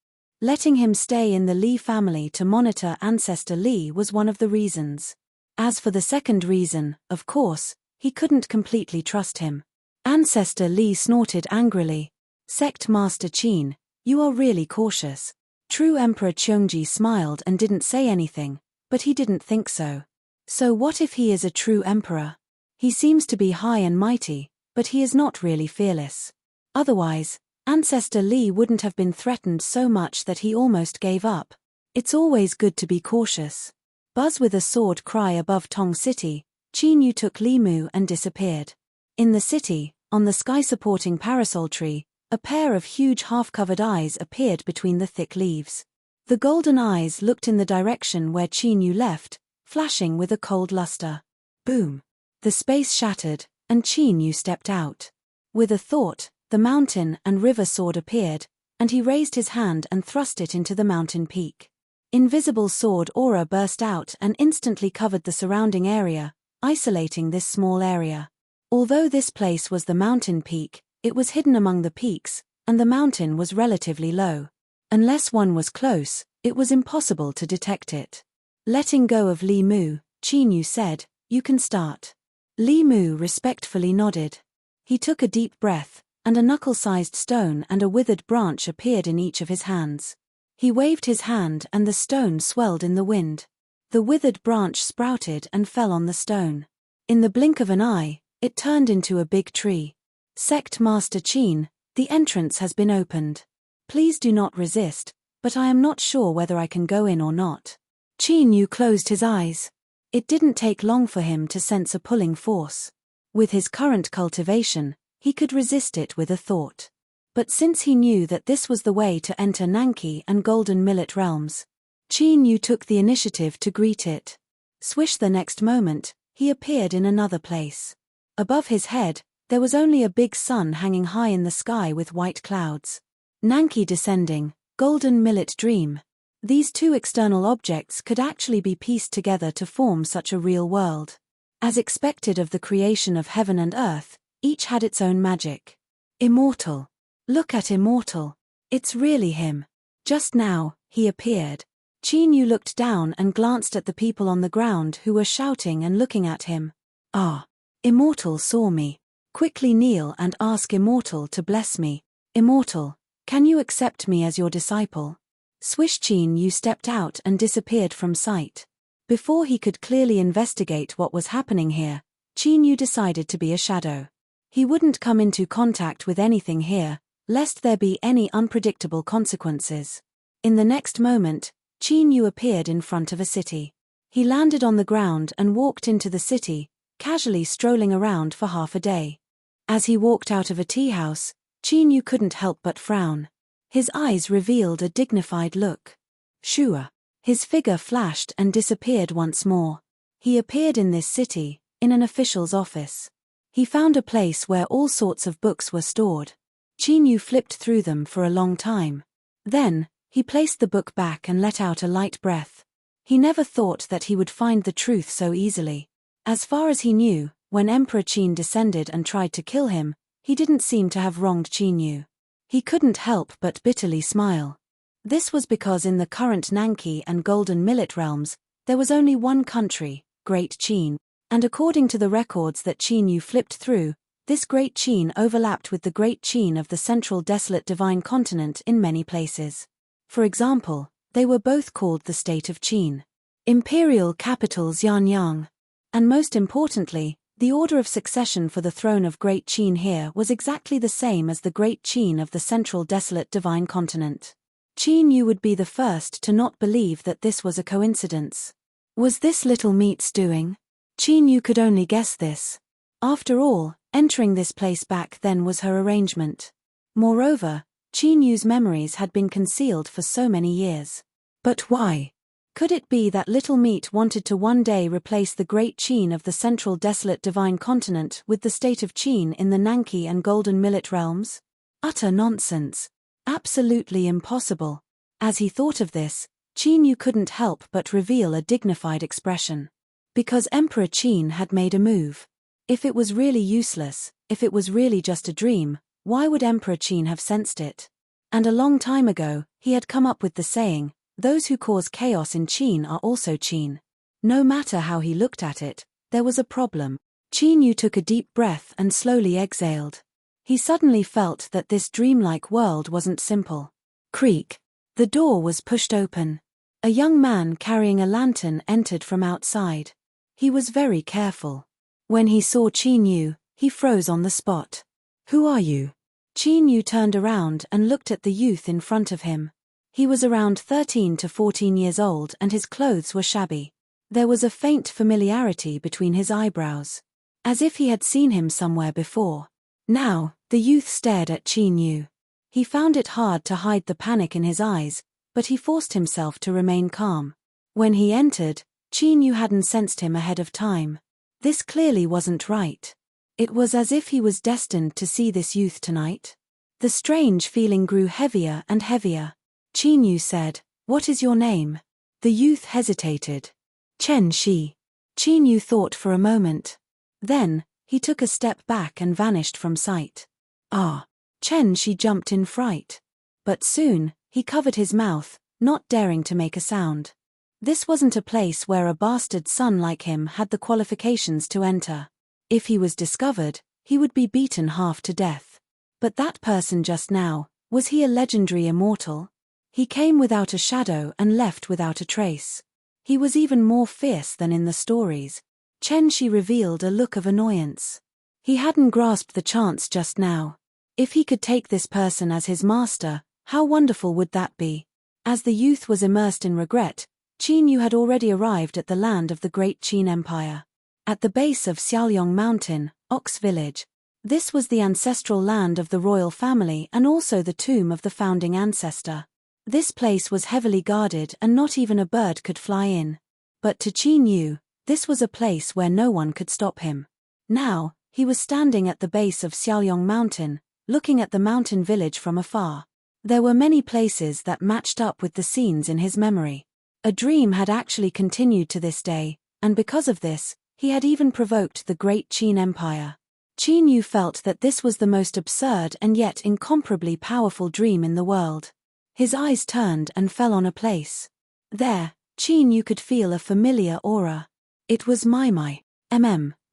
Letting him stay in the Li family to monitor Ancestor Li was one of the reasons. As for the second reason, of course, he couldn't completely trust him. Ancestor Li snorted angrily. Sect Master Qin, you are really cautious. True Emperor Cheongji smiled and didn't say anything, but he didn't think so. So what if he is a true emperor? He seems to be high and mighty, but he is not really fearless. Otherwise, Ancestor Li wouldn't have been threatened so much that he almost gave up. It's always good to be cautious. Buzz with a sword cry above Tong City, Qin Yu took Li Mu and disappeared. In the city, on the sky-supporting parasol tree, a pair of huge half-covered eyes appeared between the thick leaves. The golden eyes looked in the direction where Qin Yu left, flashing with a cold luster. Boom! The space shattered, and Qin Yu stepped out. With a thought, the mountain and river sword appeared, and he raised his hand and thrust it into the mountain peak. Invisible sword aura burst out and instantly covered the surrounding area, isolating this small area. Although this place was the mountain peak, it was hidden among the peaks, and the mountain was relatively low. Unless one was close, it was impossible to detect it. Letting go of Li Mu, Qin Yu said, you can start. Li Mu respectfully nodded. He took a deep breath, and a knuckle-sized stone and a withered branch appeared in each of his hands. He waved his hand and the stone swelled in the wind. The withered branch sprouted and fell on the stone. In the blink of an eye, it turned into a big tree. Sect Master Qin, the entrance has been opened. Please do not resist, but I am not sure whether I can go in or not. Qin Yu closed his eyes. It didn't take long for him to sense a pulling force. With his current cultivation, he could resist it with a thought. But since he knew that this was the way to enter Nanki and Golden Millet realms, Qin Yu took the initiative to greet it. Swish, the next moment, he appeared in another place. Above his head, there was only a big sun hanging high in the sky with white clouds. Nanki descending, Golden Millet dream. These two external objects could actually be pieced together to form such a real world. As expected of the creation of heaven and earth, each had its own magic. Immortal. Look at Immortal. It's really him. Just now, he appeared. Qin Yu looked down and glanced at the people on the ground who were shouting and looking at him. Ah. Immortal saw me. Quickly kneel and ask Immortal to bless me. Immortal, can you accept me as your disciple? Swish. Qin Yu stepped out and disappeared from sight. Before he could clearly investigate what was happening here, Qin Yu decided to be a shadow. He wouldn't come into contact with anything here, lest there be any unpredictable consequences. In the next moment, Qin Yu appeared in front of a city. He landed on the ground and walked into the city, casually strolling around for half a day. As he walked out of a tea house, Qin Yu couldn't help but frown. His eyes revealed a dignified look. Shua. His figure flashed and disappeared once more. He appeared in this city, in an official's office. He found a place where all sorts of books were stored. Qin Yu flipped through them for a long time. Then, he placed the book back and let out a light breath. He never thought that he would find the truth so easily. As far as he knew, when Emperor Qin descended and tried to kill him, he didn't seem to have wronged Qin Yu. He couldn't help but bitterly smile. This was because in the current Nanki and Golden Millet realms, there was only one country, Great Qin, and according to the records that Qin Yu flipped through, this Great Qin overlapped with the Great Qin of the Central Desolate Divine Continent in many places. For example, they were both called the State of Qin. Imperial capital Xianyang. And most importantly, the order of succession for the throne of Great Qin here was exactly the same as the Great Qin of the Central Desolate Divine Continent. Qin Yu would be the first to not believe that this was a coincidence. Was this little meat's doing? Qin Yu could only guess this. After all, entering this place back then was her arrangement. Moreover, Qin Yu's memories had been concealed for so many years. But why? Could it be that Little Meat wanted to one day replace the great Qin of the central desolate divine continent with the state of Qin in the Nanki and Golden Millet realms? Utter nonsense. Absolutely impossible. As he thought of this, Qin Yu couldn't help but reveal a dignified expression. Because Emperor Qin had made a move. If it was really useless, if it was really just a dream, why would Emperor Qin have sensed it? And a long time ago, he had come up with the saying, those who cause chaos in Qin are also Qin. No matter how he looked at it, there was a problem. Qin Yu took a deep breath and slowly exhaled. He suddenly felt that this dreamlike world wasn't simple. Creak. The door was pushed open. A young man carrying a lantern entered from outside. He was very careful. When he saw Qin Yu, he froze on the spot. Who are you? Qin Yu turned around and looked at the youth in front of him. He was around 13 to 14 years old and his clothes were shabby. There was a faint familiarity between his eyebrows. As if he had seen him somewhere before. Now, the youth stared at Qin Yu. He found it hard to hide the panic in his eyes, but he forced himself to remain calm. When he entered, Qin Yu hadn't sensed him ahead of time. This clearly wasn't right. It was as if he was destined to see this youth tonight. The strange feeling grew heavier and heavier. Qin Yu said, "What is your name?" The youth hesitated. "Chen Shi." Qin Yu thought for a moment. Then, he took a step back and vanished from sight. Ah! Chen Shi jumped in fright. But soon, he covered his mouth, not daring to make a sound. This wasn't a place where a bastard son like him had the qualifications to enter. If he was discovered, he would be beaten half to death. But that person just now, was he a legendary immortal? He came without a shadow and left without a trace. He was even more fierce than in the stories. Chen Shi revealed a look of annoyance. He hadn't grasped the chance just now. If he could take this person as his master, how wonderful would that be? As the youth was immersed in regret, Qin Yu had already arrived at the land of the great Qin Empire. At the base of Xiaoyong Mountain, Ox Village. This was the ancestral land of the royal family and also the tomb of the founding ancestor. This place was heavily guarded and not even a bird could fly in. But to Qin Yu, this was a place where no one could stop him. Now, he was standing at the base of Xiaoyong Mountain, looking at the mountain village from afar. There were many places that matched up with the scenes in his memory. A dream had actually continued to this day, and because of this, he had even provoked the great Qin Empire. Qin Yu felt that this was the most absurd and yet incomparably powerful dream in the world. His eyes turned and fell on a place. There, Qin Yu could feel a familiar aura. It was Mai.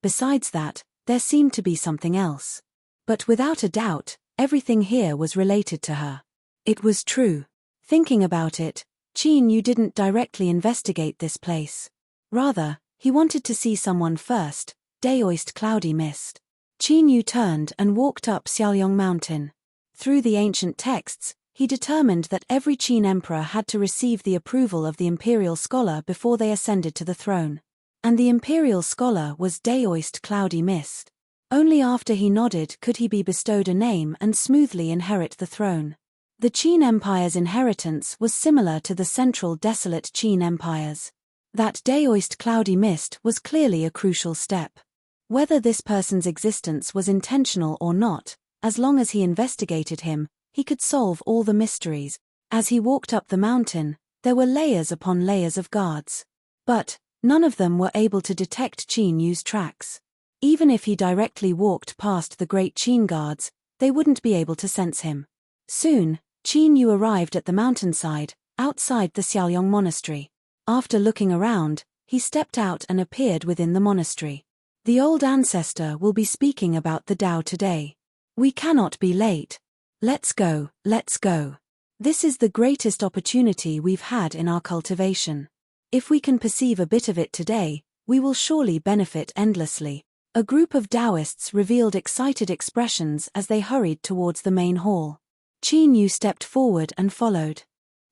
Besides that, there seemed to be something else. But without a doubt, everything here was related to her. It was true. Thinking about it, Qin Yu didn't directly investigate this place. Rather, he wanted to see someone first, Daoist Cloudy Mist. Qin Yu turned and walked up Xiaoyong Mountain. Through the ancient texts, he determined that every Qin emperor had to receive the approval of the imperial scholar before they ascended to the throne. And the imperial scholar was Daoist Cloudy Mist. Only after he nodded could he be bestowed a name and smoothly inherit the throne. The Qin Empire's inheritance was similar to the central desolate Qin Empire's. That Daoist Cloudy Mist was clearly a crucial step. Whether this person's existence was intentional or not, as long as he investigated him, he could solve all the mysteries. As he walked up the mountain, there were layers upon layers of guards. But none of them were able to detect Qin Yu's tracks. Even if he directly walked past the great Qin guards, they wouldn't be able to sense him. Soon, Qin Yu arrived at the mountainside, outside the Xiaoyong monastery. After looking around, he stepped out and appeared within the monastery. The old ancestor will be speaking about the Tao today. We cannot be late. Let's go, let's go. This is the greatest opportunity we've had in our cultivation. If we can perceive a bit of it today, we will surely benefit endlessly. A group of Taoists revealed excited expressions as they hurried towards the main hall. Qin Yu stepped forward and followed.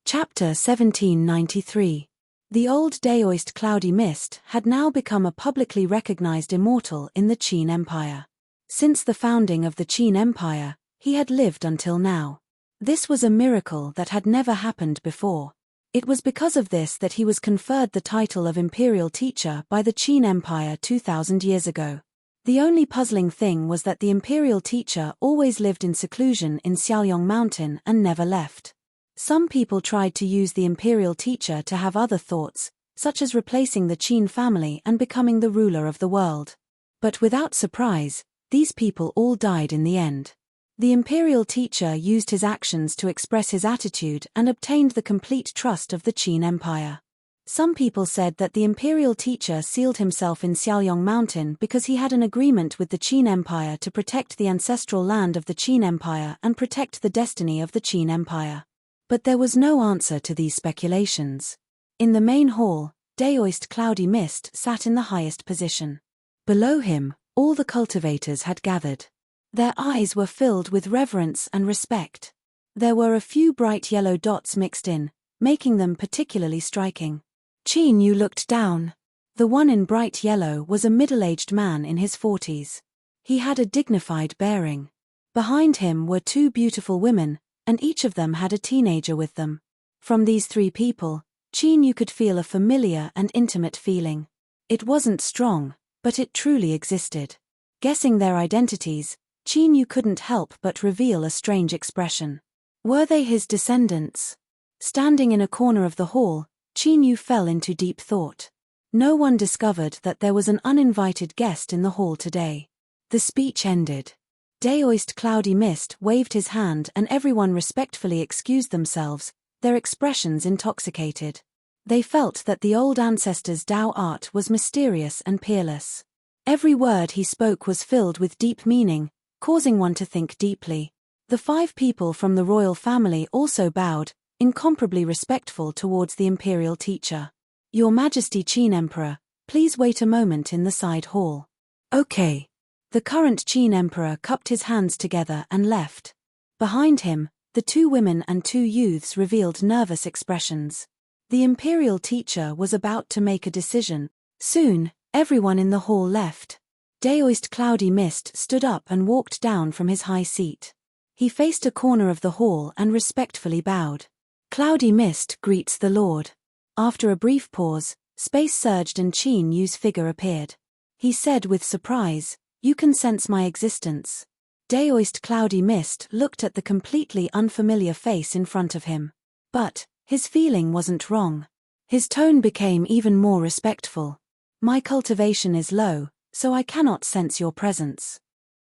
Chapter 1793. The old Daoist Cloudy Mist had now become a publicly recognized immortal in the Qin Empire. Since the founding of the Qin Empire, he had lived until now. This was a miracle that had never happened before. It was because of this that he was conferred the title of imperial teacher by the Qin Empire 2,000 years ago. The only puzzling thing was that the imperial teacher always lived in seclusion in Xiaoyong Mountain and never left. Some people tried to use the imperial teacher to have other thoughts, such as replacing the Qin family and becoming the ruler of the world. But without surprise, these people all died in the end. The imperial teacher used his actions to express his attitude and obtained the complete trust of the Qin Empire. Some people said that the imperial teacher sealed himself in Xiaoyong Mountain because he had an agreement with the Qin Empire to protect the ancestral land of the Qin Empire and protect the destiny of the Qin Empire. But there was no answer to these speculations. In the main hall, Daoist Cloudy Mist sat in the highest position. Below him, all the cultivators had gathered. Their eyes were filled with reverence and respect. There were a few bright yellow dots mixed in, making them particularly striking. Qin Yu looked down. The one in bright yellow was a middle-aged man in his 40s. He had a dignified bearing. Behind him were two beautiful women, and each of them had a teenager with them. From these three people, Qin Yu could feel a familiar and intimate feeling. It wasn't strong, but it truly existed. Guessing their identities, Qin Yu couldn't help but reveal a strange expression. Were they his descendants? Standing in a corner of the hall, Qin Yu fell into deep thought. No one discovered that there was an uninvited guest in the hall today. The speech ended. Daoist Cloudy Mist waved his hand and everyone respectfully excused themselves, their expressions intoxicated. They felt that the old ancestors' Dao art was mysterious and peerless. Every word he spoke was filled with deep meaning, causing one to think deeply. The 5 people from the royal family also bowed, incomparably respectful towards the imperial teacher. Your Majesty Qin Emperor, please wait a moment in the side hall. Okay. The current Qin Emperor cupped his hands together and left. Behind him, the 2 women and 2 youths revealed nervous expressions. The imperial teacher was about to make a decision. Soon, everyone in the hall left. Daoist Cloudy Mist stood up and walked down from his high seat. He faced a corner of the hall and respectfully bowed. Cloudy Mist greets the Lord. After a brief pause, space surged and Qin Yu's figure appeared. He said with surprise, "You can sense my existence." Daoist Cloudy Mist looked at the completely unfamiliar face in front of him. But his feeling wasn't wrong. His tone became even more respectful. "My cultivation is low, so I cannot sense your presence.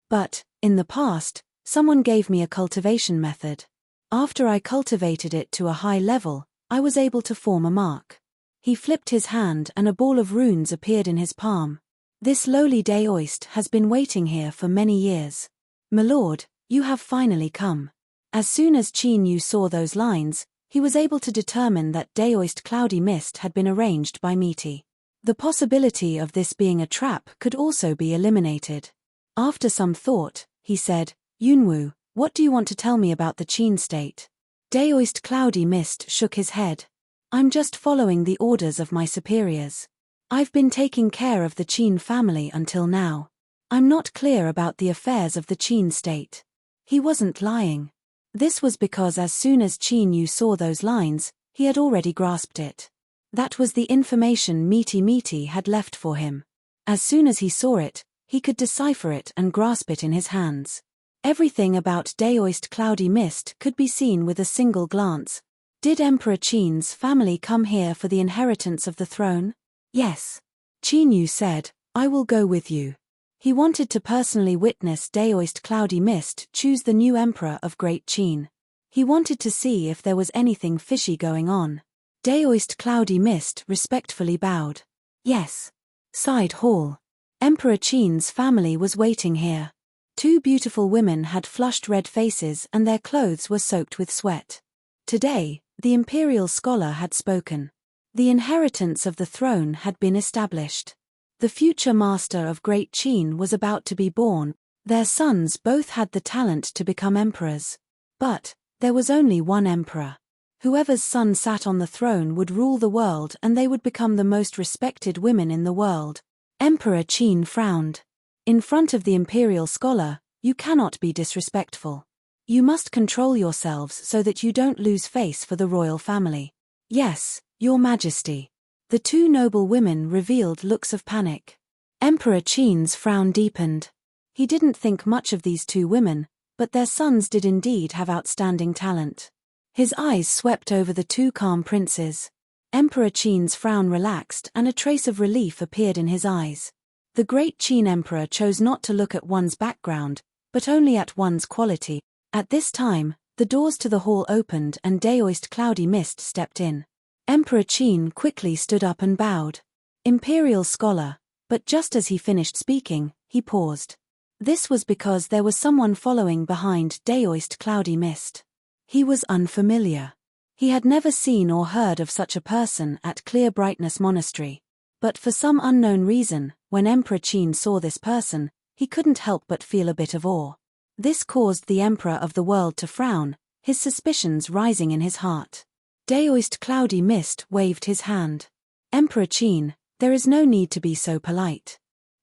But, in the past, someone gave me a cultivation method. After I cultivated it to a high level, I was able to form a mark." He flipped his hand and a ball of runes appeared in his palm. "This lowly Daoist has been waiting here for many years. My lord, you have finally come." As soon as Qin Yu saw those lines, he was able to determine that Daoist Cloudy Mist had been arranged by misty. The possibility of this being a trap could also be eliminated. After some thought, he said, "Yunwu, what do you want to tell me about the Qin state?" Daoist Cloudy Mist shook his head. "I'm just following the orders of my superiors. I've been taking care of the Qin family until now. I'm not clear about the affairs of the Qin state." He wasn't lying. This was because as soon as Qin Yu saw those lines, he had already grasped it. That was the information Misty had left for him. As soon as he saw it, he could decipher it and grasp it in his hands. Everything about Daoist Cloudy Mist could be seen with a single glance. Did Emperor Qin's family come here for the inheritance of the throne? Yes. Qin Yu said, "I will go with you." He wanted to personally witness Daoist Cloudy Mist choose the new emperor of Great Qin. He wanted to see if there was anything fishy going on. Daoist Cloudy Mist respectfully bowed. "Yes." Side hall. Emperor Qin's family was waiting here. 2 beautiful women had flushed red faces and their clothes were soaked with sweat. Today, the imperial scholar had spoken. The inheritance of the throne had been established. The future master of Great Qin was about to be born. Their sons both had the talent to become emperors. But there was only one emperor. Whoever's son sat on the throne would rule the world and they would become the most respected women in the world. Emperor Qin frowned. In front of the imperial scholar, you cannot be disrespectful. You must control yourselves so that you don't lose face for the royal family. Yes, Your Majesty. The two noble women revealed looks of panic. Emperor Qin's frown deepened. He didn't think much of these two women, but their sons did indeed have outstanding talent. His eyes swept over the two calm princes. Emperor Qin's frown relaxed and a trace of relief appeared in his eyes. The great Qin emperor chose not to look at one's background, but only at one's quality. At this time, the doors to the hall opened and Daoist Cloudy Mist stepped in. Emperor Qin quickly stood up and bowed. Imperial scholar, but just as he finished speaking, he paused. This was because there was someone following behind Daoist Cloudy Mist. He was unfamiliar. He had never seen or heard of such a person at Clear Brightness Monastery. But for some unknown reason, when Emperor Qin saw this person, he couldn't help but feel a bit of awe. This caused the Emperor of the World to frown, his suspicions rising in his heart. Daoist Cloudy Mist waved his hand. Emperor Qin, there is no need to be so polite.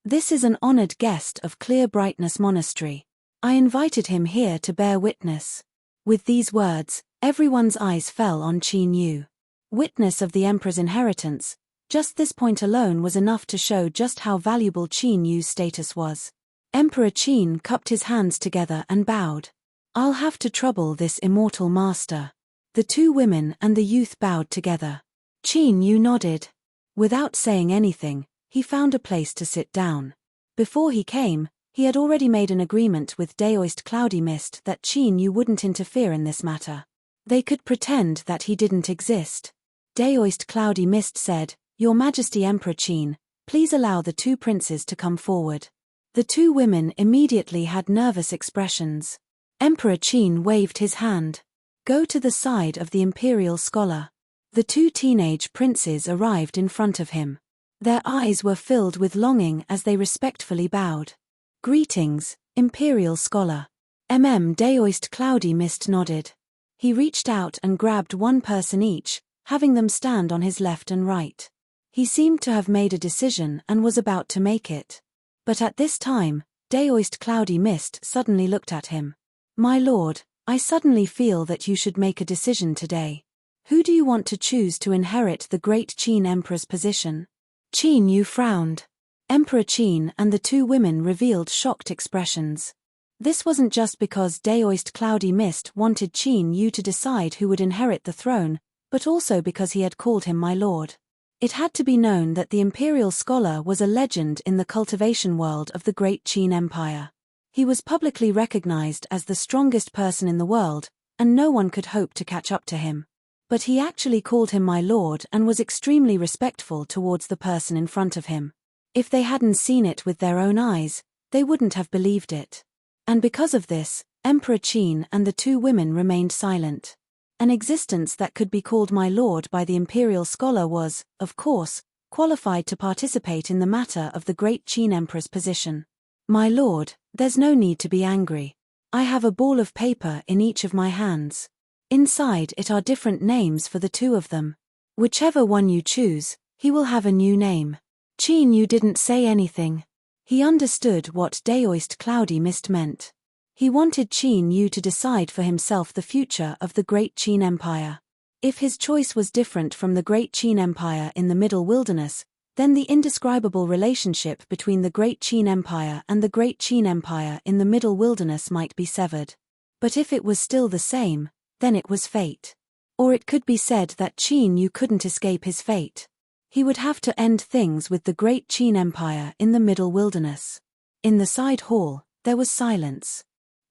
This is an honored guest of Clear Brightness Monastery. I invited him here to bear witness. With these words, everyone's eyes fell on Qin Yu. Witness of the Emperor's inheritance, just this point alone was enough to show just how valuable Qin Yu's status was. Emperor Qin cupped his hands together and bowed. I'll have to trouble this immortal master. The two women and the youth bowed together. Qin Yu nodded. Without saying anything, he found a place to sit down. Before he came, he had already made an agreement with Daoist Cloudy Mist that Qin Yu wouldn't interfere in this matter. They could pretend that he didn't exist. Daoist Cloudy Mist said, Your Majesty Emperor Qin, please allow the two princes to come forward. The two women immediately had nervous expressions. Emperor Qin waved his hand. Go to the side of the imperial scholar. The two teenage princes arrived in front of him. Their eyes were filled with longing as they respectfully bowed. Greetings, imperial scholar. Daoist Cloudy Mist nodded. He reached out and grabbed one person each, having them stand on his left and right. He seemed to have made a decision and was about to make it. But at this time, Daoist Cloudy Mist suddenly looked at him. My lord, I suddenly feel that you should make a decision today. Who do you want to choose to inherit the great Qin Emperor's position? Qin Yu frowned. Emperor Qin and the two women revealed shocked expressions. This wasn't just because Daoist Cloudy Mist wanted Qin Yu to decide who would inherit the throne, but also because he had called him my lord. It had to be known that the imperial scholar was a legend in the cultivation world of the great Qin Empire. He was publicly recognized as the strongest person in the world, and no one could hope to catch up to him. But he actually called him my lord and was extremely respectful towards the person in front of him. If they hadn't seen it with their own eyes, they wouldn't have believed it. And because of this, Emperor Qin and the two women remained silent. An existence that could be called my lord by the imperial scholar was, of course, qualified to participate in the matter of the great Qin Emperor's position. My lord, there's no need to be angry. I have a ball of paper in each of my hands. Inside it are different names for the two of them. Whichever one you choose, he will have a new name. Qin Yu didn't say anything. He understood what Daoist Cloudy Mist meant. He wanted Qin Yu to decide for himself the future of the great Qin Empire. If his choice was different from the great Qin Empire in the Middle Wilderness, then the indescribable relationship between the great Qin Empire and the great Qin Empire in the Middle Wilderness might be severed. But if it was still the same, then it was fate. Or it could be said that Qin Yu couldn't escape his fate. He would have to end things with the great Qin Empire in the Middle Wilderness. In the side hall, there was silence.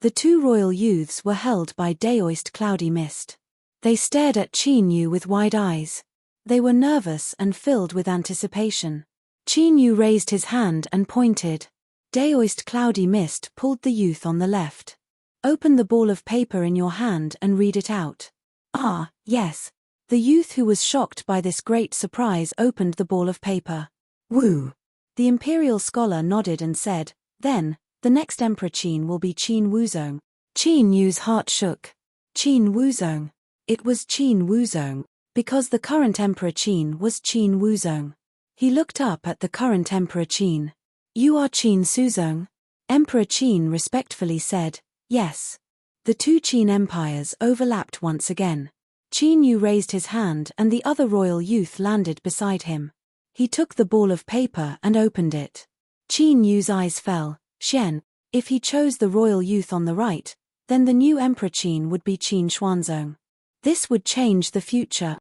The two royal youths were held by Daoist Cloudy Mist. They stared at Qin Yu with wide eyes. They were nervous and filled with anticipation. Qin Yu raised his hand and pointed. Daoist Cloudy Mist pulled the youth on the left. Open the ball of paper in your hand and read it out. Ah, yes. The youth who was shocked by this great surprise opened the ball of paper. Woo! The imperial scholar nodded and said, then, the next Emperor Qin will be Qin Wuzong. Qin Yu's heart shook. Qin Wuzong. It was Qin Wuzong, because the current Emperor Qin was Qin Wuzong. He looked up at the current Emperor Qin. You are Qin Suzong? Emperor Qin respectfully said, yes. The two Qin empires overlapped once again. Qin Yu raised his hand and the other royal youth landed beside him. He took the ball of paper and opened it. Qin Yu's eyes fell. Xian, if he chose the royal youth on the right, then the new Emperor Qin would be Qin Xuanzong. This would change the future.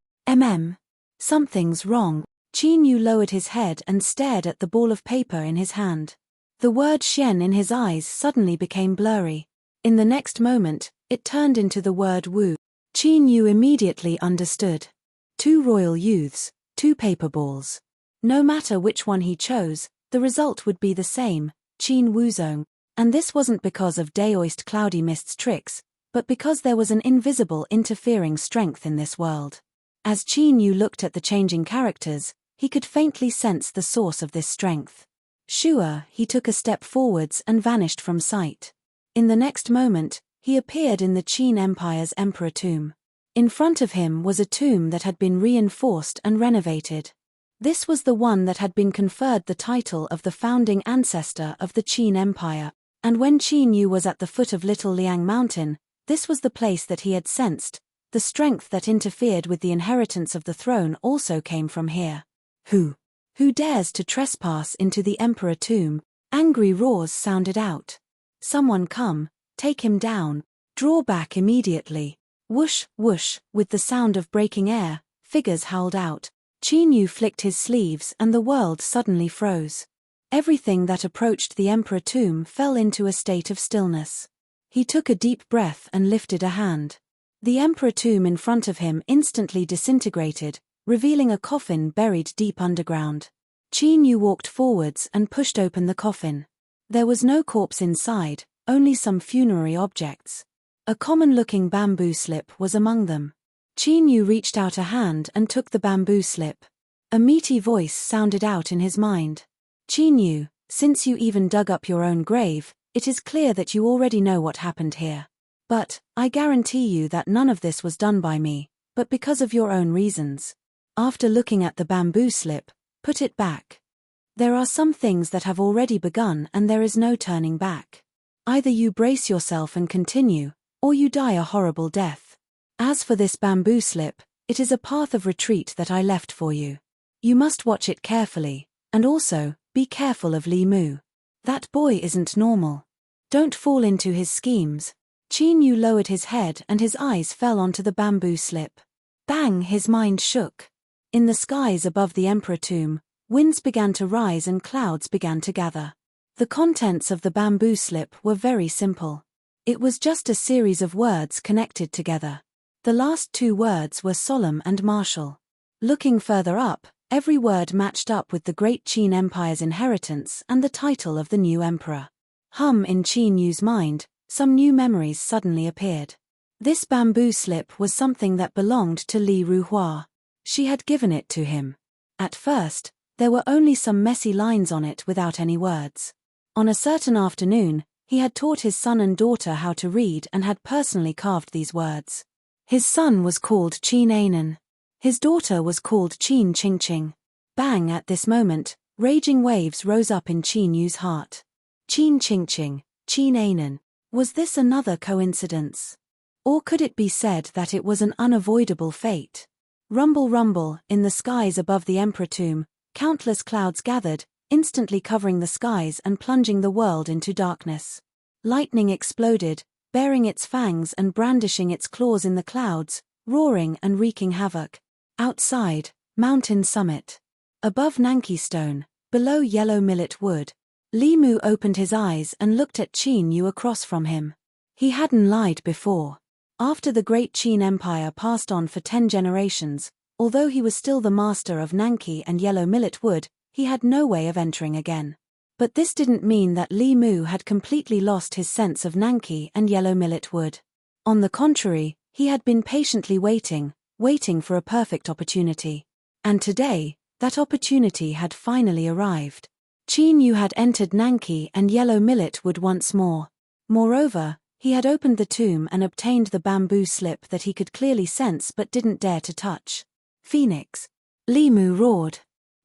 Something's wrong. Qin Yu lowered his head and stared at the ball of paper in his hand. The word Xian in his eyes suddenly became blurry. In the next moment, it turned into the word Wu. Qin Yu immediately understood. Two royal youths, two paper balls. No matter which one he chose, the result would be the same, Qin Wuzong. And this wasn't because of Daoist Cloudy Mist's tricks, but because there was an invisible interfering strength in this world. As Qin Yu looked at the changing characters, he could faintly sense the source of this strength. Sure, he took a step forwards and vanished from sight. In the next moment, he appeared in the Qin Empire's Emperor tomb. In front of him was a tomb that had been reinforced and renovated. This was the one that had been conferred the title of the founding ancestor of the Qin Empire, and when Qin Yu was at the foot of Little Liang Mountain, this was the place that he had sensed. The strength that interfered with the inheritance of the throne also came from here. Who dares to trespass into the Emperor tomb? Angry roars sounded out. Someone come, take him down, draw back immediately. Whoosh, whoosh, with the sound of breaking air, figures howled out. Qin Yu flicked his sleeves and the world suddenly froze. Everything that approached the Emperor tomb fell into a state of stillness. He took a deep breath and lifted a hand. The Emperor tomb in front of him instantly disintegrated, revealing a coffin buried deep underground. Qin Yu walked forwards and pushed open the coffin. There was no corpse inside, only some funerary objects. A common-looking bamboo slip was among them. Qin Yu reached out a hand and took the bamboo slip. A meaty voice sounded out in his mind. Qin Yu, since you even dug up your own grave, it is clear that you already know what happened here. But, I guarantee you that none of this was done by me, but because of your own reasons. After looking at the bamboo slip, put it back. There are some things that have already begun and there is no turning back. Either you brace yourself and continue, or you die a horrible death. As for this bamboo slip, it is a path of retreat that I left for you. You must watch it carefully, and also, be careful of Li Mu. That boy isn't normal. Don't fall into his schemes. Qin Yu lowered his head and his eyes fell onto the bamboo slip. Bang, his mind shook. In the skies above the Emperor tomb, winds began to rise and clouds began to gather. The contents of the bamboo slip were very simple. It was just a series of words connected together. The last two words were solemn and martial. Looking further up, every word matched up with the great Qin Empire's inheritance and the title of the new emperor. In Qin Yu's mind, some new memories suddenly appeared. This bamboo slip was something that belonged to Li Ruhua. She had given it to him. At first, there were only some messy lines on it without any words. On a certain afternoon, he had taught his son and daughter how to read and had personally carved these words. His son was called Qin Anan. His daughter was called Qin Qingqing. Bang, at this moment, raging waves rose up in Qin Yu's heart. Qin Qingqing, Qin Anan. Was this another coincidence? Or could it be said that it was an unavoidable fate? Rumble, rumble, in the skies above the Emperor tomb, countless clouds gathered, instantly covering the skies and plunging the world into darkness. Lightning exploded, baring its fangs and brandishing its claws in the clouds, roaring and wreaking havoc. Outside, mountain summit. Above Nanki Stone, below Yellow Millet Wood. Li Mu opened his eyes and looked at Qin Yu across from him. He hadn't lied before. After the great Qin Empire passed on for 10 generations, although he was still the master of Nanki and Yellow Millet Wood, he had no way of entering again. But this didn't mean that Li Mu had completely lost his sense of Nanki and Yellow Millet Wood. On the contrary, he had been patiently waiting for a perfect opportunity. And today, that opportunity had finally arrived. Qin Yu had entered Nanki and Yellow Millet Wood once more. Moreover, he had opened the tomb and obtained the bamboo slip that he could clearly sense but didn't dare to touch. Phoenix. Li Mu roared.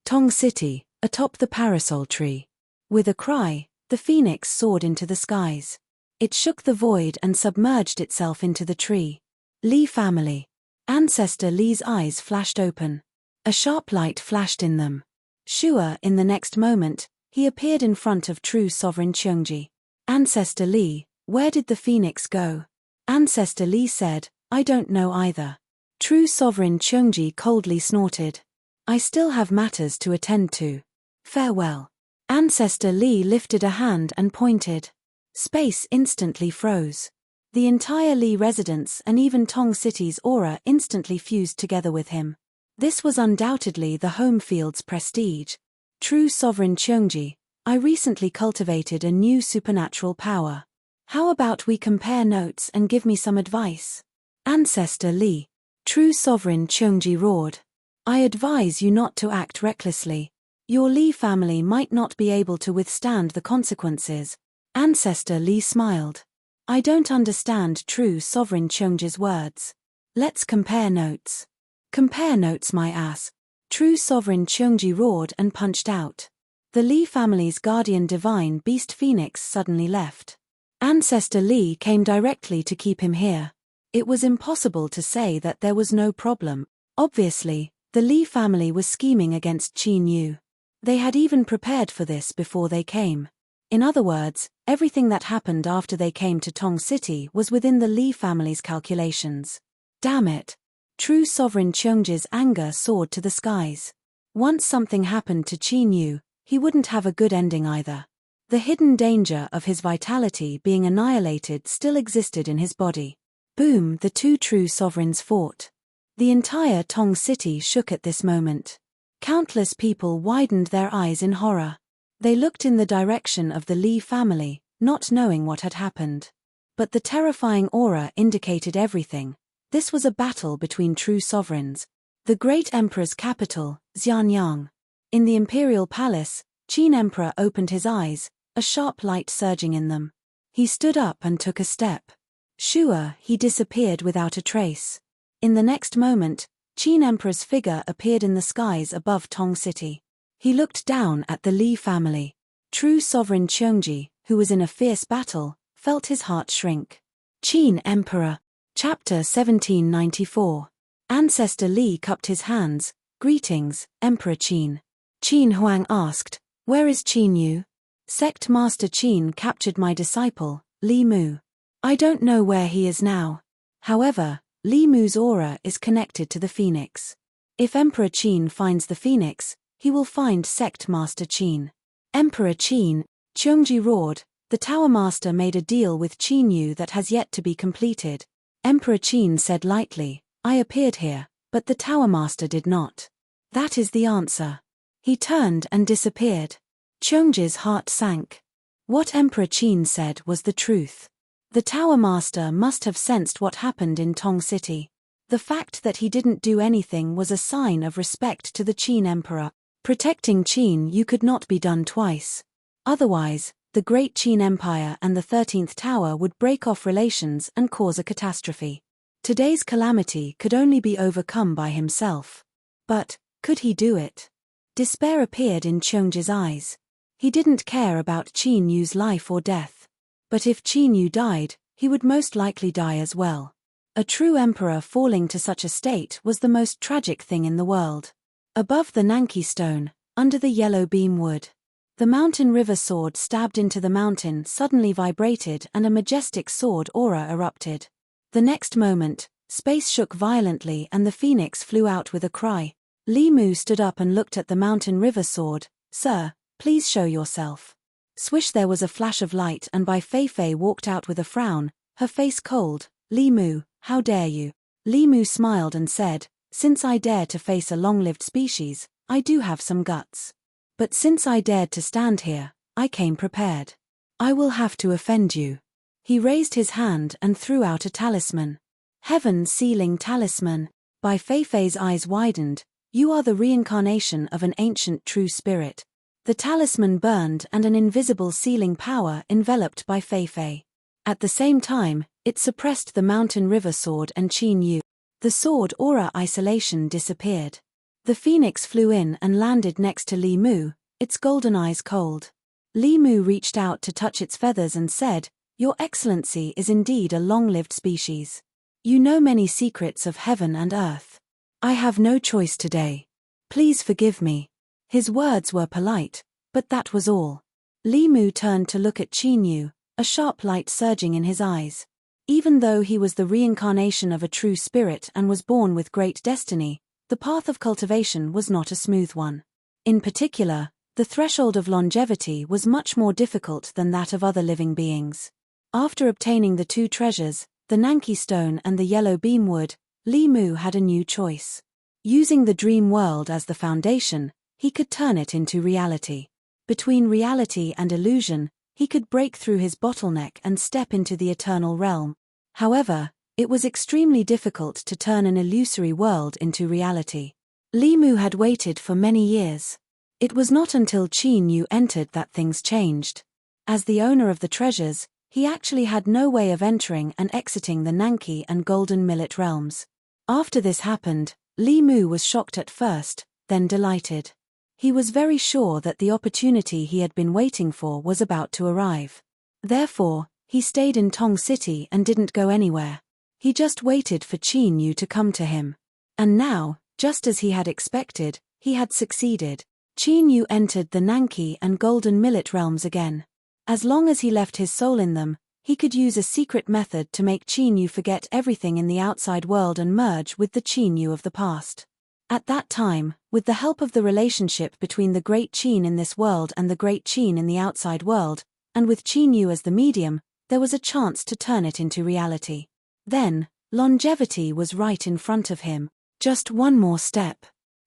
Tong City, atop the parasol tree. With a cry, the phoenix soared into the skies. It shook the void and submerged itself into the tree. Li family. Ancestor Li's eyes flashed open. A sharp light flashed in them. Sure, in the next moment, he appeared in front of true sovereign Cheongji. Ancestor Li, where did the phoenix go? Ancestor Li said, I don't know either. True sovereign Cheongji coldly snorted. I still have matters to attend to. Farewell. Ancestor Li lifted a hand and pointed. Space instantly froze. The entire Li residence and even Tong City's aura instantly fused together with him. This was undoubtedly the home field's prestige. True sovereign Cheongji, I recently cultivated a new supernatural power. How about we compare notes and give me some advice? Ancestor Li. True sovereign Cheongji roared. I advise you not to act recklessly. Your Li family might not be able to withstand the consequences. Ancestor Li smiled. I don't understand true sovereign Cheongji's words. Let's compare notes. Compare notes, my ass. True sovereign Cheongji roared and punched out. The Li family's guardian divine beast phoenix suddenly left. Ancestor Li came directly to keep him here. It was impossible to say that there was no problem. Obviously, the Li family was scheming against Qin Yu. They had even prepared for this before they came. In other words, everything that happened after they came to Tong City was within the Li family's calculations. Damn it. True sovereign Cheongji's anger soared to the skies. Once something happened to Qin Yu, he wouldn't have a good ending either. The hidden danger of his vitality being annihilated still existed in his body. Boom, the two true sovereigns fought. The entire Tong City shook at this moment. Countless people widened their eyes in horror. They looked in the direction of the Li family, not knowing what had happened. But the terrifying aura indicated everything. This was a battle between true sovereigns. The great emperor's capital, Xianyang. In the imperial palace, Qin Emperor opened his eyes, a sharp light surging in them. He stood up and took a step. Sure, he disappeared without a trace. In the next moment, Qin Emperor's figure appeared in the skies above Tong City. He looked down at the Li family. True sovereign Cheongji, who was in a fierce battle, felt his heart shrink. Qin Emperor. Chapter 1794. Ancestor Li cupped his hands. Greetings, Emperor Qin. Qin Huang asked, where is Qin Yu? Sect Master Qin captured my disciple, Li Mu. I don't know where he is now. However, Li Mu's aura is connected to the phoenix. If Emperor Qin finds the phoenix, he will find Sect Master Qin. Emperor Qin, Cheongji roared, the Tower Master made a deal with Qin Yu that has yet to be completed. Emperor Qin said lightly, I appeared here, but the Tower Master did not. That is the answer. He turned and disappeared. Cheongji's heart sank. What Emperor Qin said was the truth. The Tower Master must have sensed what happened in Tong City. The fact that he didn't do anything was a sign of respect to the Qin Emperor. Protecting Qin Yu could not be done twice. Otherwise, the great Qin Empire and the 13th Tower would break off relations and cause a catastrophe. Today's calamity could only be overcome by himself. But, could he do it? Despair appeared in Cheongji's eyes. He didn't care about Qin Yu's life or death. But if Qin Yu died, he would most likely die as well. A true emperor falling to such a state was the most tragic thing in the world. Above the Nanki stone, under the yellow beam wood, the mountain river sword stabbed into the mountain suddenly vibrated and a majestic sword aura erupted. The next moment, space shook violently and the phoenix flew out with a cry. Li Mu stood up and looked at the mountain river sword. Sir, please show yourself. Swish, there was a flash of light and Bai Feifei walked out with a frown, her face cold. Li Mu, how dare you? Li Mu smiled and said, since I dare to face a long-lived species, I do have some guts. But since I dared to stand here, I came prepared. I will have to offend you. He raised his hand and threw out a talisman. Heaven's sealing talisman. Bai Feifei's eyes widened. You are the reincarnation of an ancient true spirit. The talisman burned and an invisible sealing power enveloped Bai Feifei. At the same time, it suppressed the mountain river sword and Qin Yu. The sword aura isolation disappeared. The phoenix flew in and landed next to Li Mu, its golden eyes cold. Li Mu reached out to touch its feathers and said, Your Excellency is indeed a long-lived species. You know many secrets of heaven and earth. I have no choice today. Please forgive me. His words were polite, but that was all. Li Mu turned to look at Qin Yu, a sharp light surging in his eyes. Even though he was the reincarnation of a true spirit and was born with great destiny, the path of cultivation was not a smooth one. In particular, the threshold of longevity was much more difficult than that of other living beings. After obtaining the two treasures, the Nanki stone and the yellow beamwood, Li Mu had a new choice. Using the dream world as the foundation, he could turn it into reality. Between reality and illusion, he could break through his bottleneck and step into the eternal realm. However, it was extremely difficult to turn an illusory world into reality. Li Mu had waited for many years. It was not until Qin Yu entered that things changed. As the owner of the treasures, he actually had no way of entering and exiting the Nanki and Golden Millet realms. After this happened, Li Mu was shocked at first, then delighted. He was very sure that the opportunity he had been waiting for was about to arrive. Therefore, he stayed in Tong City and didn't go anywhere. He just waited for Qin Yu to come to him. And now, just as he had expected, he had succeeded. Qin Yu entered the Nanki and Golden Millet realms again. As long as he left his soul in them, he could use a secret method to make Qin Yu forget everything in the outside world and merge with the Qin Yu of the past. At that time, with the help of the relationship between the great Qin in this world and the great Qin in the outside world, and with Qin Yu as the medium, there was a chance to turn it into reality. Then, longevity was right in front of him. Just one more step.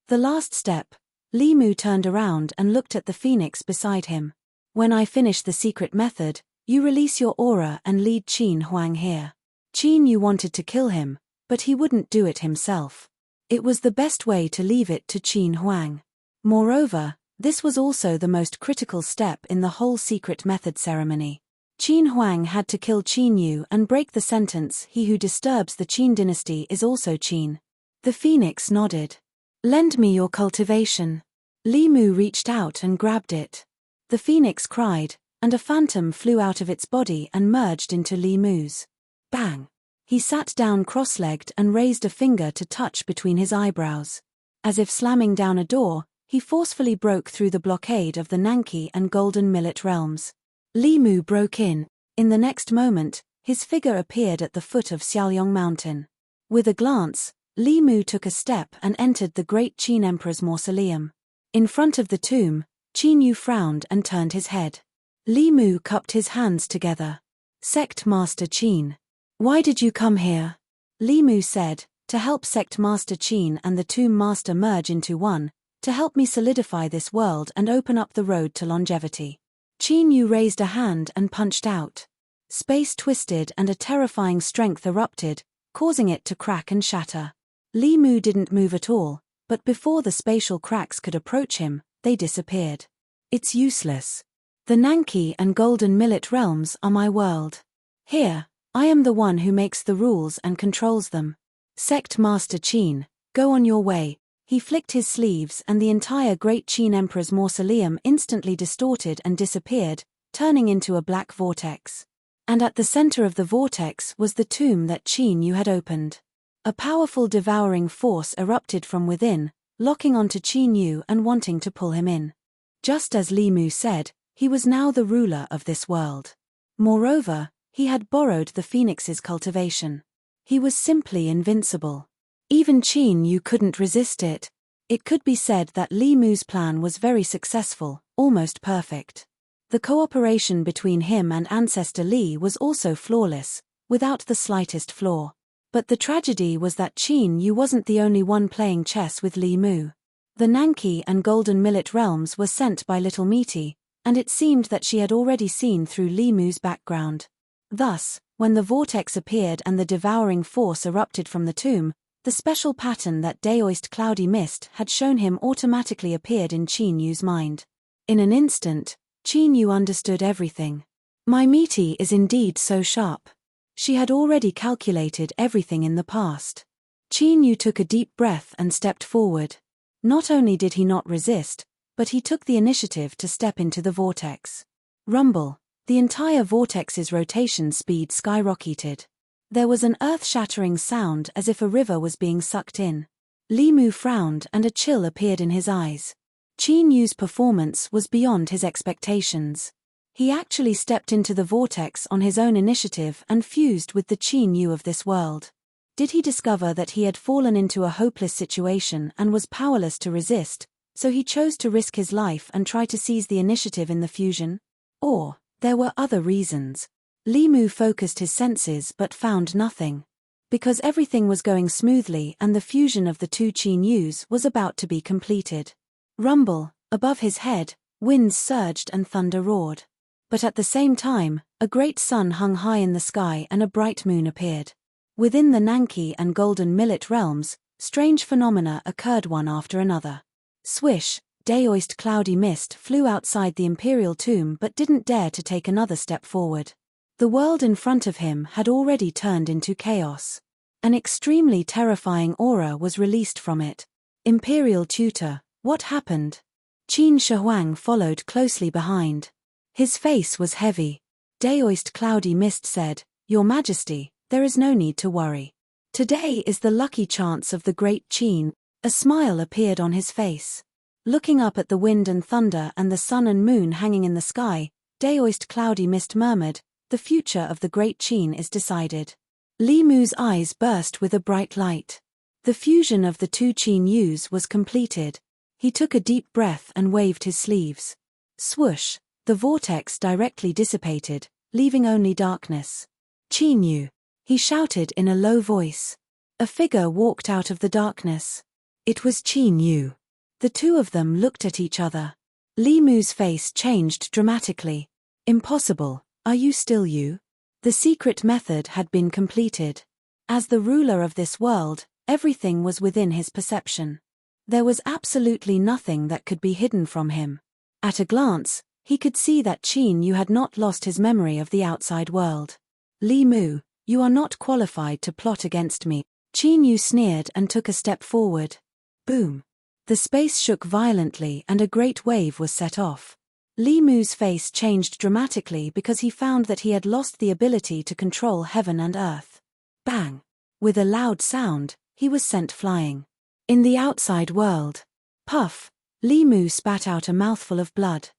The last step. Li Mu turned around and looked at the phoenix beside him. When I finish the secret method, you release your aura and lead Qin Huang here. Qin Yu wanted to kill him, but he wouldn't do it himself. It was the best way to leave it to Qin Huang. Moreover, this was also the most critical step in the whole secret method ceremony. Qin Huang had to kill Qin Yu and break the sentence, "He who disturbs the Qin dynasty is also Qin." The phoenix nodded. "Lend me your cultivation." Li Mu reached out and grabbed it. The phoenix cried, and a phantom flew out of its body and merged into Li Mu's. Bang! He sat down cross-legged and raised a finger to touch between his eyebrows. As if slamming down a door, he forcefully broke through the blockade of the Nanki and Golden Millet realms. Li Mu broke in. In the next moment, his figure appeared at the foot of Xiaoyong Mountain. With a glance, Li Mu took a step and entered the great Qin Emperor's mausoleum. In front of the tomb, Qin Yu frowned and turned his head. Li Mu cupped his hands together. "Sect Master Qin. Why did you come here?" Li Mu said, "To help Sect Master Qin and the Tomb Master merge into one, to help me solidify this world and open up the road to longevity." Qin Yu raised a hand and punched out. Space twisted and a terrifying strength erupted, causing it to crack and shatter. Li Mu didn't move at all, but before the spatial cracks could approach him, they disappeared. "It's useless. The Nanki and Golden Millet realms are my world. Here, I am the one who makes the rules and controls them. Sect Master Qin, go on your way." He flicked his sleeves and the entire great Qin Emperor's mausoleum instantly distorted and disappeared, turning into a black vortex. And at the center of the vortex was the tomb that Qin Yu had opened. A powerful devouring force erupted from within, locking onto Qin Yu and wanting to pull him in. Just as Li Mu said, he was now the ruler of this world. Moreover, he had borrowed the phoenix's cultivation. He was simply invincible. Even Qin Yu couldn't resist it. It could be said that Li Mu's plan was very successful, almost perfect. The cooperation between him and Ancestor Li was also flawless, without the slightest flaw. But the tragedy was that Qin Yu wasn't the only one playing chess with Li Mu. The Nanki and Golden Millet realms were sent by Little Meaty, and it seemed that she had already seen through Li Mu's background. Thus, when the vortex appeared and the devouring force erupted from the tomb, the special pattern that daoist cloudy mist had shown him automatically appeared in Qin Yu's mind. In an instant, Qin Yu understood everything. My Meaty is indeed so sharp. She had already calculated everything in the past. Qin Yu took a deep breath and stepped forward. Not only did he not resist, but he took the initiative to step into the vortex. Rumble, The entire vortex's rotation speed skyrocketed. There was an earth-shattering sound as if a river was being sucked in. Li Mu frowned and a chill appeared in his eyes. Qin Yu's performance was beyond his expectations. He actually stepped into the vortex on his own initiative and fused with the Qin Yu of this world. Did he discover that he had fallen into a hopeless situation and was powerless to resist, so he chose to risk his life and try to seize the initiative in the fusion? Or, there were other reasons. Li Mu focused his senses but found nothing. Because everything was going smoothly and the fusion of the two Qin Yus was about to be completed. Rumble, above his head, winds surged and thunder roared. But at the same time, a great sun hung high in the sky and a bright moon appeared. Within the Nanki and Golden Millet realms, strange phenomena occurred one after another. Swish, daoist cloudy mist flew outside the imperial tomb but didn't dare to take another step forward. The world in front of him had already turned into chaos. An extremely terrifying aura was released from it. Imperial tutor, what happened? Qin Shihuang followed closely behind. His face was heavy. Daoist cloudy mist said, Your Majesty, there is no need to worry. Today is the lucky chance of the great Qin. A smile appeared on his face. Looking up at the wind and thunder and the sun and moon hanging in the sky, Daoist cloudy mist murmured, The future of the great Qin is decided. Li Mu's eyes burst with a bright light. The fusion of the two Qin Yus was completed. He took a deep breath and waved his sleeves. Swoosh, the vortex directly dissipated, leaving only darkness. Qin Yu, he shouted in a low voice. A figure walked out of the darkness. It was Qin Yu. The two of them looked at each other. Li Mu's face changed dramatically. Impossible, are you still you? The secret method had been completed. As the ruler of this world, everything was within his perception. There was absolutely nothing that could be hidden from him. At a glance, he could see that Qin Yu had not lost his memory of the outside world. Li Mu, you are not qualified to plot against me. Qin Yu sneered and took a step forward. Boom. The space shook violently and a great wave was set off. Li Mu's face changed dramatically because he found that he had lost the ability to control heaven and earth. Bang! With a loud sound, he was sent flying. In the outside world. Puff! Li Mu spat out a mouthful of blood.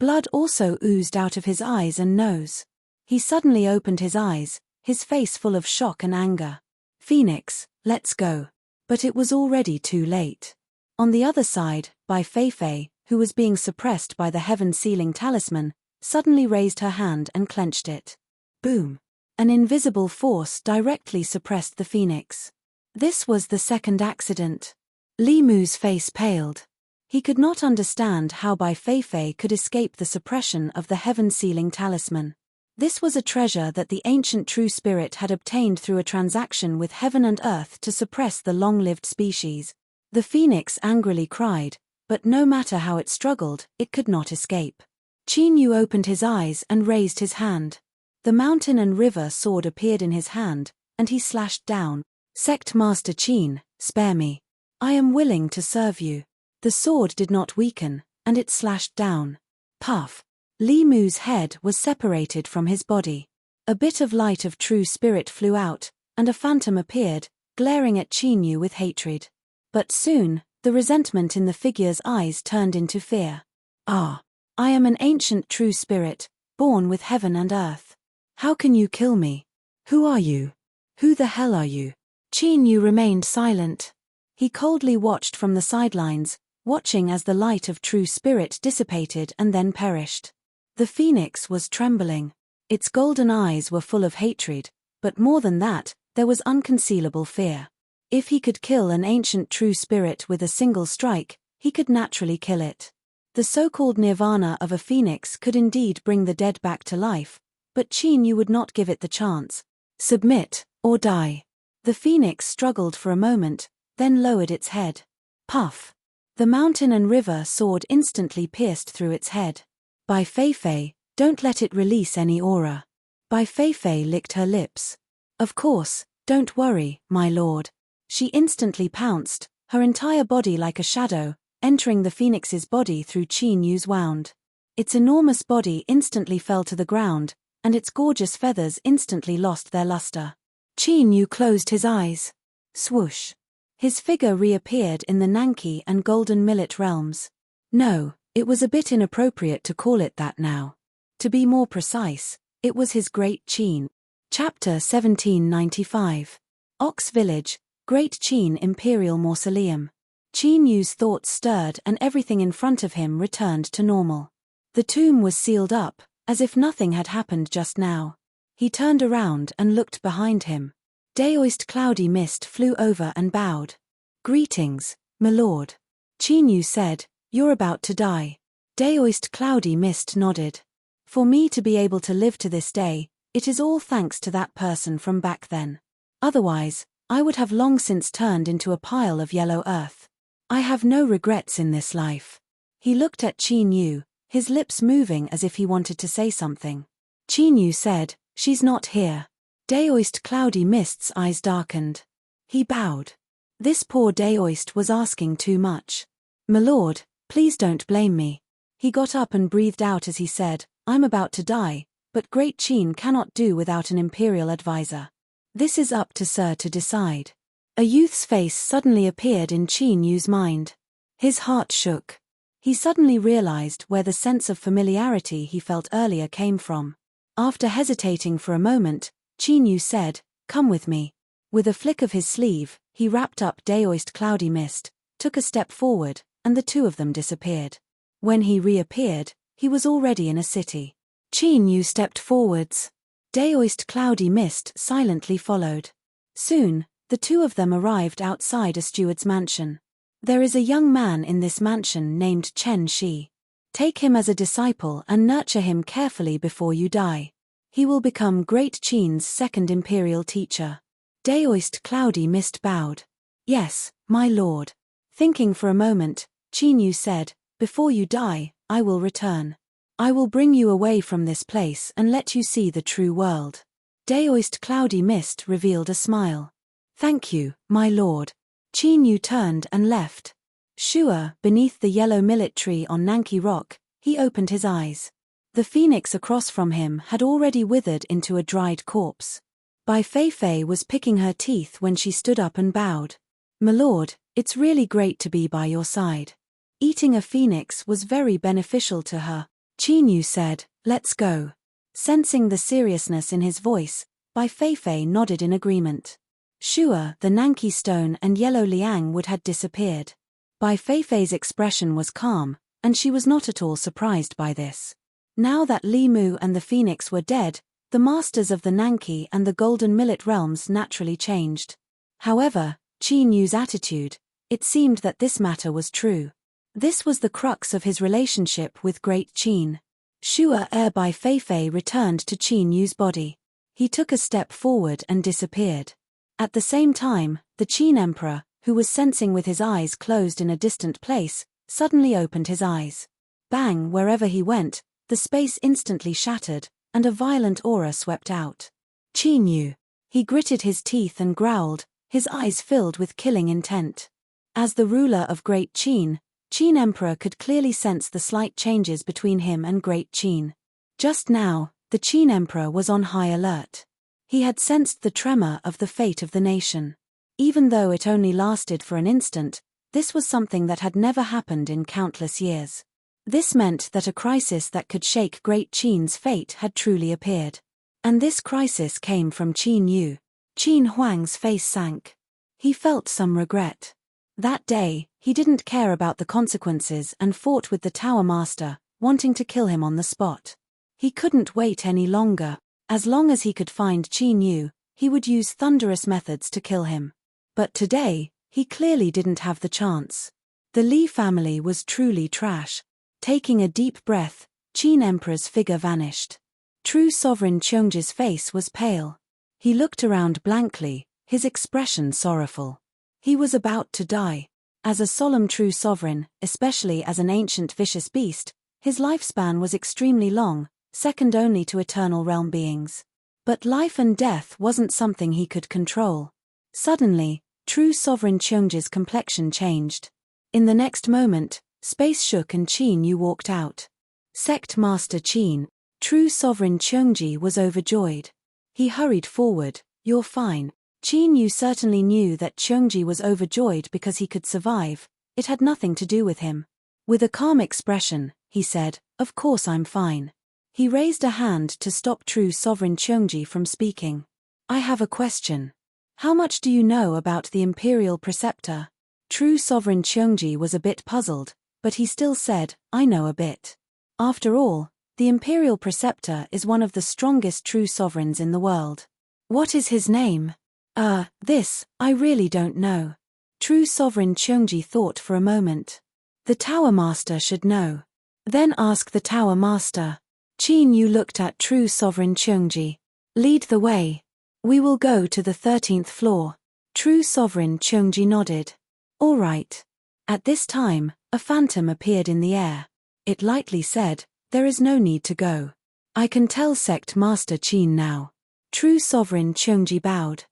Blood also oozed out of his eyes and nose. He suddenly opened his eyes, his face full of shock and anger. Phoenix, let's go. But it was already too late. On the other side, Bai Feifei, who was being suppressed by the heaven-sealing talisman, suddenly raised her hand and clenched it. Boom! An invisible force directly suppressed the phoenix. This was the second accident. Li Mu's face paled. He could not understand how Bai Feifei could escape the suppression of the heaven-sealing talisman. This was a treasure that the ancient true spirit had obtained through a transaction with heaven and earth to suppress the long-lived species. The phoenix angrily cried, but no matter how it struggled, it could not escape. Qin Yu opened his eyes and raised his hand. The mountain and river sword appeared in his hand, and he slashed down. Sect Master Qin, spare me. I am willing to serve you. The sword did not weaken, and it slashed down. Puff! Li Mu's head was separated from his body. A bit of light of true spirit flew out, and a phantom appeared, glaring at Qin Yu with hatred. But soon, the resentment in the figure's eyes turned into fear. Ah! I am an ancient true spirit, born with heaven and earth. How can you kill me? Who are you? Who the hell are you? Qin Yu remained silent. He coldly watched from the sidelines, watching as the light of true spirit dissipated and then perished. The phoenix was trembling. Its golden eyes were full of hatred, but more than that, there was unconcealable fear. If he could kill an ancient true spirit with a single strike, he could naturally kill it. The so-called nirvana of a phoenix could indeed bring the dead back to life, but Qin Yu would not give it the chance. Submit, or die. The phoenix struggled for a moment, then lowered its head. Puff! The mountain and river sword instantly pierced through its head. Bai Feifei, don't let it release any aura. Bai Feifei licked her lips. Of course, don't worry, my lord. She instantly pounced, her entire body like a shadow, entering the phoenix's body through Qin Yu's wound. Its enormous body instantly fell to the ground, and its gorgeous feathers instantly lost their luster. Qin Yu closed his eyes. Swoosh. His figure reappeared in the Nanki and Golden Millet realms. No, it was a bit inappropriate to call it that now. To be more precise, it was his Great Qin. Chapter 1795. Ox Village, Great Qin Imperial Mausoleum. Qin Yu's thoughts stirred and everything in front of him returned to normal. The tomb was sealed up, as if nothing had happened just now. He turned around and looked behind him. Daoist cloudy mist flew over and bowed. "Greetings, my lord." Qin Yu said, "You're about to die." Daoist cloudy mist nodded. "For me to be able to live to this day, it is all thanks to that person from back then. Otherwise, I would have long since turned into a pile of yellow earth. I have no regrets in this life." He looked at Qin Yu, his lips moving as if he wanted to say something. Qin Yu said, "She's not here." Daoist cloudy mist's eyes darkened. He bowed. This poor Daoist was asking too much. "My lord, please don't blame me." He got up and breathed out as he said, "I'm about to die, but Great Qin cannot do without an imperial advisor. This is up to Sir to decide." A youth's face suddenly appeared in Qin Yu's mind. His heart shook. He suddenly realized where the sense of familiarity he felt earlier came from. After hesitating for a moment, Qin Yu said, "Come with me." With a flick of his sleeve, he wrapped up Daoist cloudy mist, took a step forward, and the two of them disappeared. When he reappeared, he was already in a city. Qin Yu stepped forwards. Daoist cloudy mist silently followed. Soon, the two of them arrived outside a steward's mansion. "There is a young man in this mansion named Chen Shi. Take him as a disciple and nurture him carefully before you die. He will become Great Qin's second imperial teacher." Daoist cloudy mist bowed. "Yes, my lord." Thinking for a moment, Qin Yu said, "Before you die, I will return. I will bring you away from this place and let you see the true world." Daoist cloudy mist revealed a smile. "Thank you, my lord." Qin Yu turned and left. Sure, beneath the yellow millet tree on Nanki Rock, he opened his eyes. The phoenix across from him had already withered into a dried corpse. Bai Feifei was picking her teeth when she stood up and bowed. "My lord, it's really great to be by your side." Eating a phoenix was very beneficial to her. Qin Yu said, "Let's go." Sensing the seriousness in his voice, Bai Feifei nodded in agreement. Sure, the Nanki stone and yellow liang wood had disappeared. Bai Feifei's expression was calm, and she was not at all surprised by this. Now that Li Mu and the phoenix were dead, the masters of the Nanki and the Golden Millet realms naturally changed. However, Qin Yu's attitude, it seemed that this matter was true. This was the crux of his relationship with Great Qin. Sure Bai Feifei returned to Qin Yu's body. He took a step forward and disappeared. At the same time, the Qin Emperor, who was sensing with his eyes closed in a distant place, suddenly opened his eyes. Bang! Wherever he went, the space instantly shattered, and a violent aura swept out. Qin Yu. He gritted his teeth and growled, his eyes filled with killing intent. As the ruler of Great Qin, Qin Emperor could clearly sense the slight changes between him and Great Qin. Just now, the Qin Emperor was on high alert. He had sensed the tremor of the fate of the nation. Even though it only lasted for an instant, this was something that had never happened in countless years. This meant that a crisis that could shake Great Qin's fate had truly appeared. And this crisis came from Qin Yu. Qin Huang's face sank. He felt some regret. That day, he didn't care about the consequences and fought with the Tower Master, wanting to kill him on the spot. He couldn't wait any longer. As long as he could find Qin Yu, he would use thunderous methods to kill him. But today, he clearly didn't have the chance. The Li family was truly trash. Taking a deep breath, Qin Emperor's figure vanished. True Sovereign Cheongji's face was pale. He looked around blankly, his expression sorrowful. He was about to die. As a solemn true sovereign, especially as an ancient vicious beast, his lifespan was extremely long, second only to eternal realm beings. But life and death wasn't something he could control. Suddenly, true Sovereign Cheongji's complexion changed. In the next moment, space shook and Qin Yu walked out. Sect Master Qin, true sovereign Cheongji, was overjoyed. He hurried forward. You're fine. Qin Yu certainly knew that Cheongji was overjoyed because he could survive. It had nothing to do with him. With a calm expression, he said, Of course I'm fine. He raised a hand to stop true sovereign Cheongji from speaking. I have a question. How much do you know about the imperial preceptor? True sovereign Cheongji was a bit puzzled, but he still said, I know a bit. After all, the imperial preceptor is one of the strongest true sovereigns in the world. What is his name? I really don't know. True sovereign Cheongji thought for a moment. The Tower Master should know. Then ask the Tower Master. Qin Yu looked at true sovereign Cheongji. Lead the way. We will go to the 13th floor. True sovereign Cheongji nodded. All right. At this time, a phantom appeared in the air. It lightly said, There is no need to go. I can tell Sect Master Qin now. True sovereign Cheongji bowed.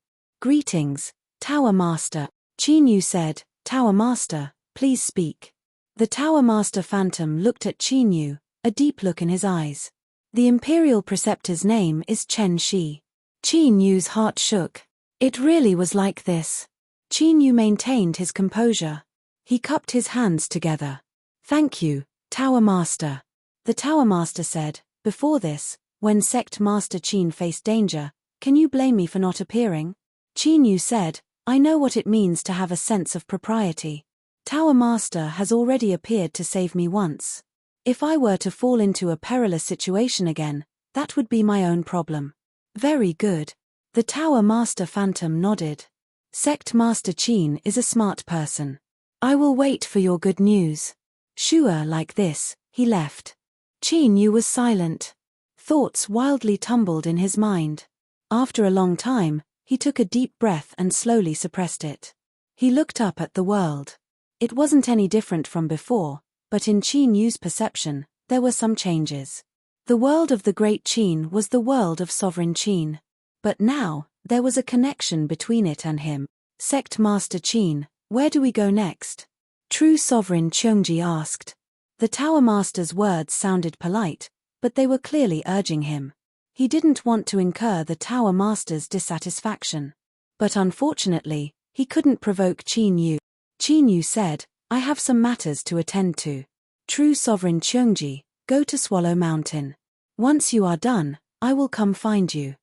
Greetings, Tower Master. Qin Yu said, Tower Master, please speak. The Tower Master Phantom looked at Qin Yu, a deep look in his eyes. The Imperial Preceptor's name is Chen Shi. Qin Yu's heart shook. It really was like this. Qin Yu maintained his composure. He cupped his hands together. Thank you, Tower Master. The Tower Master said, Before this, when Sect Master Qin faced danger, can you blame me for not appearing? Qin Yu said, I know what it means to have a sense of propriety. Tower Master has already appeared to save me once. If I were to fall into a perilous situation again, that would be my own problem. Very good. The Tower Master Phantom nodded. Sect Master Qin is a smart person. I will wait for your good news. Sure, like this, he left. Qin Yu was silent. Thoughts wildly tumbled in his mind. After a long time, he took a deep breath and slowly suppressed it. He looked up at the world. It wasn't any different from before, but in Qin Yu's perception, there were some changes. The world of the Great Qin was the world of Sovereign Qin. But now, there was a connection between it and him. Sect Master Qin, where do we go next? True Sovereign Cheongji asked. The Tower Master's words sounded polite, but they were clearly urging him. He didn't want to incur the Tower Master's dissatisfaction. But unfortunately, he couldn't provoke Qin Yu. Qin Yu said, I have some matters to attend to. True Sovereign Cheongji, go to Swallow Mountain. Once you are done, I will come find you.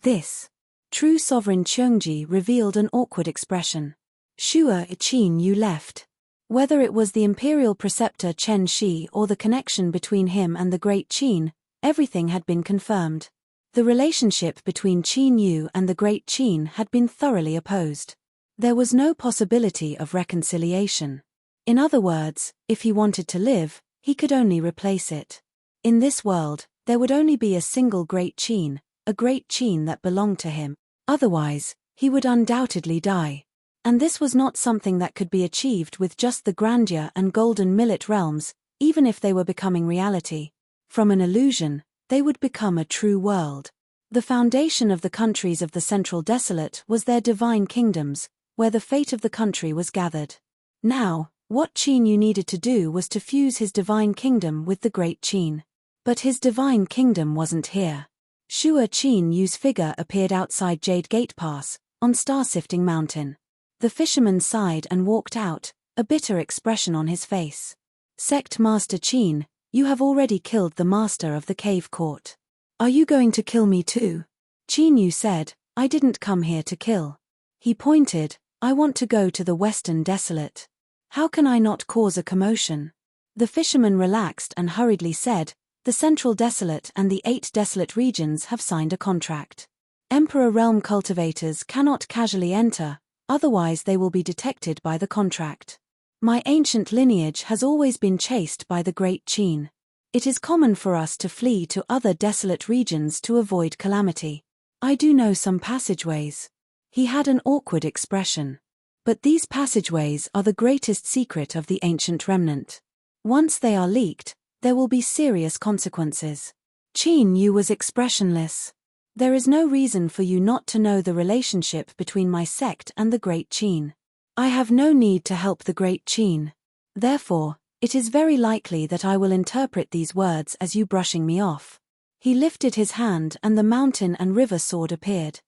This. True Sovereign Cheongji revealed an awkward expression. Sure, Qin Yu left. Whether it was the Imperial Preceptor Chen Shi or the connection between him and the Great Qin, everything had been confirmed. The relationship between Qin Yu and the Great Qin had been thoroughly opposed. There was no possibility of reconciliation. In other words, if he wanted to live, he could only replace it. In this world, there would only be a single Great Qin, a Great Qin that belonged to him. Otherwise, he would undoubtedly die. And this was not something that could be achieved with just the grandeur and golden millet realms, even if they were becoming reality. From an illusion, they would become a true world. The foundation of the countries of the Central Desolate was their divine kingdoms, where the fate of the country was gathered. Now, what Qin Yu needed to do was to fuse his divine kingdom with the Great Qin. But his divine kingdom wasn't here. Sure, Qin Yu's figure appeared outside Jade Gate Pass, on Star-Sifting Mountain. The fisherman sighed and walked out, a bitter expression on his face. Sect Master Qin, you have already killed the master of the cave court. Are you going to kill me too? Qin Yu said, I didn't come here to kill. He pointed, I want to go to the Western Desolate. How can I not cause a commotion? The fisherman relaxed and hurriedly said, the Central Desolate and the 8 Desolate regions have signed a contract. Emperor Realm cultivators cannot casually enter, otherwise they will be detected by the contract. My ancient lineage has always been chased by the Great Qin. It is common for us to flee to other desolate regions to avoid calamity. I do know some passageways. He had an awkward expression. But these passageways are the greatest secret of the ancient remnant. Once they are leaked, there will be serious consequences. Qin Yu was expressionless. There is no reason for you not to know the relationship between my sect and the Great Qin. I have no need to help the Great Qin. Therefore, It is very likely that I will interpret these words as you brushing me off. He lifted his hand and the mountain and river sword appeared.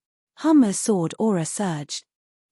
A sword aura surged.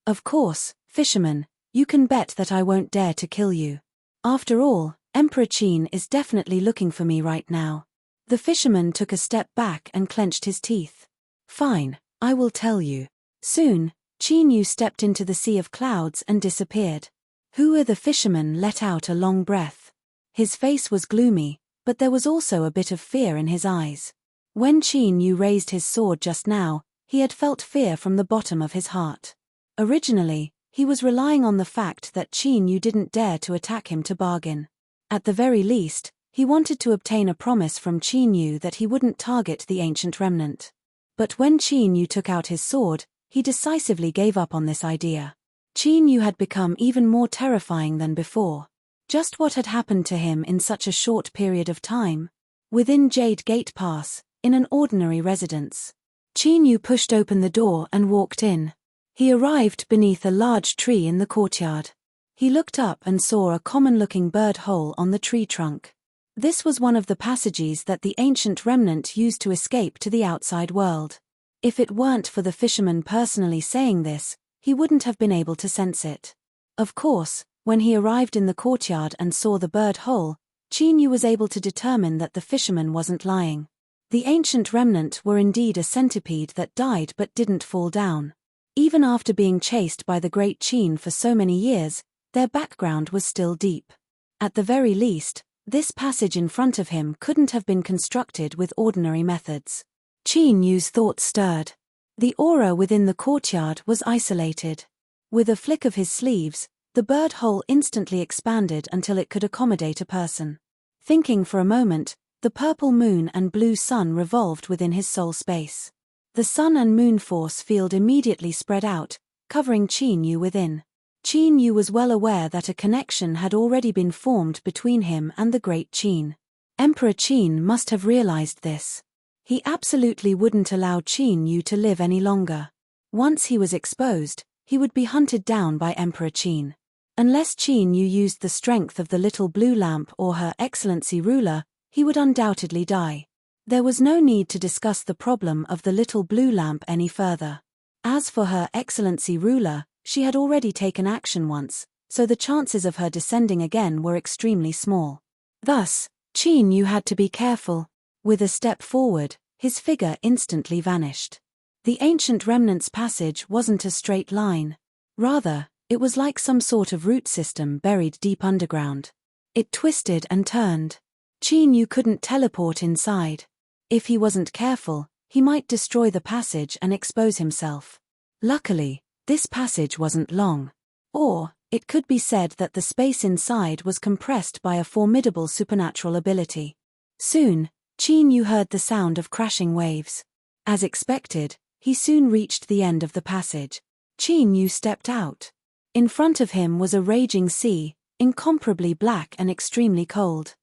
Of course, fisherman, you can bet that I won't dare to kill you. After all, Emperor Qin is definitely looking for me right now. The fisherman took a step back and clenched his teeth. Fine, I will tell you. Soon, Qin Yu stepped into the sea of clouds and disappeared. The fisherman let out a long breath. His face was gloomy, but there was also a bit of fear in his eyes. When Qin Yu raised his sword just now, he had felt fear from the bottom of his heart. Originally, he was relying on the fact that Qin Yu didn't dare to attack him to bargain. At the very least, he wanted to obtain a promise from Qin Yu that he wouldn't target the ancient remnant. But when Qin Yu took out his sword, he decisively gave up on this idea. Qin Yu had become even more terrifying than before. Just what had happened to him in such a short period of time? Within Jade Gate Pass, in an ordinary residence. Qin Yu pushed open the door and walked in. He arrived beneath a large tree in the courtyard. He looked up and saw a common-looking bird hole on the tree trunk. This was one of the passages that the ancient remnant used to escape to the outside world. If it weren't for the fisherman personally saying this, he wouldn't have been able to sense it. Of course, when he arrived in the courtyard and saw the bird hole, Qin Yu was able to determine that the fisherman wasn't lying. The ancient remnant were indeed a centipede that died but didn't fall down. Even after being chased by the great Qin for so many years, their background was still deep. At the very least, this passage in front of him couldn't have been constructed with ordinary methods. Qin Yu's thoughts stirred. The aura within the courtyard was isolated. With a flick of his sleeves, the bird hole instantly expanded until it could accommodate a person. Thinking for a moment, the purple moon and blue sun revolved within his soul space. The sun and moon force field immediately spread out, covering Qin Yu within. Qin Yu was well aware that a connection had already been formed between him and the great Qin. Emperor Qin must have realized this. He absolutely wouldn't allow Qin Yu to live any longer. Once he was exposed, he would be hunted down by Emperor Qin. Unless Qin Yu used the strength of the little blue lamp or Her Excellency ruler, he would undoubtedly die. There was no need to discuss the problem of the little blue lamp any further. As for Her Excellency ruler, she had already taken action once, so the chances of her descending again were extremely small. Thus, Qin Yu had to be careful. With a step forward, his figure instantly vanished. The ancient remnant's passage wasn't a straight line. Rather, it was like some sort of root system buried deep underground. It twisted and turned. Qin Yu couldn't teleport inside. If he wasn't careful, he might destroy the passage and expose himself. Luckily, this passage wasn't long. Or, it could be said that the space inside was compressed by a formidable supernatural ability. Soon, Qin Yu heard the sound of crashing waves. As expected, he soon reached the end of the passage. Qin Yu stepped out. In front of him was a raging sea, incomparably black and extremely cold.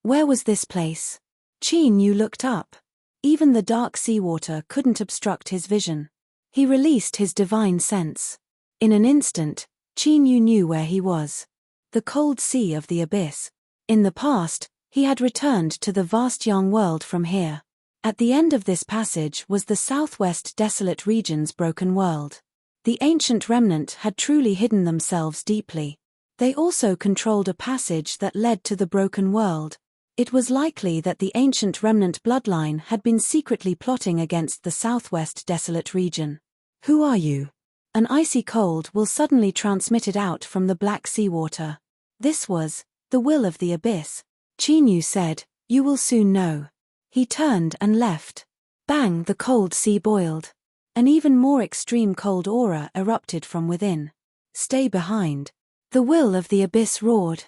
Where was this place? Qin Yu looked up. Even the dark seawater couldn't obstruct his vision. He released his divine sense. In an instant, Qin Yu knew where he was. The cold sea of the abyss. In the past, he had returned to the vast young world from here. At the end of this passage was the southwest desolate region's broken world. The ancient remnant had truly hidden themselves deeply. They also controlled a passage that led to the broken world. It was likely that the ancient remnant bloodline had been secretly plotting against the southwest desolate region. Who are you? An icy cold will suddenly transmitted out from the black seawater. This was the will of the abyss. Qin Yu said, "You will soon know." He turned and left. Bang! The cold sea boiled. An even more extreme cold aura erupted from within. "Stay behind." The will of the abyss roared.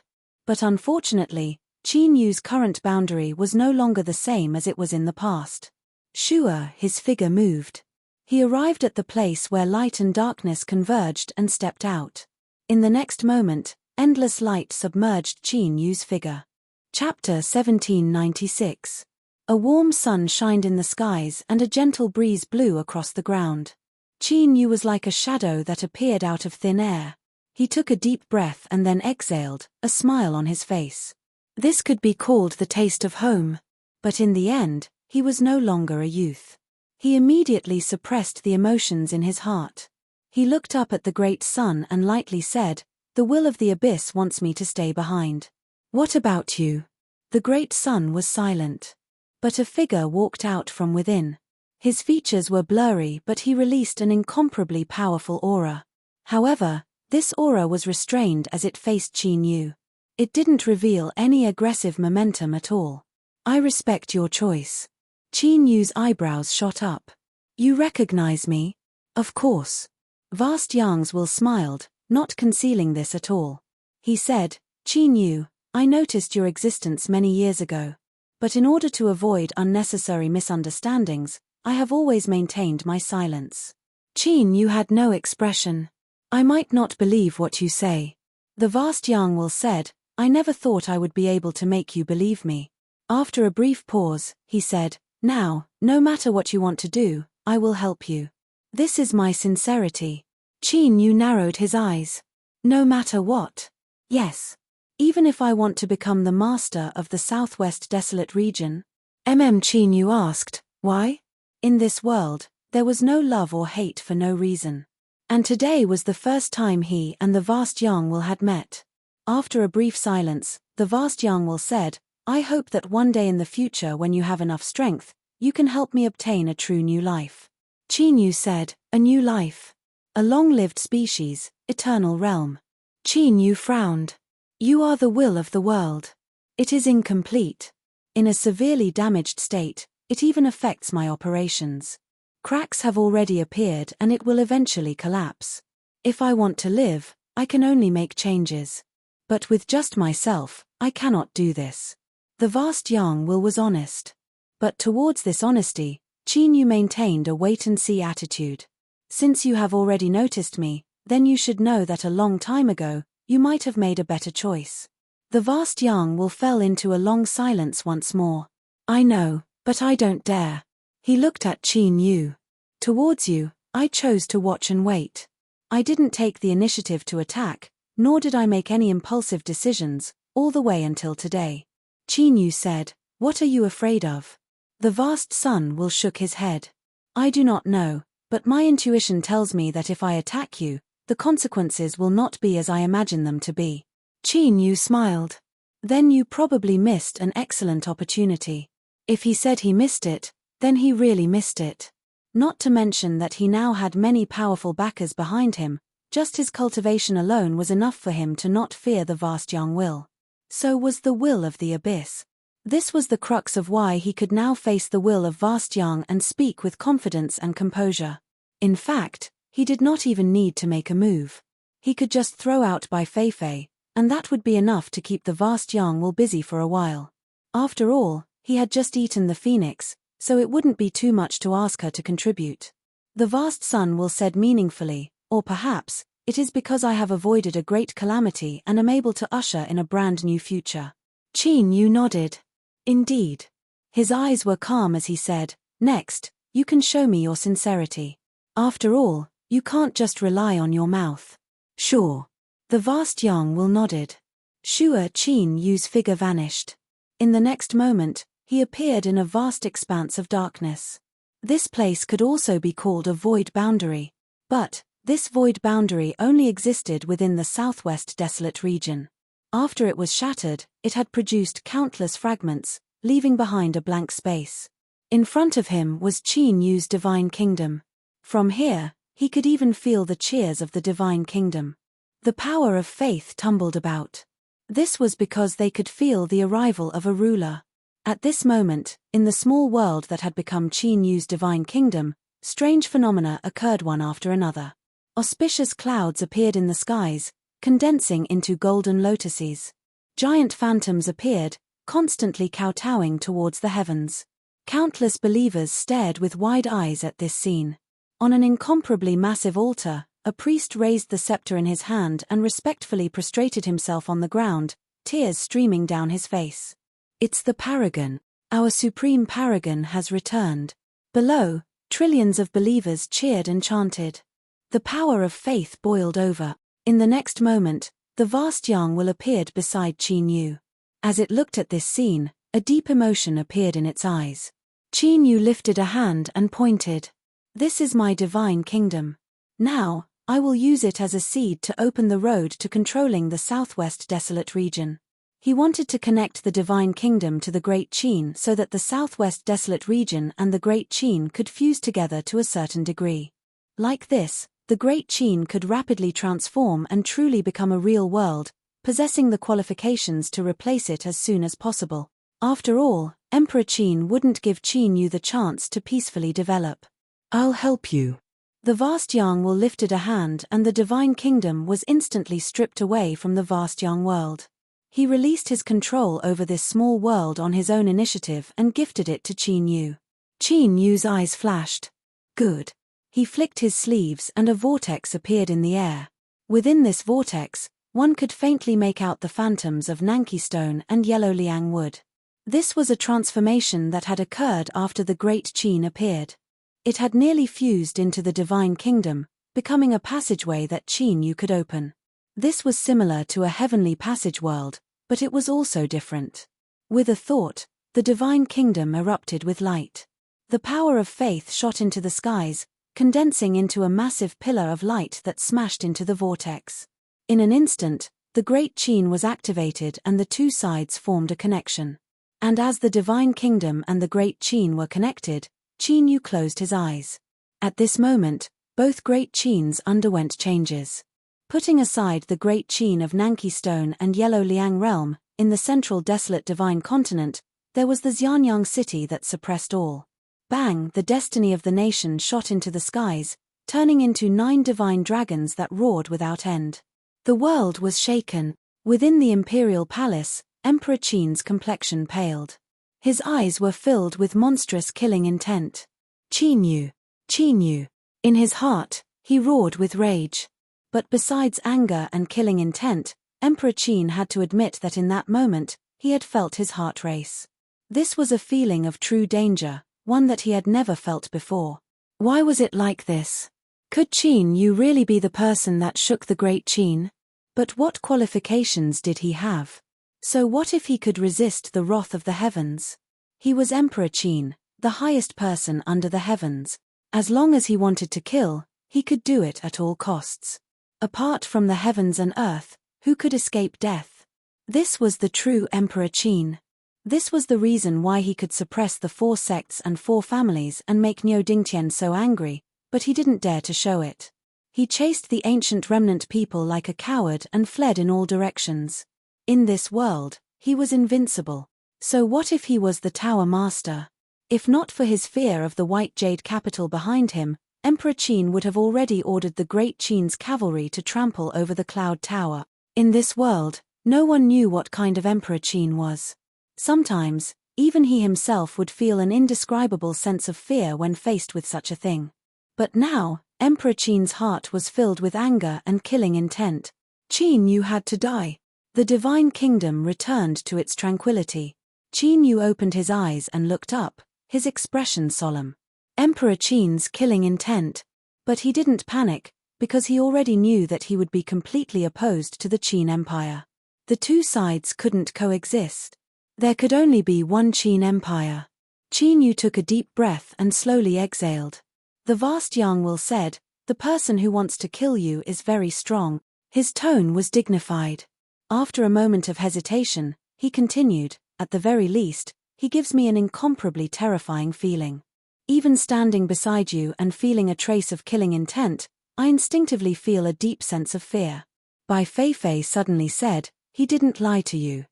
But unfortunately, Qin Yu's current boundary was no longer the same as it was in the past. Sure, his figure moved. He arrived at the place where light and darkness converged and stepped out. In the next moment, endless light submerged Qin Yu's figure. Chapter 1796. A warm sun shined in the skies and a gentle breeze blew across the ground. Qin Yu was like a shadow that appeared out of thin air. He took a deep breath and then exhaled, a smile on his face. This could be called the taste of home. But in the end, he was no longer a youth. He immediately suppressed the emotions in his heart. He looked up at the great sun and lightly said, "The will of the abyss wants me to stay behind." "What about you?" The great sun was silent. But a figure walked out from within. His features were blurry, but he released an incomparably powerful aura. However, this aura was restrained as it faced Qin Yu. It didn't reveal any aggressive momentum at all. "I respect your choice." Qin Yu's eyebrows shot up. "You recognize me?" "Of course." Vast Yang's Will smiled, not concealing this at all. He said, "Qin Yu, I noticed your existence many years ago. But in order to avoid unnecessary misunderstandings, I have always maintained my silence." Qin Yu had no expression. "I might not believe what you say." The vast Yang Will said, "I never thought I would be able to make you believe me." After a brief pause, he said, "Now, no matter what you want to do, I will help you. This is my sincerity." Qin Yu narrowed his eyes. "No matter what?" "Yes. Even if I want to become the master of the Southwest Desolate region?" Qin Yu asked, "Why?" In this world, there was no love or hate for no reason. And today was the first time he and the vast Yang Will had met. After a brief silence, the vast Yang Will said, "I hope that one day in the future when you have enough strength, you can help me obtain a true new life." Qin Yu said, "A new life? A long-lived species, eternal realm." Qin Yu frowned. "You are the will of the world. It is incomplete. In a severely damaged state, it even affects my operations. Cracks have already appeared and it will eventually collapse. If I want to live, I can only make changes. But with just myself, I cannot do this." The vast Yang Will was honest. But towards this honesty, Qin Yu maintained a wait-and-see attitude. "Since you have already noticed me, then you should know that a long time ago, you might have made a better choice." The vast Yang Will fell into a long silence once more. "I know, but I don't dare." He looked at Qin Yu. "Towards you, I chose to watch and wait. I didn't take the initiative to attack, nor did I make any impulsive decisions, all the way until today." Qin Yu said, "What are you afraid of?" The vast Sun Will shook his head. "I do not know, but my intuition tells me that if I attack you, the consequences will not be as I imagine them to be." Qin Yu smiled. "Then you probably missed an excellent opportunity." If he said he missed it, then he really missed it. Not to mention that he now had many powerful backers behind him, just his cultivation alone was enough for him to not fear the vast Yang Will. So was the will of the abyss. This was the crux of why he could now face the will of vast Yang and speak with confidence and composure. In fact, he did not even need to make a move. He could just throw out by Feifei, and that would be enough to keep the vast Yang Will busy for a while. After all, he had just eaten the phoenix, so it wouldn't be too much to ask her to contribute. The vast Sun Will said meaningfully, "Or perhaps, it is because I have avoided a great calamity and am able to usher in a brand new future." Qin Yu nodded. "Indeed." His eyes were calm as he said, "Next, you can show me your sincerity. After all, you can't just rely on your mouth." "Sure." The vast Yang Will nodded. Sure. Qin Yu's figure vanished. In the next moment, he appeared in a vast expanse of darkness. This place could also be called a void boundary. But, this void boundary only existed within the Southwest Desolate region. After it was shattered, it had produced countless fragments, leaving behind a blank space. In front of him was Qin Yu's divine kingdom. From here, he could even feel the cheers of the divine kingdom. The power of faith tumbled about. This was because they could feel the arrival of a ruler. At this moment, in the small world that had become Qin Yu's divine kingdom, strange phenomena occurred one after another. Auspicious clouds appeared in the skies, condensing into golden lotuses. Giant phantoms appeared, constantly kowtowing towards the heavens. Countless believers stared with wide eyes at this scene. On an incomparably massive altar, a priest raised the scepter in his hand and respectfully prostrated himself on the ground, tears streaming down his face. "It's the paragon. Our supreme paragon has returned." Below, trillions of believers cheered and chanted. The power of faith boiled over. In the next moment, the vast yang will appeared beside Qin Yu. As it looked at this scene, a deep emotion appeared in its eyes. Qin Yu lifted a hand and pointed. This is my divine kingdom. Now, I will use it as a seed to open the road to controlling the southwest desolate region. He wanted to connect the divine kingdom to the Great Qin so that the southwest desolate region and the Great Qin could fuse together to a certain degree. Like this, the Great Qin could rapidly transform and truly become a real world, possessing the qualifications to replace it as soon as possible. After all, Emperor Qin wouldn't give Qin Yu the chance to peacefully develop. I'll help you. The vast yang will lifted a hand and the divine kingdom was instantly stripped away from the vast yang world. He released his control over this small world on his own initiative and gifted it to Qin Yu. Qin Yu's eyes flashed. Good. He flicked his sleeves and a vortex appeared in the air. Within this vortex, one could faintly make out the phantoms of Nanki stone and yellow liang wood. This was a transformation that had occurred after the Great Qin appeared. It had nearly fused into the divine kingdom, becoming a passageway that Qin Yu could open. This was similar to a heavenly passage world, but it was also different. With a thought, the divine kingdom erupted with light. The power of faith shot into the skies, condensing into a massive pillar of light that smashed into the vortex. In an instant, the Great Qin was activated and the two sides formed a connection. And as the divine kingdom and the Great Qin were connected, Qin Yu closed his eyes. At this moment, both Great Qins underwent changes. Putting aside the Great Qin of Nanki Stone and Yellow Liang realm, in the central desolate divine continent, there was the Xianyang city that suppressed all. Bang! The destiny of the nation shot into the skies, turning into 9 divine dragons that roared without end. The world was shaken. Within the imperial palace, Emperor Qin's complexion paled. His eyes were filled with monstrous killing intent. Qin Yu! Qin Yu! In his heart, he roared with rage. But besides anger and killing intent, Emperor Qin had to admit that in that moment, he had felt his heart race. This was a feeling of true danger, one that he had never felt before. Why was it like this? Could Qin Yu really be the person that shook the Great Qin? But what qualifications did he have? So what if he could resist the wrath of the heavens? He was Emperor Qin, the highest person under the heavens. As long as he wanted to kill, he could do it at all costs. Apart from the heavens and earth, who could escape death? This was the true Emperor Qin. This was the reason why he could suppress the 4 sects and 4 families and make Niu Dingtian so angry, but he didn't dare to show it. He chased the ancient remnant people like a coward and fled in all directions. In this world, he was invincible. So what if he was the Tower Master? If not for his fear of the white jade capital behind him, Emperor Qin would have already ordered the Great Qin's cavalry to trample over the Cloud Tower. In this world, no one knew what kind of Emperor Qin was. Sometimes, even he himself would feel an indescribable sense of fear when faced with such a thing. But now, Emperor Qin's heart was filled with anger and killing intent. Qin Yu had to die. The divine kingdom returned to its tranquility. Qin Yu opened his eyes and looked up, his expression solemn. Emperor Qin's killing intent. But he didn't panic, because he already knew that he would be completely opposed to the Qin Empire. The two sides couldn't coexist. There could only be one Qin Empire. Qin Yu took a deep breath and slowly exhaled. The vast Yang Will said, "The person who wants to kill you is very strong." His tone was dignified. After a moment of hesitation, he continued, "At the very least, he gives me an incomparably terrifying feeling. Even standing beside you and feeling a trace of killing intent, I instinctively feel a deep sense of fear." Bai Feifei suddenly said, "He didn't lie to you.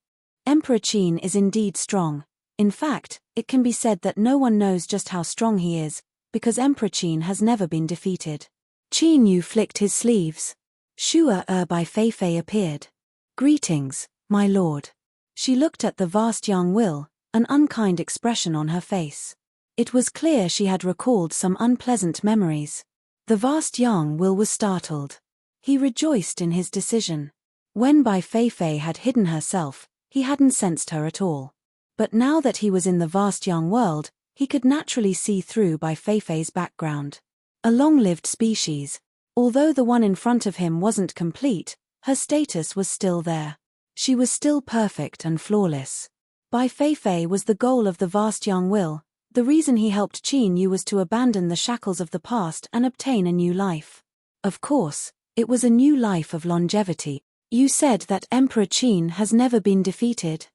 Emperor Qin is indeed strong. In fact, it can be said that no one knows just how strong he is, because Emperor Qin has never been defeated." Qin Yu flicked his sleeves. Shua Bai Feifei appeared. "Greetings, my lord." She looked at the vast Yang Will, an unkind expression on her face. It was clear she had recalled some unpleasant memories. The vast Yang Will was startled. He rejoiced in his decision. When Bai Feifei had hidden herself, he hadn't sensed her at all. But now that he was in the vast Yang world, he could naturally see through Bai Feifei's background. A long-lived species. Although the one in front of him wasn't complete, her status was still there. She was still perfect and flawless. Bai Feifei was the goal of the vast young will. The reason he helped Qin Yu was to abandon the shackles of the past and obtain a new life. Of course, it was a new life of longevity. You said that Emperor Qin has never been defeated.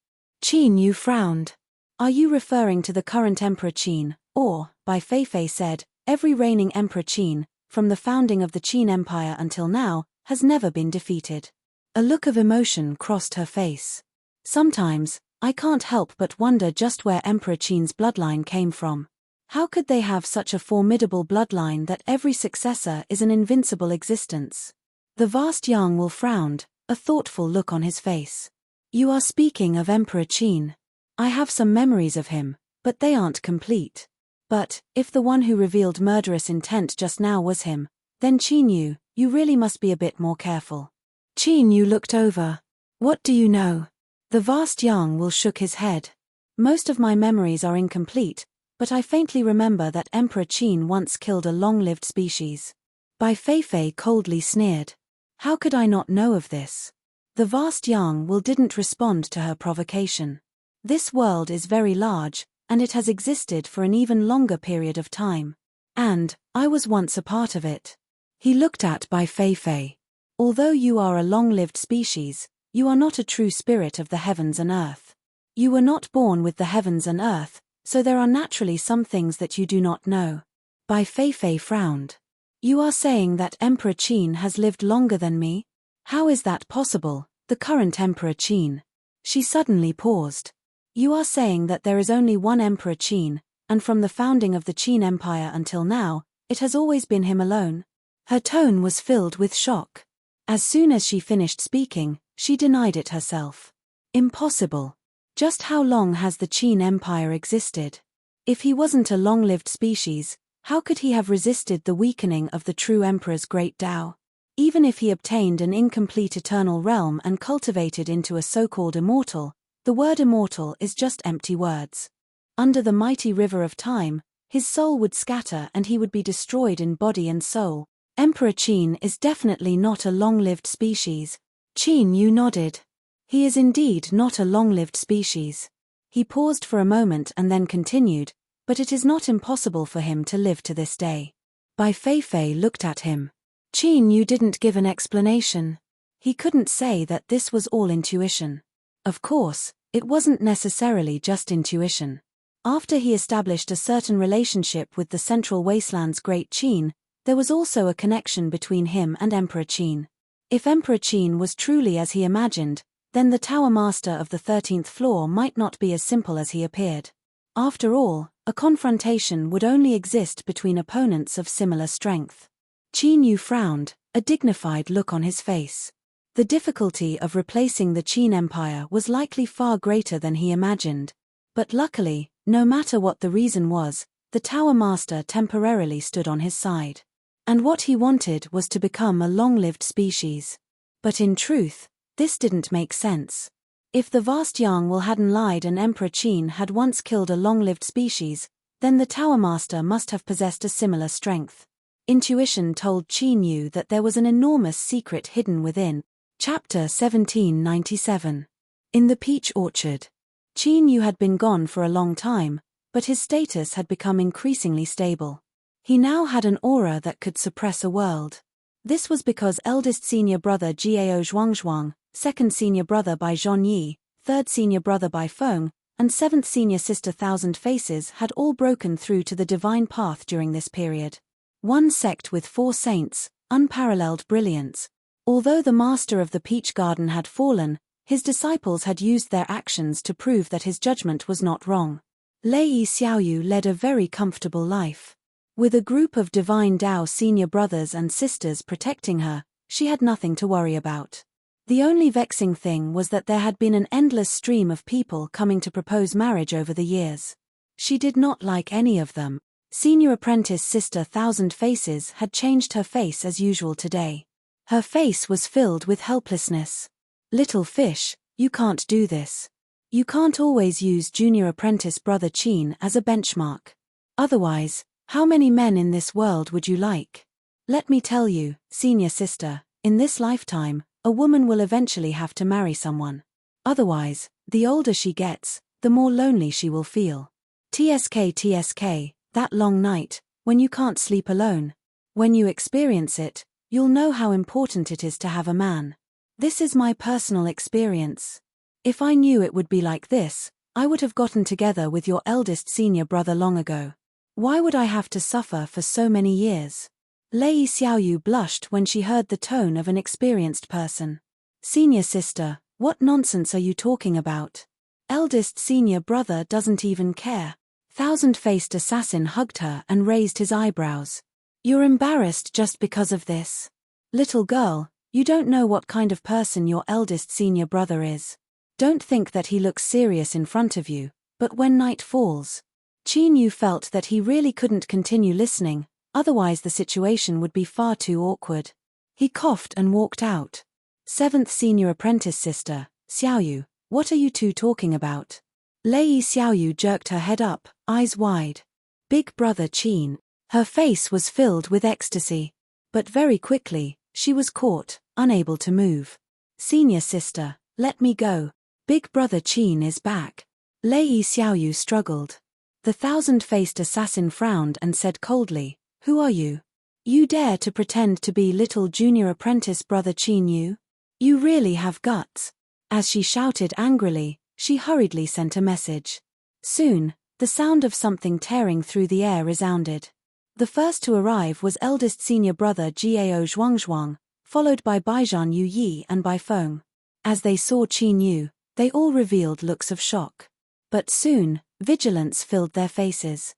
Qin Yu frowned. Are you referring to the current Emperor Qin, or, Bai Feifei said, every reigning Emperor Qin, from the founding of the Qin Empire until now, has never been defeated? A look of emotion crossed her face. Sometimes, I can't help but wonder just where Emperor Qin's bloodline came from. How could they have such a formidable bloodline that every successor is an invincible existence? The vast Yang Will frowned, a thoughtful look on his face. You are speaking of Emperor Qin. I have some memories of him, but they aren't complete. But, if the one who revealed murderous intent just now was him, then Qin Yu, you really must be a bit more careful. Qin Yu looked over. What do you know? The vast Yang Will shook his head. Most of my memories are incomplete, but I faintly remember that Emperor Qin once killed a long-lived species. Bai Feifei coldly sneered. How could I not know of this? The vast Yang Will didn't respond to her provocation. This world is very large, and it has existed for an even longer period of time. And, I was once a part of it. He looked at Bai Feifei. Although you are a long-lived species, you are not a true spirit of the heavens and earth. You were not born with the heavens and earth, so there are naturally some things that you do not know. Bai Feifei frowned. You are saying that Emperor Qin has lived longer than me? How is that possible, the current Emperor Qin? She suddenly paused. You are saying that there is only one Emperor Qin, and from the founding of the Qin Empire until now, it has always been him alone? Her tone was filled with shock. As soon as she finished speaking, she denied it herself. Impossible. Just how long has the Qin Empire existed? If he wasn't a long-lived species, how could he have resisted the weakening of the true emperor's great Tao? Even if he obtained an incomplete eternal realm and cultivated into a so-called immortal, the word immortal is just empty words. Under the mighty river of time, his soul would scatter and he would be destroyed in body and soul. Emperor Qin is definitely not a long-lived species. Qin Yu nodded. He is indeed not a long-lived species. He paused for a moment and then continued, but it is not impossible for him to live to this day. Bai Feifei looked at him. Qin Yu didn't give an explanation. He couldn't say that this was all intuition. Of course, it wasn't necessarily just intuition. After he established a certain relationship with the Central Wasteland's great Qin, there was also a connection between him and Emperor Qin. If Emperor Qin was truly as he imagined, then the Tower Master of the 13th floor might not be as simple as he appeared. After all, a confrontation would only exist between opponents of similar strength. Qin Yu frowned, a dignified look on his face. The difficulty of replacing the Qin Empire was likely far greater than he imagined. But luckily, no matter what the reason was, the Tower Master temporarily stood on his side. And what he wanted was to become a long-lived species. But in truth, this didn't make sense. If the vast Yang Will hadn't lied and Emperor Qin had once killed a long-lived species, then the Tower Master must have possessed a similar strength. Intuition told Qin Yu that there was an enormous secret hidden within. Chapter 1797. In the Peach Orchard. Qin Yu had been gone for a long time, but his status had become increasingly stable. He now had an aura that could suppress a world. This was because eldest senior brother Jiao Zhuangzhuang, second senior brother by Zhong Yi, third senior brother by Feng, and seventh senior sister Thousand Faces had all broken through to the divine path during this period. One sect with 4 saints, unparalleled brilliance. Although the master of the Peach Garden had fallen, his disciples had used their actions to prove that his judgment was not wrong. Lei Xiaoyu led a very comfortable life. With a group of divine Tao senior brothers and sisters protecting her, she had nothing to worry about. The only vexing thing was that there had been an endless stream of people coming to propose marriage over the years. She did not like any of them. Senior apprentice sister Thousand Faces had changed her face as usual today. Her face was filled with helplessness. Little fish, you can't do this. You can't always use junior apprentice brother Qin as a benchmark. Otherwise, how many men in this world would you like? Let me tell you, senior sister, in this lifetime, a woman will eventually have to marry someone. Otherwise, the older she gets, the more lonely she will feel. TSK, that long night, when you can't sleep alone. When you experience it, you'll know how important it is to have a man. This is my personal experience. If I knew it would be like this, I would have gotten together with your eldest senior brother long ago. Why would I have to suffer for so many years? Lei Xiaoyu blushed when she heard the tone of an experienced person. Senior sister, what nonsense are you talking about? Eldest senior brother doesn't even care. Thousand-faced assassin hugged her and raised his eyebrows. You're embarrassed just because of this. Little girl, you don't know what kind of person your eldest senior brother is. Don't think that he looks serious in front of you, but when night falls. Qin Yu felt that he really couldn't continue listening, otherwise the situation would be far too awkward. He coughed and walked out. Seventh senior apprentice sister, Xiaoyu, what are you two talking about? Lei Xiaoyu jerked her head up, eyes wide. Big brother Qin. Her face was filled with ecstasy. But very quickly, she was caught, unable to move. Senior sister, let me go. Big brother Qin is back. Lei Xiaoyu struggled. The thousand-faced assassin frowned and said coldly, who are you? You dare to pretend to be little junior apprentice brother Qin Yu? You really have guts. As she shouted angrily, she hurriedly sent a message. Soon, the sound of something tearing through the air resounded. The first to arrive was eldest senior brother Jiao Zhuangzhuang, followed by Baijan Yu Yi and Bai Feng. As they saw Qin Yu, they all revealed looks of shock. But soon, vigilance filled their faces.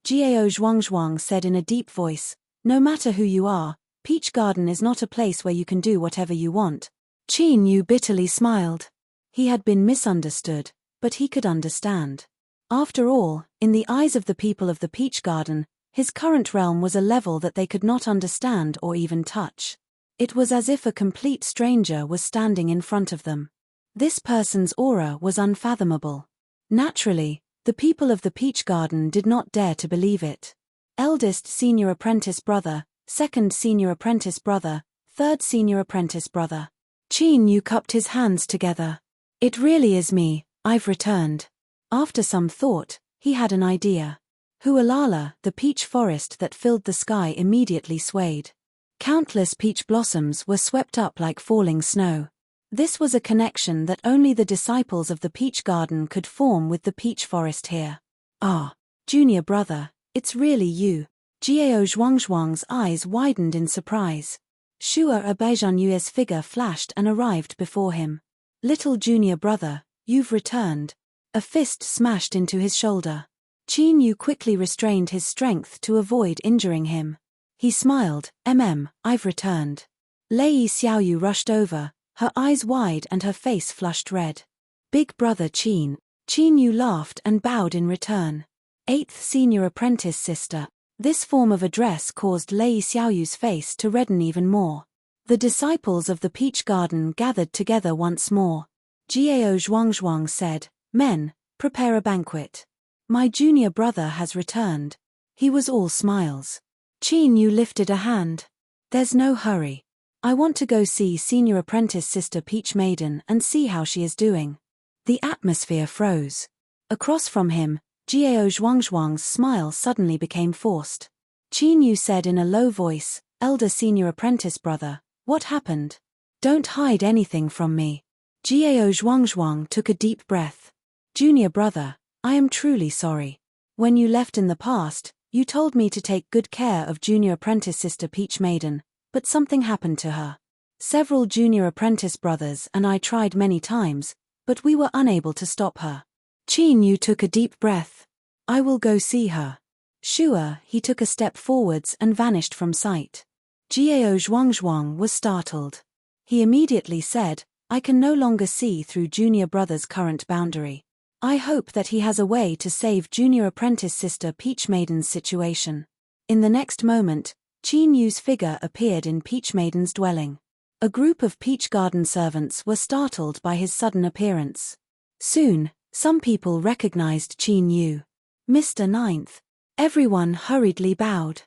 Jiao Zhuangzhuang said in a deep voice, no matter who you are, Peach Garden is not a place where you can do whatever you want. Qin Yu bitterly smiled. He had been misunderstood, but he could understand. After all, in the eyes of the people of the Peach Garden, his current realm was a level that they could not understand or even touch. It was as if a complete stranger was standing in front of them. This person's aura was unfathomable. Naturally, the people of the Peach Garden did not dare to believe it. Eldest senior apprentice brother, second senior apprentice brother, third senior apprentice brother. Qin Yu cupped his hands together. It really is me, I've returned. After some thought, he had an idea. Hualala, the peach forest that filled the sky immediately swayed. Countless peach blossoms were swept up like falling snow. This was a connection that only the disciples of the Peach Garden could form with the peach forest here. Ah, junior brother, it's really you. Jiao Zhuangzhuang's eyes widened in surprise. Shua Abaijianyue's figure flashed and arrived before him. Little junior brother, you've returned. A fist smashed into his shoulder. Qin Yu quickly restrained his strength to avoid injuring him. He smiled, I've returned. Lei Xiaoyu rushed over, her eyes wide and her face flushed red. Big brother Qin. Qin Yu laughed and bowed in return. Eighth senior apprentice sister. This form of address caused Lei Xiaoyu's face to redden even more. The disciples of the Peach Garden gathered together once more. Jiao Zhuangzhuang said, men, prepare a banquet. My junior brother has returned. He was all smiles. Qin Yu lifted a hand. There's no hurry. I want to go see senior apprentice sister Peach Maiden and see how she is doing. The atmosphere froze. Across from him, Jiao Zhuangzhuang's smile suddenly became forced. Qin Yu said in a low voice, elder senior apprentice brother, what happened? Don't hide anything from me. Jiao Zhuangzhuang took a deep breath. Junior brother, I am truly sorry. When you left in the past, you told me to take good care of junior apprentice sister Peach Maiden, but something happened to her. Several junior apprentice brothers and I tried many times, but we were unable to stop her. Qin Yu took a deep breath. I will go see her. Shua, he took a step forwards and vanished from sight. Jiao Zhuangzhuang was startled. He immediately said, I can no longer see through junior brother's current boundary. I hope that he has a way to save junior apprentice sister Peach Maiden's situation. In the next moment, Qin Yu's figure appeared in Peach Maiden's dwelling. A group of Peach Garden servants were startled by his sudden appearance. Soon, some people recognized Qin Yu. Mr. Ninth. Everyone hurriedly bowed.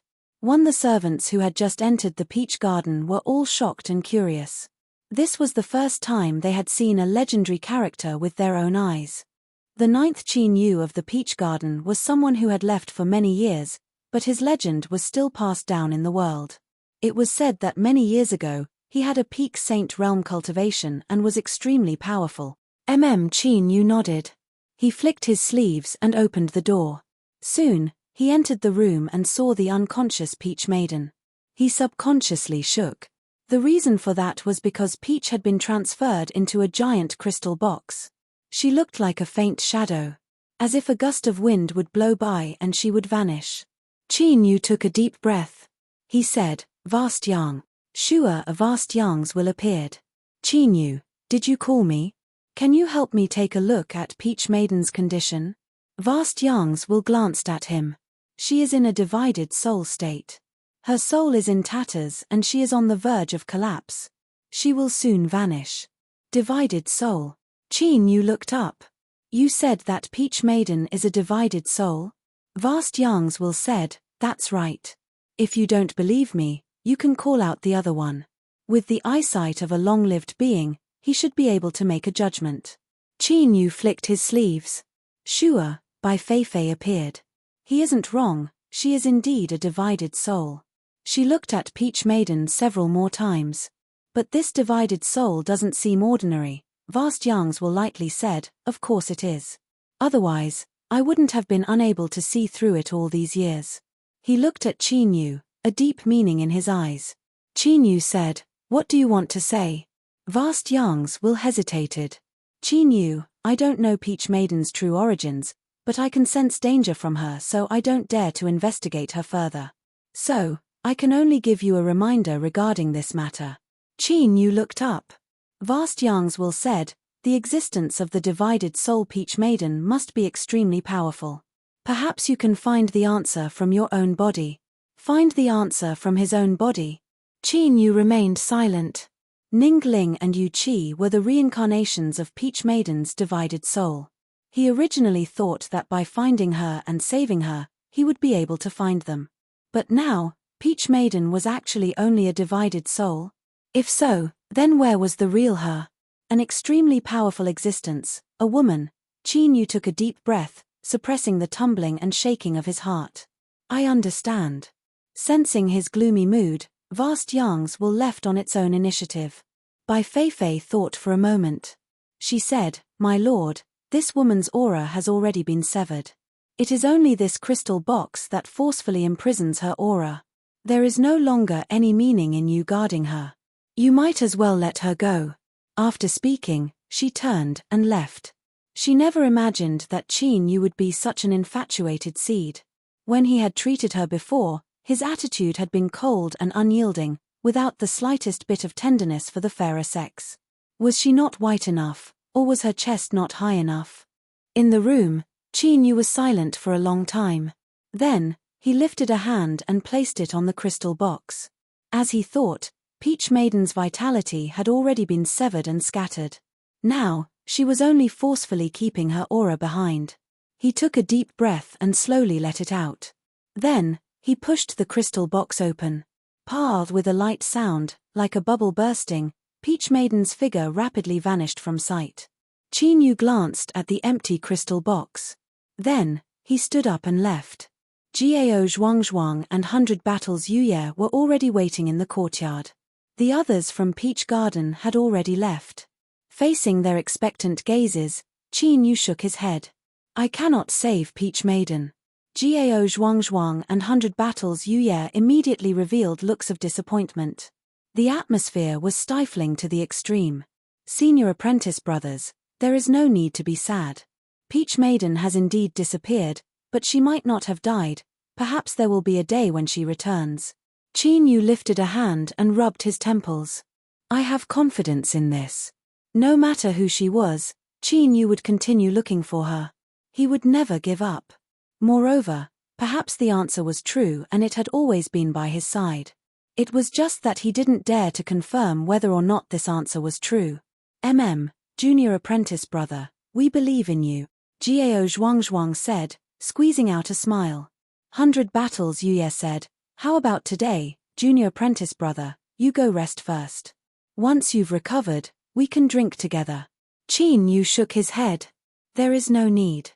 The servants who had just entered the peach garden were all shocked and curious. This was the first time they had seen a legendary character with their own eyes. The 9th Qin Yu of the peach garden was someone who had left for many years, but his legend was still passed down in the world. It was said that many years ago, he had a peak saint realm cultivation and was extremely powerful. Qin Yu nodded. He flicked his sleeves and opened the door. Soon, he entered the room and saw the unconscious Peach Maiden. He subconsciously shook. The reason for that was because Peach had been transferred into a giant crystal box. She looked like a faint shadow, as if a gust of wind would blow by and she would vanish. Qin Yu took a deep breath. He said, "Vast Yang." Sure, a vast Yang's will appeared. "Qin Yu, did you call me? Can you help me take a look at Peach Maiden's condition?" Vast Yang's will glanced at him. She is in a divided soul state. Her soul is in tatters and she is on the verge of collapse. She will soon vanish. Divided soul. Qin Yu looked up. "You said that Peach Maiden is a divided soul?" Vast Yang's will said, "That's right. If you don't believe me, you can call out the other one. With the eyesight of a long-lived being, he should be able to make a judgment." Qin Yu flicked his sleeves. Sure, Bai Feifei appeared. He isn't wrong, she is indeed a divided soul. She looked at Peach Maiden several more times. But this divided soul doesn't seem ordinary. Vast Yang's will lightly said, "Of course it is. Otherwise, I wouldn't have been unable to see through it all these years." He looked at Qin Yu, a deep meaning in his eyes. Qin Yu said, "What do you want to say?" Vast Yang's will hesitated. "Qin Yu, I don't know Peach Maiden's true origins, but I can sense danger from her, so I don't dare to investigate her further. So, I can only give you a reminder regarding this matter." Qin Yu looked up. Vast Yang's will said, "The existence of the divided soul Peach Maiden must be extremely powerful. Perhaps you can find the answer from your own body." Find the answer from his own body? Qin Yu remained silent. Ningling and Yu Qi were the reincarnations of Peach Maiden's divided soul. He originally thought that by finding her and saving her, he would be able to find them. But now, Peach Maiden was actually only a divided soul? If so, then where was the real her? An extremely powerful existence, a woman. Qin Yu took a deep breath, suppressing the tumbling and shaking of his heart. "I understand." Sensing his gloomy mood, Vast Yang's will left on its own initiative. Bai Feifei thought for a moment. She said, "My lord, this woman's aura has already been severed. It is only this crystal box that forcefully imprisons her aura. There is no longer any meaning in you guarding her. You might as well let her go." After speaking, she turned and left. She never imagined that Qin Yu would be such an infatuated seed. When he had treated her before, his attitude had been cold and unyielding, without the slightest bit of tenderness for the fairer sex. Was she not white enough, or was her chest not high enough? In the room, Qin Yu was silent for a long time. Then, he lifted a hand and placed it on the crystal box. As he thought, Peach Maiden's vitality had already been severed and scattered. Now, she was only forcefully keeping her aura behind. He took a deep breath and slowly let it out. Then, he pushed the crystal box open. With a light sound, like a bubble bursting, Peach Maiden's figure rapidly vanished from sight. Qin Yu glanced at the empty crystal box. Then, he stood up and left. Jiao Zhuangzhuang and 100 Battles Yuye were already waiting in the courtyard. The others from Peach Garden had already left. Facing their expectant gazes, Qin Yu shook his head. "I cannot save Peach Maiden." Jiao Zhuangzhuang and 100 Battles Yuye immediately revealed looks of disappointment. The atmosphere was stifling to the extreme. "Senior apprentice brothers, there is no need to be sad. Peach Maiden has indeed disappeared, but she might not have died. Perhaps there will be a day when she returns." Qin Yu lifted a hand and rubbed his temples. "I have confidence in this." No matter who she was, Qin Yu would continue looking for her. He would never give up. Moreover, perhaps the answer was true and it had always been by his side. It was just that he didn't dare to confirm whether or not this answer was true. Junior apprentice brother, we believe in you," Jiao Zhuangzhuang said, squeezing out a smile. 100 Battles Yuye said, How about today, junior apprentice brother, you go rest first. Once you've recovered, we can drink together. Qin Yu shook his head. There is no need.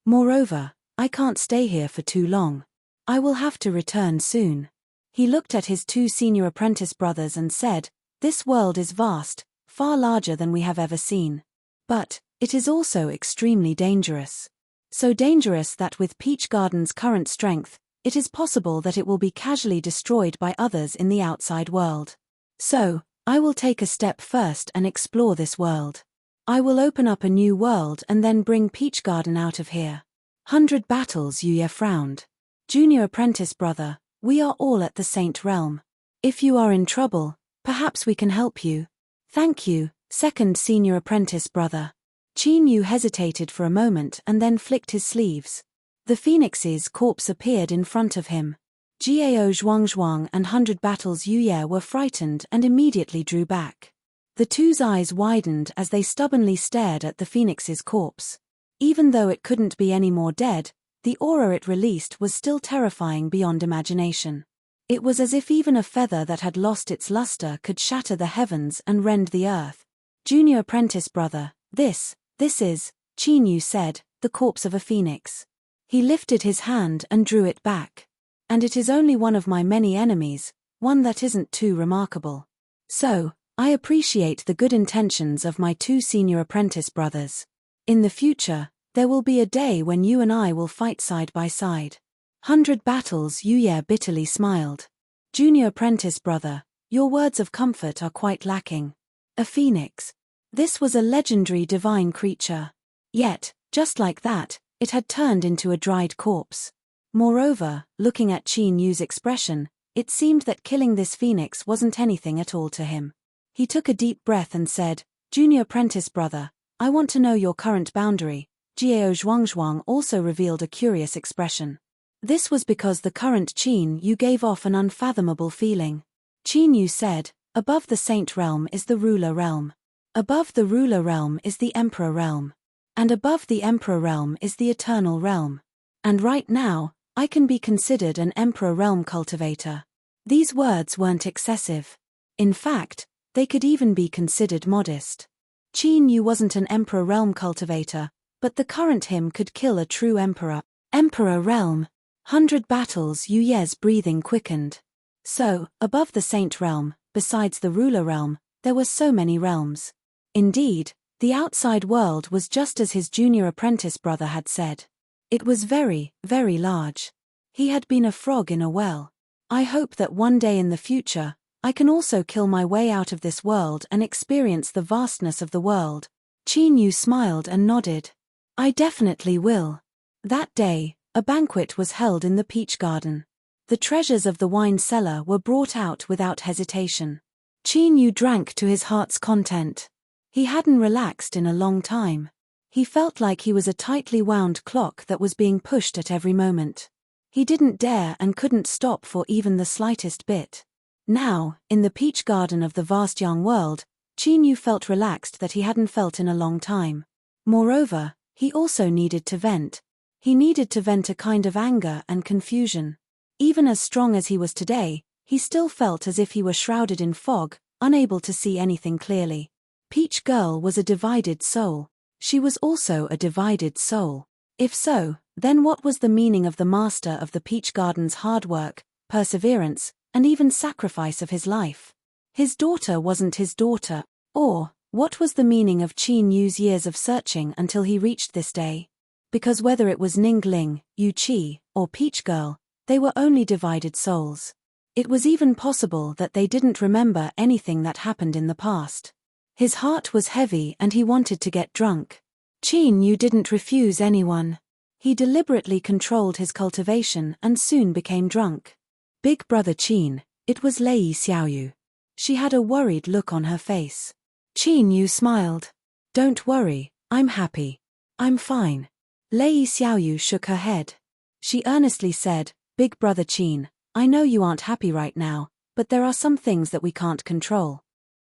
Moreover, I can't stay here for too long. I will have to return soon. He looked at his two senior apprentice brothers and said, this world is vast, far larger than we have ever seen. But, it is also extremely dangerous. So dangerous that with Peach Garden's current strength, it is possible that it will be casually destroyed by others in the outside world. So, I will take a step first and explore this world. I will open up a new world and then bring Peach Garden out of here. 100 battles. Yuye frowned. Junior apprentice brother, we are all at the Saint Realm. If you are in trouble, perhaps we can help you. Thank you, second senior apprentice brother. Qin Yu hesitated for a moment and then flicked his sleeves. The phoenix's corpse appeared in front of him. Gao Zhuangzhuang and 100 battles Yuye were frightened and immediately drew back. The two's eyes widened as they stubbornly stared at the phoenix's corpse. Even though it couldn't be any more dead, the aura it released was still terrifying beyond imagination. It was as if even a feather that had lost its luster could shatter the heavens and rend the earth. Junior apprentice brother, this is, Qin Yu said, the corpse of a phoenix. He lifted his hand and drew it back. And it is only one of my many enemies, one that isn't too remarkable. So, I appreciate the good intentions of my two senior apprentice brothers. In the future, there will be a day when you and I will fight side by side. 100 battles. Yuye bitterly smiled. Junior apprentice brother, your words of comfort are quite lacking. A phoenix. This was a legendary divine creature. Yet, just like that, it had turned into a dried corpse. Moreover, looking at Qin Yu's expression, it seemed that killing this phoenix wasn't anything at all to him. He took a deep breath and said, Junior apprentice brother, I want to know your current boundary. Gao Zhuangzhuang also revealed a curious expression. This was because the current Qin Yu gave off an unfathomable feeling. Qin Yu said, above the Saint Realm is the Ruler Realm. Above the Ruler Realm is the Emperor Realm. And above the Emperor Realm is the Eternal Realm. And right now, I can be considered an Emperor Realm cultivator. These words weren't excessive. In fact, they could even be considered modest. Qin Yu wasn't an Emperor Realm cultivator, but the current him could kill a true Emperor. Emperor Realm. 100 battles. Yuye's breathing quickened. So, above the Saint Realm, besides the Ruler Realm, there were so many realms. Indeed, the outside world was just as his junior apprentice brother had said. It was very, very large. He had been a frog in a well. I hope that one day in the future, I can also kill my way out of this world and experience the vastness of the world. Qin Yu smiled and nodded. I definitely will. That day, a banquet was held in the Peach Garden. The treasures of the wine cellar were brought out without hesitation. Qin Yu drank to his heart's content. He hadn't relaxed in a long time. He felt like he was a tightly wound clock that was being pushed at every moment. He didn't dare and couldn't stop for even the slightest bit. Now, in the Peach Garden of the vast young world, Qin Yu felt relaxed that he hadn't felt in a long time. Moreover, he also needed to vent. He needed to vent a kind of anger and confusion. Even as strong as he was today, he still felt as if he were shrouded in fog, unable to see anything clearly. Peach Girl was a divided soul. She was also a divided soul. If so, then what was the meaning of the master of the Peach Garden's hard work, perseverance, and even sacrifice of his life? His daughter wasn't his daughter. Or, what was the meaning of Qin Yu's years of searching until he reached this day? Because whether it was Ningling, Yu Qi, or Peach Girl, they were only divided souls. It was even possible that they didn't remember anything that happened in the past. His heart was heavy and he wanted to get drunk. Qin Yu didn't refuse anyone. He deliberately controlled his cultivation and soon became drunk. Big brother Qin, it was Lei Xiaoyu. She had a worried look on her face. Qin Yu smiled. Don't worry, I'm happy. I'm fine. Lei Xiaoyu shook her head. She earnestly said, Big brother Qin, I know you aren't happy right now, but there are some things that we can't control.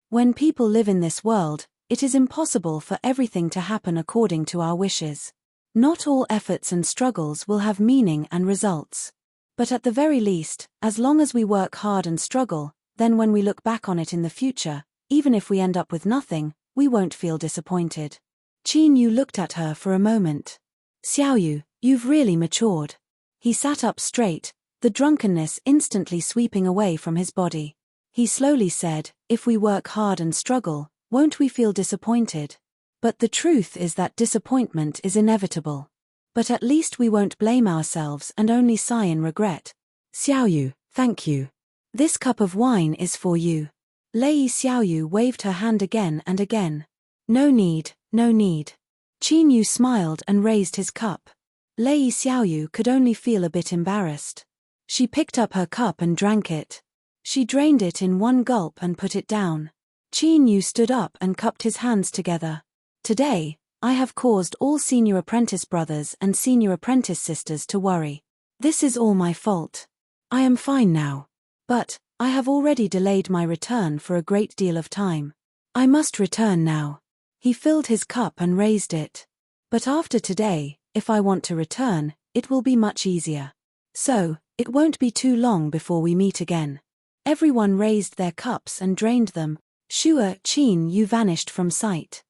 When people live in this world, it is impossible for everything to happen according to our wishes. Not all efforts and struggles will have meaning and results. But at the very least, as long as we work hard and struggle, then when we look back on it in the future, even if we end up with nothing, we won't feel disappointed. Qin Yu looked at her for a moment. Xiaoyu, you've really matured. He sat up straight, the drunkenness instantly sweeping away from his body. He slowly said, if we work hard and struggle, won't we feel disappointed? But the truth is that disappointment is inevitable. But at least we won't blame ourselves and only sigh in regret. Xiaoyu, thank you. This cup of wine is for you. Lei Xiaoyu waved her hand again and again. No need, no need. Qin Yu smiled and raised his cup. Lei Xiaoyu could only feel a bit embarrassed. She picked up her cup and drank it. She drained it in one gulp and put it down. Qin Yu stood up and cupped his hands together. Today, I have caused all senior apprentice brothers and senior apprentice sisters to worry. This is all my fault. I am fine now. But, I have already delayed my return for a great deal of time. I must return now. He filled his cup and raised it. But after today, if I want to return, it will be much easier. So, it won't be too long before we meet again. Everyone raised their cups and drained them. Shuo Qin Yu vanished from sight.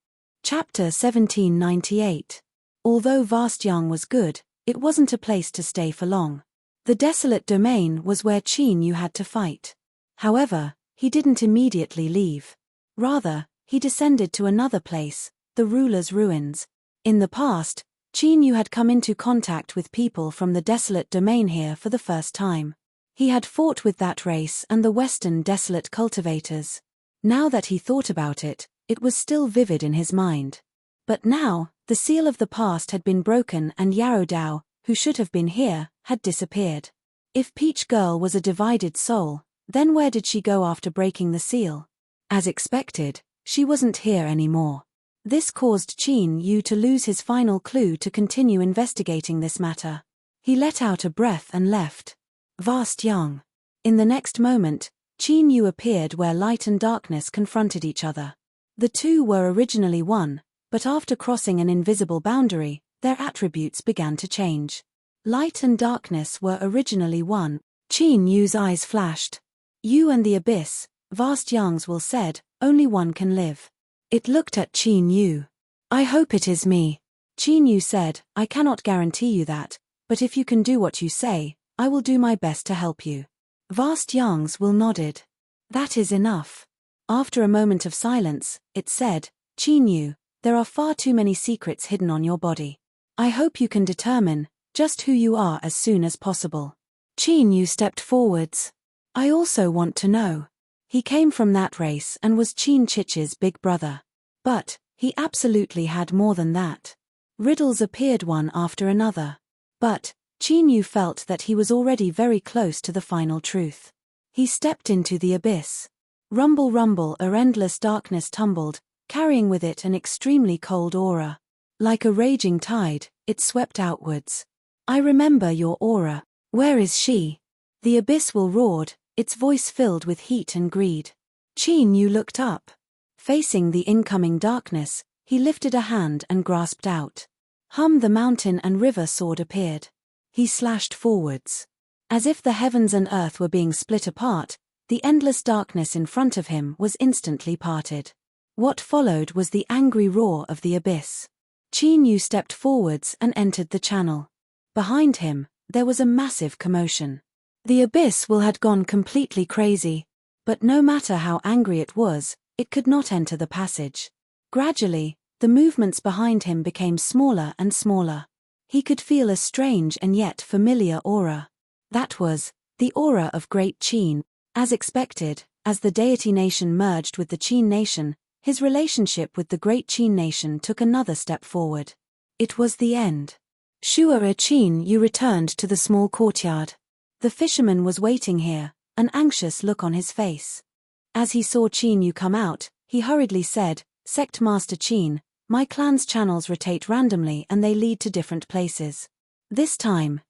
Chapter 1798. Although Vast Yang was good, it wasn't a place to stay for long. The desolate domain was where Qin Yu had to fight. However, he didn't immediately leave. Rather, he descended to another place, the ruler's ruins. In the past, Qin Yu had come into contact with people from the desolate domain here for the first time. He had fought with that race and the western desolate cultivators. Now that he thought about it, it was still vivid in his mind. But now, the seal of the past had been broken and Yarrow Dao, who should have been here, had disappeared. If Peach Girl was a divided soul, then where did she go after breaking the seal? As expected, she wasn't here anymore. This caused Qin Yu to lose his final clue to continue investigating this matter. He let out a breath and left. Vast Yang. In the next moment, Qin Yu appeared where light and darkness confronted each other. The two were originally one, but after crossing an invisible boundary, their attributes began to change. Light and darkness were originally one. Qin Yu's eyes flashed. You and the abyss, Vast Yang's will said, only one can live. It looked at Qin Yu. I hope it is me. Qin Yu said, I cannot guarantee you that, but if you can do what you say, I will do my best to help you. Vast Yang's will nodded. That is enough. After a moment of silence, it said, Qin Yu, there are far too many secrets hidden on your body. I hope you can determine just who you are as soon as possible. Qin Yu stepped forwards. I also want to know. He came from that race and was Qin Chich's big brother. But, he absolutely had more than that. Riddles appeared one after another. But, Qin Yu felt that he was already very close to the final truth. He stepped into the abyss. Rumble rumble, a endless darkness tumbled, carrying with it an extremely cold aura. Like a raging tide, it swept outwards. I remember your aura. Where is she? The abyss will roared, its voice filled with heat and greed. Qin Yu looked up. Facing the incoming darkness, he lifted a hand and grasped out. The mountain and river sword appeared. He slashed forwards. As if the heavens and earth were being split apart, the endless darkness in front of him was instantly parted. What followed was the angry roar of the abyss. Qin Yu stepped forwards and entered the channel. Behind him, there was a massive commotion. The abyss had gone completely crazy. But no matter how angry it was, it could not enter the passage. Gradually, the movements behind him became smaller and smaller. He could feel a strange and yet familiar aura. That was the aura of Great Qin. As expected, as the deity nation merged with the Qin nation, his relationship with the Great Qin nation took another step forward. It was the end. Shuo Qin Yu returned to the small courtyard. The fisherman was waiting here, an anxious look on his face. As he saw Qin Yu come out, he hurriedly said, Sect Master Qin, my clan's channels rotate randomly and they lead to different places. This time,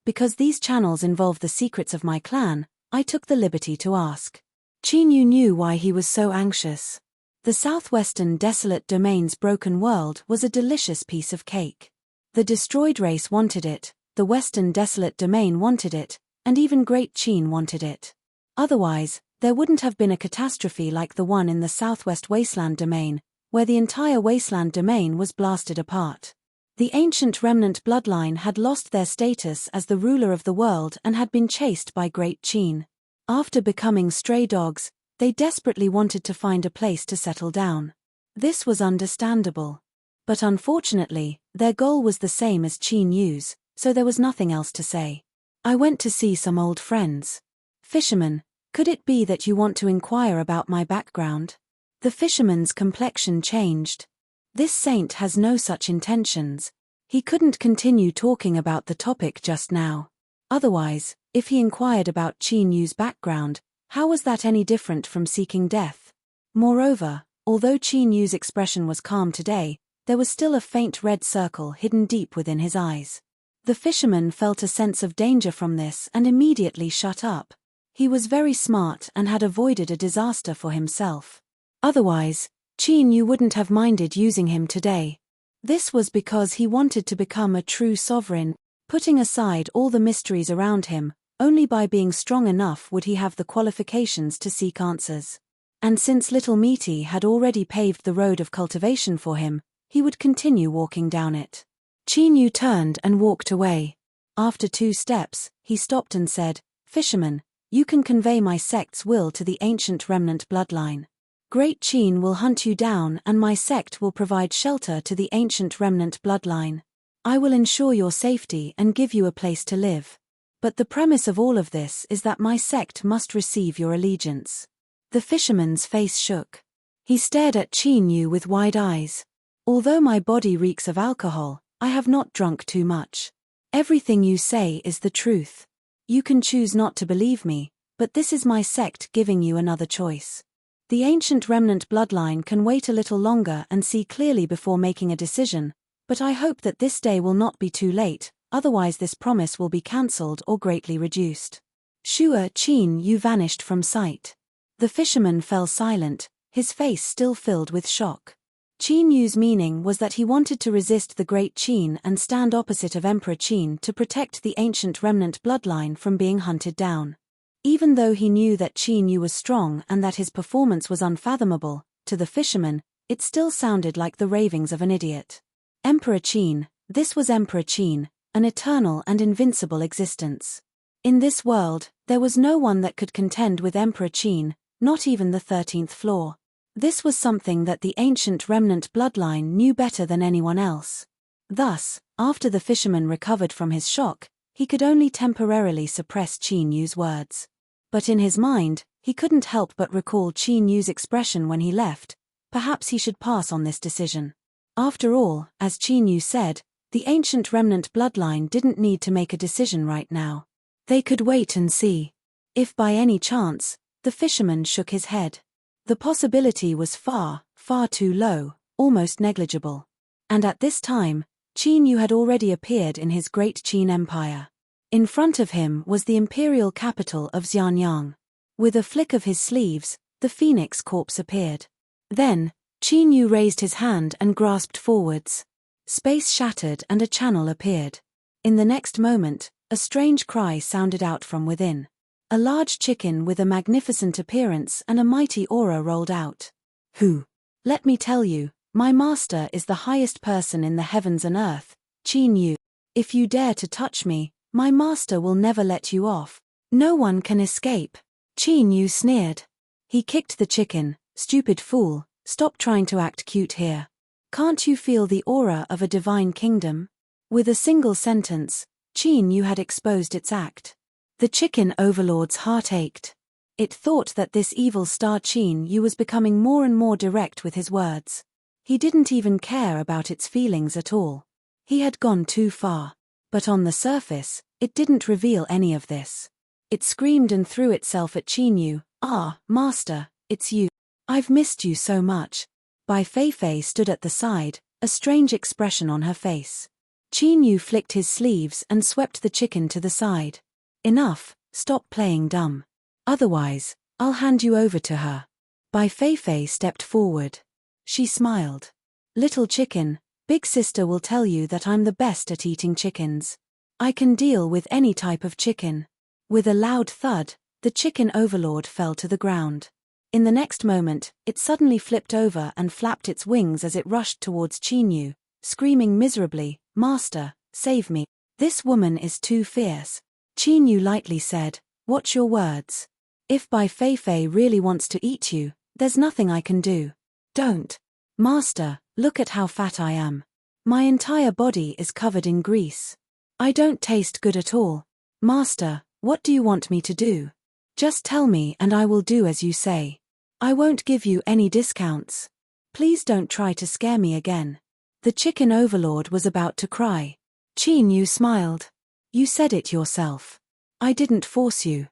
because these channels involve the secrets of my clan, I took the liberty to ask. Qin Yu knew why he was so anxious. The southwestern desolate domain's broken world was a delicious piece of cake. The destroyed race wanted it, the western desolate domain wanted it, and even Great Qin wanted it. Otherwise, there wouldn't have been a catastrophe like the one in the southwest wasteland domain, where the entire wasteland domain was blasted apart. The ancient remnant bloodline had lost their status as the ruler of the world and had been chased by Great Qin. After becoming stray dogs, they desperately wanted to find a place to settle down. This was understandable. But unfortunately, their goal was the same as Qin Yu's, so there was nothing else to say. I went to see some old friends. Fisherman, could it be that you want to inquire about my background? The fisherman's complexion changed. This saint has no such intentions. He couldn't continue talking about the topic just now. Otherwise, if he inquired about Qin Yu's background, how was that any different from seeking death? Moreover, although Qin Yu's expression was calm today, there was still a faint red circle hidden deep within his eyes. The fisherman felt a sense of danger from this and immediately shut up. He was very smart and had avoided a disaster for himself. Otherwise, Qin Yu wouldn't have minded using him today. This was because he wanted to become a true sovereign, putting aside all the mysteries around him. Only by being strong enough would he have the qualifications to seek answers. And since little Meaty had already paved the road of cultivation for him, he would continue walking down it. Qin Yu turned and walked away. After 2 steps, he stopped and said, "Fisherman, you can convey my sect's will to the ancient remnant bloodline. Great Qin will hunt you down and my sect will provide shelter to the ancient remnant bloodline. I will ensure your safety and give you a place to live. But the premise of all of this is that my sect must receive your allegiance." The fisherman's face shook. He stared at Qin Yu with wide eyes. "Although my body reeks of alcohol, I have not drunk too much. Everything you say is the truth. You can choose not to believe me, but this is my sect giving you another choice. The ancient remnant bloodline can wait a little longer and see clearly before making a decision, but I hope that this day will not be too late, otherwise this promise will be cancelled or greatly reduced." Sure, Qin Yu vanished from sight. The fisherman fell silent, his face still filled with shock. Qin Yu's meaning was that he wanted to resist the Great Qin and stand opposite of Emperor Qin to protect the ancient remnant bloodline from being hunted down. Even though he knew that Qin Yu was strong and that his performance was unfathomable, to the fisherman, it still sounded like the ravings of an idiot. Emperor Qin, this was Emperor Qin, an eternal and invincible existence. In this world, there was no one that could contend with Emperor Qin, not even the 13th floor. This was something that the ancient remnant bloodline knew better than anyone else. Thus, after the fisherman recovered from his shock, he could only temporarily suppress Qin Yu's words. But in his mind, he couldn't help but recall Qin Yu's expression when he left. Perhaps he should pass on this decision. After all, as Qin Yu said, the ancient remnant bloodline didn't need to make a decision right now. They could wait and see. If by any chance, the fisherman shook his head. The possibility was far, far too low, almost negligible. And at this time, Qin Yu had already appeared in his great Qin Empire. In front of him was the imperial capital of Xianyang. With a flick of his sleeves, the phoenix corpse appeared. Then, Qin Yu raised his hand and grasped forwards. Space shattered and a channel appeared. In the next moment, a strange cry sounded out from within. A large chicken with a magnificent appearance and a mighty aura rolled out. "Who? Let me tell you, my master is the highest person in the heavens and earth, Qin Yu. If you dare to touch me, my master will never let you off. No one can escape." Qin Yu sneered. He kicked the chicken. "Stupid fool, stop trying to act cute here. Can't you feel the aura of a divine kingdom?" With a single sentence, Qin Yu had exposed its act. The chicken overlord's heart ached. It thought that this evil star Qin Yu was becoming more and more direct with his words. He didn't even care about its feelings at all. He had gone too far. But on the surface, it didn't reveal any of this. It screamed and threw itself at Qin Yu. "Ah, master, it's you. I've missed you so much." Bai Feifei stood at the side, a strange expression on her face. Qin Yu flicked his sleeves and swept the chicken to the side. "Enough, stop playing dumb. Otherwise, I'll hand you over to her." Bai Feifei stepped forward. She smiled. "Little chicken, big sister will tell you that I'm the best at eating chickens." I can deal with any type of chicken. With a loud thud, the chicken overlord fell to the ground. In the next moment, it suddenly flipped over and flapped its wings as it rushed towards Chinyu, screaming miserably, "Master, save me. This woman is too fierce." Chinyu lightly said, "Watch your words. If Bai Feifei really wants to eat you, there's nothing I can do." "Don't. Master, look at how fat I am. My entire body is covered in grease. I don't taste good at all. Master, what do you want me to do? Just tell me and I will do as you say. I won't give you any discounts. Please don't try to scare me again." The chicken overlord was about to cry. Chinyu smiled. "You said it yourself. I didn't force you."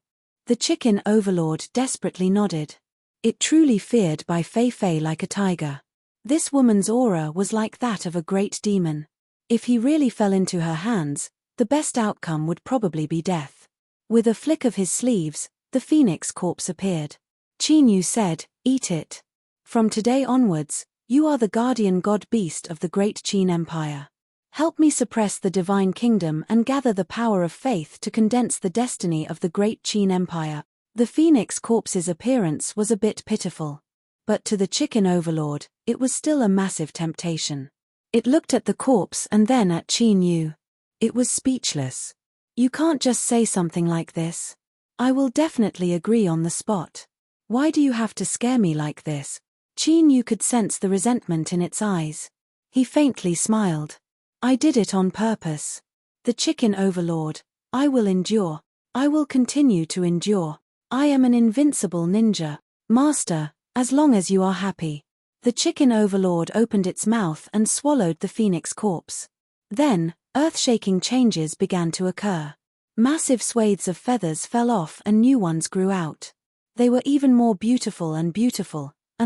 The chicken overlord desperately nodded. It truly feared Bai Feifei like a tiger. This woman's aura was like that of a great demon. If he really fell into her hands, the best outcome would probably be death. With a flick of his sleeves, the phoenix corpse appeared. Chinyu said, "Eat it. From today onwards, you are the guardian god beast of the great Qin Empire. Help me suppress the divine kingdom and gather the power of faith to condense the destiny of the great Qin Empire." The phoenix corpse's appearance was a bit pitiful. But to the chicken overlord, it was still a massive temptation. It looked at the corpse and then at Chinyu. It was speechless. "You can't just say something like this. I will definitely agree on the spot. Why do you have to scare me like this?" Chinyu could sense the resentment in its eyes. He faintly smiled. "I did it on purpose. The chicken overlord, I will endure. I will continue to endure. I am an invincible ninja. Master, as long as you are happy." The chicken overlord opened its mouth and swallowed the phoenix corpse. Then, earth-shaking changes began to occur. Massive swathes of feathers fell off and new ones grew out. They were even more beautiful, and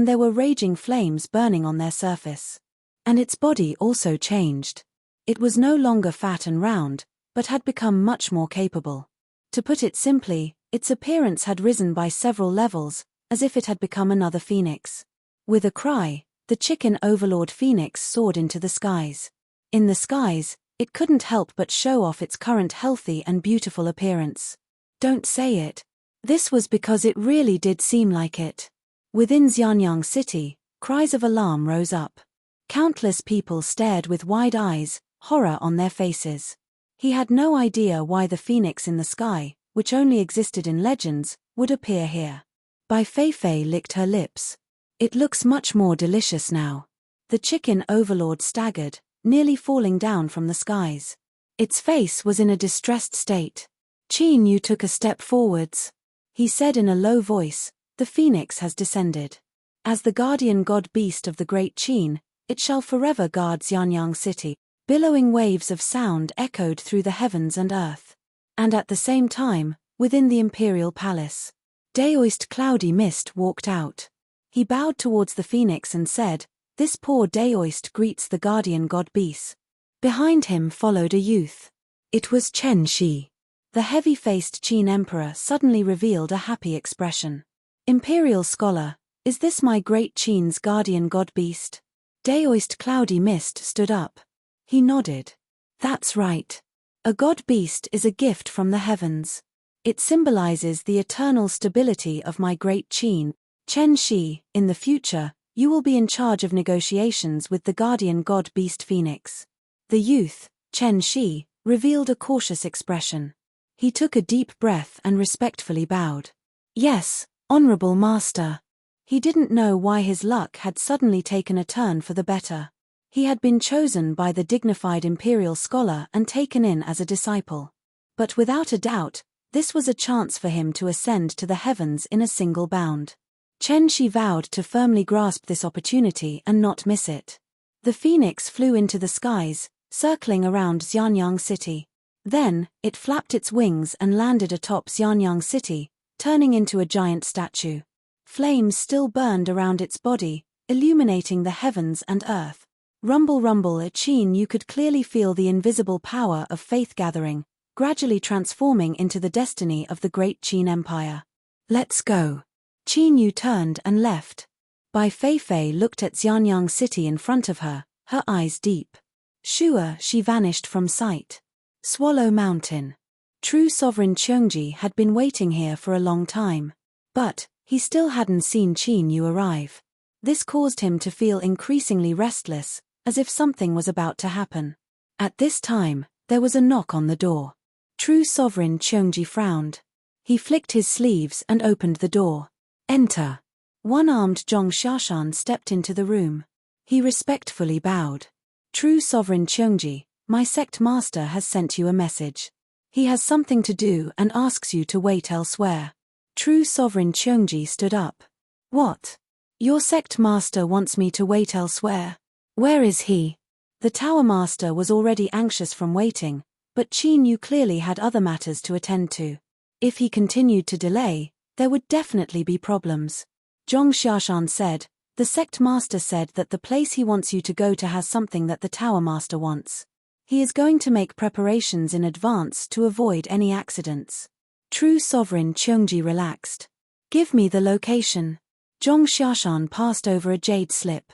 there were raging flames burning on their surface. And its body also changed. It was no longer fat and round, but had become much more capable. To put it simply, its appearance had risen by several levels, as if it had become another phoenix. With a cry, the chicken overlord phoenix soared into the skies. In the skies, it couldn't help but show off its current healthy and beautiful appearance. Don't say it. This was because it really did seem like it. Within Xianyang City, cries of alarm rose up. Countless people stared with wide eyes, horror on their faces. He had no idea why the phoenix in the sky, which only existed in legends, would appear here. Bai Feifei licked her lips. "It looks much more delicious now." The chicken overlord staggered, nearly falling down from the skies. Its face was in a distressed state. Chinyu took a step forwards. He said in a low voice, "The phoenix has descended. As the guardian god beast of the great Qin, it shall forever guard Xianyang City." Billowing waves of sound echoed through the heavens and earth. And at the same time, within the imperial palace, Daoist Cloudy Mist walked out. He bowed towards the phoenix and said, "This poor Daoist greets the guardian god beast." Behind him followed a youth. It was Chen Shi. The heavy-faced Qin emperor suddenly revealed a happy expression. "Imperial scholar, is this my great Qin's guardian god beast?" Daoist Cloudy Mist stood up. He nodded. "That's right. A god beast is a gift from the heavens. It symbolizes the eternal stability of my great Qin. Chen Shi, in the future, you will be in charge of negotiations with the guardian god beast Phoenix." The youth, Chen Shi, revealed a cautious expression. He took a deep breath and respectfully bowed. "Yes, honorable master." He didn't know why his luck had suddenly taken a turn for the better. He had been chosen by the dignified imperial scholar and taken in as a disciple. But without a doubt, this was a chance for him to ascend to the heavens in a single bound. Chen Shi vowed to firmly grasp this opportunity and not miss it. The phoenix flew into the skies, circling around Xianyang City. Then, it flapped its wings and landed atop Xianyang City, turning into a giant statue. Flames still burned around its body, illuminating the heavens and earth. Rumble rumble at Qin, you could clearly feel the invisible power of faith gathering, gradually transforming into the destiny of the great Qin Empire. "Let's go." Chinyu turned and left. Bai Feifei looked at Xianyang City in front of her, her eyes deep. Sure, she vanished from sight. Swallow Mountain. True Sovereign Cheongji had been waiting here for a long time. But he still hadn't seen Qin Yu arrive. This caused him to feel increasingly restless, as if something was about to happen. At this time, there was a knock on the door. True Sovereign Cheongji frowned. He flicked his sleeves and opened the door. Enter. One-armed Zhong Xiaoshan stepped into the room. He respectfully bowed. True Sovereign Cheongji, my sect master has sent you a message. He has something to do and asks you to wait elsewhere. True Sovereign Cheongji stood up. What? Your sect master wants me to wait elsewhere. Where is he? The Tower Master was already anxious from waiting, but Qin Yu clearly had other matters to attend to. If he continued to delay, there would definitely be problems. Zhong Xiaoshan said, the sect master said that the place he wants you to go to has something that the Tower Master wants. He is going to make preparations in advance to avoid any accidents. True Sovereign Cheongji relaxed. Give me the location. Zhong Xiaoshan passed over a jade slip.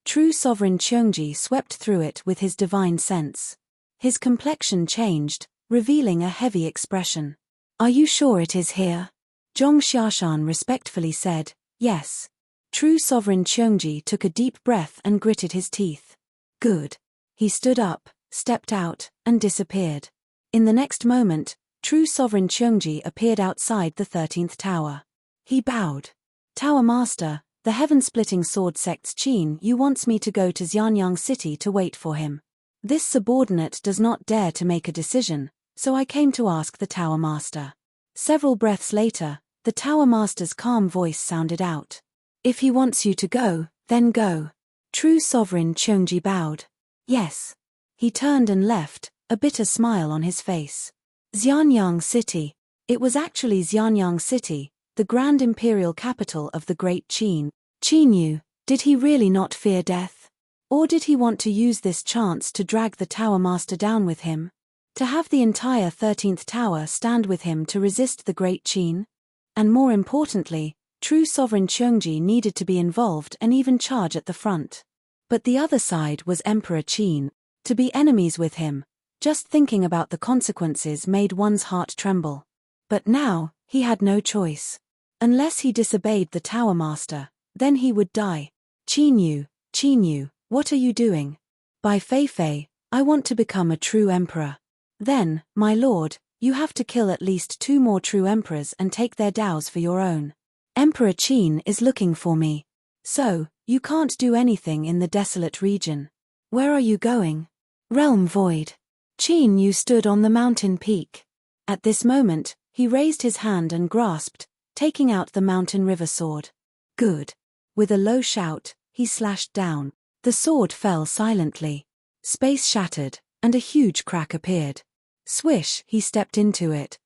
True Sovereign Cheongji swept through it with his divine sense. His complexion changed, revealing a heavy expression. Are you sure it is here? Zhong Xiaoshan respectfully said, yes. True Sovereign Cheongji took a deep breath and gritted his teeth. Good. He stood up, stepped out, and disappeared. In the next moment, True Sovereign Cheongji appeared outside the 13th tower. He bowed. Tower Master, the heaven-splitting sword sect's Qin Yu wants me to go to Xianyang City to wait for him. This subordinate does not dare to make a decision, so I came to ask the Tower Master. Several breaths later, the Tower Master's calm voice sounded out. If he wants you to go, then go. True Sovereign Cheongji bowed. Yes. He turned and left, a bitter smile on his face. Xianyang City. It was actually Xianyang City, the grand imperial capital of the great Qin. Qin Yu, did he really not fear death? Or did he want to use this chance to drag the Tower Master down with him? To have the entire 13th tower stand with him to resist the great Qin? And more importantly, True Sovereign Cheongji needed to be involved and even charge at the front. But the other side was Emperor Qin. To be enemies with him, just thinking about the consequences made one's heart tremble. But now, he had no choice. Unless he disobeyed the Tower Master, then he would die. Qin Yu, what are you doing? By Fei, I want to become a true emperor. Then, my lord, you have to kill at least 2 more true emperors and take their dows for your own. Emperor Qin is looking for me. So, you can't do anything in the desolate region. Where are you going? Realm Void. Qin Yu stood on the mountain peak. At this moment, he raised his hand and grasped, taking out the mountain river sword. Good. With a low shout, he slashed down. The sword fell silently. Space shattered, and a huge crack appeared. Swish, he stepped into it,